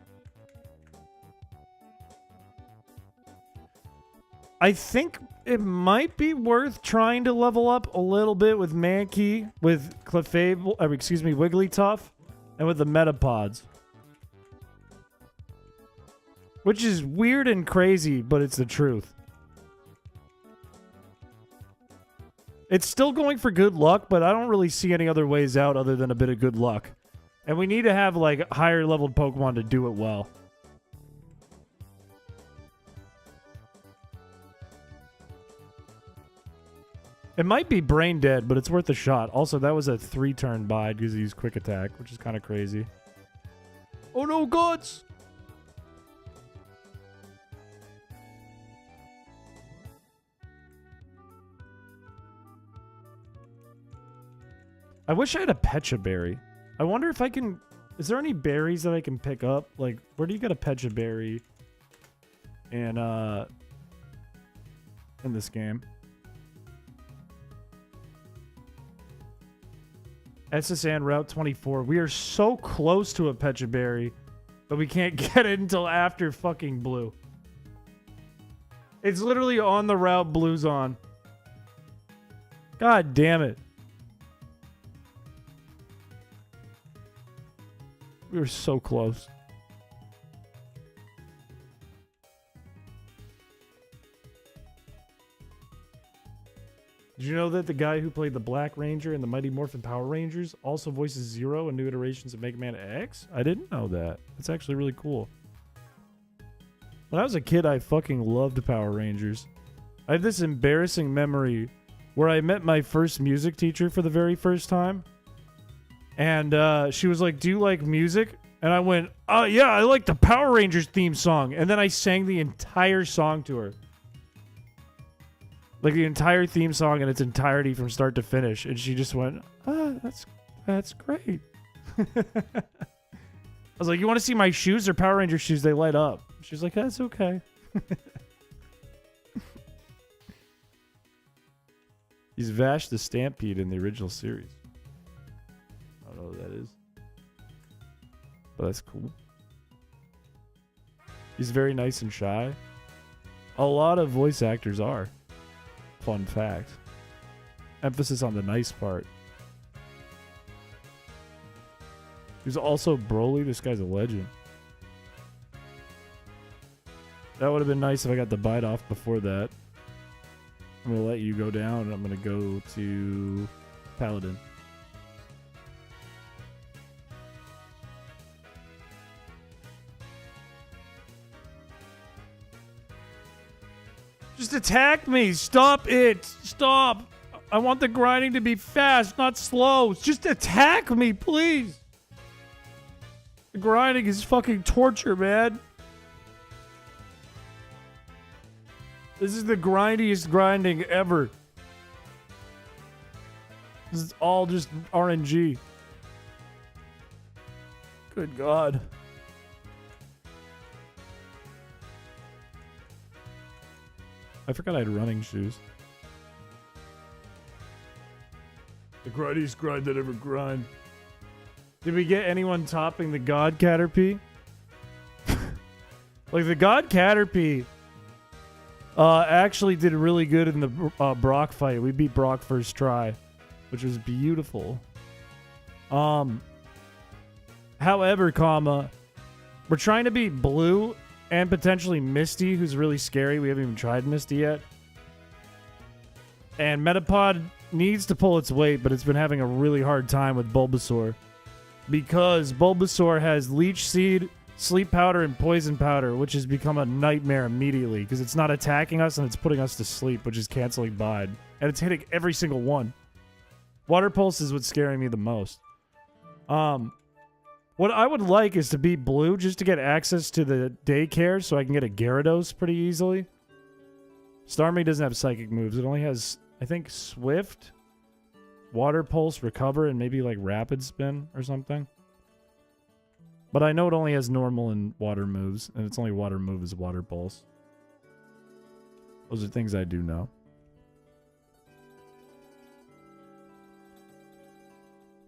I think it might be worth trying to level up a little bit with Mankey, with Wigglytuff, and with the Metapods. Which is weird and crazy, but it's the truth. It's still going for good luck, but I don't really see any other ways out other than a bit of good luck. And we need to have, like, higher leveled Pokemon to do it well. It might be brain dead, but it's worth a shot. Also, that was a 3-turn bide because he used quick attack, which is kind of crazy. Oh no, gods! I wish I had a Pecha berry. I wonder if I can... Is there any berries that I can pick up? Like, where do you get a Pecha berry in this game? SSN Route 24. We are so close to a Pecha berry, but we can't get it until after fucking Blue. It's literally on the route Blue's on. God damn it. We were so close. Did you know that the guy who played the Black Ranger in the Mighty Morphin Power Rangers also voices Zero in new iterations of Mega Man X? I didn't know that. That's actually really cool. When I was a kid, I fucking loved Power Rangers. I have this embarrassing memory where I met my first music teacher for the very first time. And she was like, "Do you like music?" And I went, yeah, I like the Power Rangers theme song. And then I sang the entire song to her. Like the entire theme song in its entirety from start to finish. And she just went, that's great. I was like, "You want to see my shoes? They're Power Ranger shoes. They light up." She's like, "That's okay." He's Vash the Stampede in the original series. I don't know what that is. But that's cool. He's very nice and shy. A lot of voice actors are. Fun fact. Emphasis on the nice part. He's also Broly. This guy's a legend. That would have been nice if I got the bite off before that. I'm going to let you go down, and I'm going to go to Paladin. Just attack me. Stop it. Stop. I want the grinding to be fast, not slow. Just attack me, please. The grinding is fucking torture, man. This is the grindiest grinding ever. This is all just RNG. Good God. I forgot I had running shoes. The grindiest grind that ever grind. Did we get anyone topping the God Caterpie? Like, the God Caterpie actually did really good in the Brock fight. We beat Brock first try, which was beautiful. However, we're trying to beat Blue and potentially Misty, who's really scary. We haven't even tried Misty yet. And Metapod needs to pull its weight, but it's been having a really hard time with Bulbasaur. Because Bulbasaur has Leech Seed, Sleep Powder, and Poison Powder, which has become a nightmare immediately. Because it's not attacking us and it's putting us to sleep, which is canceling Bide. And it's hitting every single one. Water Pulse is what's scaring me the most. What I would like is to beat Blue just to get access to the daycare so I can get a Gyarados pretty easily. Starmie doesn't have psychic moves. It only has, I think, Swift, Water Pulse, Recover, and maybe like Rapid Spin or something. But I know it only has normal and water moves, and its only water move is Water Pulse. Those are things I do know.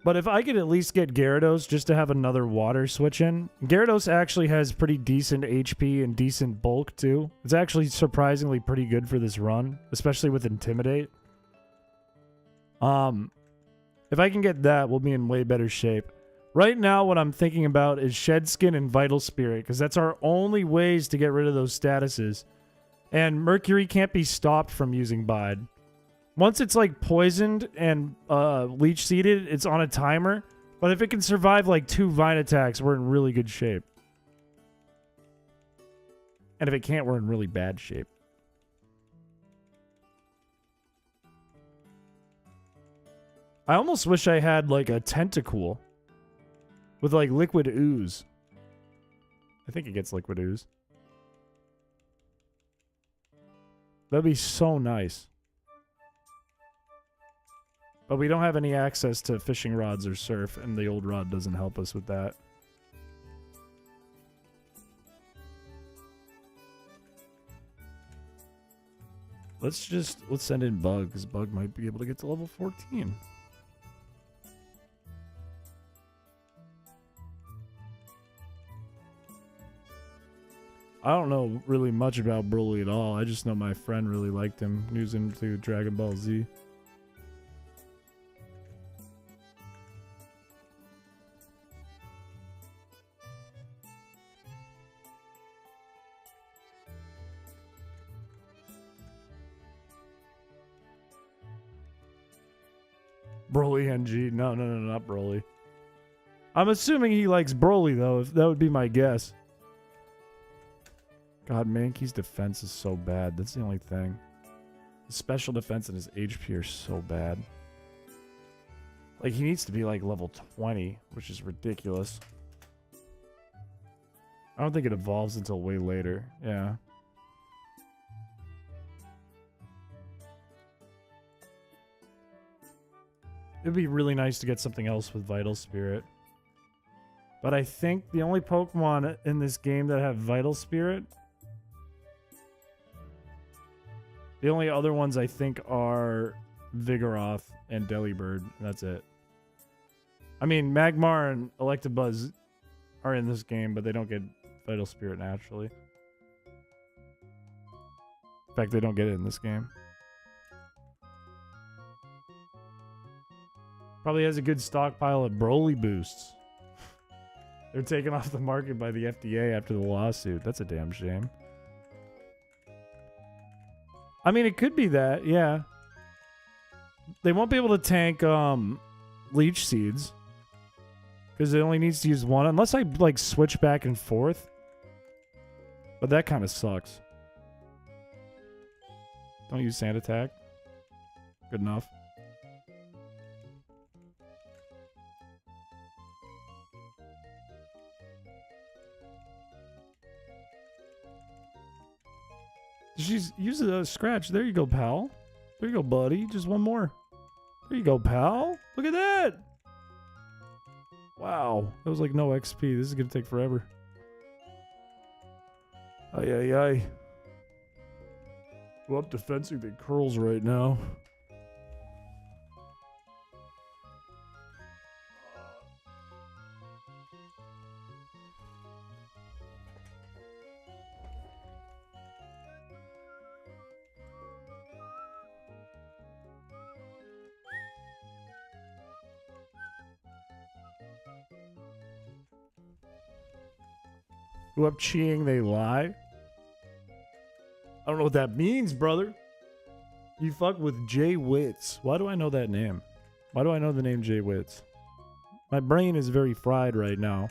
But if I could at least get Gyarados just to have another water switch in. Gyarados actually has pretty decent HP and decent bulk too. It's actually surprisingly pretty good for this run, especially with Intimidate. If I can get that, we'll be in way better shape. Right now, what I'm thinking about is Shed Skin and Vital Spirit, because that's our only ways to get rid of those statuses. And Mercury can't be stopped from using Bide. Once it's like poisoned and leech seeded, it's on a timer. But if it can survive like 2 Vine attacks, we're in really good shape. And if it can't, we're in really bad shape. I almost wish I had like a Tentacool with like liquid ooze. I think it gets liquid ooze. That'd be so nice. But we don't have any access to fishing rods or surf, and the old rod doesn't help us with that. Let's send in Bug, because Bug might be able to get to level 14. I don't know really much about Broly at all. I just know my friend really liked him. He was into Dragon Ball Z. Broly NG. No, not Broly. I'm assuming he likes Broly, though. If that would be my guess. God, Mankey's defense is so bad. That's the only thing. His special defense and his HP are so bad. Like, he needs to be, like, level 20, which is ridiculous. I don't think it evolves until way later. Yeah. It'd be really nice to get something else with Vital Spirit. But I think the only Pokemon in this game that have Vital Spirit... The only other ones I think are Vigoroth and Delibird. That's it. I mean, Magmar and Electabuzz are in this game, but they don't get Vital Spirit naturally. In fact, they don't get it in this game. Probably has a good stockpile of Broly boosts. They're taken off the market by the FDA after the lawsuit. That's a damn shame. I mean, it could be that, yeah. They won't be able to tank leech seeds. Because it only needs to use one. Unless I, like, switch back and forth. But that kind of sucks. Don't use Sand Attack. Good enough. She's using a scratch. There you go, pal. There you go, buddy. Just one more. There you go, pal. Look at that. Wow. That was like no XP. This is going to take forever. Ay, ay, ay. Well, I'm defensing the curls right now. Who up cheating they lie? I don't know what that means, brother. You fuck with Jay Witz. Why do I know that name? Why do I know the name Jay Witz? My brain is very fried right now.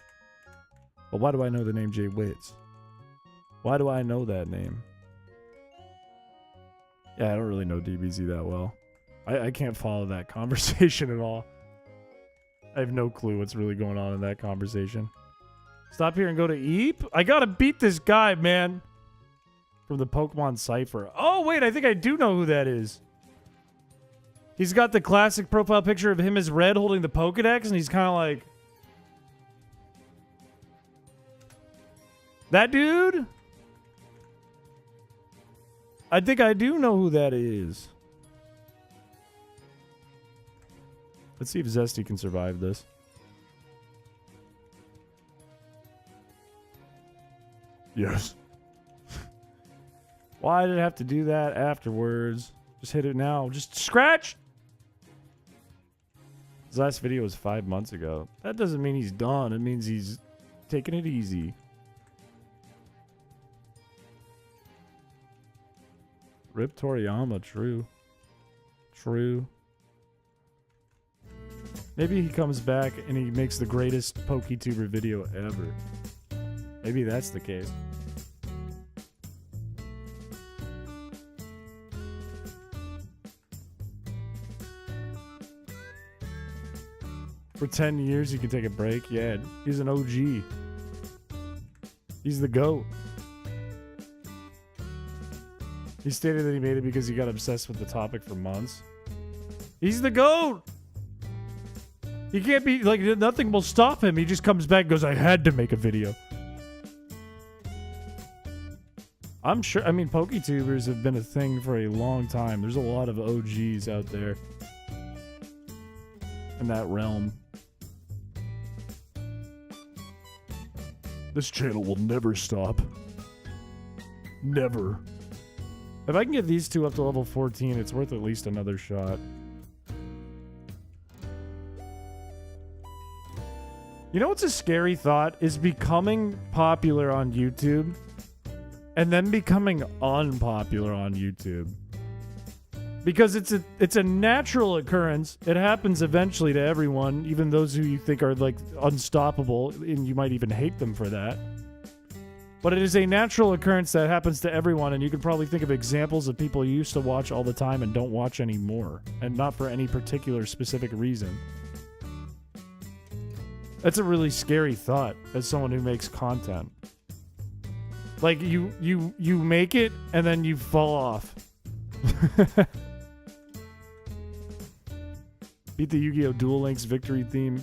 But why do I know the name Jay Witz? Why do I know that name? Yeah, I don't really know DBZ that well. I can't follow that conversation at all. I have no clue what's really going on in that conversation. Stop here and go to Eep? I gotta beat this guy, man. From the Pokemon Cypher. Oh, wait, I think I do know who that is. He's got the classic profile picture of him as Red holding the Pokedex, and he's kind of like... That dude? I think I do know who that is. Let's see if Zesty can survive this. Yes. Why did it have to do that afterwards? Just hit it now. Just scratch! His last video was 5 months ago. That doesn't mean he's done. It means he's taking it easy. Rip Toriyama, true. True. Maybe he comes back and he makes the greatest PokeTuber video ever. Maybe that's the case. For 10 years, he can take a break. Yeah, he's an OG. He's the GOAT. He stated that he made it because he got obsessed with the topic for months. He's the GOAT! He can't be, like, nothing will stop him. He just comes back and goes, I had to make a video. I'm sure, I mean, PokeTubers have been a thing for a long time. There's a lot of OGs out there in that realm. This channel will never stop. Never. If I can get these two up to level 14, it's worth at least another shot. You know what's a scary thought? Is becoming popular on YouTube and then becoming unpopular on YouTube. Because it's a natural occurrence. It happens eventually to everyone, even those who you think are like unstoppable, and you might even hate them for that. But it is a natural occurrence that happens to everyone, and you can probably think of examples of people you used to watch all the time and don't watch anymore, and not for any particular specific reason. That's a really scary thought as someone who makes content. Like you make it and then you fall off. Beat the Yu-Gi-Oh! Duel Links victory theme.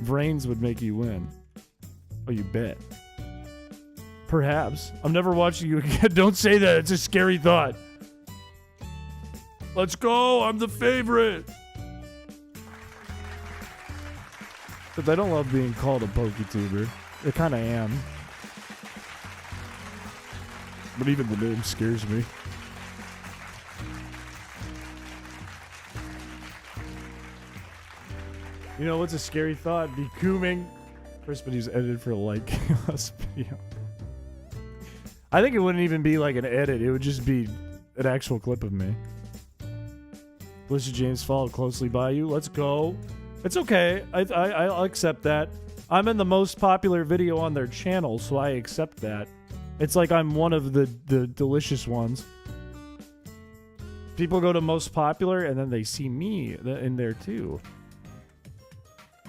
Vrains would make you win. Oh, you bet. Perhaps. I'm never watching you again. Don't say that. It's a scary thought. Let's go. I'm the favorite. But I don't love being called a PokeTuber. I kind of am. But even the name scares me. You know what's a scary thought? Becoming. First video's edited for a light chaos video. I think it wouldn't even be like an edit. It would just be an actual clip of me. Felicity James followed closely by you. Let's go. It's okay. I'll accept that. I'm in the most popular video on their channel, so I accept that. It's like I'm one of the delicious ones. People go to most popular, and then they see me in there too.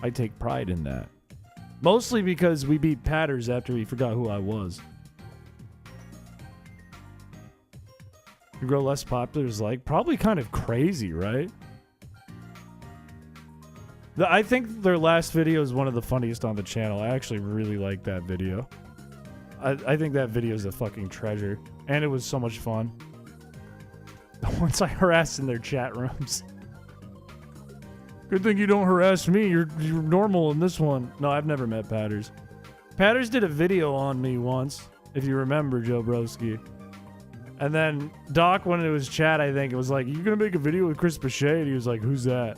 I take pride in that. Mostly because we beat Patters after he forgot who I was. You grow less popular is like probably kind of crazy, right? I think their last video is one of the funniest on the channel. I actually really like that video. I think that video is a fucking treasure. And it was so much fun. Once I harassed in their chat rooms. Good thing you don't harass me. You're normal in this one. No, I've never met Patters. Patters did a video on me once, if you remember, Joe Broski. And then Doc went into his chat, I think, it was like, you gonna make a video with Chris Piché? And he was like, who's that?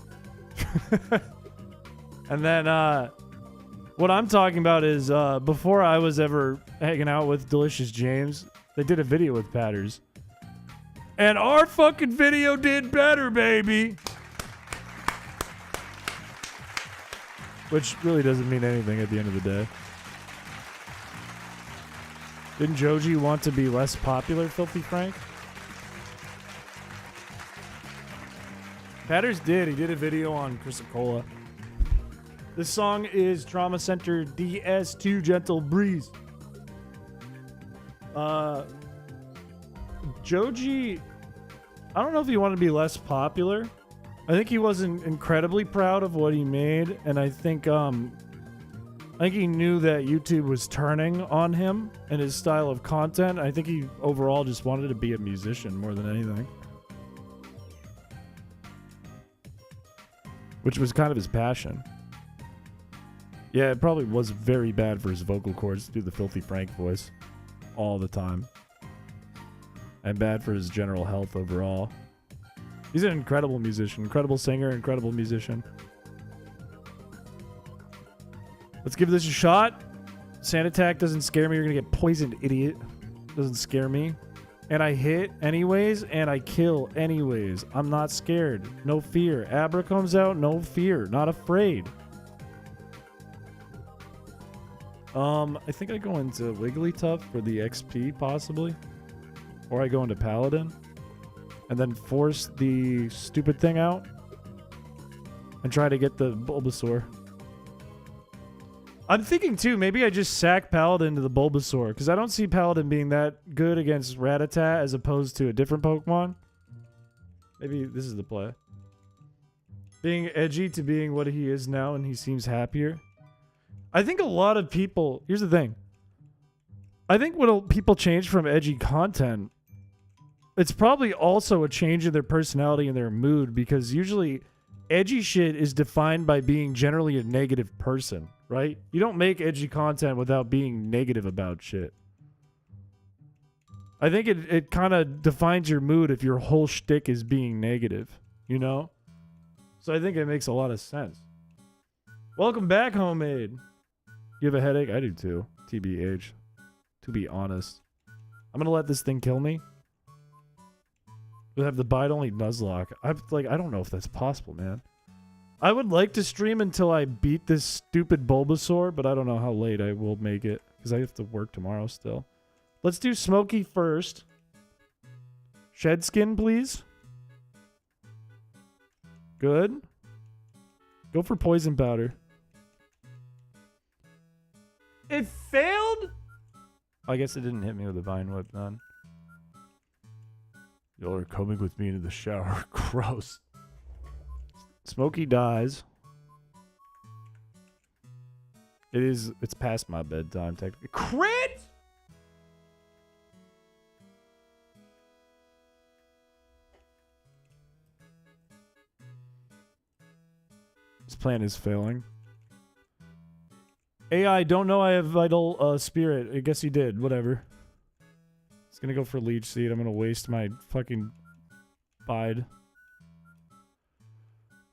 And then what I'm talking about is before I was ever hanging out with Delicious James, they did a video with Patters. And our fucking video did better, baby! Which really doesn't mean anything at the end of the day. Didn't Joji want to be less popular, Filthy Frank? Patters did. He did a video on Chrysicola. This song is Trauma Center DS2 Gentle Breeze. Joji, I don't know if he wanted to be less popular. I think he wasn't incredibly proud of what he made, and I think he knew that YouTube was turning on him and his style of content. I think he overall just wanted to be a musician more than anything. Which was kind of his passion. Yeah, it probably was very bad for his vocal cords to do the Filthy Frank voice all the time. And bad for his general health overall. He's an incredible musician, incredible singer, incredible musician. Let's give this a shot. Sand attack doesn't scare me. You're gonna get poisoned, idiot. Doesn't scare me. And I hit anyways, and I kill anyways. I'm not scared. No fear. Abra comes out, no fear. Not afraid. I think I go into Wigglytuff for the XP, possibly. Or I go into Paladin. And then force the stupid thing out. And try to get the Bulbasaur. I'm thinking, too, maybe I just sack Paladin to the Bulbasaur. Because I don't see Paladin being that good against Rattata as opposed to a different Pokemon. Maybe this is the play. Being edgy to being what he is now, and he seems happier. I think a lot of people... Here's the thing. I think when people change from edgy content, it's probably also a change in their personality and their mood, because usually edgy shit is defined by being generally a negative person, right? You don't make edgy content without being negative about shit. I think it kind of defines your mood if your whole shtick is being negative, you know? So I think it makes a lot of sense. Welcome back, Homemade. You have a headache? I do too. TBH. To be honest. I'm gonna let this thing kill me. We'll have the bite only Nuzlocke. I don't know if that's possible, man. I would like to stream until I beat this stupid Bulbasaur, but I don't know how late I will make it, because I have to work tomorrow still. Let's do Smokey first. Shed skin, please. Good. Go for poison powder. It failed? I guess it didn't hit me with a vine whip then. Y'all are coming with me into the shower. Gross. Smokey dies. It's past my bedtime technically. Crit! This plan is failing. AI, don't know I have vital spirit. I guess he did. Whatever. It's gonna go for Leech Seed. I'm gonna waste my fucking Bide.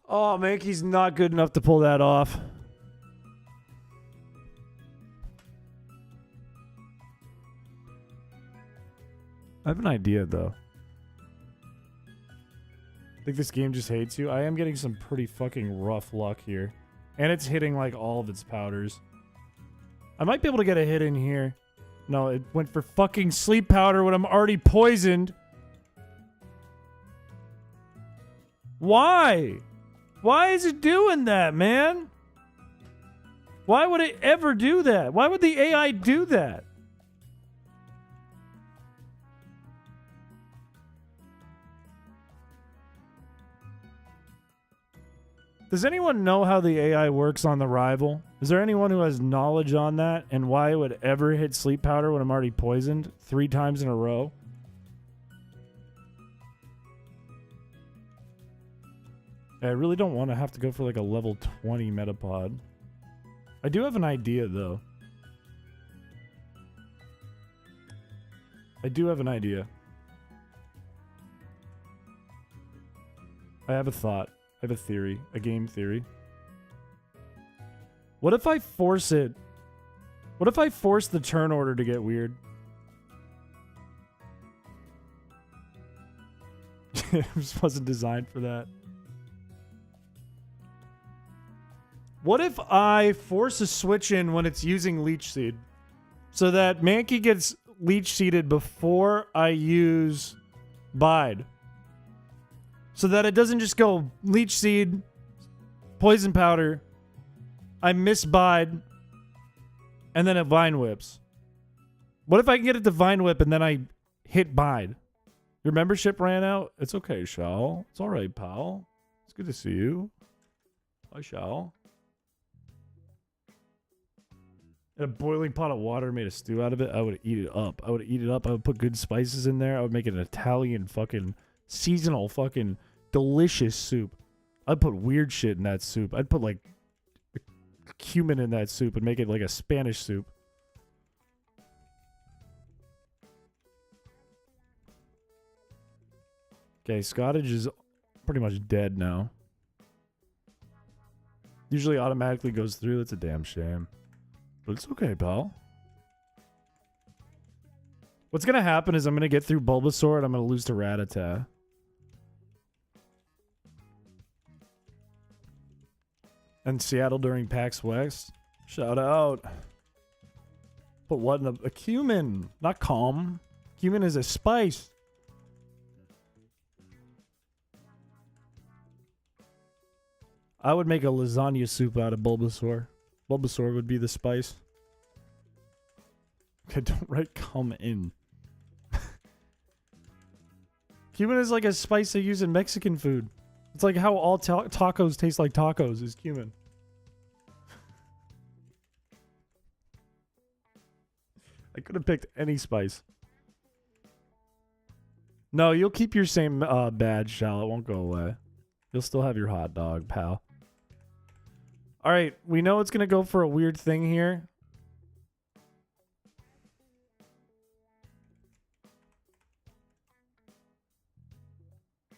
Oh, Mankey's not good enough to pull that off. I have an idea, though. I think this game just hates you. I am getting some pretty fucking rough luck here. And it's hitting, like, all of its powders. I might be able to get a hit in here. No, it went for fucking sleep powder when I'm already poisoned. Why? Why is it doing that, man? Why would it ever do that? Why would the AI do that? Does anyone know how the AI works on the rival? Is there anyone who has knowledge on that and why it would ever hit sleep powder when I'm already poisoned 3 times in a row? I really don't want to have to go for like a level 20 Metapod. I do have an idea, though. I do have an idea. I have a thought. I have a theory. A game theory. What if I force it? What if I force the turn order to get weird? It just wasn't designed for that. What if I force a switch in when it's using Leech Seed? So that Mankey gets Leech Seeded before I use Bide. So that it doesn't just go Leech Seed, Poison Powder, I miss Bide, and then it Vine Whips. What if I can get it to Vine Whip and then I hit Bide? Your membership ran out? It's okay, Shao. It's alright, pal. It's good to see you. Hi, Shao. And a boiling pot of water made a stew out of it, I would eat it up. I would eat it up. I would put good spices in there. I would make an Italian fucking seasonal fucking delicious soup. I'd put weird shit in that soup. I'd put like cumin in that soup and make it like a Spanish soup. Okay, Scottage is pretty much dead now. Usually automatically goes through. That's a damn shame. But it's okay, pal. What's gonna happen is I'm gonna get through Bulbasaur and I'm gonna lose to Rattata. And Seattle during PAX West. Shout out. But what in a cumin? Not calm. Cumin is a spice. I would make a lasagna soup out of Bulbasaur. Bulbasaur would be the spice. Okay, don't write come in. Cumin is like a spice they use in Mexican food. It's like how all tacos taste like tacos is cumin. I could have picked any spice. No, you'll keep your same badge, Shal. It won't go away. You'll still have your hot dog, pal. All right, we know it's going to go for a weird thing here.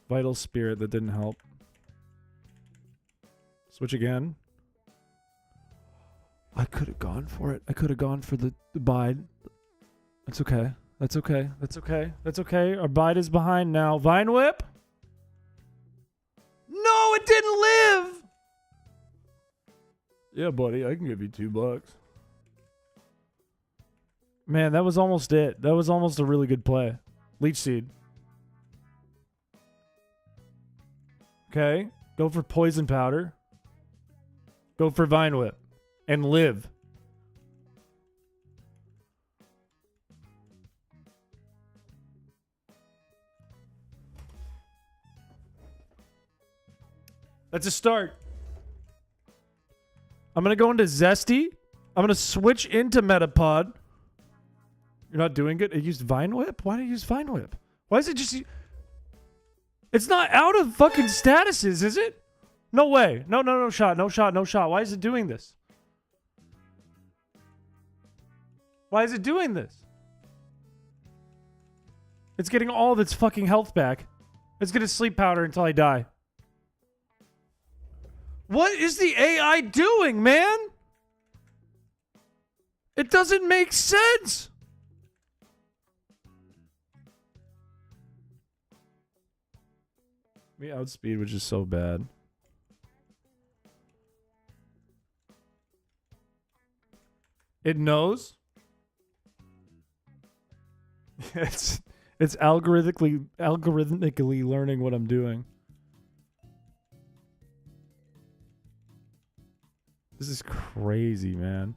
Vital Spirit, that didn't help. Switch again. I could have gone for it. I could have gone for the Bide. That's okay. That's okay. That's okay. That's okay. Our Bide is behind now. Vine Whip? No, it didn't live! Yeah, buddy, I can give you $2. Man, that was almost it. That was almost a really good play. Leech Seed. Okay. Go for Poison Powder. Go for Vine Whip. And live. That's a start. I'm going to go into Zesty. I'm going to switch into Metapod. You're not doing it? It used Vine Whip? Why did it use Vine Whip? Why is it just... It's not out of fucking statuses, is it? No way. No, no, no shot. No shot. No shot. Why is it doing this? Why is it doing this? It's getting all of its fucking health back. It's going to sleep powder until I die. What is the AI doing, man? It doesn't make sense. Me outspeed, which is so bad. It knows. It's algorithmically learning what I'm doing. This is crazy, man.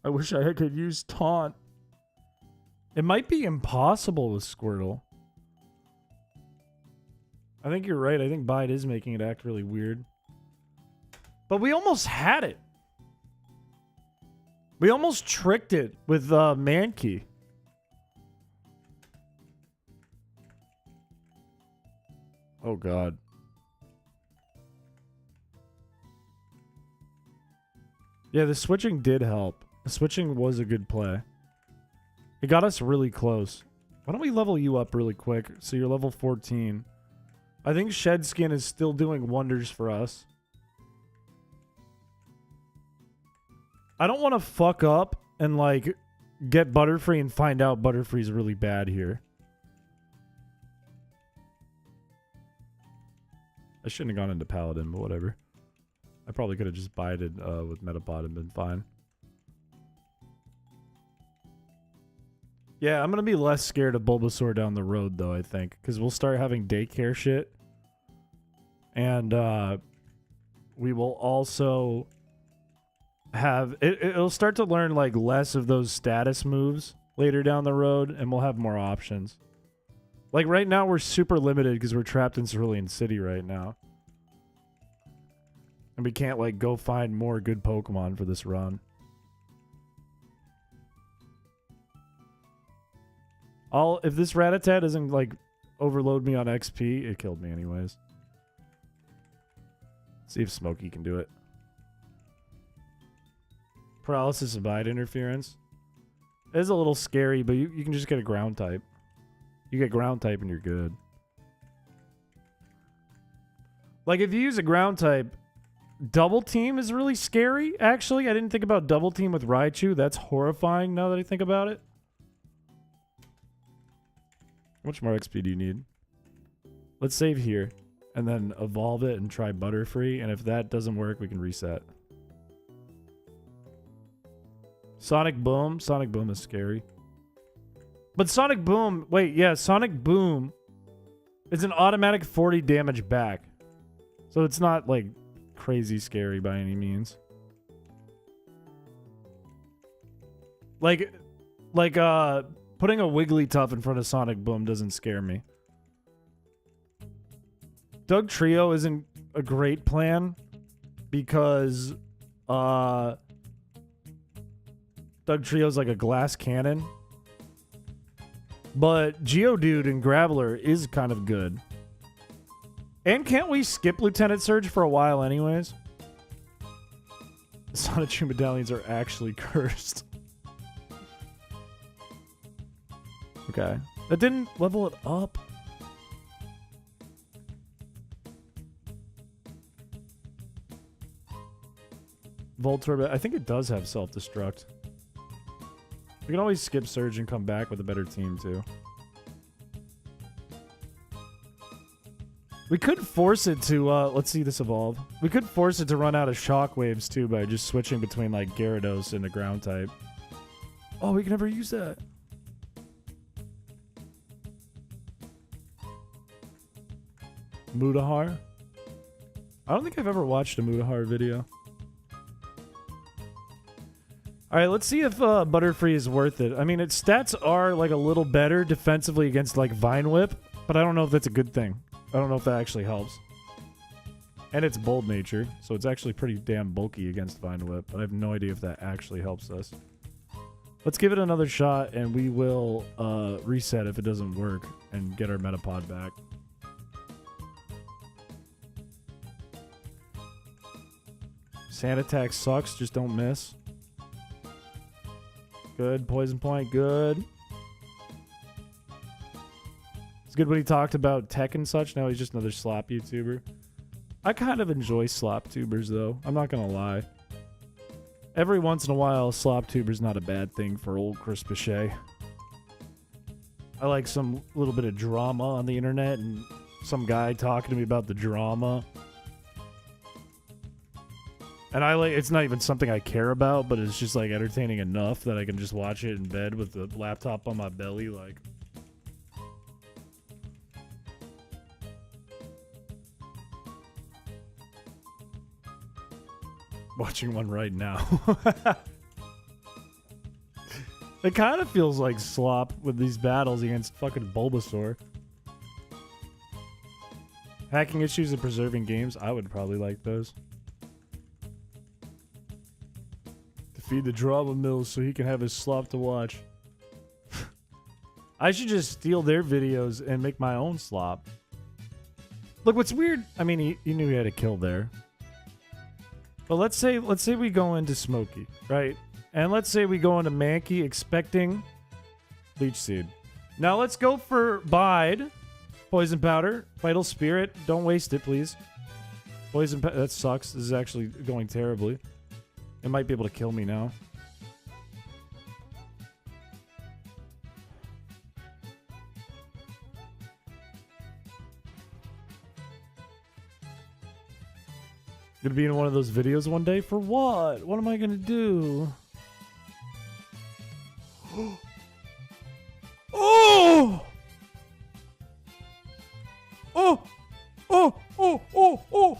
I wish I could use taunt. It might be impossible with Squirtle. I think you're right. I think Bide is making it act really weird. But we almost had it. We almost tricked it with Mankey. Oh, God. Yeah, the switching did help. The switching was a good play. It got us really close. Why don't we level you up really quick? So you're level 14. I think Shed Skin is still doing wonders for us. I don't want to fuck up and, like, get Butterfree and find out Butterfree's really bad here. I shouldn't have gone into Paladin, but whatever. I probably could have just bided with Metapod and been fine. Yeah, I'm going to be less scared of Bulbasaur down the road, though, I think. Because we'll start having daycare shit. And we will also have... It'll start to learn, like, less of those status moves later down the road. And we'll have more options. Like, right now, we're super limited because we're trapped in Cerulean City right now. And we can't, like, go find more good Pokemon for this run. If this Rattata doesn't, like, overload me on XP, it killed me anyways. See if Smokey can do it. Paralysis of Bide interference. It is a little scary, but you can just get a ground type. You get ground type and you're good. Like, if you use a ground type, double team is really scary, actually. I didn't think about double team with Raichu. That's horrifying now that I think about it. How much more XP do you need? Let's save here. And then evolve it and try Butterfree. And if that doesn't work, we can reset. Sonic Boom. Sonic Boom is scary. But Sonic Boom... Wait, yeah. Sonic Boom is an automatic 40 damage back. So it's not, like, crazy scary by any means. Like, putting a Wigglytuff in front of Sonic Boom doesn't scare me. Doug Trio isn't a great plan because Doug Trio's like a glass cannon. But Geodude and Graveler is kind of good. And can't we skip Lieutenant Surge for a while anyways? The Sonichu medallions are actually cursed. Okay. That didn't level it up. Voltorb, I think it does have self-destruct. We can always skip Surge and come back with a better team, too. We could force it to, let's see this evolve. We could force it to run out of shockwaves, too, by just switching between, like, Gyarados and the ground type. Oh, we can never use that. Mudahar? I don't think I've ever watched a Mudahar video. Alright, let's see if Butterfree is worth it. I mean, its stats are, like, a little better defensively against, like, Vine Whip, but I don't know if that's a good thing. I don't know if that actually helps. And it's Bold Nature, so it's actually pretty damn bulky against Vine Whip, but I have no idea if that actually helps us. Let's give it another shot, and we will reset if it doesn't work and get our Metapod back. Sand Attack sucks, just don't miss. Good. Poison Point, good. It's good when he talked about tech and such. Now he's just another slop YouTuber. I kind of enjoy slop tubers, though. I'm not going to lie. Every once in a while, a slop tuber's not a bad thing for old chrispiche. I like some little bit of drama on the internet and some guy talking to me about the drama. And I like, it's not even something I care about, but it's just like entertaining enough that I can just watch it in bed with the laptop on my belly, like. Watching one right now. It kind of feels like slop with these battles against fucking Bulbasaur. Hacking issues and preserving games, I would probably like those. Feed the drama mills so he can have his slop to watch. I should just steal their videos and make my own slop. Look, what's weird, I mean, he knew he had a kill there. But let's say we go into Smokey, right? And let's say we go into Mankey expecting Leech Seed. Now let's go for Bide. Poison Powder. Vital Spirit. Don't waste it, please. Poison Powder. That sucks. This is actually going terribly. It might be able to kill me now. Gonna be in one of those videos one day? For what? What am I gonna do? Oh! Oh! Oh! Oh! Oh! Oh! Oh!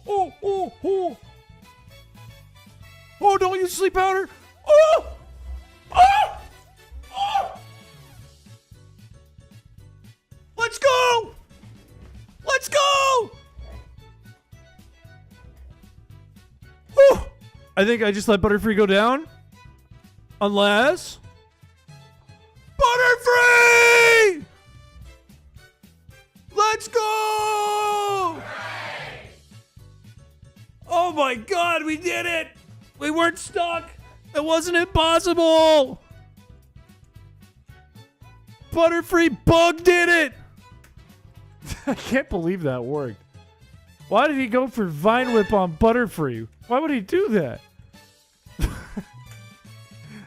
Oh! Oh! Oh! Oh, don't use sleep powder! Oh! Oh! Oh! Let's go! Let's go! Oh! I think I just let Butterfree go down. Unless... Butterfree! Let's go! Oh my god, we did it! We weren't stuck! It wasn't impossible! Butterfree Bug did it! I can't believe that worked. Why did he go for Vine Whip on Butterfree? Why would he do that?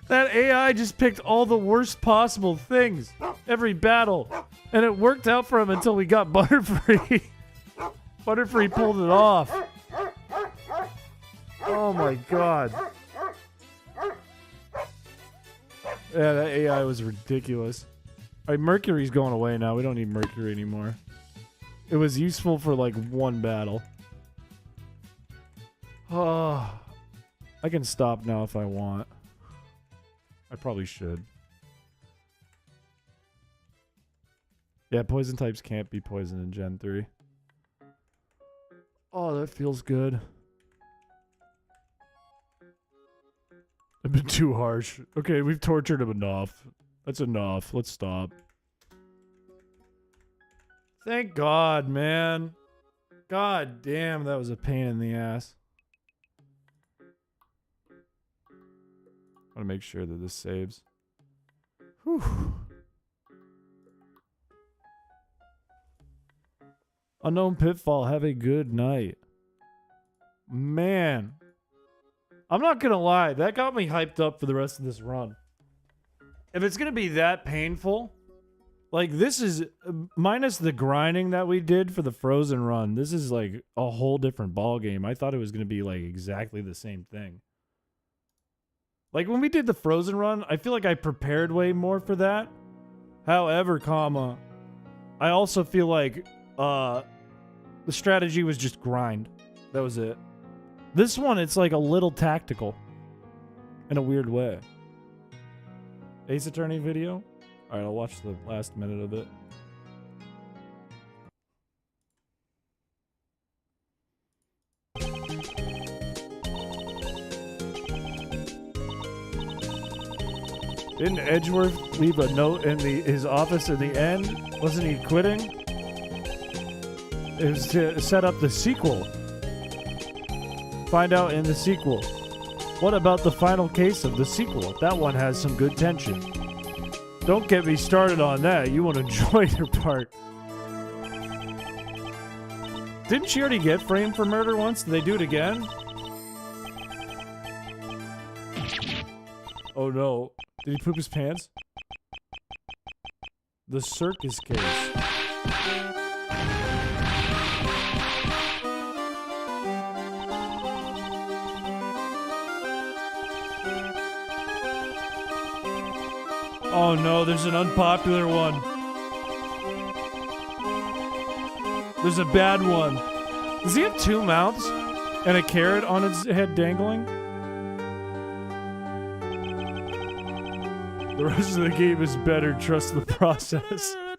That AI just picked all the worst possible things every battle, and it worked out for him until we got Butterfree. Butterfree pulled it off. Oh my god. Yeah, that AI was ridiculous. Alright, Mercury's going away now. We don't need Mercury anymore. It was useful for like one battle. Oh, I can stop now if I want. I probably should. Yeah, poison types can't be poisoned in Gen 3. Oh, that feels good. I've been too harsh. Okay, we've tortured him enough. That's enough. Let's stop. Thank God, man. God damn, that was a pain in the ass. I want to make sure that this saves. Whew. Unknown Pitfall, have a good night. Man. I'm not gonna lie, that got me hyped up for the rest of this run. If it's gonna be that painful, like this is, minus the grinding that we did for the Frozen run, this is like a whole different ball game. I thought it was gonna be like exactly the same thing. Like when we did the Frozen run, I feel like I prepared way more for that. However, I also feel like the strategy was just grind. That was it. This one, it's like a little tactical. In a weird way. Ace Attorney video? Alright, I'll watch the last minute of it. Didn't Edgeworth leave a note in his office in the end? Wasn't he quitting? It was to set up the sequel. Find out in the sequel. What about the final case of the sequel? That one has some good tension. Don't get me started on that. You won't enjoy your part. Didn't she already get framed for murder once? Did they do it again? Oh no. Did he poop his pants? The circus case. Oh no, there's an unpopular one. There's a bad one. Does he have two mouths and a carrot on his head dangling? The rest of the game is better. Trust the process. I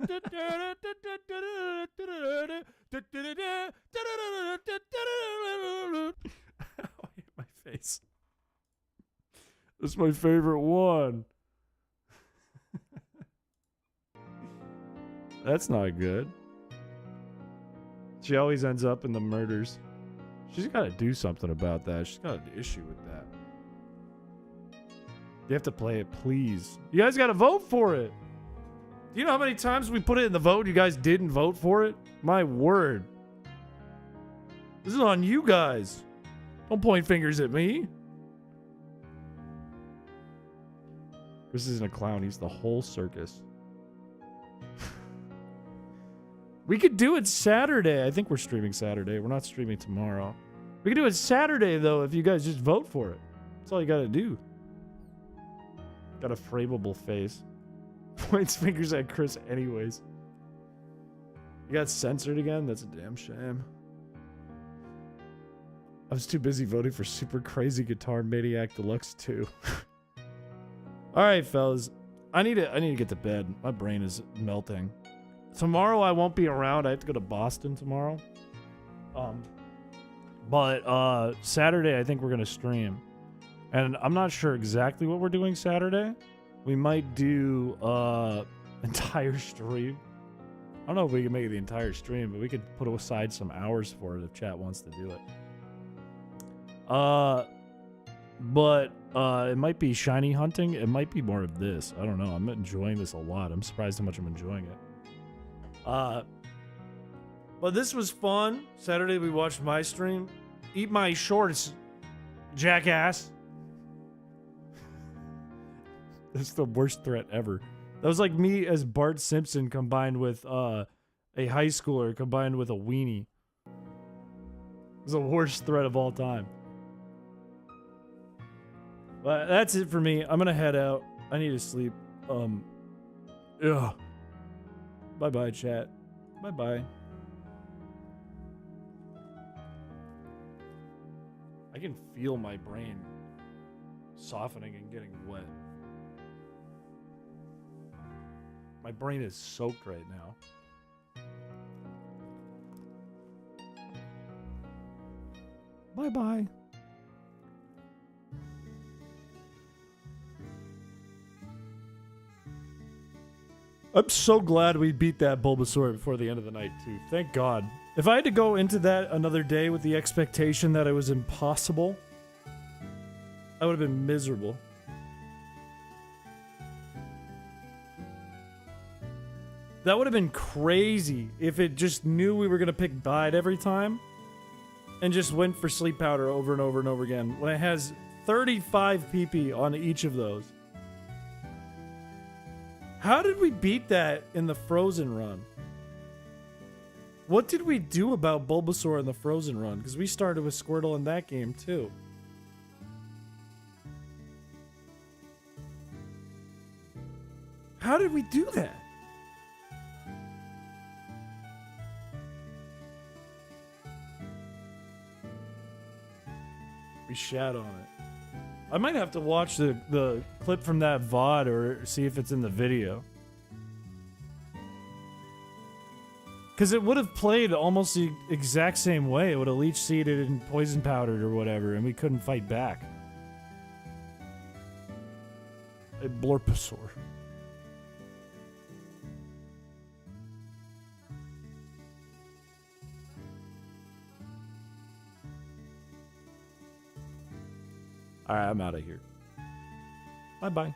hate my face. That's my favorite one. That's not good. She always ends up in the murders. She's got to do something about that. She's got an issue with that. You have to play it, please. You guys got to vote for it. Do you know how many times we put it in the vote? You guys didn't vote for it? My word. This is on you guys. Don't point fingers at me. This isn't a clown. He's the whole circus. We could do it Saturday. I think we're streaming Saturday. We're not streaming tomorrow. We could do it Saturday, though, if you guys just vote for it. That's all you got to do. Got a frameable face. Points fingers at Chris anyways. You got censored again? That's a damn shame. I was too busy voting for Super Crazy Guitar Maniac Deluxe 2. Alright, fellas. I need to get to bed. My brain is melting. Tomorrow I won't be around. I have to go to Boston tomorrow. But Saturday I think we're gonna stream. And I'm not sure exactly what we're doing Saturday. We might do entire stream. I don't know if we can make it the entire stream, but we could put aside some hours for it if chat wants to do it. But it might be shiny hunting. It might be more of this. I don't know. I'm enjoying this a lot. I'm surprised how much I'm enjoying it. But this was fun. Saturday we watched my stream. Eat my shorts, jackass. That's the worst threat ever. That was like me as Bart Simpson combined with a high schooler combined with a weenie. It was the worst threat of all time. But that's it for me. I'm gonna head out. I need to sleep. Ugh. Bye-bye, chat. Bye-bye. I can feel my brain softening and getting wet. My brain is soaked right now. Bye-bye. I'm so glad we beat that Bulbasaur before the end of the night, too. Thank God. If I had to go into that another day with the expectation that it was impossible, I would have been miserable. That would have been crazy if it just knew we were going to pick Bide every time and just went for Sleep Powder over and over and over again when it has 35 PP on each of those. How did we beat that in the Frozen run? What did we do about Bulbasaur in the Frozen run? Because we started with Squirtle in that game too. How did we do that? We shat on it. I might have to watch the clip from that VOD or see if it's in the video. Because it would have played almost the exact same way. It would have leech seeded and poison powdered or whatever, and we couldn't fight back. A Bulbasaur. Alright, I'm out of here. Bye-bye.